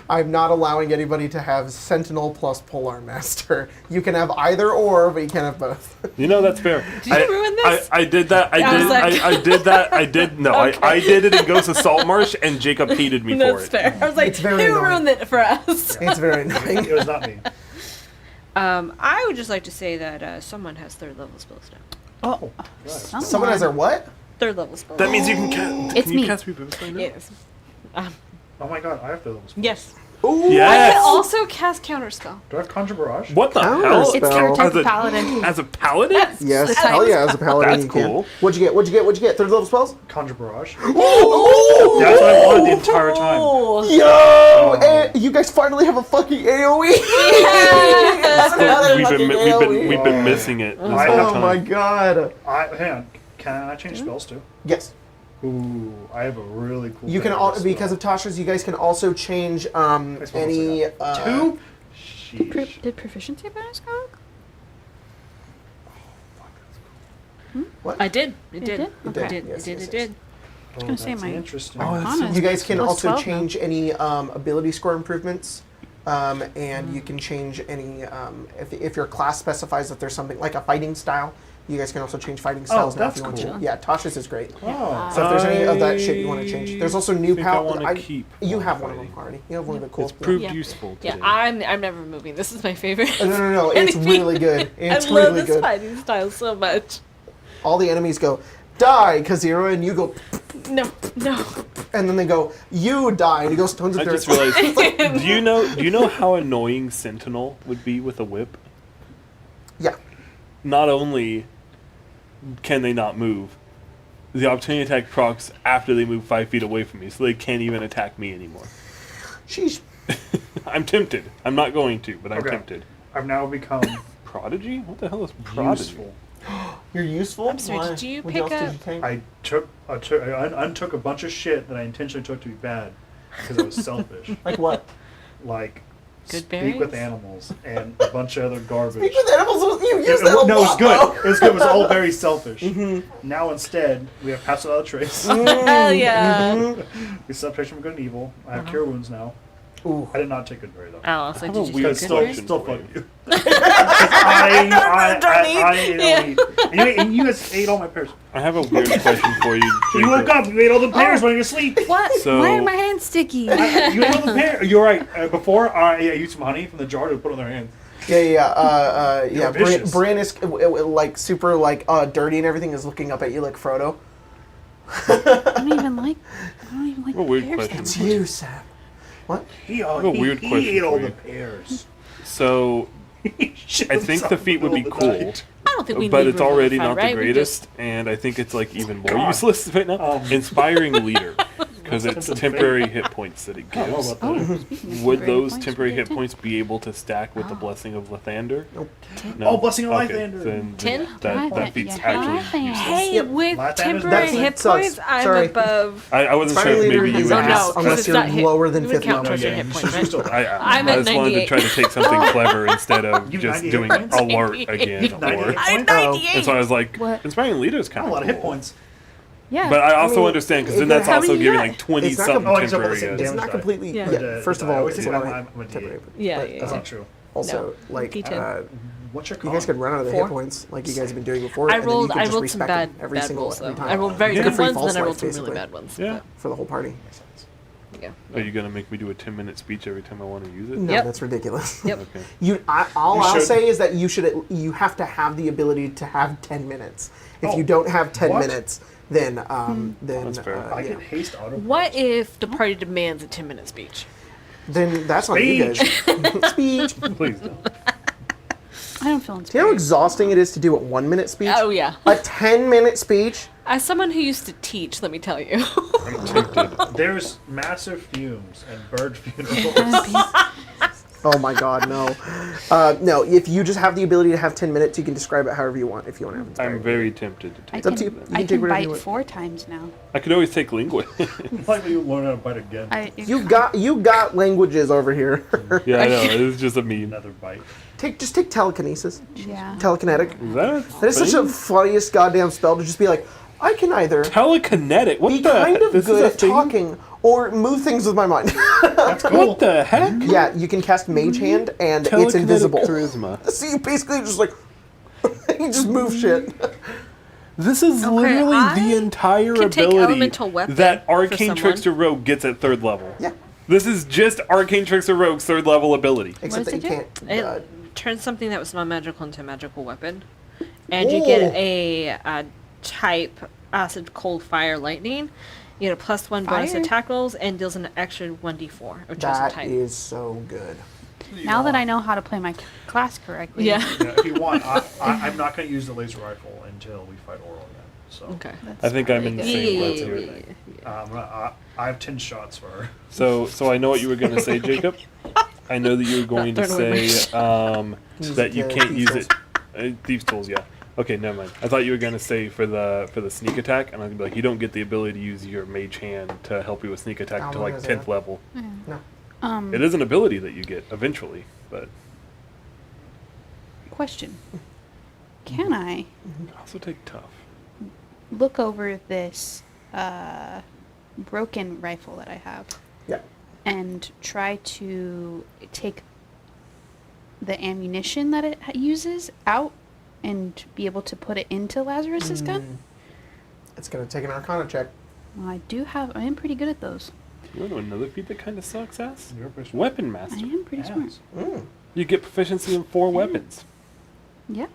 I'm not allowing anybody to have Sentinel plus Polar Master. You can have either or, but you can't have both. You know, that's fair. Did you ruin this? I did that. I was like- I did that. I did. No, Okay. I did it in Ghost of Saltmarsh, and Jacob hated me for That's it. fair. I was like, It's very who annoying. ruined it for us? It's very annoying. It was not me. I would just like to say that someone has 3rd level spells now. Oh, Right. someone has their what? 3rd level spells. That means you can cast. It's Can you me. cast Revivify now? Yes. Oh my god, I have to levels. Yes. Ooh, I Yes. can also cast Counterspell. Do I have Conjure Barrage? What the Counter hell? spell. It's your type As a- of paladin. As a paladin? Yes, The hell type. yeah, as a paladin That's you can. cool. What'd you get? What'd you get? Third level spells? Conjure Barrage. Ooh! That's what I wanted the entire time. Oh. Yo! And you guys finally have a fucking AoE! That's another We've been missing it this I whole know. Oh time. my god. Hang on. Can I change spells too? Yes. Ooh, I have a really cool. You can all, because of Tasha's, you guys can also change any. Two. Did proficiency bonus go up? I did. It did. did? Okay. It did. Yes, It yes, did. It yes. did. Oh, gonna say that's my- interesting. Oh, that's Honest. You guys can Plus also 12 now. change any ability score improvements, and you can change any if your class specifies that there's something like a fighting style. You guys can also change fighting styles now if that's you want cool. to. Yeah, Tasha's is great. Oh. So if there's any of that shit you want to change, there's also new think I power. wanna keep You one have one of them fighting. already. You have one of the cool. It's proved Yeah. useful Yeah, today. I'm never moving. This is my favorite. No, it's really good. It's I love really this good. fighting style so much. All the enemies go die, Kazira, and you go, No, no. and then they go, you die, and he goes tons of I just spirits. realized. Do you know how annoying Sentinel would be with a whip? Yeah. Not only can they not move, the opportunity attack procs after they move 5 feet away from me, so they can't even attack me anymore. Sheesh. I'm tempted. I'm not going to, but I'm Okay. tempted. I've now become Prodigy? What the hell is Prodigy? useful. You're useful. I'm sorry, did you What pick else did up- you take? I untook a bunch of shit that I intentionally took to be bad because I was selfish. Like what? Like Good speak with berries? animals and a bunch of other garbage. Speak with animals. You It- use that a no, it was lot, good. though. It was good. It was all very selfish. Now instead, we have pass without a trace. Hell yeah. We subtraction from good and evil. I have cure wounds now. Ooh. I did not take good berry though. Oh, I was like, have a did you weird take Still, good question still for fuck you. you. I ate all eat. And you guys ate all my pears. I have a weird question for you. You woke Jacob. up. You ate all the pears when you were asleep. What? So- Why are my hands sticky? You ate all the pears. You're right. Before I used some honey from the jar to put on their hands. Yeah. You're Bran, vicious. Bran is like super dirty and everything is looking up at you like Frodo. I don't even like. A weird pears question. that It's much. you, Sam. What? He have a weird he question ate all for the you. pears. So I think the feat would be cool, I don't think we but need it's already Revivify, not the right? We greatest, and I think it's like even more God. useless right now. Inspiring leader, because it's That's a temporary hit points that it I don't know gives. about Oh, that. speaking of Would temporary those points, temporary we hit get points be able to stack with the blessing of Lathander? Nope. No? Oh, Blessing of Okay, Lathander. then 10? yeah, that Lathander, feat's yeah. actually Lathander. useless. Hey, Yep. with My temporary That's- hit sucks. points, I'm Sorry. above. I wasn't sure Inspiring if maybe leader you is would ass just... no, unless it's you're not hit- lower than we would fifth count level. towards your hit points, She's right? still- I'm I at just wanted to 98. try to take something clever instead of You just 98 doing points? alert again. You 98 Or, I'm points? Oh. 98. and so I was like, What? inspiring leader is Oh, kind a of lot cool. of hit points. Yeah. But I also mean, understand because if then you're that's also having giving that- like 20 It's not something Oh, except for the temporary. same hits. It's damage not die. completely. Yeah. Yeah. First of I all, always it's say a that lot I'm a of D8. temporary. Yeah, but yeah, That's yeah. not true. Also, like, D10. What's your you con? guys could run out of the 4. hit points like you guys have been doing before. I and then you rolled. could I just rolled some respec bad, them every bad single rolls though. every time. I rolled very Yeah. good Free ones, false and then I life, rolled some really basically. bad ones. Yeah. For the whole party. Yeah. Are you going to make me do a 10-minute speech every time I want to use it? No, Yep. that's ridiculous. Yep. Okay. All You I'll should. say is that you have to have the ability to have 10 minutes. If Oh, you don't have 10 what? minutes, then That's fair. I yeah. can haste auto. What if the party demands a 10-minute speech? Then that's on you guys. Speech. Do Please don't. I don't feel you know how inspired. exhausting it is to do a 1 minute speech? Oh yeah. A 10-minute speech? As someone who used to teach, let me tell you. I'm tempted. There's massive fumes and bird funerals. Oh my god, no. No, if you just have the ability to have 10 minutes, you can describe it however you want if you want to have inspired. I'm very tempted to I take up to can, you. You I can take can whatever you bite want. 4 times now. I could always take Lingua. Like you learn how to bite again. You got languages over here. Yeah, I know. It's just a meme. Another bite. Just take telekinesis. Yeah. Telekinetic. Is that That is such thing? a funniest goddamn spell to just be like, I can either Telekinetic? What be the kind of this is good a at thing? talking or move things with my mind. That's cool. What the heck? Yeah, you can cast Mage Hand and it's Telekinetic invisible. charisma. So you basically just like you just move shit. This is Okay, literally I the entire can take ability elemental weapon that for Arcane someone. Trickster Rogue gets at 3rd level. Yeah. This is just Arcane Trickster Rogue's 3rd level ability. Except does that you it can't. It turns something that was non-magical into a magical weapon, and you get a type acid, cold, fire, lightning. You get a +1 bonus to Fire? attack rolls and deals an extra 1d4 of chosen That type. is so good. Now that I know how to play my class correctly. Yeah. Yeah, if you want, I'm not going to use the laser rifle until we fight Oral again. So Okay. That's I think I'm really in the good. same boat Yeah, here. I have 10 shots for her. So I know what you were going to say, Jacob. I know that you were going to Not throwing away say Use that you the can't Thieves' use it. Thieves' tools, yeah. Okay, never mind. I thought you were going to say for the sneak attack, and I was going to be like, you don't get the ability to use your mage hand to help you with sneak attack I'm until not like gonna say 10th that. level. No. It is an ability that you get eventually, but Question. Can I it can also take tough. look over this broken rifle that I have Yeah. and try to take the ammunition that it uses out and be able to put it into Lazarus's gun? It's gonna take an Arcana check. Well, I am pretty good at those. You want to know another feat that kind of sucks ass? You're pretty smart. Weapon I master. am pretty smart. Mm. You get proficiency in 4 weapons. Yeah.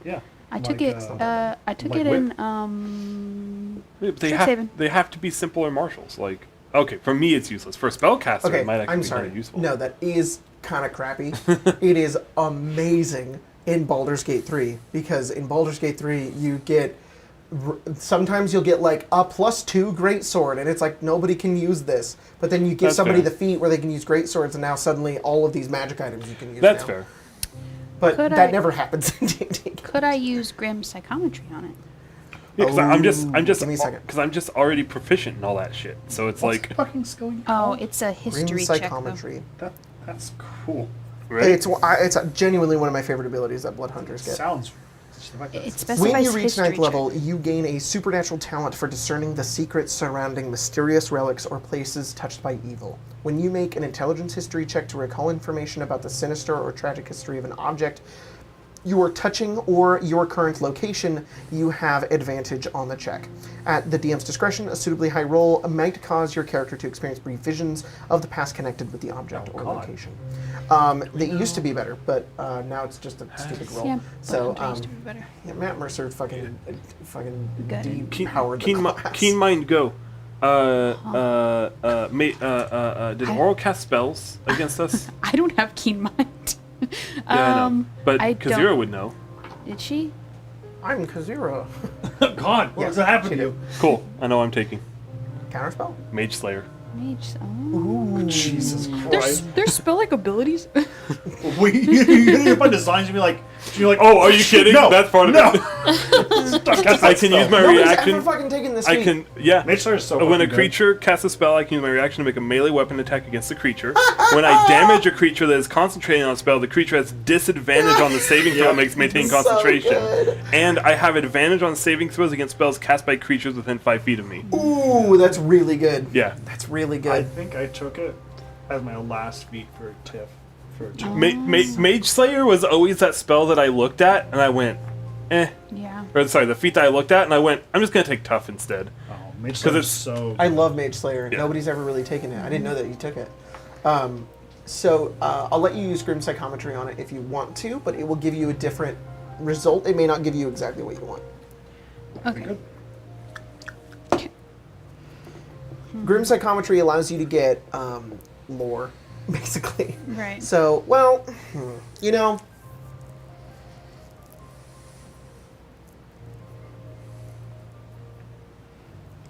Yeah. I took Like, it. I took like it whip? in. They Strength saving. have to be simpler martials. Like, okay, for me it's useless. For a spellcaster, Okay, it might actually I'm be sorry. kind of useful. No, that is kind of crappy. It is amazing in Baldur's Gate 3 because in Baldur's Gate 3 you get sometimes you'll get like a +2 great sword and it's like nobody can use this, but then you give That's somebody fair. the feat where they can use great swords and now suddenly all of these magic items you can use. That's now. fair. But Could that I- never happens in D&D. Could I use Grim Psychometry on it? Yeah, because I'm just give me a second. because I'm just already proficient in all that shit. So it's What's like, fucking skill you Oh, call? it's a Grim history check. Though. Psychometry. That's cool. right? It's genuinely one of my favorite abilities that Blood Hunters get. Sounds. Just the fact that It it's- specifies When you reach history 9th check. level, you gain a supernatural talent for discerning the secrets surrounding mysterious relics or places touched by evil. When you make an intelligence history check to recall information about the sinister or tragic history of an object you are touching or your current location, you have advantage on the check. At the DM's discretion, a suitably high roll might cause your character to experience brief visions of the past connected with the object or God. location. They used to be better, but now it's just a stupid roll. Yeah, So, Blood Hunter used to be better. yeah, Matt Mercer fucking Good. depowered the Keen class. mind go. Did Oral cast spells against us? I don't have keen mind. Yeah, I know. But I Kazira don't- would know. Did she? I'm Kazira. God, what Yeah, does that happen she to did. you? Cool. I know I'm taking Counterspell? Mage Slayer. Mage. Oh. Ooh. Jesus Christ. There's spell-like abilities. You're by designs and be like, you're like, Oh, are you kidding? No, That's part of no. it. I can use my Nobody's reaction. ever fucking taken this I feat. can, yeah. Mage Slayer is so When a fucking good. creature casts a spell, I can use my reaction to make a melee weapon attack against the creature. When I damage a creature that is concentrating on a spell, the creature has disadvantage on the saving throw Yeah. it makes to maintain So concentration. good. And I have advantage on saving throws against spells cast by creatures within 5 feet of me. Ooh, that's really good. Yeah. That's really I good. think I took it as my last feat for Tiff. For Tiff. Mage Slayer was always that spell that I looked at and I went, eh. Yeah. Or sorry, the feat that I looked at and I went, I'm just gonna take tough instead. Oh, Mage Slayer is it's- so. I love Mage Slayer. Yeah. Nobody's ever really taken it. I didn't know that you took it. So I'll let you use Grim Psychometry on it if you want to, but it will give you a different result. It may not give you exactly what you want. Okay. good. Grim Psychometry allows you to get lore, basically. Right. So, well, you know,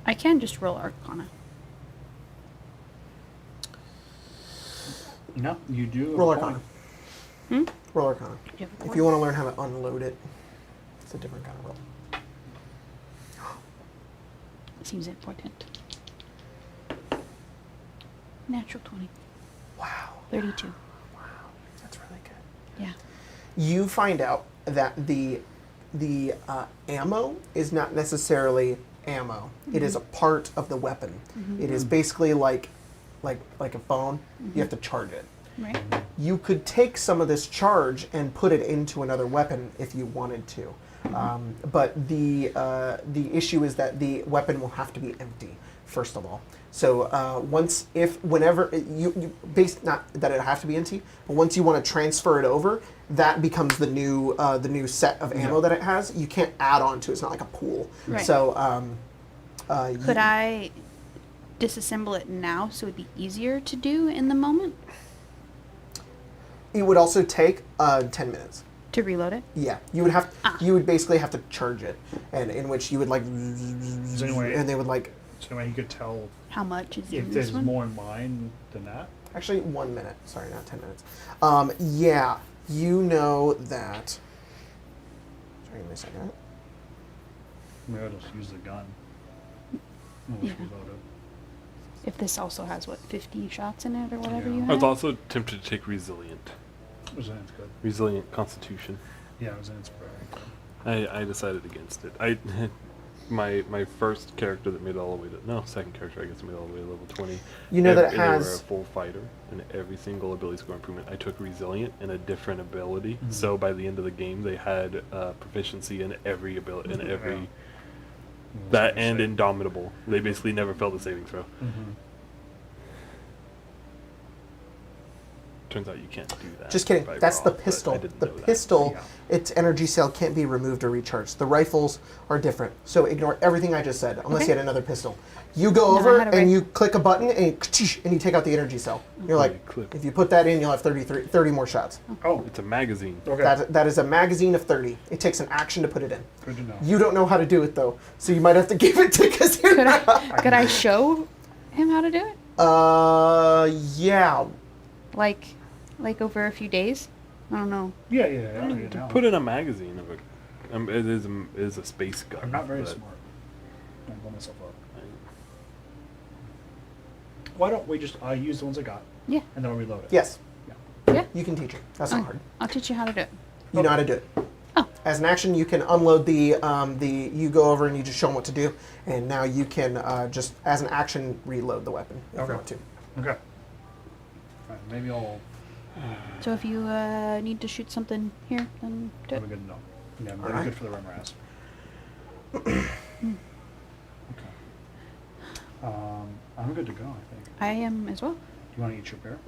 I can just roll Arcana. No, you do. roll have a Arcana. point. Roll Arcana. You have a If point? you want to learn how to unload it, it's a different kind of roll. Seems important. Natural 20. Wow. 32. That's really good. Yeah. You find out that the ammo is not necessarily ammo. It is a part of the weapon. It is basically like a phone. You have to charge it. Right. You could take some of this charge and put it into another weapon if you wanted to. But the issue is that the weapon will have to be empty, first of all. So whenever you based, not that it have to be empty, but once you want to transfer it over, that becomes the new set of ammo that it has. You can't add on to it. It's not like a pool. Right. So Could I disassemble it now so it'd be easier to do in the moment It would also take 10 minutes. to reload it? Yeah, you would basically have to charge it, and in which you would like, Anyway- and they would like, So anyway, you could tell How much is in if this there's one? more in mine than that. actually 1 minute. Sorry, not 10 minutes. Yeah, you know that. Sorry, give me a second. Maybe I'll just use the gun. We'll just Yeah. reload it. If this also has, 50 shots in it or whatever Yeah. you I have? was also tempted to take resilient. Resilience good. Resilient constitution. Yeah, resilience very good. I decided against it. My first character that made it all the way to second character I guess made it all the way to level 20. You know that it and they were a has. full fighter, and every single ability score improvement I took resilient and a different ability. Mhm. So by the end of the game they had proficiency in every ability in every Yeah. that and indomitable. They basically never failed a saving throw. Mm-hmm. Turns out you can't do that. Just kidding. by That's the raw, but I pistol. didn't The know that. pistol, Yeah. its energy cell can't be removed or recharged. The rifles are different. So ignore everything I just said, unless Okay. you had another pistol. You go No, I over had a and rif- you click a button and you take out the energy cell. You're like, clip. if you put that in, you'll have 30 more shots. Oh, It's a magazine. okay. That is a magazine of 30. It takes an action to put it in. Good to know. You don't know how to do it though, so you might have to give it to Kazira. Could I show him how to do it? Yeah. Like over a few days? I don't know. Yeah, I don't get now. Put in a magazine of it. It is a space gun. I'm not very but smart. I'm blow myself up. Why don't we just use the ones I got, Yeah. and then we'll reload it? Yes. Yeah. You can teach it. That's not Oh, hard. I'll teach you how to do it. You know how to do it. Oh. As an action, you can unload the you go over and you just show them what to do, and now you can just as an action reload the weapon if Okay. you want to. Okay. Alright, maybe I'll. So if you need to shoot something here, then do it. That'll be good to know. Yeah, I'm Alright. good for the rum ras. Okay. I'm good to go, I think. I am as well. Do you want to eat your pear?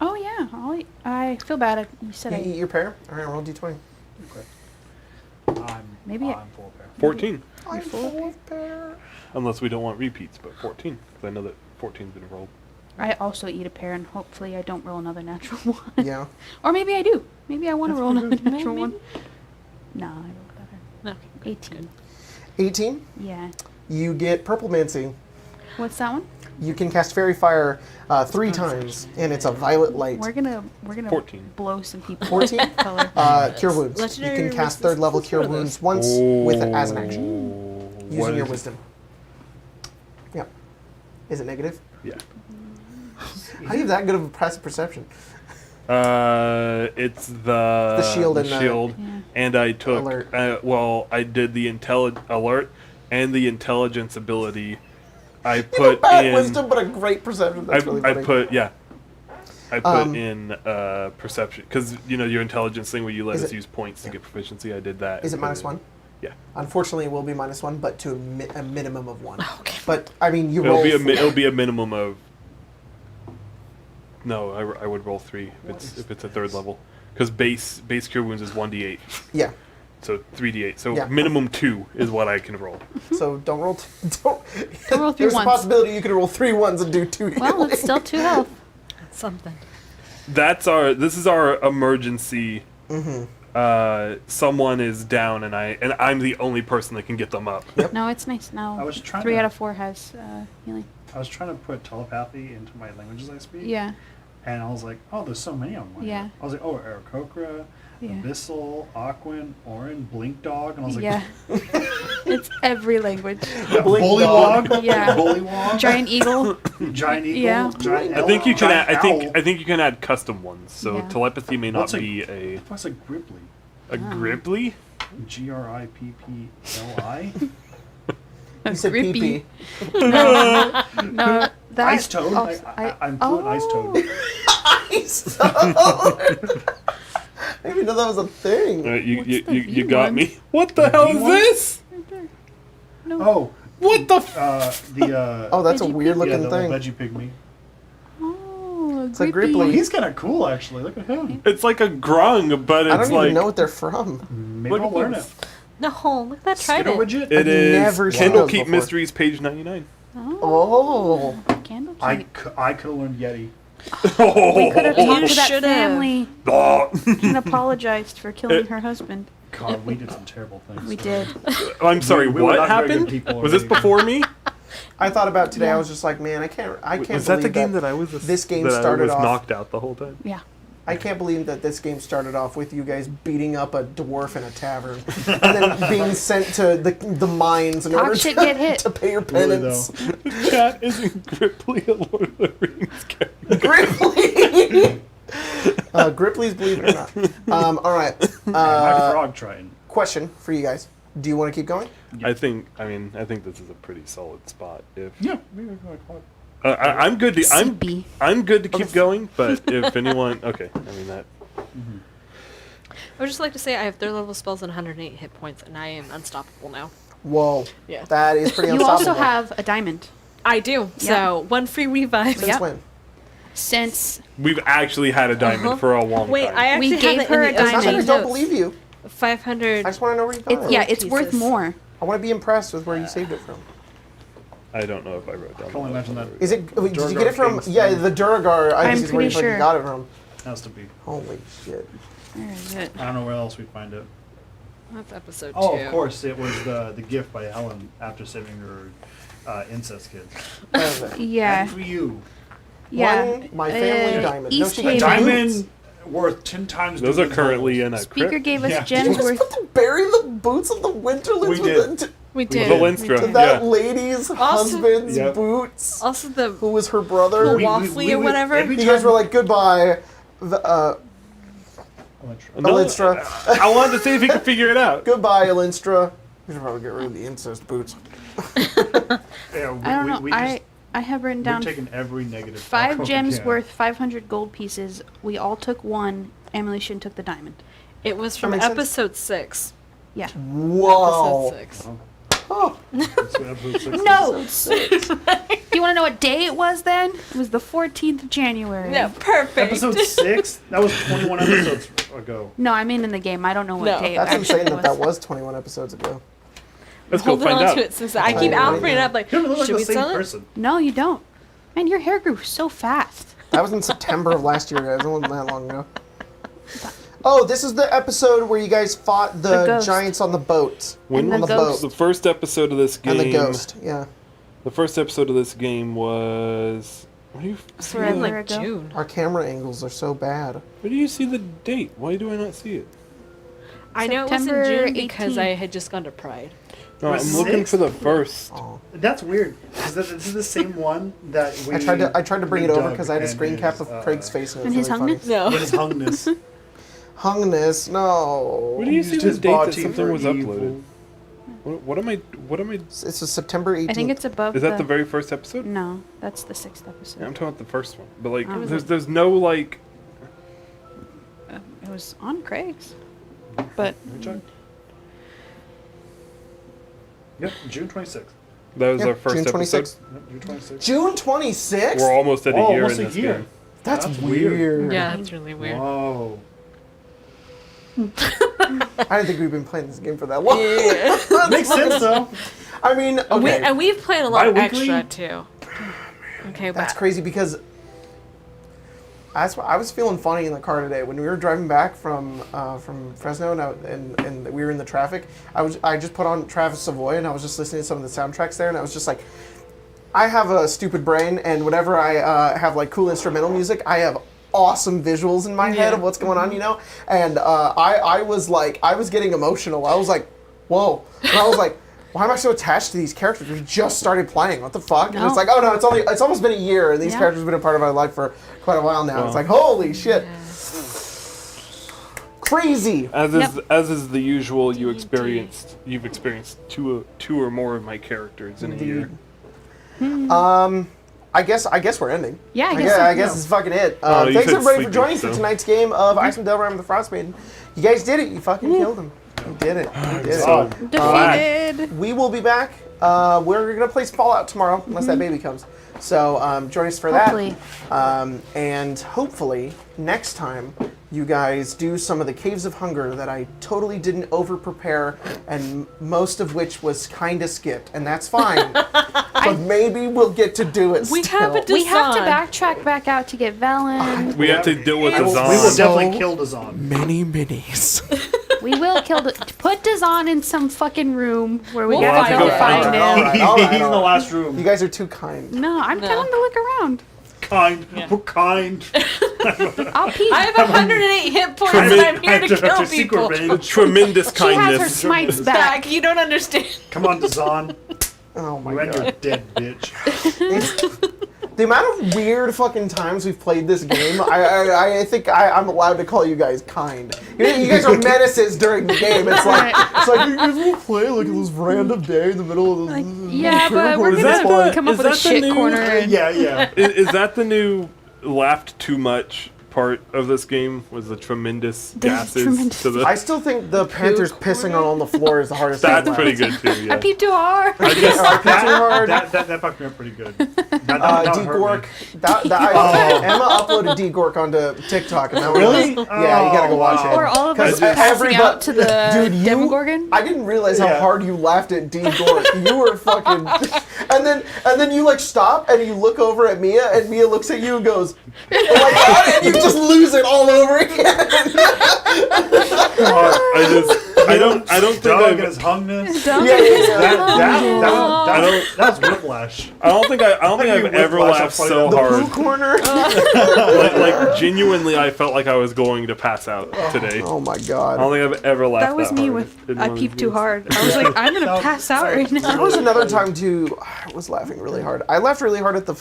Oh yeah, I feel bad. You said You I. eat your pear. All right, roll d20. Okay. Maybe I- I'm full of pear. 14. I'm full of pear. Unless we don't want repeats, but 14. Because I know that 14's been rolled. I also eat a pear, and hopefully I don't roll another natural one. Yeah. Or maybe I do. Maybe I want to That's roll pretty another good. natural Maybe. one. No, I rolled better. Okay, good, 18. 18. Yeah. You get purple mancy. What's that one? You can cast fairy fire 3 times, and it's a violet light. We're gonna 14. blow some people. 14? with color. Cure wounds. Legendary You can cast resistance 3rd level cure for wounds this. once with it as an action, What using your is it? wisdom. Yeah. Is it negative? Yeah. How do you have that good of a passive perception? It's the shield and the- shield, Yeah. and I took Alert. I did the alert and the intelligence ability. I You have put bad in wisdom, but a great perception. That's really I funny. put I put Um, in perception because your intelligence thing where you let Is us it- use points to get proficiency. I did that. Is it and put minus 1? Yeah. Unfortunately, it will be minus 1, but to a minimum of 1. Okay. But, I mean, you It'll roll... be it'll be a minimum of. No, I would roll 3 if it's a 3rd level, because base cure wounds is 1d8, Yeah. so 3d8. So Yeah. minimum 2 is what I can roll. So don't roll... Don't roll 3 There's ones. a possibility you could roll 3 ones and do 2 Well, healing. it's still 2 health. Something. This is our emergency. Mm-hmm. Someone is down, and I'm the only person that can get them up. No, it's nice. Now I was trying 3 to- out of 4 has healing. I was trying to put telepathy into my languages I speak. Yeah. And I was like, oh, there's so many of them. Yeah. I was like, oh, Aarakocra, Yeah. Abyssal, Aquan, Orin, Blink Dog, and I was like, Yeah. It's every language. Blink Bullywog, dog. Yeah. Bullywog, Giant eagle. Giant Eagle, Yeah. Giant I Elk, think you can Giant add, Owl. I think you can add custom ones. So Yeah. telepathy may not What's a- be a What's a Gripply? Gripply. Grippli? You said Grippy. pee-pee. No, that. Ice Toad? Oh, I'm fluent Ice Toad. Ice Toad. I didn't even know that was a thing. You the V got one? me. What the hell V is one? this? No. Oh, What the? Oh, that's a Veggie weird yeah, looking the thing. veggie pygmy. Oh, It's a Grippy. Gripply. He's kind of cool, actually. Look at him. It's like a grung, but I it's don't like even know what they're from. Maybe Look I'll at learn this. it. No, look at that trident. Skitterwidget? it I've is never seen Candle those Keep before. Mysteries, page 99. Oh. Candle I keep. could have learned Yeti. We could have talked to that should've. family Oh. and apologized for killing her husband. God, we did some terrible things. We did. I'm sorry. We were What not very good happened? people Was this already. before me? I thought about today. Yeah. I was just like, man, I can't Was believe that the game that I was? this game that started I was off. knocked out the whole time. Yeah. I can't believe that this game started off with you guys beating up a dwarf in a tavern and then being sent to the mines in Talk order shit, to, get hit. to pay your Really, penance. The chat isn't Gripply a Lord of the Rings character. Gripply. Gripply's believe it or not. All right. My frog trying. Question for you guys: do you want to keep going? I think this is a pretty solid spot. If Yeah, maybe I call it. I'm good to CB. I'm good to keep going, but if anyone, okay, I mean that. I would just like to say I have 3rd level spells and 108 hit points, and I am unstoppable now. Whoa. Yeah. That is pretty You unstoppable. also have a diamond. I do. So 1 free revive. Since Yep. when? Since We've actually had a diamond for a long Wait, time. I actually We gave have it her in a the It's not that I diamond. don't believe you. 500. I just want to know where you got it. yeah, it's worth pieces. more. I want to be impressed with where you saved it from. I don't know if I wrote down. I can only imagine that Is it? Did you get it Duragar from? King's Yeah, thing. the Duragar. I I'm think is where you pretty fucking sure. got it from. has to be. Holy shit. Where is it? I don't know where else we find it. That's episode 2. Oh, of course, it was the gift by Helen after saving her incest kids. Yeah. And for you, Yeah. One, my family diamond. No, East she got Haven. diamond worth 10 times. Those are Duke's currently gold. in a Speaker crypt. gave us Yeah. gems Just worth. put to bury the boots of the Winterlands We with did. the, We did. did. The We Leinster. to did. that Yeah. lady's husband's Yep. boots, Also the who was her brother. We- Waffly or whatever? every You guys time- were like, goodbye, Electra. Elinstra. I wanted to see if he could figure it out. Goodbye, Elinstra. We should probably get rid of the incest boots. Yeah, I don't know. we I have written we're down taking every negative. 5 outcome we gems can. worth 500 gold pieces. We all took one. Immolation took the diamond. It was from makes sense. episode 6. Yeah. Whoa. Episode 6. Oh, That's what episode 6 is. No. Do you want to know what day it was then? It was the 14th of January. Yeah, perfect. Episode 6? That was 21 episodes ago. No, I mean in the game. I don't know what No. day that's it actually insane was. that was 21 episodes ago. Let's go Holding find on out. to it since I keep Oh, offering it yeah. up like, You don't look like should the we same sell it? person. No, you don't. Man, your hair grew so fast. That was in September of last year, guys. It wasn't that long ago. Oh, this is the episode where you guys fought The the ghost. giants on the boat. When And on the the ghost. the first episode of this game? And the ghost, yeah. The first episode of this game was. What do you? Forever In like ago. June. Our camera angles are so bad. Where do you see the date? Why do I not see it? I know it was in September June because 18th. I had just gone to Pride. No, Was I'm looking six? for the first. Oh. That's weird. This is the same one that we. I tried to bring it over Doug because I had a and screen cap of his, Craig's face and it And was his really hungness? funny. No. His hungness. Hungness, no. Where do you see Used the his date that body something for was evil. uploaded? What am I? What am I? It's a September 18th. I think it's above. Is that the very first episode? No, that's the 6th episode. Yeah, I'm talking about the first one. But like, Oh. there's no like. It was on Craig's. But Let me check. Yep, June 26th. That was Yeah, our first June episode. 26th. Yep, June 26th. June 26th? We're almost at a Whoa, year almost in a this year. game. That's That's weird. weird. Yeah, that's really weird. Whoa. I didn't think we've been playing this game for that long. Makes sense though. I mean, okay. And we've played a lot Bi-weekly? extra too. Okay, That's but crazy because I was feeling funny in the car today when we were driving back from Fresno and we were in the traffic. I just put on Travis Savoy and I was just listening to some of the soundtracks there and I was just like, I have a stupid brain and whenever I have like cool instrumental music, I have awesome visuals in my head of what's going on, you know. And I was getting emotional. I was like, whoa, and I was like. Why am I so attached to these characters? We just started playing. What the fuck? And it's No. like, oh no, it's almost been a year, and these Yeah. characters have been a part of my life for quite a while now. Wow. It's like, holy shit, crazy. As is the usual, you've experienced two or more of my characters in a year. I guess we're ending. yeah, I guess. I guess it's fucking it. Oh, you Thanks said everybody for sleepy, joining for so. tonight's game of Icewind, Rime, and the Frostmaiden. You guys did it. You fucking killed him. You did it. You did it. So Defeated. We will be back. We're gonna play Fallout tomorrow, unless that baby comes. So join us for Hopefully. that. And hopefully next time you guys do some of the Caves of Hunger that I totally didn't over-prepare, and most of which was kind of skipped, and that's fine. But maybe we'll get to do it We still. have a We have to Dezan. backtrack back out to get Velen. We have to deal with the We will Dezan. definitely kill Dezan. Many minis. We will kill put Dezan in some fucking room where we We'll gotta find go him. find All him. right, all right, He's in all the right. last room. You guys are too kind. No, I'm No. telling to look around. Kind. Yeah. We're kind. I'll peek. I have 108 hit points and I'm here to kill people. Tremendous She has her kindness. smites back. Back, you don't understand. Come on, Dezan. Oh my You and god. your dead bitch. The amount of weird fucking times we've played this game, I think I'm allowed to call you guys kind. You guys are menaces during the game. It's like you guys will play like this random day in the middle of the Like, yeah, but we're Is that gonna the- come up is with a that the shit new- corner. And Yeah. Is that the new laughed too much part of this game? Was the tremendous gases tremendous- to the? I still think the Panthers pissing on the floor is the hardest thing. That's pretty good too. I Yeah. peeped too hard. I guess Are too hard. That fucked me up pretty good. That D hurt me. Gork. Emma uploaded D Gork onto TikTok, and that was Really? yeah. You gotta go watch it. Or all of us 'Cause passing out to the dude, you- Demogorgon. I didn't realize how Yeah. hard you laughed at D Gork. You were fucking, and then you like stop and you look over at Mia, and Mia looks at you and goes, "Oh my god!" and you just lose it all over again. I don't think Dog and I've, his hungness. Don't Yeah, yeah, get That's whiplash. I don't think I've ever Whiplash, laughed I'll so play The hard. poo corner. Like genuinely, I felt like I was going to pass out today. Oh my I god. don't think I've ever laughed That was me hard with in I one of peeped these too games. hard. I was like, I'm gonna pass out right There now. was another time too. I was laughing really hard. I laughed really hard at the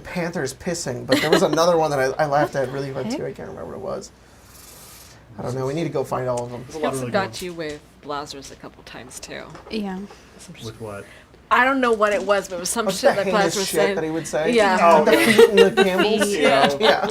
Panthers pissing, but there was another one that I laughed at really hard too. I can't remember what it was. I don't know. We need to go find all of them. There's a lot of really Got good you with Lazarus a couple times too. Yeah. ones. With what? I don't know what it was, but it was some What's shit the that heinous Lazarus shit said. that he would say? Yeah. Oh, The feet and the camels. Yeah. Yeah.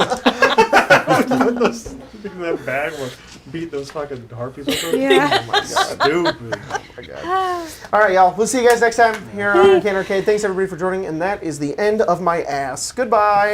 Those, that bag where beat those fucking harpies with her. Yeah. Oh my god. Stupid. Oh my god. All right, y'all. We'll see you guys next time here on Arcane Arcade. Thanks everybody for joining, and that is the end of my ass. Goodbye.